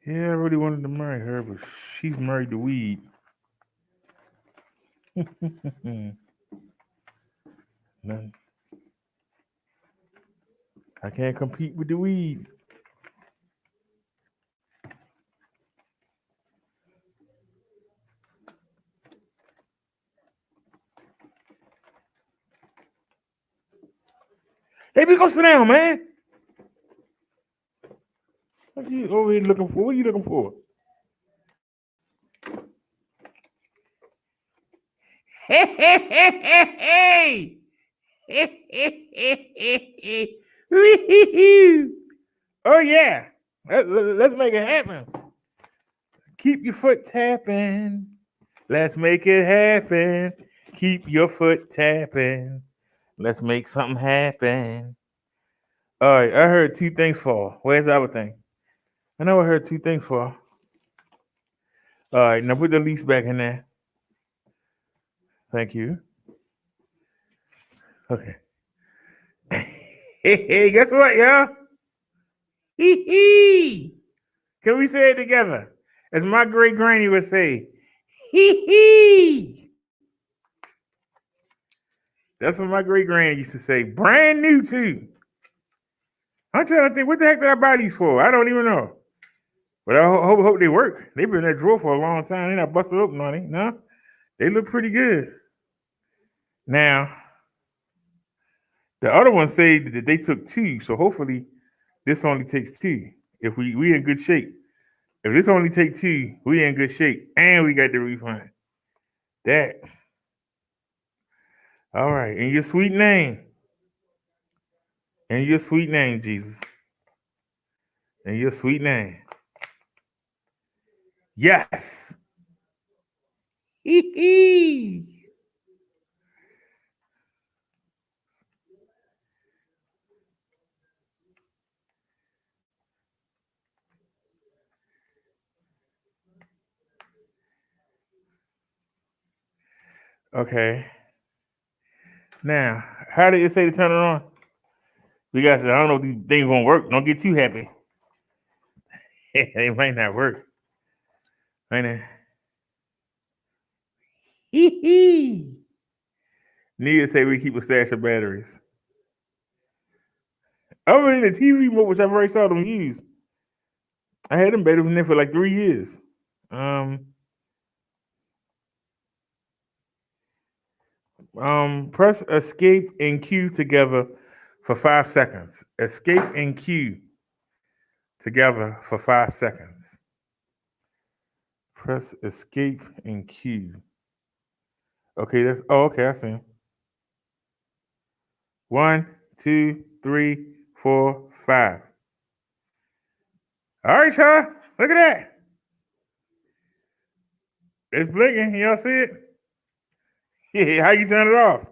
Yeah, I really wanted to marry her, but she's married to weed. None. I can't compete with the weed. Hey, be go sit down, man. What you over here looking for? What are you looking for? Hey. Oh yeah. Let's make it happen. Keep your foot tapping. Let's make it happen. Keep your foot tapping. Let's make something happen. All right, I heard two things fall. Where's the other thing? I know I heard two things fall. All right, now put the lease back in there. Thank you. Okay. Hey, guess what, y'all? Hee. Can we say it together? As my great granny would say, hee. That's what my great granny used to say. Brand new too. I'm trying to think, what the heck did I buy these for? I don't even know. But I hope they work. They've been in that drawer for a long time. They're not busted open on it. No, they look pretty good. Now, the other one say that they took 2, so hopefully this only takes 2. If we in good shape. If this only take 2, we in good shape, and we got the refund. That. All right, in your sweet name. In your sweet name, Jesus. In your sweet name. Yes. Hee hee. Okay. Now, how did it say to turn it on? We got. I don't know if these things gonna work. Don't get too happy. They might not work. Might not. Hee hee. Nia say we keep a stash of batteries. Other than the TV remote, which I've already saw them use. I had them batteries in there for like 3 years. Press escape and Q together for 5 seconds. Escape and Q together for 5 seconds. Press escape and Q. Okay, okay, I see him. 1, 2, 3, 4, 5. All right, y'all. Look at that. It's blinking. Y'all see it? Yeah, how you turn it off?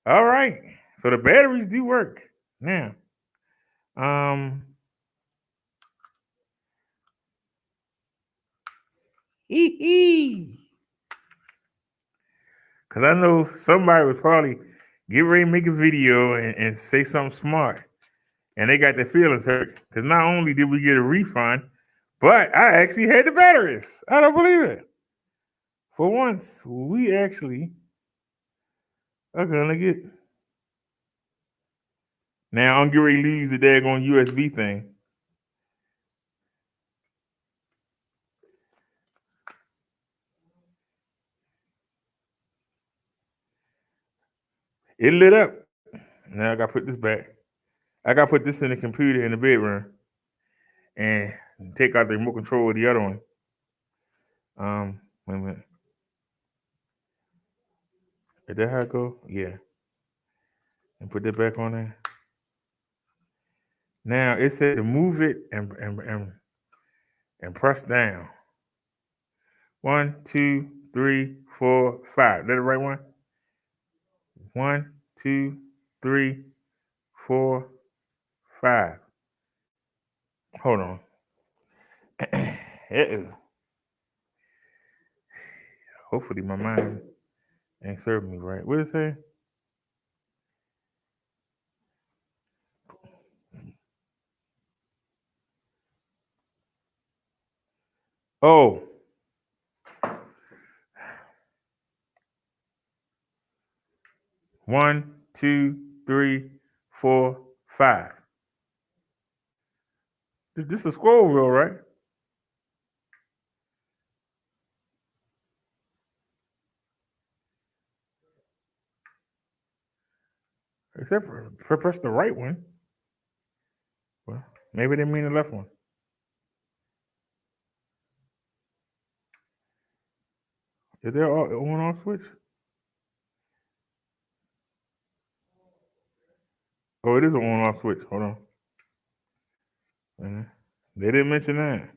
All right. So the batteries do work. Now, because I know somebody would probably get ready to make a video and say something smart. And they got their feelings hurt. Because not only did we get a refund, but I actually had the batteries. I don't believe it. For once, we actually are going to get. Now, I'm getting ready to use the daggone USB thing. It lit up. Now I got to put this back. I got to put this in the computer in the bedroom and take out the remote control of the other one. Wait a minute. Is that how it go? Yeah. And put that back on there. Now it said to move it and press down. 1, 2, 3, 4, 5. That the right one? 1, 2, 3, 4, 5. Hold on. Hopefully my mind ain't serving me right. What did it say? Oh. One, 2, 3, 4, 5. This is a scroll wheel, right? Except for press the right one. Well, maybe they mean the left one. Is there an on-off switch? Oh, it is an on-off switch. Hold on. They didn't mention that.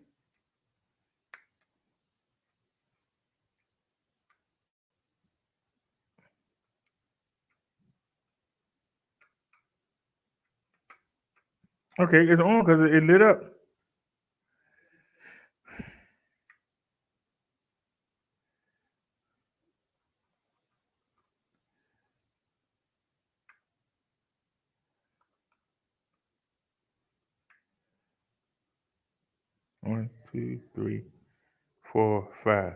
Okay, it's on because it lit up. One, 2, 3, 4, 5.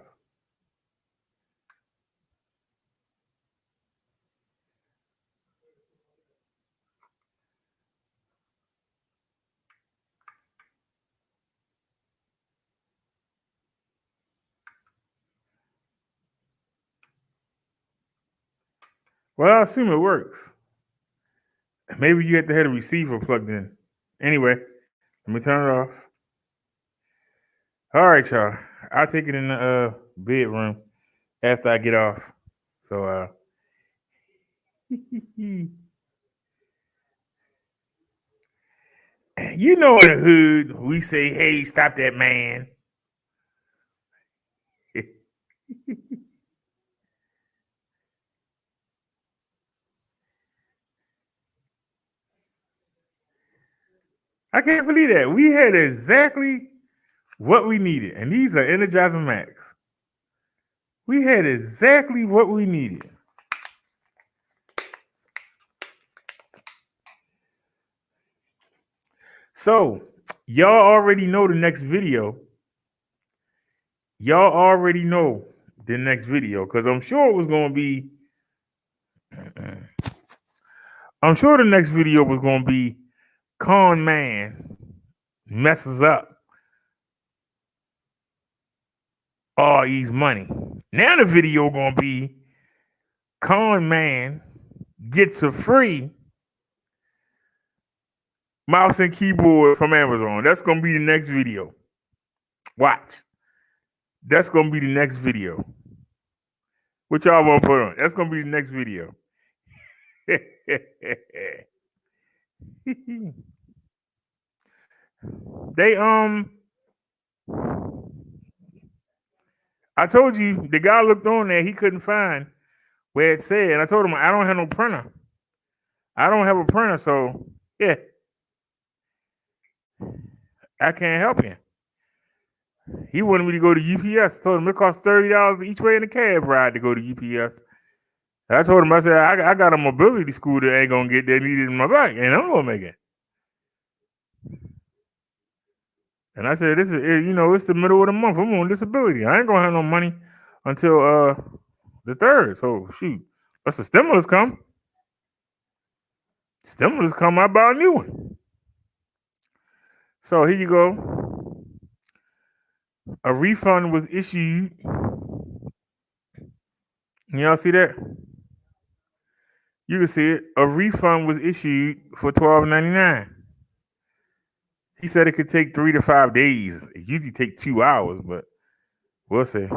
Well, I assume it works. Maybe you have to have the receiver plugged in. Anyway, let me turn it off. All right, y'all. I'll take it in the bedroom after I get off. So, you know, in the hood, we say, "Hey, stop that man." I can't believe that. We had exactly what we needed. And these are Energizer Max. We had exactly what we needed. So, y'all already know the next video. Y'all already know the next video because I'm sure it was going to be. I'm sure the next video was going to be Con Man messes up RE's money. Now the video going to be Con Man gets a free mouse and keyboard from Amazon. That's going to be the next video. Watch. That's going to be the next video. What y'all want to put on? That's going to be the next video. They I told you the guy looked on there, he couldn't find where it said, and I told him I don't have no printer. I don't have a printer, so yeah. I can't help you. He wanted me to go to UPS. I told him it costs $30 each way in the cab ride to go to UPS. And I told him, I said, I got a mobility scooter that ain't gonna get that needed in my bike, and I'm gonna make it. And I said, this is, it's the middle of the month. I'm on disability. I ain't gonna have no money until the 3rd. So shoot, once the stimulus come, I buy a new one. So here you go. A refund was issued. Y'all see that? You can see it. A refund was issued for $12.99. He said it could take 3 to 5 days. It usually take 2 hours, but we'll see.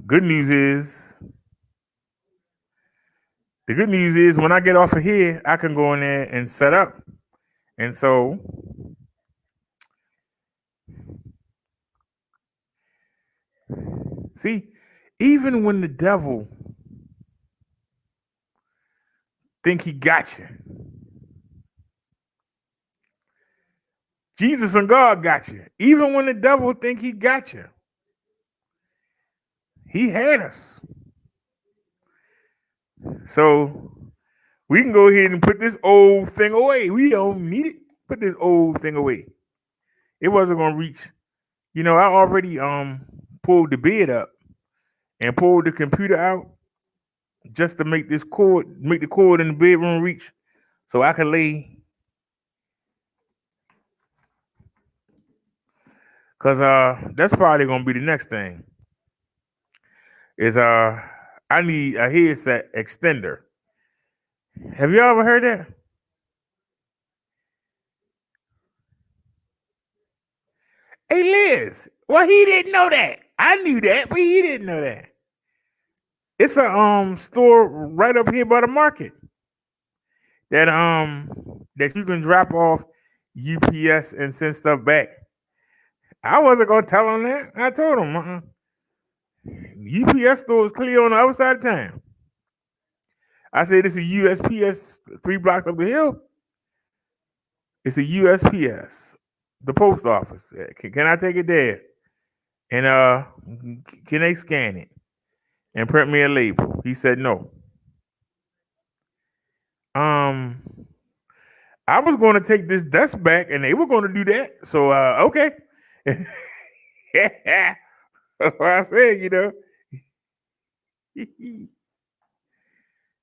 Good news is, when I get off of here, I can go in there and set up. And so, see, even when the devil think he got you, Jesus and God got you. Even when the devil think he got you, he had us. So we can go ahead and put this old thing away. We don't need it. Put this old thing away. It wasn't going to reach. I already pulled the bed up and pulled the computer out just to make the cord in the bedroom reach so I can lay. Because that's probably going to be the next thing. Is I need a headset extender. Have you ever heard that? Hey, Liz. Well, he didn't know that. I knew that, but he didn't know that. It's a store right up here by the market that you can drop off UPS and send stuff back. I wasn't gonna tell him that. I told him, UPS store is clear on the other side of town. I said, it's a USPS 3 blocks up the hill. It's a USPS, the post office. Can I take it there? And can they scan it and print me a label? He said no. I was going to take this desk back, and they were going to do that. So okay. That's why I said,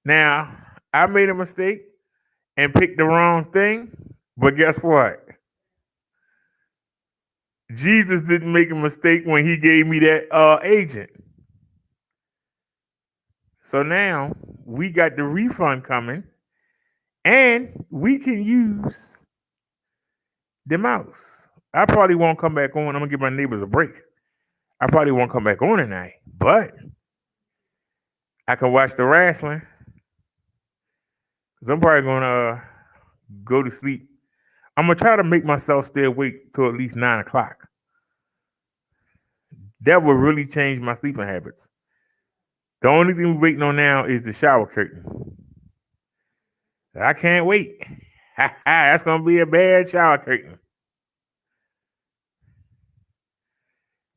Now, I made a mistake and picked the wrong thing, but guess what? Jesus didn't make a mistake when he gave me that agent. So now we got the refund coming, and we can use the mouse. I probably won't come back on. I'm gonna give my neighbors a break. I probably won't come back on tonight, but I can watch the wrestling because I'm probably gonna go to sleep. I'm gonna try to make myself stay awake till at least 9 o'clock. That will really change my sleeping habits. The only thing we're waiting on now is the shower curtain. I can't wait. That's gonna be a bad shower curtain.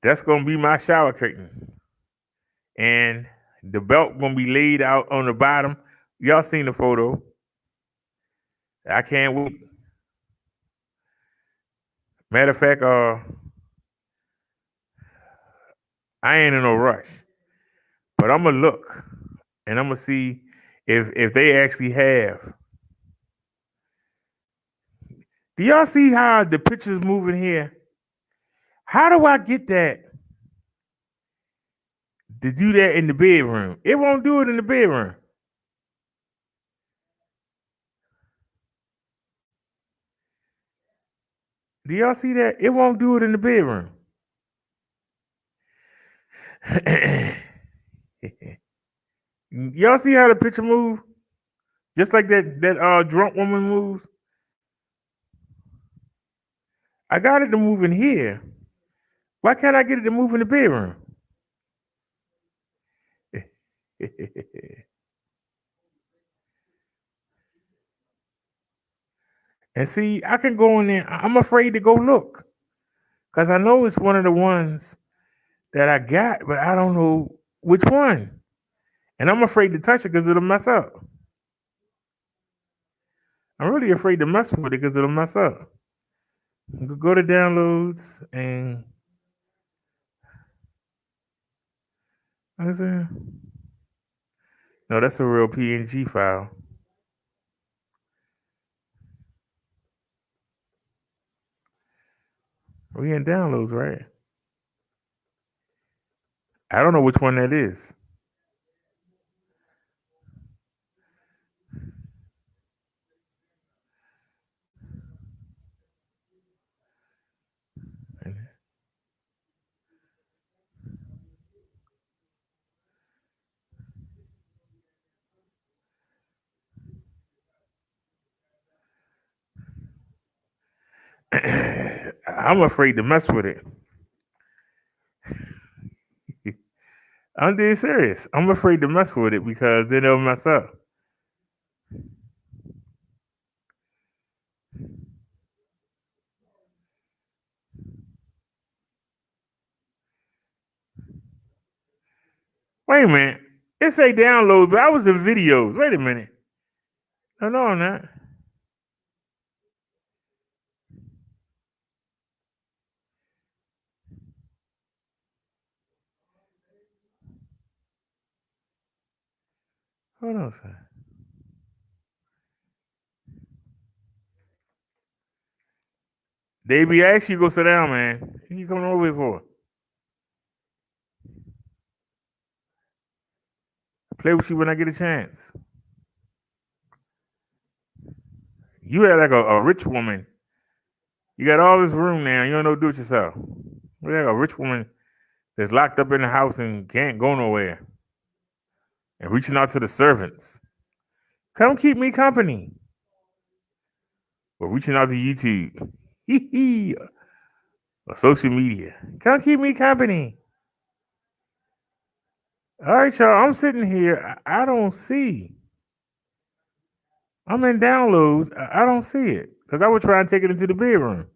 That's gonna be my shower curtain. And the belt gonna be laid out on the bottom. Y'all seen the photo. I can't wait. Matter of fact, I ain't in no rush. But I'm gonna look and I'm gonna see if they actually have. Do y'all see how the picture's moving here? How do I get that to do that in the bedroom? It won't do it in the bedroom. Do y'all see that? It won't do it in the bedroom. Y'all see how the picture move? Just like that drunk woman moves. I got it to move in here. Why can't I get it to move in the bedroom? And see, I can go in there. I'm afraid to go look because I know it's one of the ones that I got, but I don't know which one. And I'm afraid to touch it because it'll mess up. I'm really afraid to mess with it because it'll mess up. Go to downloads and what is it? No, that's a real PNG file. We in downloads, right? I don't know which one that is. I'm afraid to mess with it. I'm dead serious. I'm afraid to mess with it because then it'll mess up. Wait a minute. It say download, but I was in videos. Wait a minute. No, I'm not. Hold on a second. Davey, I asked you to go sit down, man. What you coming over here for? Play with you when I get a chance. You act like a rich woman. You got all this room now. You don't know what to do with yourself. You're like a rich woman that's locked up in the house and can't go nowhere. And reaching out to the servants. Come keep me company. Or reaching out to YouTube. Or social media. Come keep me company. All right, y'all. I'm sitting here. I don't see. I'm in downloads. I don't see it. Because I would try and take it into the bedroom.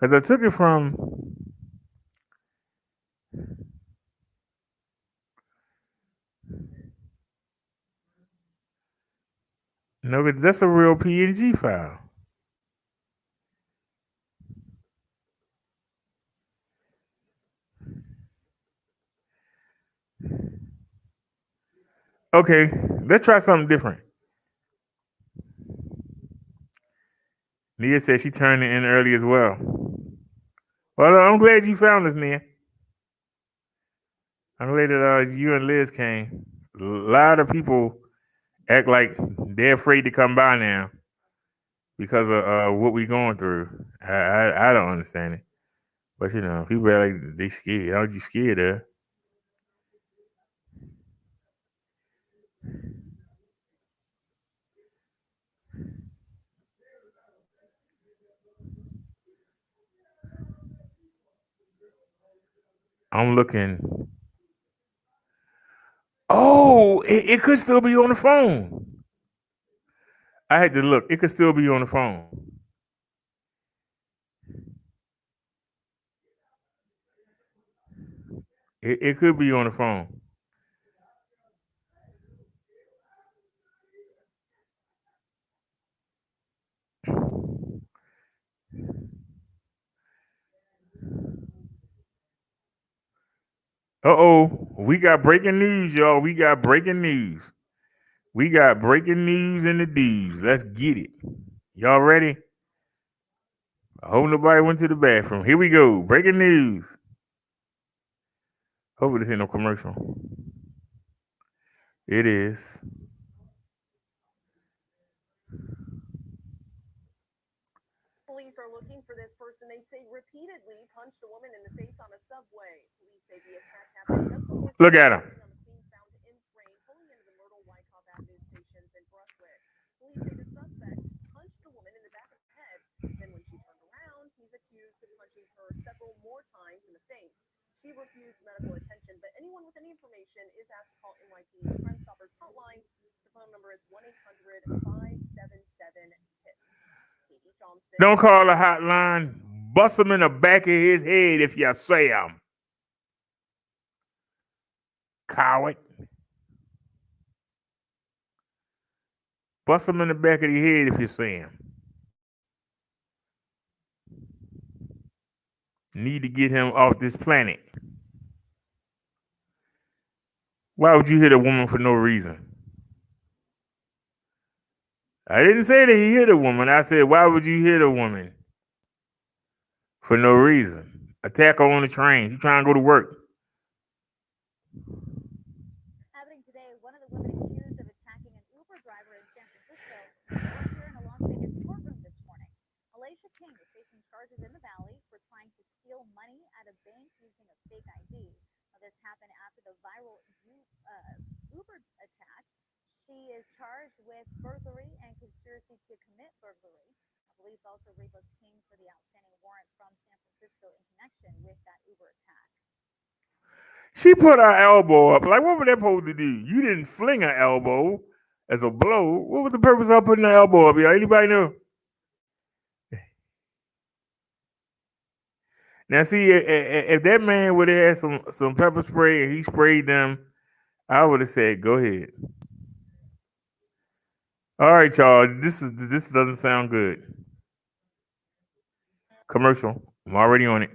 Because I took it from... No, but that's a real PNG file. Okay, let's try something different. Nia said she turned it in early as well. Well, I'm glad you found us, Nia. I'm glad that you and Liz came. A lot of people act like they're afraid to come by now because of what we going through. I don't understand it. But you know, people are like they scared. Aren't you scared of? I'm looking. Oh, it could still be on the phone. I had to look. It could still be on the phone. It could be on the phone. Uh-oh. We got breaking news, y'all. We got breaking news. We got breaking news in the dudes. Let's get it. Y'all ready? I hope nobody went to the bathroom. Here we go. Breaking news. Hopefully this ain't no commercial. It is. Police are looking for this person they say repeatedly punched a woman in the face on a subway. Police say the attack happened just before Look at him. on the Queensbound in train pulling into the Myrtle Wyckoff Avenue stations in Brunswick. Police say the suspect punched the woman in the back of the head. Then when she turned around, he's accused of punching her several more times in the face. She refused medical attention, but anyone with any information is asked to call NYPD's Crime Stoppers hotline. The phone number is 1-800-577-TIPS. Don't call the hotline. Bust him in the back of his head if you say him. Coward. Bust him in the back of the head if you say him. Need to get him off this planet. Why would you hit a woman for no reason? I didn't say that he hit a woman. I said, why would you hit a woman for no reason? Attack her on the train. You trying to go to work. Happening today, one of the women accused of attacking an Uber driver in San Francisco will appear in a Las Vegas courtroom this morning. Alicia King is facing charges in the Valley for trying to steal money at a bank using a fake ID. This happened after the viral Uber attack. She is charged with burglary and conspiracy to commit burglary. Police also rebooked King for the outstanding warrant from San Francisco in connection with that Uber attack. She put her elbow up. Like, what were they supposed to do? You didn't fling her elbow as a blow. What was the purpose of putting her elbow up? Y'all? Anybody know? Now, see, if that man would have had some pepper spray and he sprayed them, I would have said, go ahead. All right, y'all. This doesn't sound good. Commercial. I'm already on it.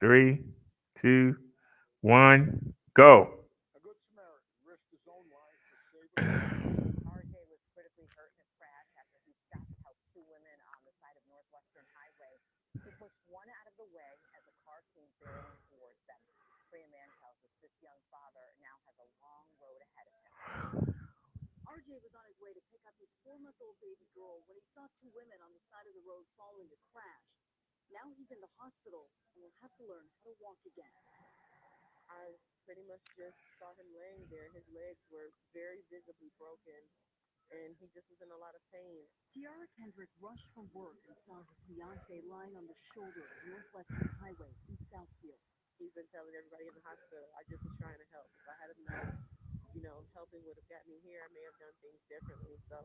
3, 2, 1, go. RJ was critically hurt in a crash after he stopped to help two women on the side of Northwestern Highway. He pushed one out of the way as a car came barreling towards them. Freya Mann tells us this young father now has a long road ahead of him. RJ was on his way to pick up his 4-month-old baby girl when he saw two women on the side of the road following a crash. Now he's in the hospital and will have to learn how to walk again. I pretty much just saw him laying there. His legs were very visibly broken, and he just was in a lot of pain. Tiara Kendrick rushed from work and saw her fiance lying on the shoulder of Northwestern Highway in Southfield. He's been telling everybody in the hospital, I just was trying to help. If I had known, helping would have got me here, I may have done things differently. So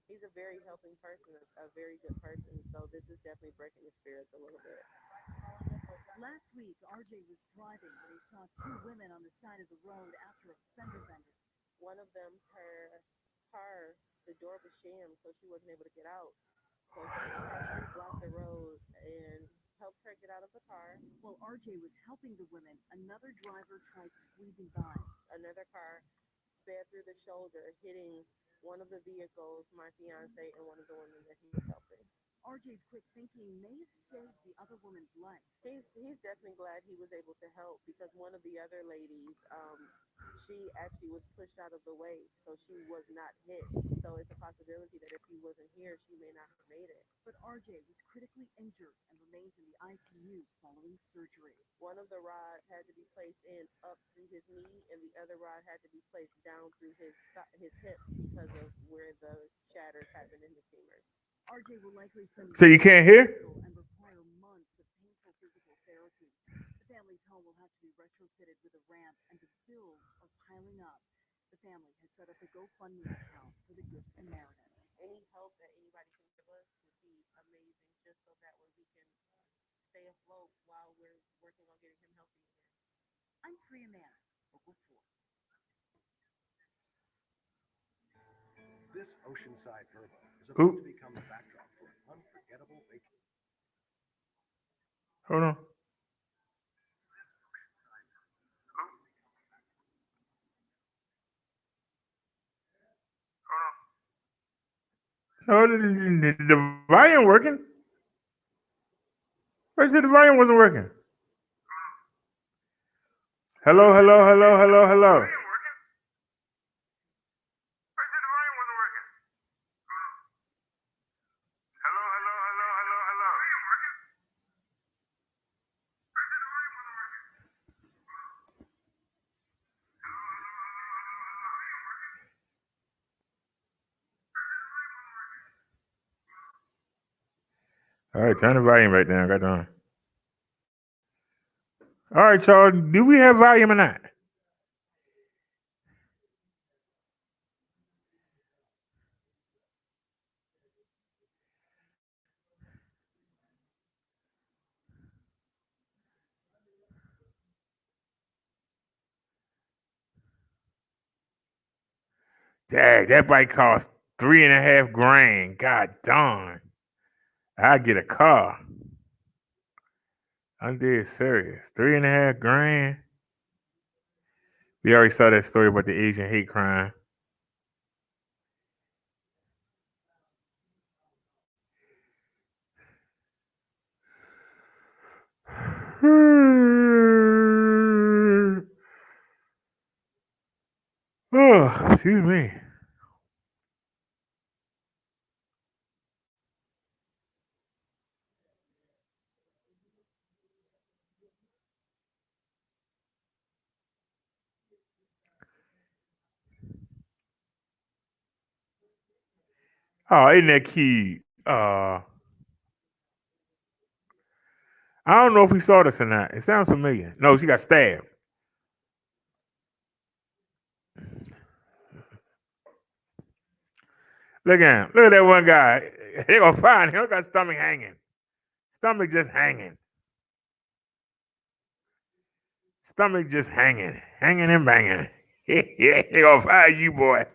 he's a very helping person, a very good person. So this is definitely breaking his spirits a little bit. Last week, RJ was driving when he saw two women on the side of the road after a fender bender. One of them, her car, the door was jammed, so she wasn't able to get out. So he blocked the road and helped her get out of the car. While RJ was helping the women, another driver tried squeezing by. Another car sped through the shoulder, hitting one of the vehicles, my fiance, and one of the women that he was helping. RJ's quick thinking may have saved the other woman's life. He's definitely glad he was able to help because one of the other ladies, she actually was pushed out of the way, so she was not hit. So it's a possibility that if he wasn't here, she may not have made it. But RJ was critically injured and remains in the ICU following surgery. One of the rods had to be placed in up through his knee, and the other rod had to be placed down through his hip because of where the shatters happened in his femurs. RJ will likely spend So you can't hear? and require months of painful physical therapy. The family's home will have to be retrofitted with a ramp, and the bills are piling up. The family has set up a GoFundMe account for the Good Samaritan. Any help that anybody can give us would be amazing, just so that way we can stay afloat while we're working on getting him healthy again. I'm Priya Mann, Local 4. This oceanside verbo is about to become the backdrop for an unforgettable vacation. Hold on. No, the volume working. I said the volume wasn't working. Hello, hello, hello, hello, hello. All right, turn the volume right down. Got on. All right, y'all. Do we have volume or not? Dang, that bike cost $3.5 grand. God darn. I get a car. I'm dead serious. $3.5 grand. We already saw that story about the Asian hate crime. Oh, excuse me. Oh, isn't that cute? I don't know if we saw this or not. It sounds familiar. No, she got stabbed. Look at him. Look at that one guy. They gonna find him. Look at stomach hanging. Stomach just hanging. Stomach just hanging. Hanging and banging. They gonna find you, boy.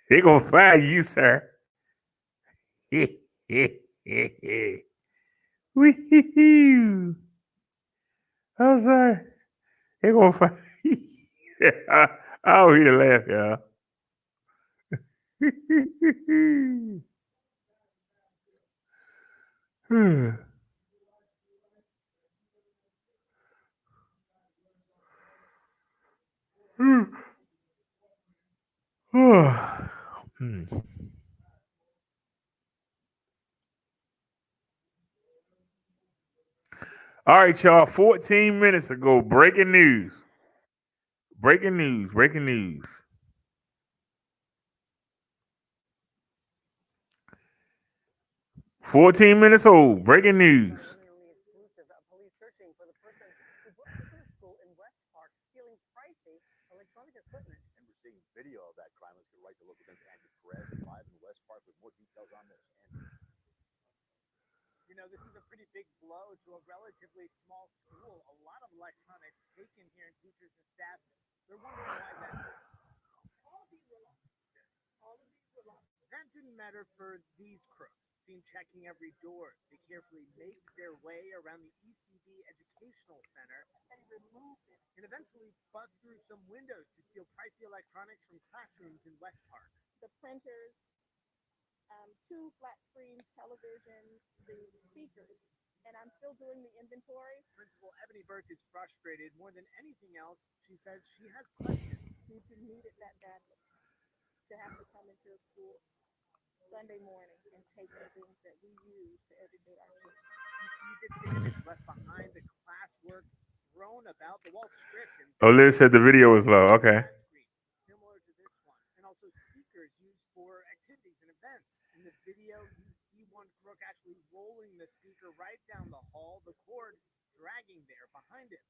They gonna find you, sir. Wee-hee-hee. I'm sorry. They gonna find you. Oh, he laugh, y'all. All right, y'all. 14 minutes ago, breaking news. Breaking news. Breaking news. 14 minutes old. Breaking news. Police searching for the person who broke into a school in West Park, stealing pricey electronic equipment. And we're seeing video of that crime. Let's get right to local events. Andrew Perez live in West Park with more details on this. Andrew. You know, this is a pretty big blow to a relatively small school. A lot of electronics taken here, and teachers and staff, they're wondering why that is. That didn't matter for these crooks. Seen checking every door. They carefully make their way around the ECB Educational Center and remove it, and eventually bust through some windows to steal pricey electronics from classrooms in West Park. The printers, 2 flat screen televisions, the speakers, and I'm still doing the inventory. Principal Ebony Burtz is frustrated more than anything else. She says she has questions. Did you need it that badly to have to come into a school Sunday morning and take the things that we use to educate our children? You see the damage left behind, the classwork thrown about, the wall stripped, and Oh, Liz said the video was low. Okay. similar to this one, and also speakers used for activities and events. In the video, you see one crook actually rolling the speaker right down the hall, the cord dragging there behind it.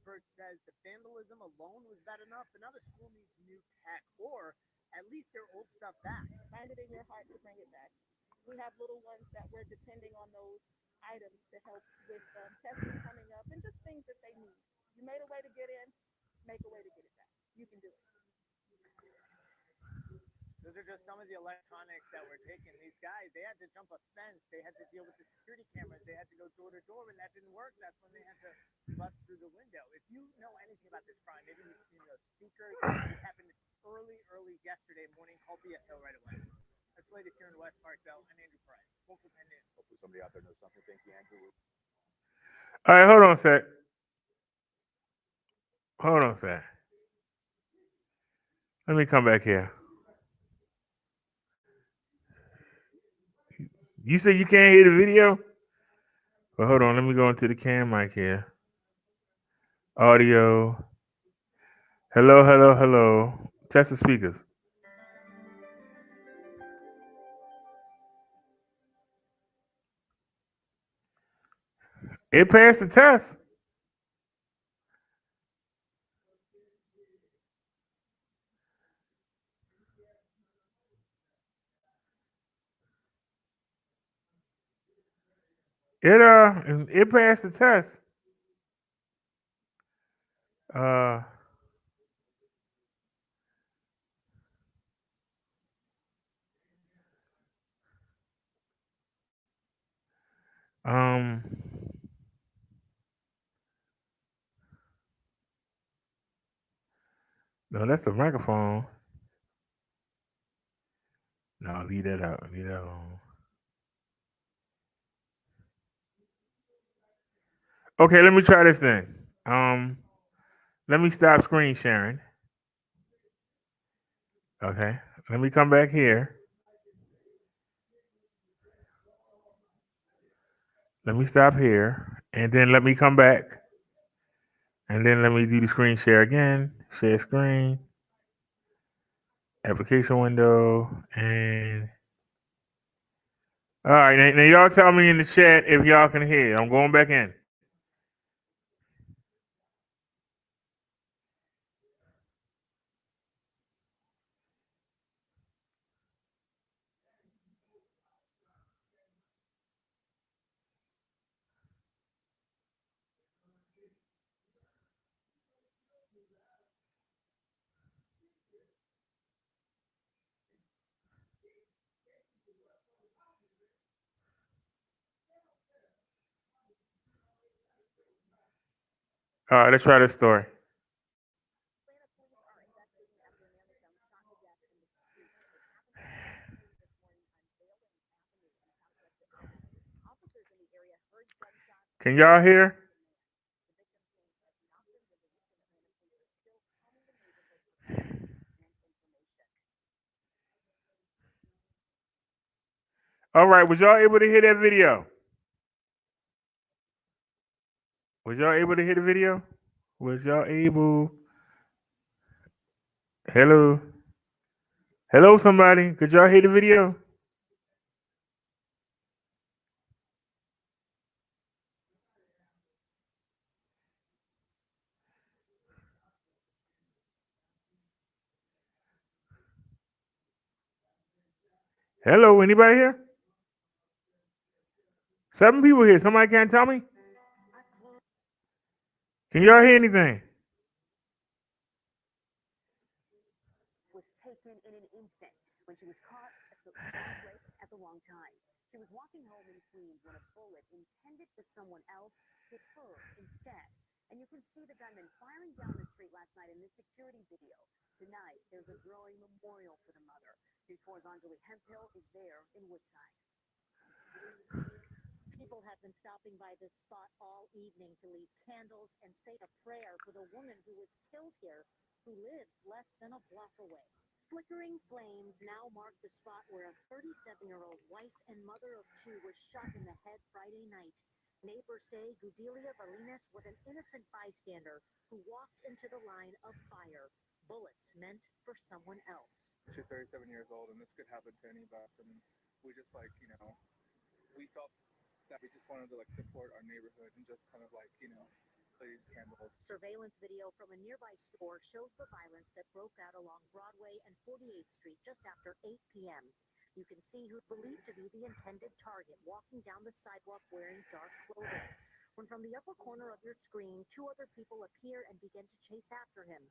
Burtz says the vandalism alone was bad enough, but now the school needs new tech, or at least their old stuff back. Find it in your heart to bring it back. We have little ones that we're depending on those items to help with testing coming up and just things that they need. You made a way to get in, make a way to get it back. You can do it. Those are just some of the electronics that were taken. These guys, they had to jump a fence. They had to deal with the security cameras. They had to go door to door. When that didn't work, that's when they had to bust through the window. If you know anything about this crime, maybe you've seen those speakers. This happened early yesterday morning. Call BSO right away. That's the latest here in West Parkville. I'm Andrew Perez. Local 10 News. Hopefully somebody out there knows something. Thank you, Andrew. All right, hold on a sec. Hold on a sec. Let me come back here. You say you can't hear the video? Well, hold on. Let me go into the cam mic here. Audio. Hello, hello, hello. Test the speakers. It passed the test. It passed the test. No, that's the microphone. No, leave that out. Leave that alone. Okay, let me try this then. Let me stop screen sharing. Okay, let me come back here. Let me stop here, and then let me come back, and then let me do the screen share again. Share screen, application window, and all right. Now y'all tell me in the chat if y'all can hear. I'm going back in. All right, let's try this story. Can y'all hear? All right, was y'all able to hear that video? Was y'all able to hear the video? Was y'all able? Hello? Hello, somebody? Could y'all hear the video? Hello, anybody here? 7 people here. Somebody can't tell me? Can y'all hear anything? Was taken in an instant when she was caught at the wrong place at the wrong time. She was walking home in Queens when a bullet intended for someone else hit her instead. And you can see the gunman firing down the street last night in this security video. Tonight, there's a growing memorial for the mother. News 4's Anjali Hemphill is there in Woodside. People have been stopping by this spot all evening to leave candles and say a prayer for the woman who was killed here, who lives less than a block away. Flickering flames now mark the spot where a 37-year-old wife and mother of two was shot in the head Friday night. Neighbors say Gudilia Balinas was an innocent bystander who walked into the line of fire. Bullets meant for someone else. She's 37 years old, and this could happen to any of us. And we just we felt that we just wanted to support our neighborhood and just kind of play these candles. Surveillance video from a nearby store shows the violence that broke out along Broadway and 48th Street just after 8 p.m. You can see who's believed to be the intended target walking down the sidewalk wearing dark clothing. When from the upper corner of your screen, two other people appear and begin to chase after him.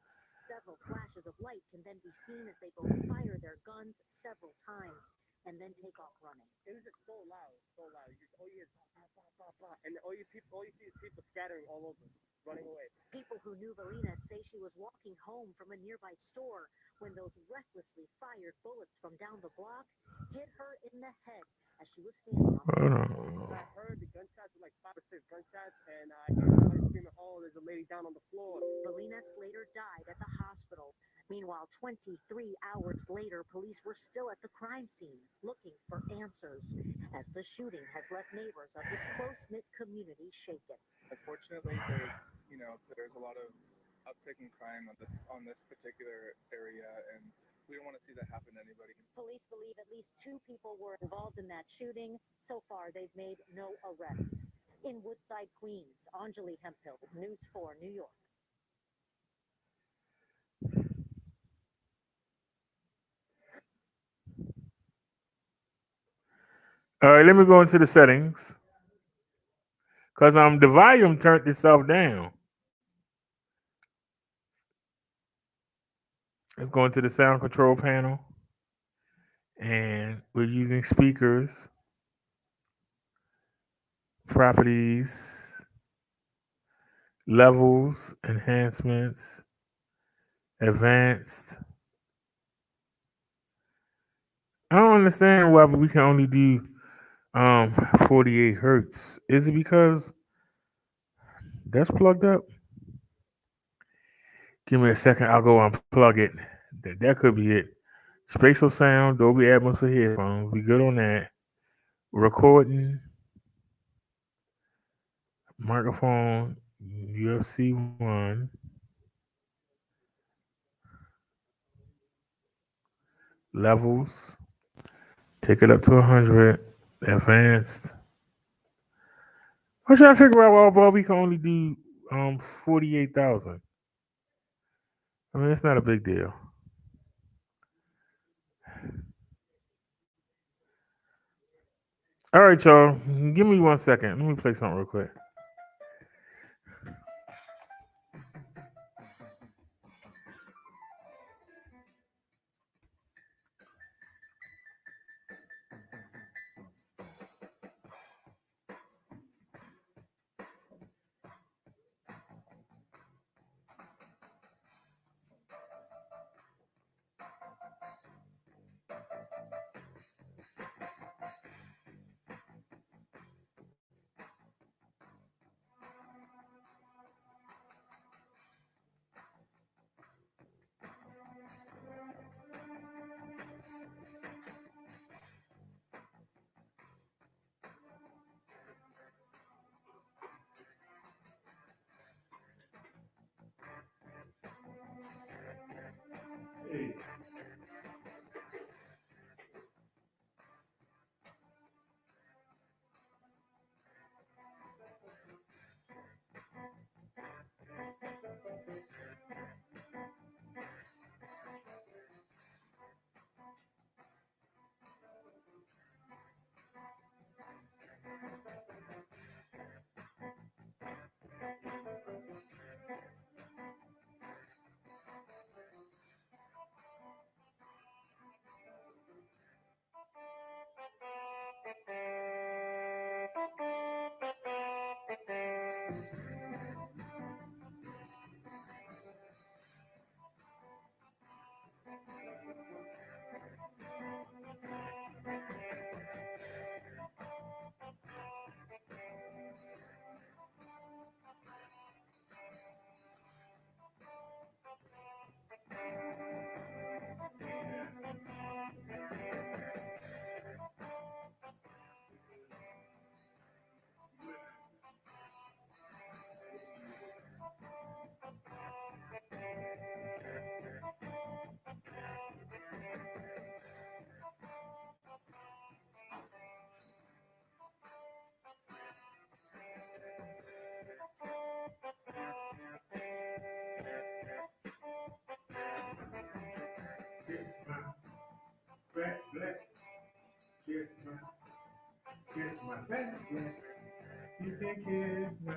Several flashes of light can then be seen as they both fire their guns several times and then take off running. It was just so loud, so loud. You just, all you hear is blah, blah, blah, blah. And all you see is people scattering all over, running away. People who knew Balinas say she was walking home from a nearby store when those recklessly fired bullets from down the block hit her in the head as she was standing on the sidewalk. I heard the gunshots, like 5 or 6 gunshots, and I hear somebody screaming, "Oh, there's a lady down on the floor." Balinas later died at the hospital. Meanwhile, 23 hours later, police were still at the crime scene looking for answers as the shooting has left neighbors of this close-knit community shaken. Unfortunately, there's a lot of uptick in crime on this particular area, and we don't want to see that happen to anybody. Police believe at least 2 people were involved in that shooting. So far, they've made no arrests. In Woodside, Queens, Anjali Hemphill, News 4, New York. All right, let me go into the settings because the volume turned itself down. Let's go into the sound control panel, and we're using speakers, properties, levels, enhancements, advanced. I don't understand why we can only do 48 hertz. Is it because that's plugged up? Give me a second. I'll go unplug it. That could be it. Spatial sound, Dolby Atmos for headphones. We good on that. Recording, microphone, UFC 1. Levels. Take it up to 100. Advanced. I'm trying to figure out why we can only do 48,000. I mean, it's not a big deal. All right, y'all. Give me 1 second. Let me play something real quick. my fantasy. You think it's my...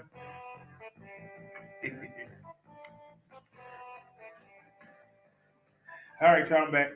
All right, y'all, I'm back.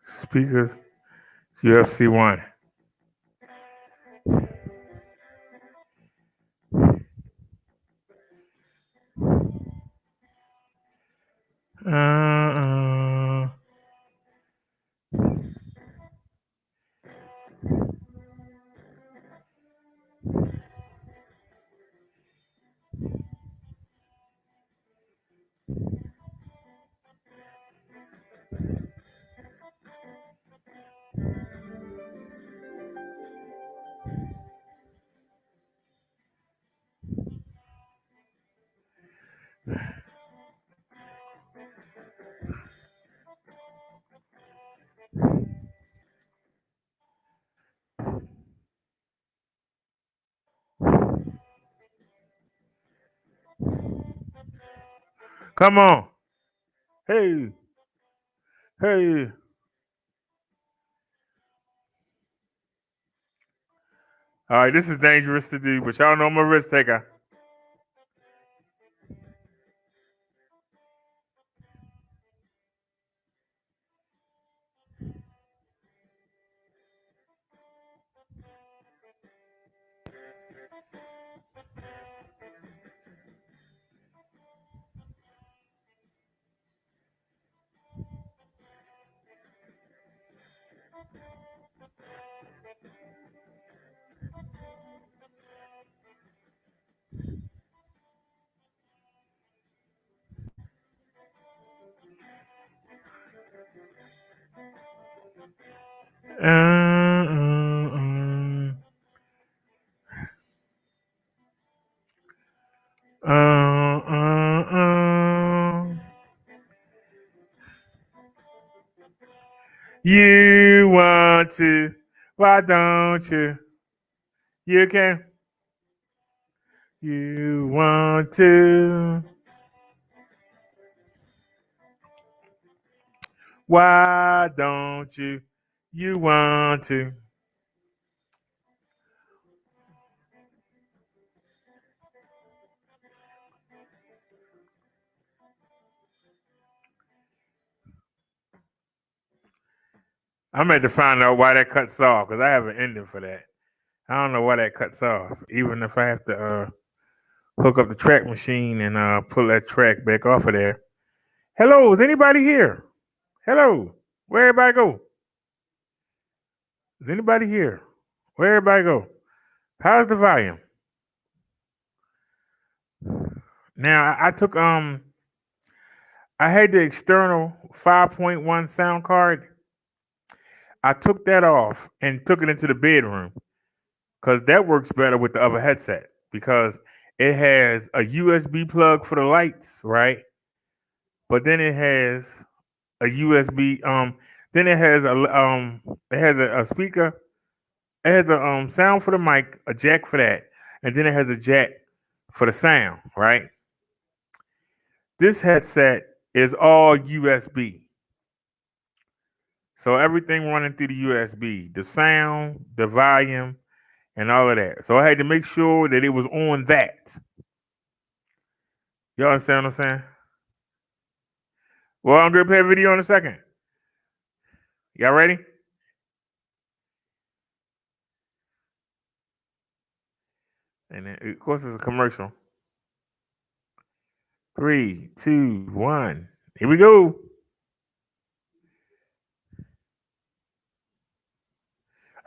Speakers, UFC 1. Uh. Come on. Hey. Hey. All right, this is dangerous to do, but y'all know I'm a risk taker. You want to, why don't you? You can. You want to, why don't you? You want to. I'm going to find out why that cuts off because I have an ending for that. I don't know why that cuts off. Even if I have to hook up the track machine and pull that track back off of there. Hello, is anybody here? Hello, where everybody go? Is anybody here? Where everybody go? How's the volume? Now I took I had the external 5.1 sound card. I took that off and took it into the bedroom because that works better with the other headset because it has a USB plug for the lights, right? But then it has a USB. Then it has a speaker. It has a sound for the mic, a jack for that, and then it has a jack for the sound, right? This headset is all USB. So everything running through the USB, the sound, the volume, and all of that. So I had to make sure that it was on that. You understand what I'm saying? Well, I'm going to play a video in a second. Y'all ready? And then, of course, it's a commercial. 3, 2, 1. Here we go.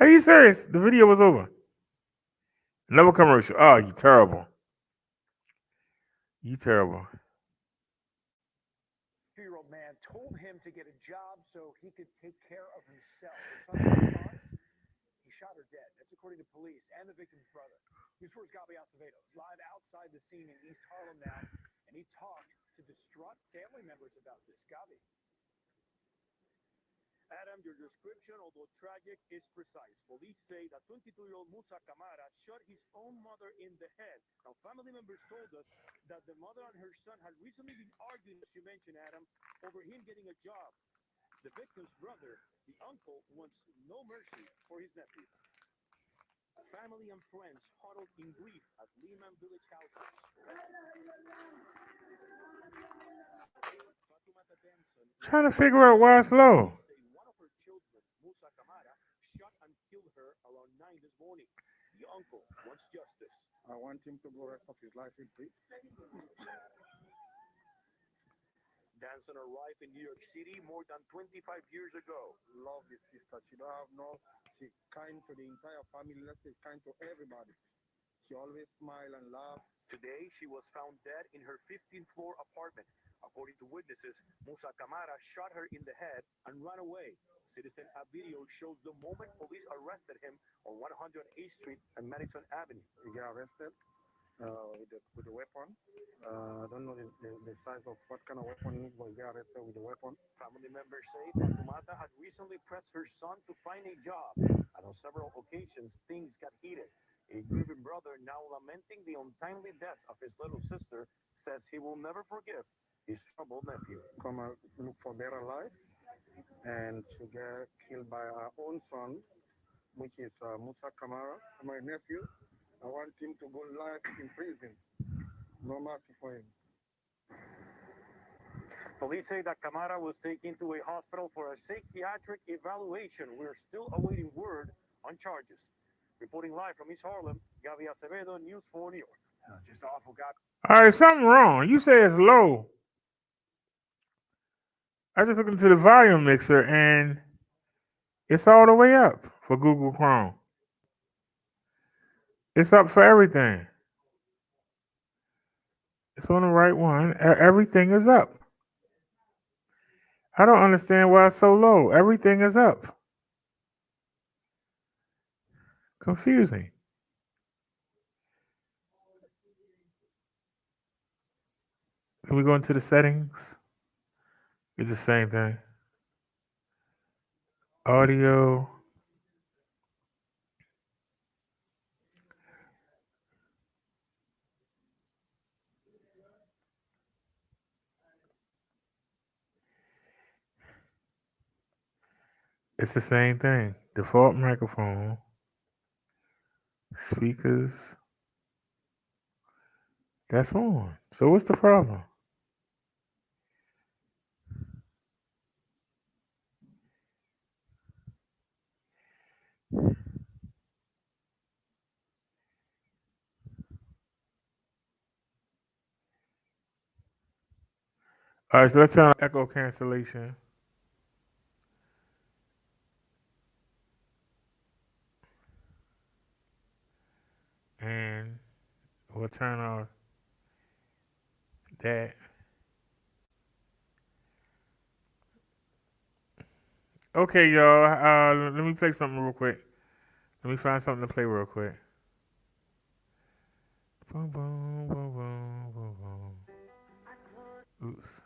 Are you serious? The video was over. Another commercial. Oh, you terrible. You terrible. 2-year-old man told him to get a job so he could take care of himself. His son's response, he shot her dead. That's according to police and the victim's brother. News 4's Gabi Acevedo is live outside the scene in East Harlem now, and he talked to distraught family members about this. Gabi. Adam, your description, although tragic, is precise. Police say that 22-year-old Musa Camara shot his own mother in the head. Now, family members told us that the mother and her son had recently been arguing, as you mentioned, Adam, over him getting a job. The victim's brother, the uncle, wants no mercy for his nephew. Family and friends huddled in grief at Lehman Village houses. Fatoumata Benson, Trying to figure out why it's low. say one of her children, Musa Camara, shot and killed her around 9 this morning. The uncle wants justice. I want him to go rest of his life in peace. Danson arrived in New York City more than 25 years ago. Love his sister. She don't have no. She kind to the entire family. She's kind to everybody. She always smile and laugh. Today, she was found dead in her 15th floor apartment. According to witnesses, Musa Camara shot her in the head and ran away. Citizen App video shows the moment police arrested him on 108th Street and Madison Avenue. He got arrested with the weapon. I don't know the size of what kind of weapon it is, but he got arrested with the weapon. Family members say Fatoumata had recently pressed her son to find a job, and on several occasions, things got heated. A grieving brother, now lamenting the untimely death of his little sister, says he will never forgive his troubled nephew. Come and look for better life, and to get killed by our own son, which is Musa Camara, my nephew. I want him to go life in prison. No mercy for him. Police say that Camara was taken to a hospital for a psychiatric evaluation. We're still awaiting word on charges. Reporting live from East Harlem, Gabi Acevedo, News 4 New York. Just awful, Gabi. All right, something wrong. You say it's low. I just looked into the volume mixer and it's all the way up for Google Chrome. It's up for everything. It's on the right one. Everything is up. I don't understand why it's so low. Everything is up. Confusing. Can we go into the settings? It's the same thing. Audio. It's the same thing. Default microphone. Speakers. That's on. So what's the problem? All right, so let's turn on echo cancellation. And we'll turn off that. Okay, y'all. Let me play something real quick. Let me find something to play real quick. Boom, boom, boom, boom, boom, boom. Oops.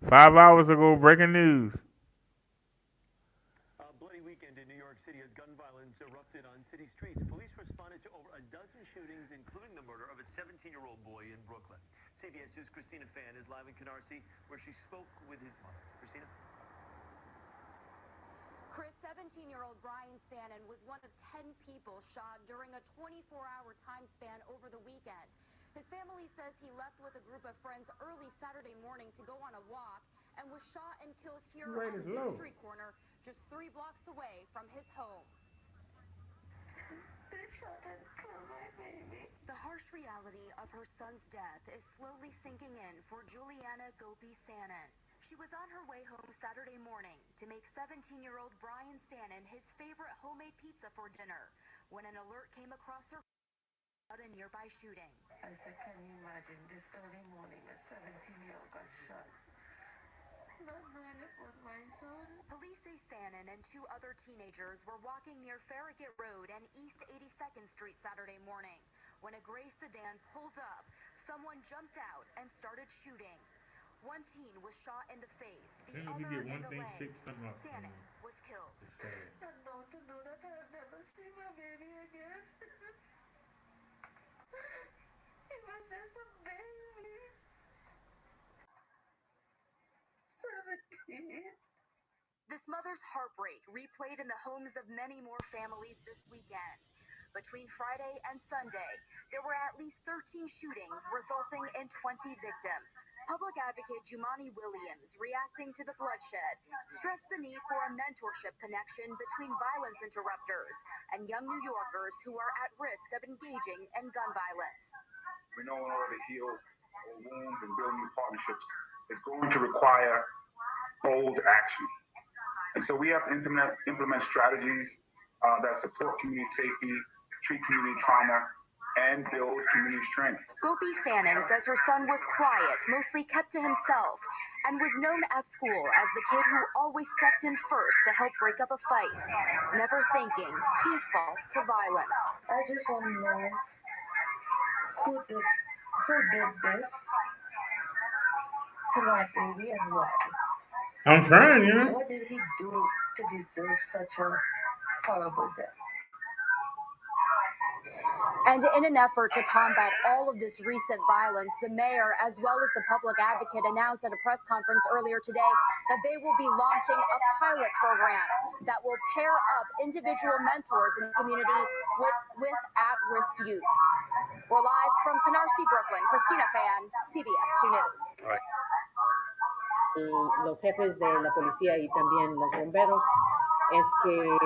Five hours ago, breaking news. A bloody weekend in New York City as gun violence erupted on city streets. Police responded to over a dozen shootings, including the murder of a 17-year-old boy in Brooklyn. CBS News' Christina Fan is live in Canarsie, where she spoke with his mother. Christina? Chris, 17-year-old Brian Sannon was one of 10 people shot during a 24-hour time span over the weekend. His family says he left with a group of friends early Saturday morning to go on a walk and was shot and killed here on this street corner, just 3 blocks away from his home. They shot and killed my baby. The harsh reality of her son's death is slowly sinking in for Juliana Gopi Sanin. She was on her way home Saturday morning to make 17-year-old Brian Sanin his favorite homemade pizza for dinner when an alert came across her about a nearby shooting. I said, can you imagine this early morning a 17-year-old got shot? Not knowing it was my son. Police say Sanin and two other teenagers were walking near Farragut Road and East 82nd Street Saturday morning. When a gray sedan pulled up, someone jumped out and started shooting. One teen was shot in the face, the Soon as we other get in one the thing leg. fixed, something else Sanin coming. was killed. It's sad. And now to know that I'll never see my baby again. He was just a baby. 17. This mother's heartbreak replayed in the homes of many more families this weekend. Between Friday and Sunday, there were at least 13 shootings resulting in 20 victims. Public advocate Jumani Williams, reacting to the bloodshed, stressed the need for a mentorship connection between violence interrupters and young New Yorkers who are at risk of engaging in gun violence. We know in order to heal old wounds and build new partnerships, it's going to require bold action. And so we have to implement strategies that support community safety, treat community trauma, and build community strength. Gopi Sanin says her son was quiet, mostly kept to himself, and was known at school as the kid who always stepped in first to help break up a fight, never thinking he'd fall to violence. I just want to know who did this to my baby and why. I'm trying, you know. What did he do to deserve such a horrible death? And in an effort to combat all of this recent violence, the mayor, as well as the public advocate, announced at a press conference earlier today that they will be launching a pilot program that will pair up individual mentors in the community with at-risk youth. We're live from Canarsie, Brooklyn. Christina Fan, CBS 2 News. Los jefes de la policía y también los bomberos es que,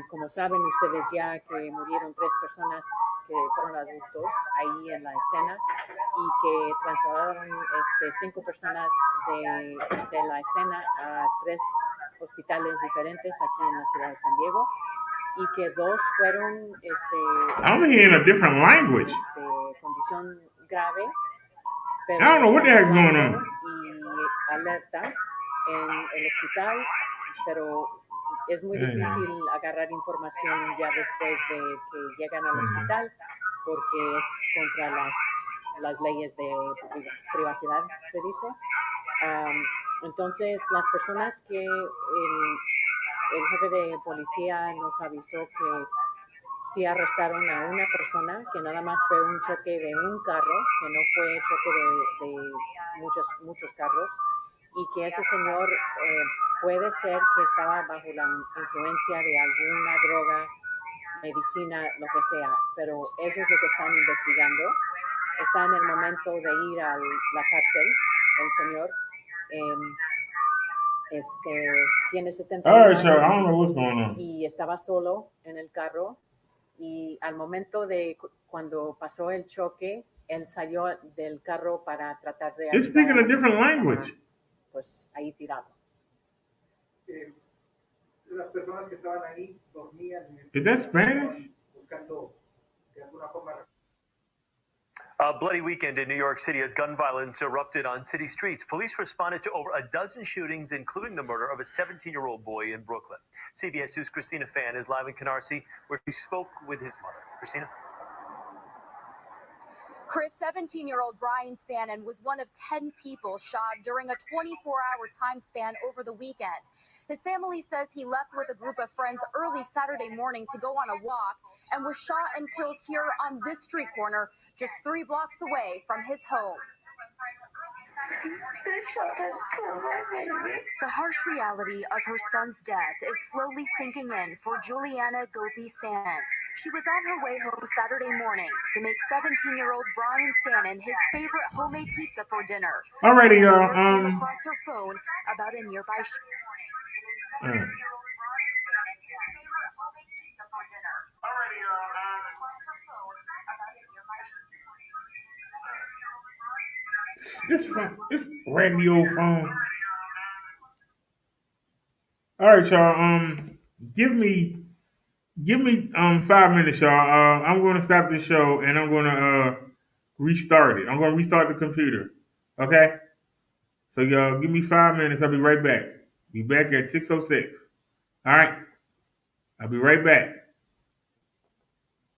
como saben ustedes ya, que murieron 3 personas que fueron adultos ahí en la escena y que trasladaron 5 personas de la escena a 3 hospitales diferentes aquí en la ciudad de San Diego y que 2 fueron I'm hearing a different language. condición grave. I don't know what the heck's going on. Y alerta en el hospital, pero es muy difícil agarrar información ya después de que llegan al hospital porque es contra las leyes de privacidad, se dice. Entonces, las personas que el jefe de policía nos avisó que sí arrestaron a una persona, que nada más fue un choque de un carro, que no fue choque de muchos carros, y que ese señor puede ser que estaba bajo la influencia de alguna droga, medicina, lo que sea, pero eso es lo que están investigando. Está en el momento de ir a la cárcel, el señor. Tiene 71 años I don't know what's going on. y estaba solo en el carro. Y al momento de cuando pasó el choque, él salió del carro para tratar de They're speaking a different language. pues ahí tirado. Las personas que estaban ahí dormían en el Is that Spanish? buscando de alguna forma. A bloody weekend in New York City as gun violence erupted on city streets. Police responded to over a dozen shootings, including the murder of a 17-year-old boy in Brooklyn. CBS 2's Christina Fan is live in Canarsie, where she spoke with his mother. Christina? Chris, 17-year-old Brian Sanin was one of 10 people shot during a 24-hour time span over the weekend. His family says he left with a group of friends early Saturday morning to go on a walk and was shot and killed here on this street corner, just 3 blocks away from his home. The harsh reality of her son's death is slowly sinking in for Juliana Gopi Sanin. She was on her way home Saturday morning to make 17-year-old Brian Sanin his favorite homemade pizza for dinner. Alrighty, y'all. Came across her phone about a nearby This raggedy old phone. All right, y'all. Give me 5 minutes, y'all. I'm gonna stop this show and I'm gonna restart it. I'm gonna restart the computer. Okay? So y'all give me 5 minutes. I'll be right back. Be back at 6:06. All right. I'll be right back.